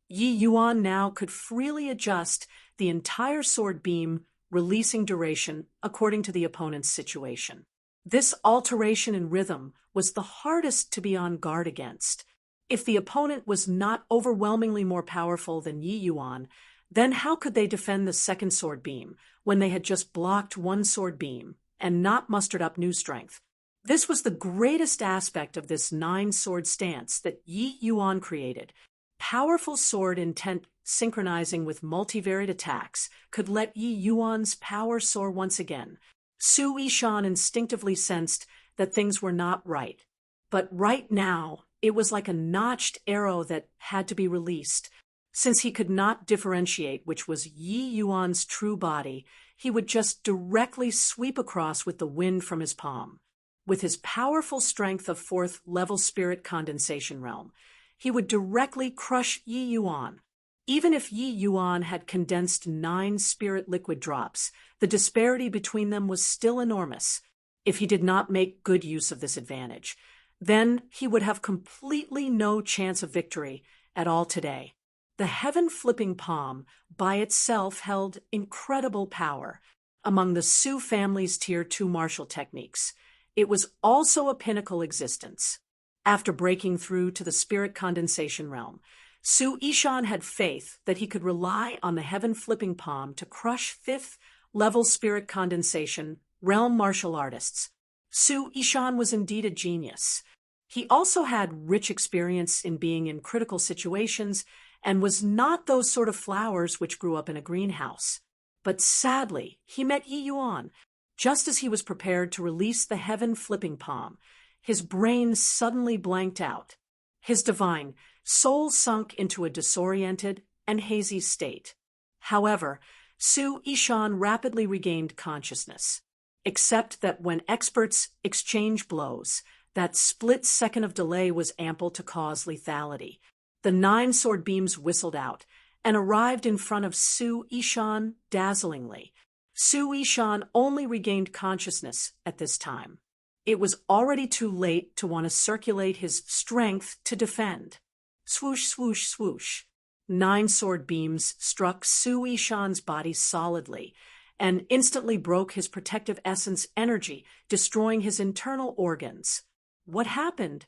Yi Yuan now could freely adjust the entire sword beam releasing duration according to the opponent's situation. This alteration in rhythm was the hardest to be on guard against. If the opponent was not overwhelmingly more powerful than Yi Yuan, then how could they defend the second sword beam when they had just blocked 1 sword beam and not mustered up new strength? This was the greatest aspect of this 9 sword stance that Yi Yuan created. Powerful sword intent synchronizing with multivariate attacks could let Yi Yuan's power soar once again. Su Yishan instinctively sensed that things were not right. But right now, it was like a notched arrow that had to be released. Since he could not differentiate which was Yi Yuan's true body, he would just directly sweep across with the wind from his palm. With his powerful strength of 4th level spirit condensation realm, he would directly crush Yi Yuan. Even if Yi Yuan had condensed 9 spirit liquid drops, the disparity between them was still enormous. If he did not make good use of this advantage, then he would have completely no chance of victory at all today. The heaven-flipping palm by itself held incredible power. Among the Su family's Tier 2 martial techniques, it was also a pinnacle existence. After breaking through to the spirit condensation realm, Su Yishan had faith that he could rely on the heaven-flipping palm to crush 5th level spirit condensation realm martial artists. Su Yishan was indeed a genius. He also had rich experience in being in critical situations and was not those sort of flowers which grew up in a greenhouse. But sadly, he met Yi Yuan. Just as he was prepared to release the heaven-flipping palm, his brain suddenly blanked out. His divine soul sunk into a disoriented and hazy state. However, Su Yishan rapidly regained consciousness, except that when experts exchange blows, that split second of delay was ample to cause lethality. The 9 sword beams whistled out and arrived in front of Su Yishan dazzlingly. Su Yishan only regained consciousness at this time. It was already too late to want to circulate his strength to defend. Swoosh, swoosh, swoosh. 9 sword beams struck Su Yishan's body solidly and instantly broke his protective essence energy, destroying his internal organs. What happened?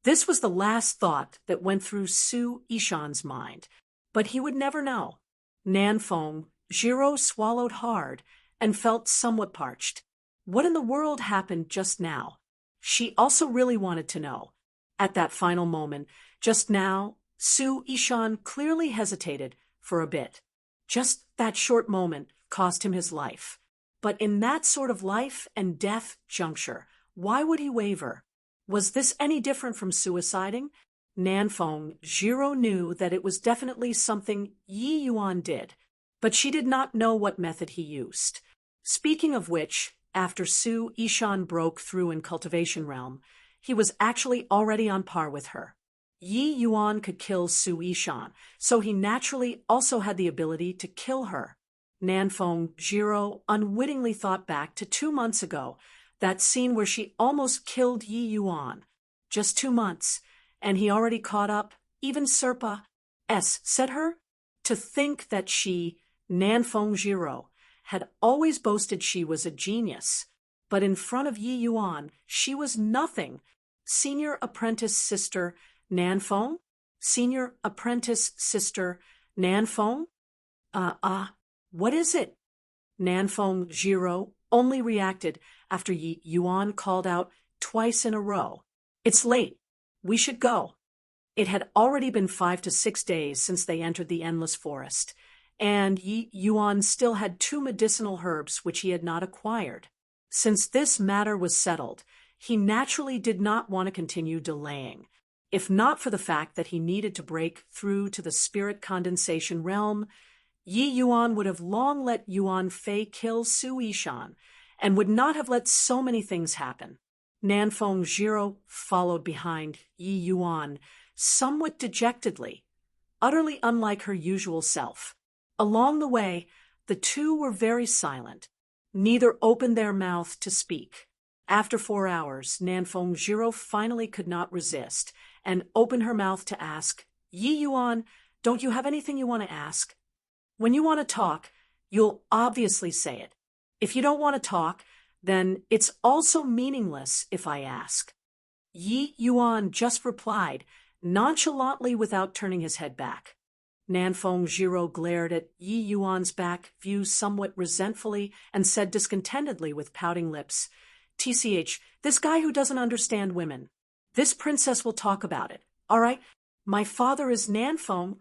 This was the last thought that went through Su Ishan's mind, but he would never know. Nanfeng Jiro swallowed hard and felt somewhat parched. What in the world happened just now? She also really wanted to know. At that final moment, just now, Su Ishan clearly hesitated for a bit. Just that short moment cost him his life. But in that sort of life and death juncture, why would he waver? Was this any different from suiciding? Nanfeng Jiro knew that it was definitely something Yi Yuan did, but she did not know what method he used. Speaking of which, after Su Ishan broke through in Cultivation Realm, he was actually already on par with her. Yi Yuan could kill Su Ishan, so he naturally also had the ability to kill her. Nanfeng Jiro unwittingly thought back to 2 months ago, that scene where she almost killed Yi Yuan. Just 2 months, and he already caught up, even Serpa said her. To think that she, Nanfeng Jiro, had always boasted she was a genius, but in front of Yi Yuan, she was nothing. Senior apprentice sister Nanfeng? Senior apprentice sister Nanfeng? What is it? Nanfeng Jiro only reacted after Yi Yuan called out twice in a row. It's late. We should go. It had already been 5 to 6 days since they entered the endless forest, and Yi Yuan still had 2 medicinal herbs which he had not acquired. Since this matter was settled, he naturally did not want to continue delaying, if not for the fact that he needed to break through to the spirit condensation realm. Yi Yuan would have long let Yuan Fei kill Su Ishan, and would not have let so many things happen. Nanfeng Jiro followed behind Yi Yuan, somewhat dejectedly, utterly unlike her usual self. Along the way, the two were very silent. Neither opened their mouth to speak. After 4 hours, Nanfeng Jiro finally could not resist, and opened her mouth to ask, Yi Yuan, don't you have anything you want to ask? When you want to talk, you'll obviously say it. If you don't want to talk, then it's also meaningless if I ask. Yi Yuan just replied, nonchalantly without turning his head back. Nanfeng Jiro glared at Yi Yuan's back view somewhat resentfully and said discontentedly with pouting lips, TCH, this guy who doesn't understand women. This princess will talk about it, all right? My father is Nanfeng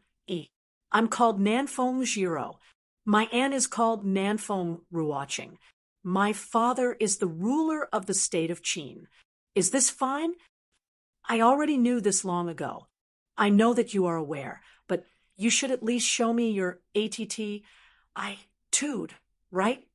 I'm called Nanfeng Jiro. My aunt is called Nanfeng Ruoqing. My father is the ruler of the state of Qin. Is this fine? I already knew this long ago. I know that you are aware, but you should at least show me your ATT. Tude, right?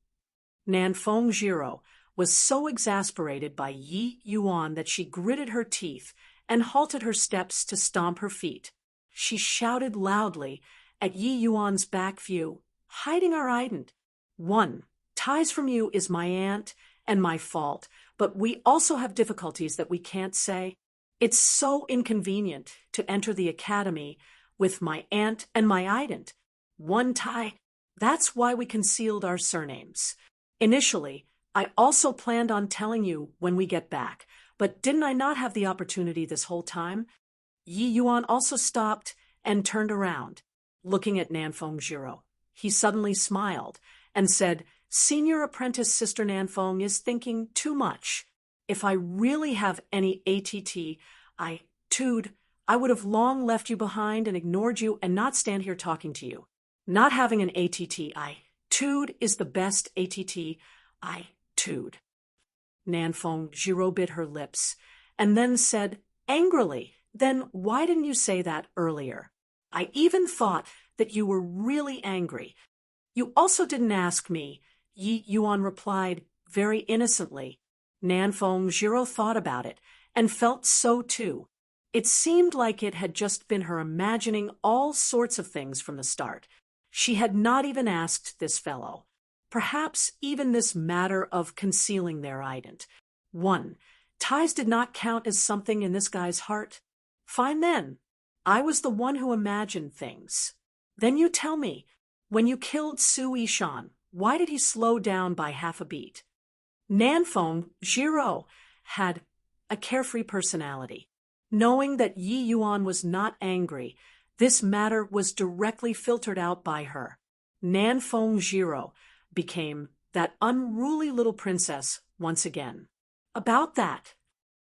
Nanfeng Jiro was so exasperated by Yi Yuan that she gritted her teeth and halted her steps to stomp her feet. She shouted loudly at Yi Yuan's back view, hiding our ident. 1. Ties from you is my aunt and my fault, but we also have difficulties that we can't say. It's so inconvenient to enter the academy with my aunt and my ident. 1 tie. That's why we concealed our surnames. Initially, I also planned on telling you when we get back, but didn't I not have the opportunity this whole time? Yi Yuan also stopped and turned around, looking at Nanfeng Jiro. He suddenly smiled and said, Senior apprentice Sister Nanfeng is thinking too much. If I really have any ATT, Tude, I would have long left you behind and ignored you and not stand here talking to you. Not having an ATT, Tude is the best ATT, Tude. Nanfeng Jiro bit her lips and then said angrily, Then why didn't you say that earlier? I even thought that you were really angry. You also didn't ask me, Yi Yuan replied very innocently. Nanfeng Jiro thought about it and felt so too. It seemed like it had just been her imagining all sorts of things from the start. She had not even asked this fellow. Perhaps even this matter of concealing their ident. 1. Ties did not count as something in this guy's heart. Fine then. I was the one who imagined things. Then you tell me, when you killed Su Ishan, why did he slow down by half a beat? Nanfeng Jiro had a carefree personality. Knowing that Yi Yuan was not angry, this matter was directly filtered out by her. Nanfeng Jiro became that unruly little princess once again. About that,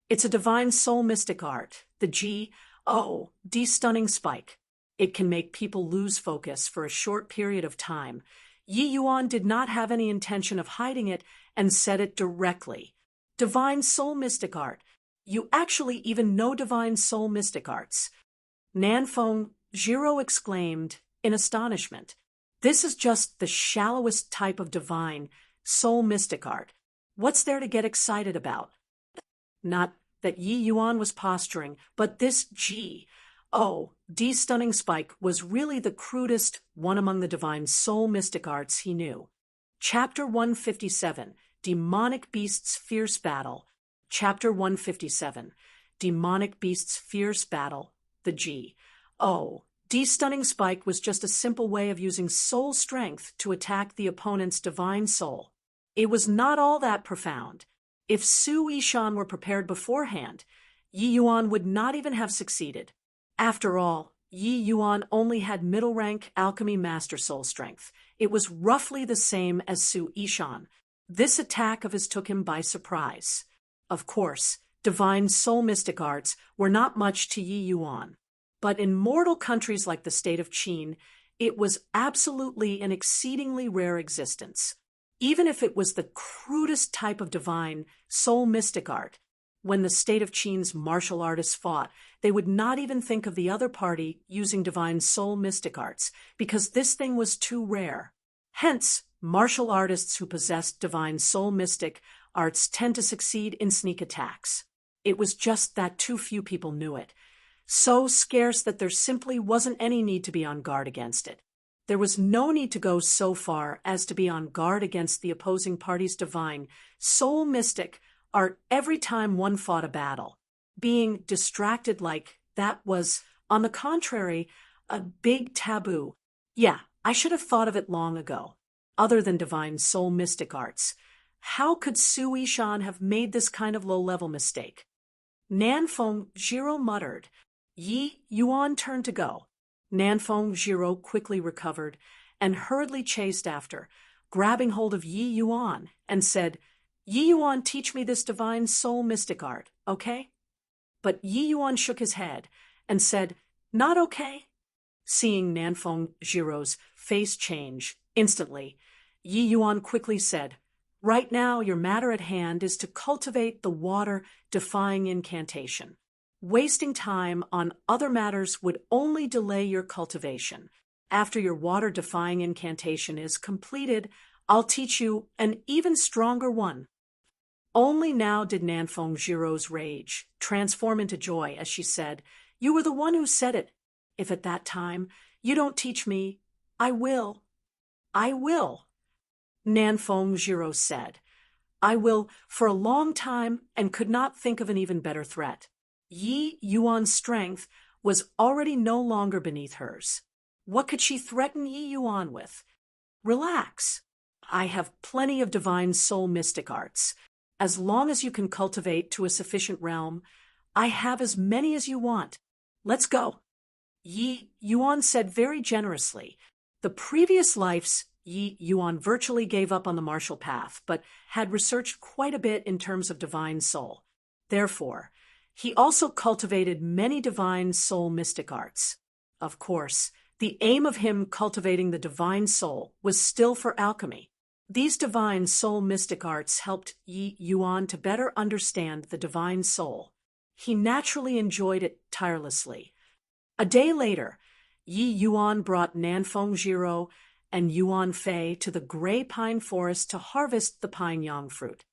it's a divine soul mystic art, the G-O-D stunning spike. It can make people lose focus for a short period of time. Yi Yuan did not have any intention of hiding it and said it directly. Divine soul mystic art. You actually even know divine soul mystic arts. Nanfeng Jiro exclaimed in astonishment. This is just the shallowest type of divine soul mystic art. What's there to get excited about? Not that Yi Yuan was posturing, but this G-O-D stunning spike was really the crudest one among the divine soul mystic arts he knew. Chapter 157, Demonic Beasts' Fierce Battle. Chapter 157, Demonic Beasts' Fierce Battle. The G-O-D stunning spike was just a simple way of using soul strength to attack the opponent's divine soul. It was not all that profound. If Su Yishan were prepared beforehand, Yi Yuan would not even have succeeded. After all, Yi Yuan only had middle-rank alchemy master soul strength. It was roughly the same as Su Yishan. This attack of his took him by surprise. Of course, divine soul mystic arts were not much to Yi Yuan. But in mortal countries like the state of Qin, it was absolutely an exceedingly rare existence. Even if it was the crudest type of divine soul mystic art, when the state of Qin's martial artists fought, they would not even think of the other party using divine soul mystic arts, because this thing was too rare. Hence, martial artists who possessed divine soul mystic arts tend to succeed in sneak attacks. It was just that too few people knew it. So scarce that there simply wasn't any need to be on guard against it. There was no need to go so far as to be on guard against the opposing party's divine soul mystic art every time one fought a battle. Being distracted like that was, on the contrary, a big taboo. Yeah, I should have thought of it long ago. Other than divine soul mystic arts, how could Su Yishan have made this kind of low-level mistake? Nanfeng Jiro muttered. Yi Yuan turned to go. Nanfeng Jiro quickly recovered and hurriedly chased after, grabbing hold of Yi Yuan, and said, Yi Yuan, teach me this divine soul mystic art, okay? But Yi Yuan shook his head and said, not okay. Seeing Nanfeng Jiro's face change instantly, Yi Yuan quickly said, right now your matter at hand is to cultivate the water-defying incantation. Wasting time on other matters would only delay your cultivation. After your water-defying incantation is completed, I'll teach you an even stronger one. Only now did Nanfeng Jiro's rage transform into joy as she said, you were the one who said it. If at that time you don't teach me, I will. I will. Nanfeng Jiro said, I will for a long time and could not think of an even better threat. Yi Yuan's strength was already no longer beneath hers. What could she threaten Yi Yuan with? Relax. I have plenty of divine soul mystic arts. As long as you can cultivate to a sufficient realm, I have as many as you want. Let's go. Yi Yuan said very generously. The previous lives, Yi Yuan virtually gave up on the martial path, but had researched quite a bit in terms of divine soul. Therefore, he also cultivated many divine soul mystic arts. Of course, the aim of him cultivating the divine soul was still for alchemy. These divine soul mystic arts helped Yi Yuan to better understand the divine soul. He naturally enjoyed it tirelessly. A day later, Yi Yuan brought Nanfeng Jiro and Yuan Fei to the gray pine forest to harvest the pine yang fruit.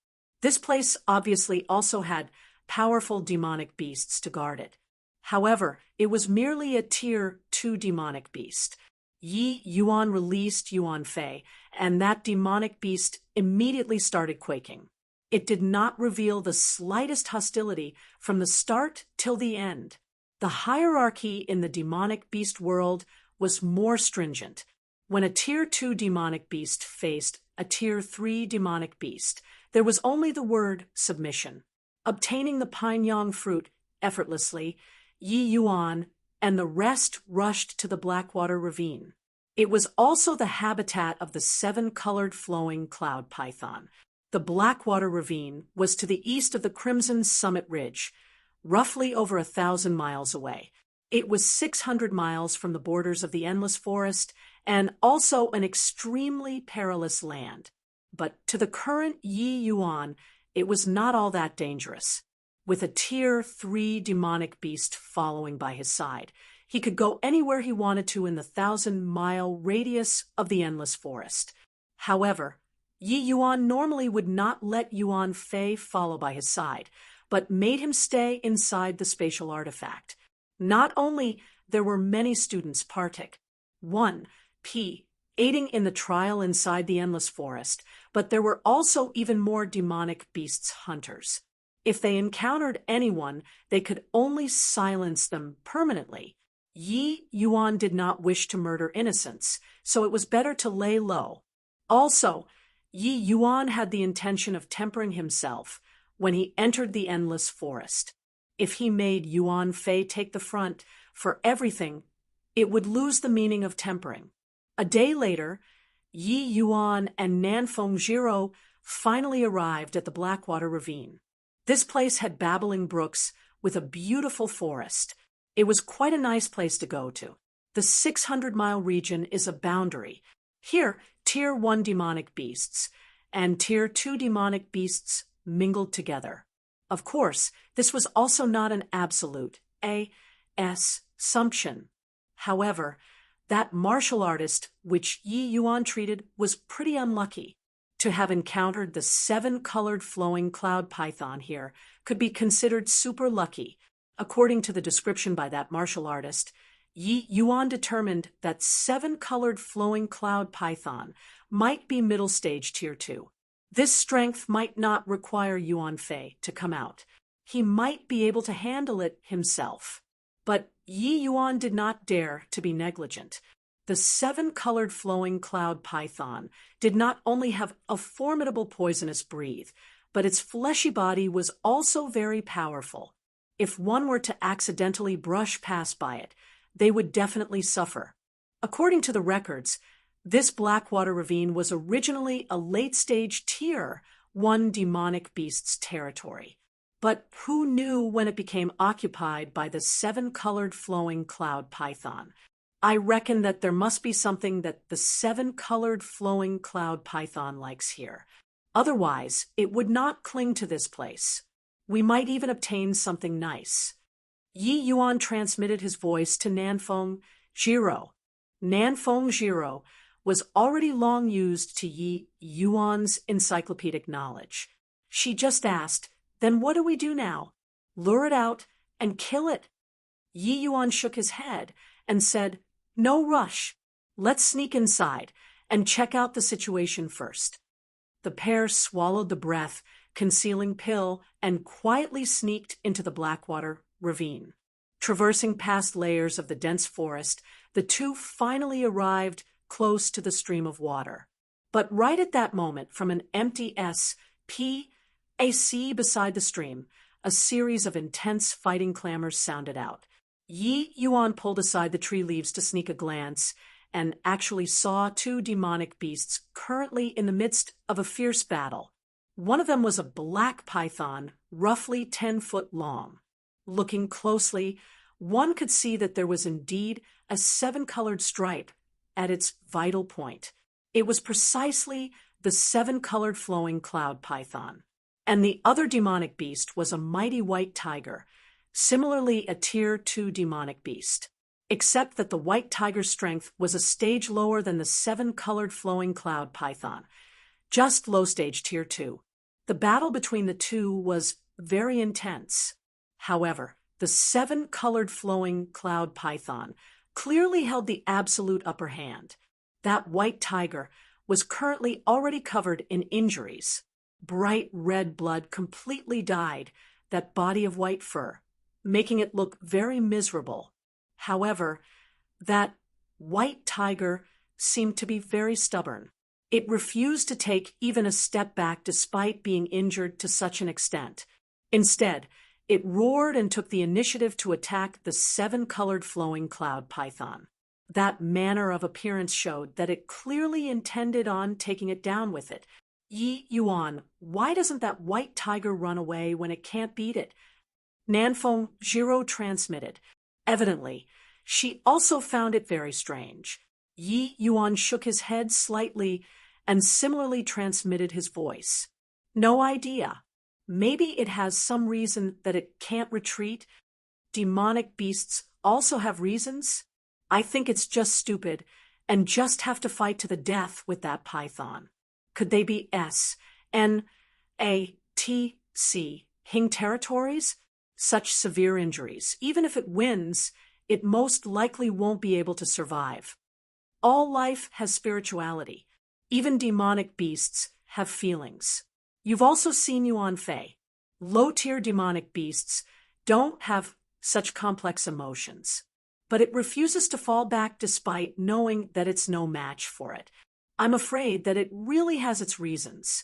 This place obviously also had powerful demonic beasts to guard it. However, it was merely a Tier 2 demonic beast. Yi Yuan released Yuan Fei, and that demonic beast immediately started quaking. It did not reveal the slightest hostility from the start till the end. The hierarchy in the demonic beast world was more stringent. When a Tier 2 demonic beast faced a Tier 3 demonic beast, there was only the word submission. Obtaining the pine yang fruit effortlessly, Yi Yuan and the rest rushed to the Blackwater Ravine. It was also the habitat of the seven-colored flowing cloud python. The Blackwater Ravine was to the east of the Crimson Summit Ridge, roughly over 1,000 miles away. It was 600 miles from the borders of the Endless Forest and also an extremely perilous land. But to the current Yi Yuan, it was not all that dangerous. With a Tier 3 demonic beast following by his side, he could go anywhere he wanted to in the 1,000-mile radius of the Endless Forest. However, Yi Yuan normally would not let Yuan Fei follow by his side, but made him stay inside the spatial artifact. Not only there were many students partic, 1P, aiding in the trial inside the Endless Forest, but there were also even more demonic beasts hunters. If they encountered anyone, they could only silence them permanently. Yi Yuan did not wish to murder innocents, so it was better to lay low. Also, Yi Yuan had the intention of tempering himself when he entered the Endless Forest. If he made Yuan Fei take the front for everything, it would lose the meaning of tempering. A day later, Yi Yuan and Nanfeng Jiro finally arrived at the Blackwater Ravine. This place had babbling brooks with a beautiful forest. It was quite a nice place to go to. The 600-mile region is a boundary. Here, Tier 1 demonic beasts and Tier 2 demonic beasts mingled together. Of course, this was also not an absolute assumption. However, that martial artist which Yi Yuan treated was pretty unlucky. To have encountered the seven-colored flowing cloud python here could be considered super lucky. According to the description by that martial artist, Yi Yuan determined that seven-colored flowing cloud python might be middle stage Tier 2. This strength might not require Yuan Fei to come out. He might be able to handle it himself. But Yi Yuan did not dare to be negligent. The seven-colored flowing cloud python did not only have a formidable poisonous breath, but its fleshy body was also very powerful. If one were to accidentally brush past by it, they would definitely suffer. According to the records, this Blackwater Ravine was originally a late-stage Tier 1 demonic beast's territory. But who knew when it became occupied by the seven-colored flowing cloud python? I reckon that there must be something that the seven-colored flowing cloud python likes here. Otherwise, it would not cling to this place. We might even obtain something nice. Yi Yuan transmitted his voice to Nanfeng Jiro. Nanfeng Jiro was already long used to Yi Yuan's encyclopedic knowledge. She just asked, "Then what do we do now? Lure it out and kill it?" Yi Yuan shook his head and said, "No rush. Let's sneak inside and check out the situation first." The pair swallowed the breath concealing pill and quietly sneaked into the Blackwater Ravine. Traversing past layers of the dense forest, the two finally arrived close to the stream of water. But right at that moment, from an empty SPAC beside the stream, a series of intense fighting clamors sounded out. Yi Yuan pulled aside the tree leaves to sneak a glance and actually saw two demonic beasts currently in the midst of a fierce battle. One of them was a black python, roughly 10 foot long. Looking closely, one could see that there was indeed a seven-colored stripe at its vital point. It was precisely the seven-colored flowing cloud python. And the other demonic beast was a mighty white tiger, similarly a Tier 2 demonic beast, except that the white tiger's strength was a stage lower than the seven-colored flowing cloud python, just low stage Tier 2. The battle between the two was very intense. However, the seven-colored flowing cloud python clearly held the absolute upper hand. That white tiger was currently already covered in injuries. Bright red blood completely dyed that body of white fur, making it look very miserable. However, that white tiger seemed to be very stubborn. It refused to take even a step back despite being injured to such an extent. Instead, It roared and took the initiative to attack the 7-colored flowing cloud python. That manner of appearance showed that it clearly intended on taking it down with it. Yi Yuan, why doesn't that white tiger run away when it can't beat it? Nanfeng Jiro transmitted. Evidently, she also found it very strange. Yi Yuan shook his head slightly and similarly transmitted his voice. No idea. Maybe it has some reason that it can't retreat. Demonic beasts also have reasons. I think it's just stupid and just have to fight to the death with that python. Could they be S, N, A, T, C, Hing territories? Such severe injuries. Even if it wins, it most likely won't be able to survive. All life has spirituality. Even demonic beasts have feelings. You've also seen Yuan Fei. Low-tier demonic beasts don't have such complex emotions, but it refuses to fall back despite knowing that it's no match for it. I'm afraid that it really has its reasons.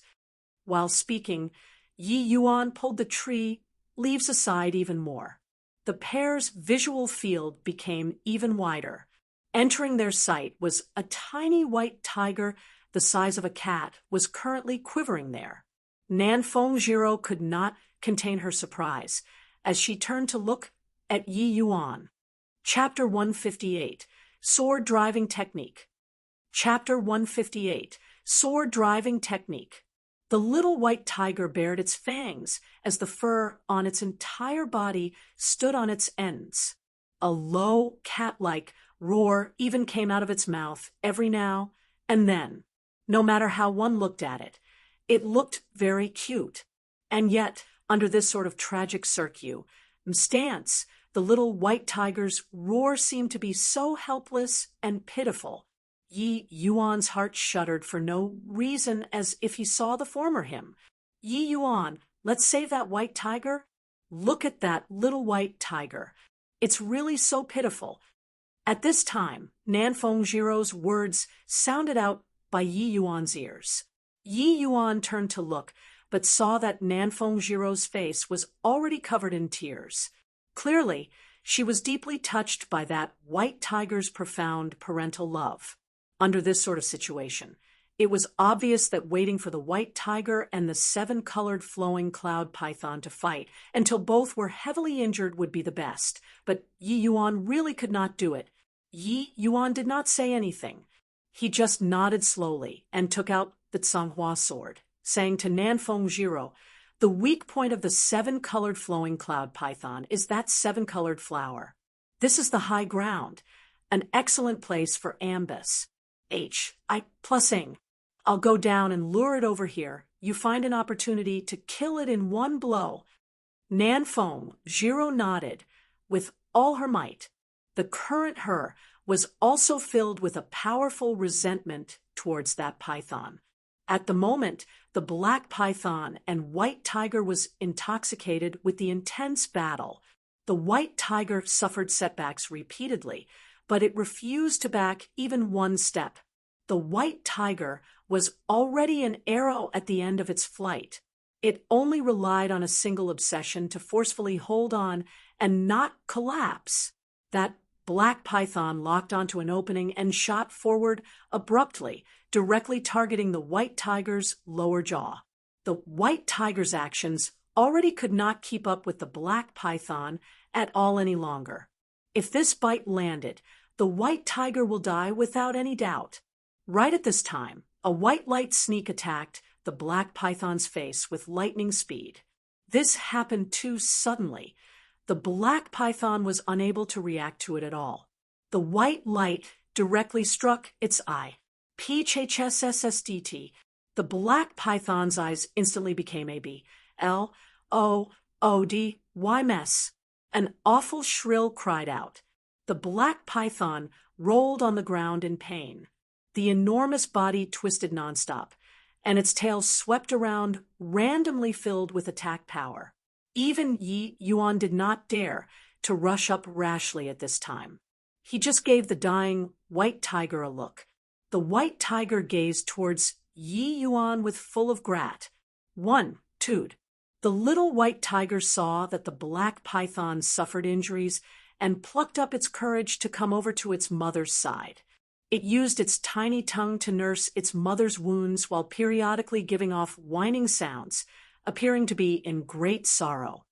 While speaking, Yi Yuan pulled the tree leaves aside even more. The pair's visual field became even wider. Entering their sight was a tiny white tiger the size of a cat was currently quivering there. Nanfeng Jiro could not contain her surprise as she turned to look at Yi Yuan. Chapter 158, Sword Driving Technique. Chapter 158, Sword Driving Technique. The little white tiger bared its fangs as the fur on its entire body stood on its ends. A low, cat-like roar even came out of its mouth every now and then. No matter how one looked at it, it looked very cute. And yet, under this sort of tragic circumstance, the little white tiger's roar seemed to be so helpless and pitiful. Yi Yuan's heart shuddered for no reason, as if he saw the former him. Yi Yuan, let's save that white tiger? Look at that little white tiger. It's really so pitiful. At this time, Nanfeng Jiro's words sounded out by Yi Yuan's ears. Yi Yuan turned to look, but saw that Nanfeng Jiro's face was already covered in tears. Clearly, she was deeply touched by that white tiger's profound parental love. Under this sort of situation, it was obvious that waiting for the white tiger and the 7-colored flowing cloud python to fight until both were heavily injured would be the best. But Yi Yuan really could not do it. Yi Yuan did not say anything. He just nodded slowly and took out the Tsanghua sword, saying to Nanfeng Jiro, "The weak point of the 7-colored flowing cloud python is that 7-colored flower. This is the high ground, an excellent place for ambush. +ing. I'll go down and lure it over here. You find an opportunity to kill it in one blow." Nanfeng Jiro nodded with all her might. The current her was also filled with a powerful resentment towards that python. At the moment, the black python and white tiger was intoxicated with the intense battle. The white tiger suffered setbacks repeatedly, but it refused to back even one step. The white tiger was already an arrow at the end of its flight. It only relied on a single obsession to forcefully hold on and not collapse. That black python locked onto an opening and shot forward abruptly, directly targeting the white tiger's lower jaw. The white tiger's actions already could not keep up with the black python at all any longer. If this bite landed, the white tiger will die without any doubt. Right at this time, a white light sneak attacked the black python's face with lightning speed. This happened too suddenly. The black python was unable to react to it at all. The white light directly struck its eye. PHSSSDT. The black python's eyes instantly became a B. LOOD. Mess. An awful shrill cried out. The black python rolled on the ground in pain. The enormous body twisted nonstop, and its tail swept around, randomly filled with attack power. Even Yi Yuan did not dare to rush up rashly at this time. He just gave the dying white tiger a look. The white tiger gazed towards Yi Yuan with full of grat. 1, 2. The little white tiger saw that the black python suffered injuries and plucked up its courage to come over to its mother's side. It used its tiny tongue to nurse its mother's wounds while periodically giving off whining sounds, appearing to be in great sorrow.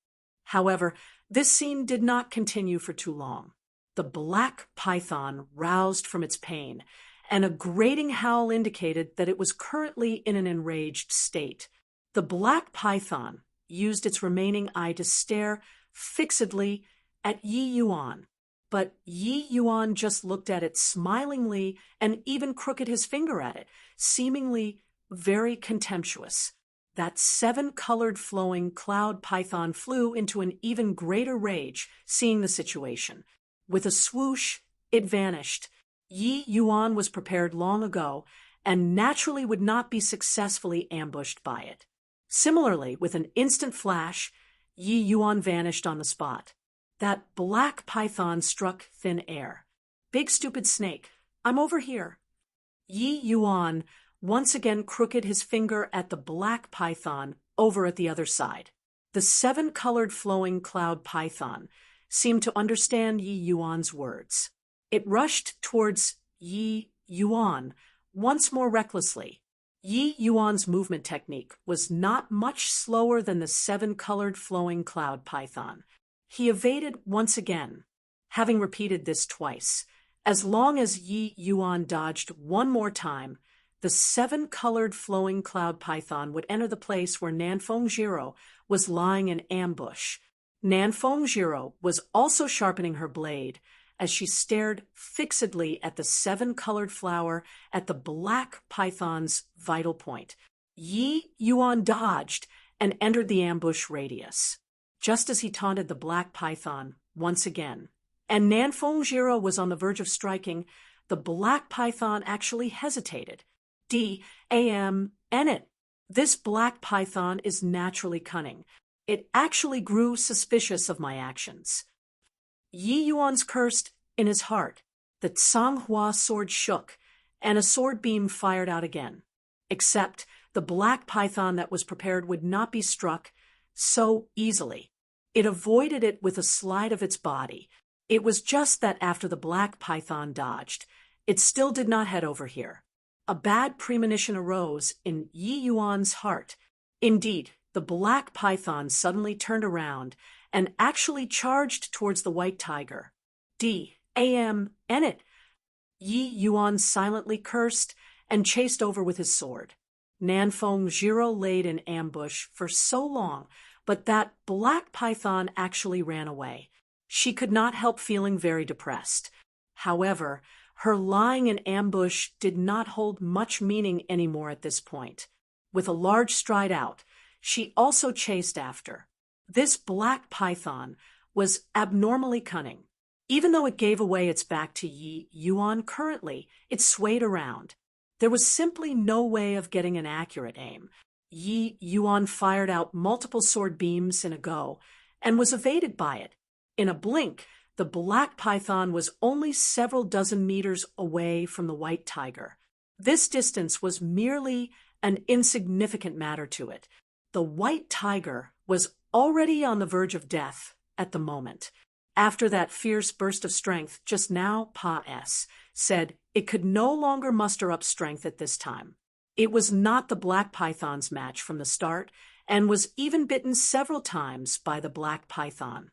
However, this scene did not continue for too long. The black python roused from its pain, and a grating howl indicated that it was currently in an enraged state. The black python used its remaining eye to stare fixedly at Yi Yuan, but Yi Yuan just looked at it smilingly and even crooked his finger at it, seemingly very contemptuous. That 7-colored flowing cloud python flew into an even greater rage, seeing the situation. With a swoosh, it vanished. Yi Yuan was prepared long ago and naturally would not be successfully ambushed by it. Similarly, with an instant flash, Yi Yuan vanished on the spot. That black python struck thin air. "Big stupid snake, I'm over here." Yi Yuan once again crooked his finger at the black python over at the other side. The 7-colored flowing cloud python seemed to understand Yi Yuan's words. It rushed towards Yi Yuan once more recklessly. Yi Yuan's movement technique was not much slower than the 7-colored flowing cloud python. He evaded once again, having repeated this twice. As long as Yi Yuan dodged one more time, the 7-colored flowing cloud python would enter the place where Nanfeng Jiro was lying in ambush. Nanfeng Jiro was also sharpening her blade as she stared fixedly at the 7-colored flower at the black python's vital point. Yi Yuan dodged and entered the ambush radius, just as he taunted the black python once again. And Nanfeng Jiro was on the verge of striking. The black python actually hesitated. D-A-M-N-it. This black python is naturally cunning. It actually grew suspicious of my actions. Yi Yuan's cursed in his heart. The Tsanghua sword shook, and a sword beam fired out again. Except the black python that was prepared would not be struck so easily. It avoided it with a slide of its body. It was just that after the black python dodged, it still did not head over here. A bad premonition arose in Yi Yuan's heart. Indeed, the black python suddenly turned around and actually charged towards the white tiger. D-A-M-N-it. Yi Yuan silently cursed and chased over with his sword. Nanfeng Jiro laid in ambush for so long, but that black python actually ran away. She could not help feeling very depressed. However, her lying in ambush did not hold much meaning anymore at this point. With a large stride out, she also chased after. This black python was abnormally cunning. Even though it gave away its back to Yi Yuan currently, it swayed around. There was simply no way of getting an accurate aim. Yi Yuan fired out multiple sword beams in a go and was evaded by it. In a blink, the black python was only several dozen meters away from the white tiger. This distance was merely an insignificant matter to it. The white tiger was already on the verge of death at the moment. After that fierce burst of strength just now, Pa S said it could no longer muster up strength at this time. It was not the black python's match from the start and was even bitten several times by the black python.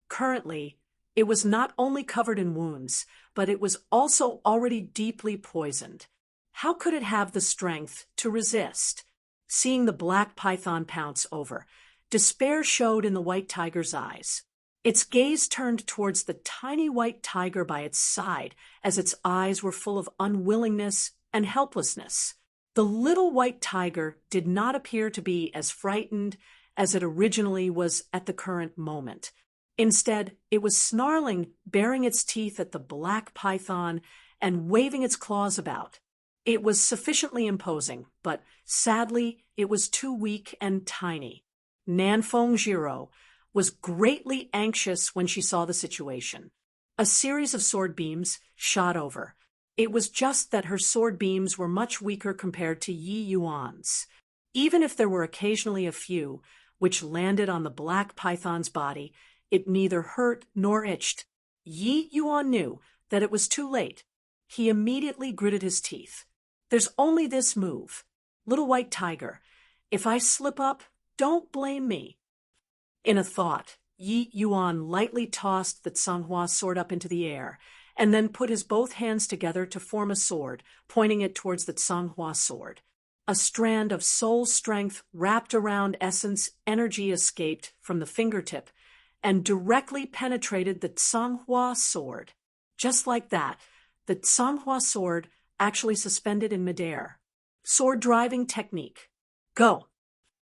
Currently, it was not only covered in wounds, but it was also already deeply poisoned. How could it have the strength to resist? Seeing the black python pounce over, despair showed in the white tiger's eyes. Its gaze turned towards the tiny white tiger by its side as its eyes were full of unwillingness and helplessness. The little white tiger did not appear to be as frightened as it originally was at the current moment. Instead, it was snarling, baring its teeth at the black python and waving its claws about. It was sufficiently imposing, but sadly, it was too weak and tiny. Nanfeng Jiro was greatly anxious when she saw the situation. A series of sword beams shot over. It was just that her sword beams were much weaker compared to Yi Yuan's. Even if there were occasionally a few, which landed on the black python's body. It neither hurt nor itched. Yi Yuan knew that it was too late. He immediately gritted his teeth. There's only this move. Little white tiger, if I slip up, don't blame me. In a thought, Yi Yuan lightly tossed the Tsanghua sword up into the air, and then put his both hands together to form a sword, pointing it towards the Tsanghua sword. A strand of soul strength wrapped around essence energy escaped from the fingertip and directly penetrated the Tsanghua sword. Just like that, the Tsanghua sword actually suspended in midair. Sword driving technique. Go!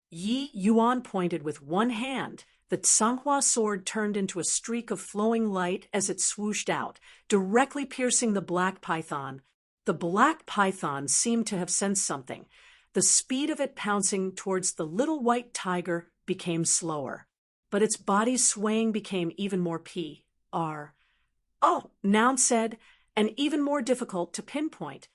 Yi Yuan pointed with one hand. The Tsanghua sword turned into a streak of flowing light as it swooshed out, directly piercing the black python. The black python seemed to have sensed something. The speed of it pouncing towards the little white tiger became slower, but its body's swaying became even more noun said, and even more difficult to pinpoint.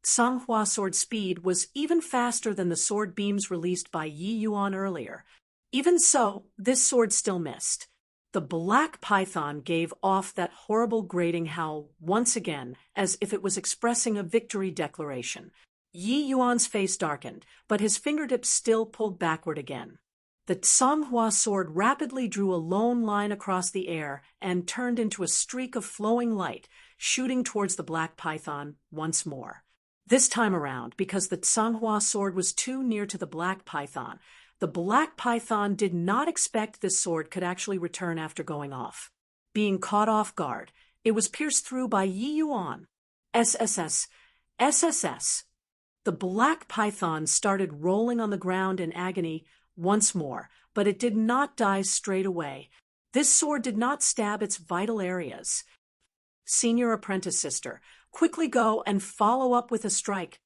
Tsanghua sword speed was even faster than the sword beams released by Yi Yuan earlier. Even so, this sword still missed. The black python gave off that horrible grating howl once again, as if it was expressing a victory declaration. Yi Yuan's face darkened, but his fingertips still pulled backward again. The Tsanghua sword rapidly drew a lone line across the air and turned into a streak of flowing light, shooting towards the black python once more. This time around, because the Tsanghua sword was too near to the black python, the black python did not expect this sword could actually return after going off. Being caught off guard, it was pierced through by Yi Yuan. SSS. The black python started rolling on the ground in agony once more, but it did not die straight away. This sword did not stab its vital areas. Senior apprentice sister, quickly go and follow up with a strike.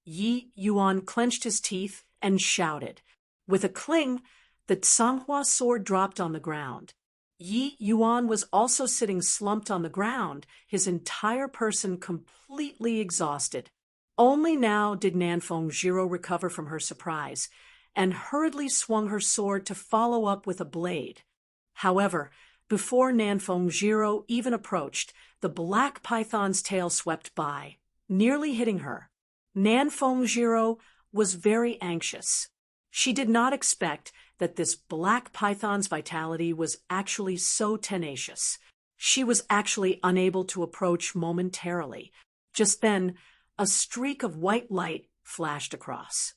Yi Yuan clenched his teeth and shouted. With a cling, the Tsanghua sword dropped on the ground. Yi Yuan was also sitting slumped on the ground, his entire person completely exhausted. Only now did Nanfeng Jiro recover from her surprise, and hurriedly swung her sword to follow up with a blade. However, before Nanfeng Jiro even approached, the black python's tail swept by, nearly hitting her. Nanfeng Jiro was very anxious. She did not expect that this black python's vitality was actually so tenacious. She was actually unable to approach momentarily. Just then, a streak of white light flashed across.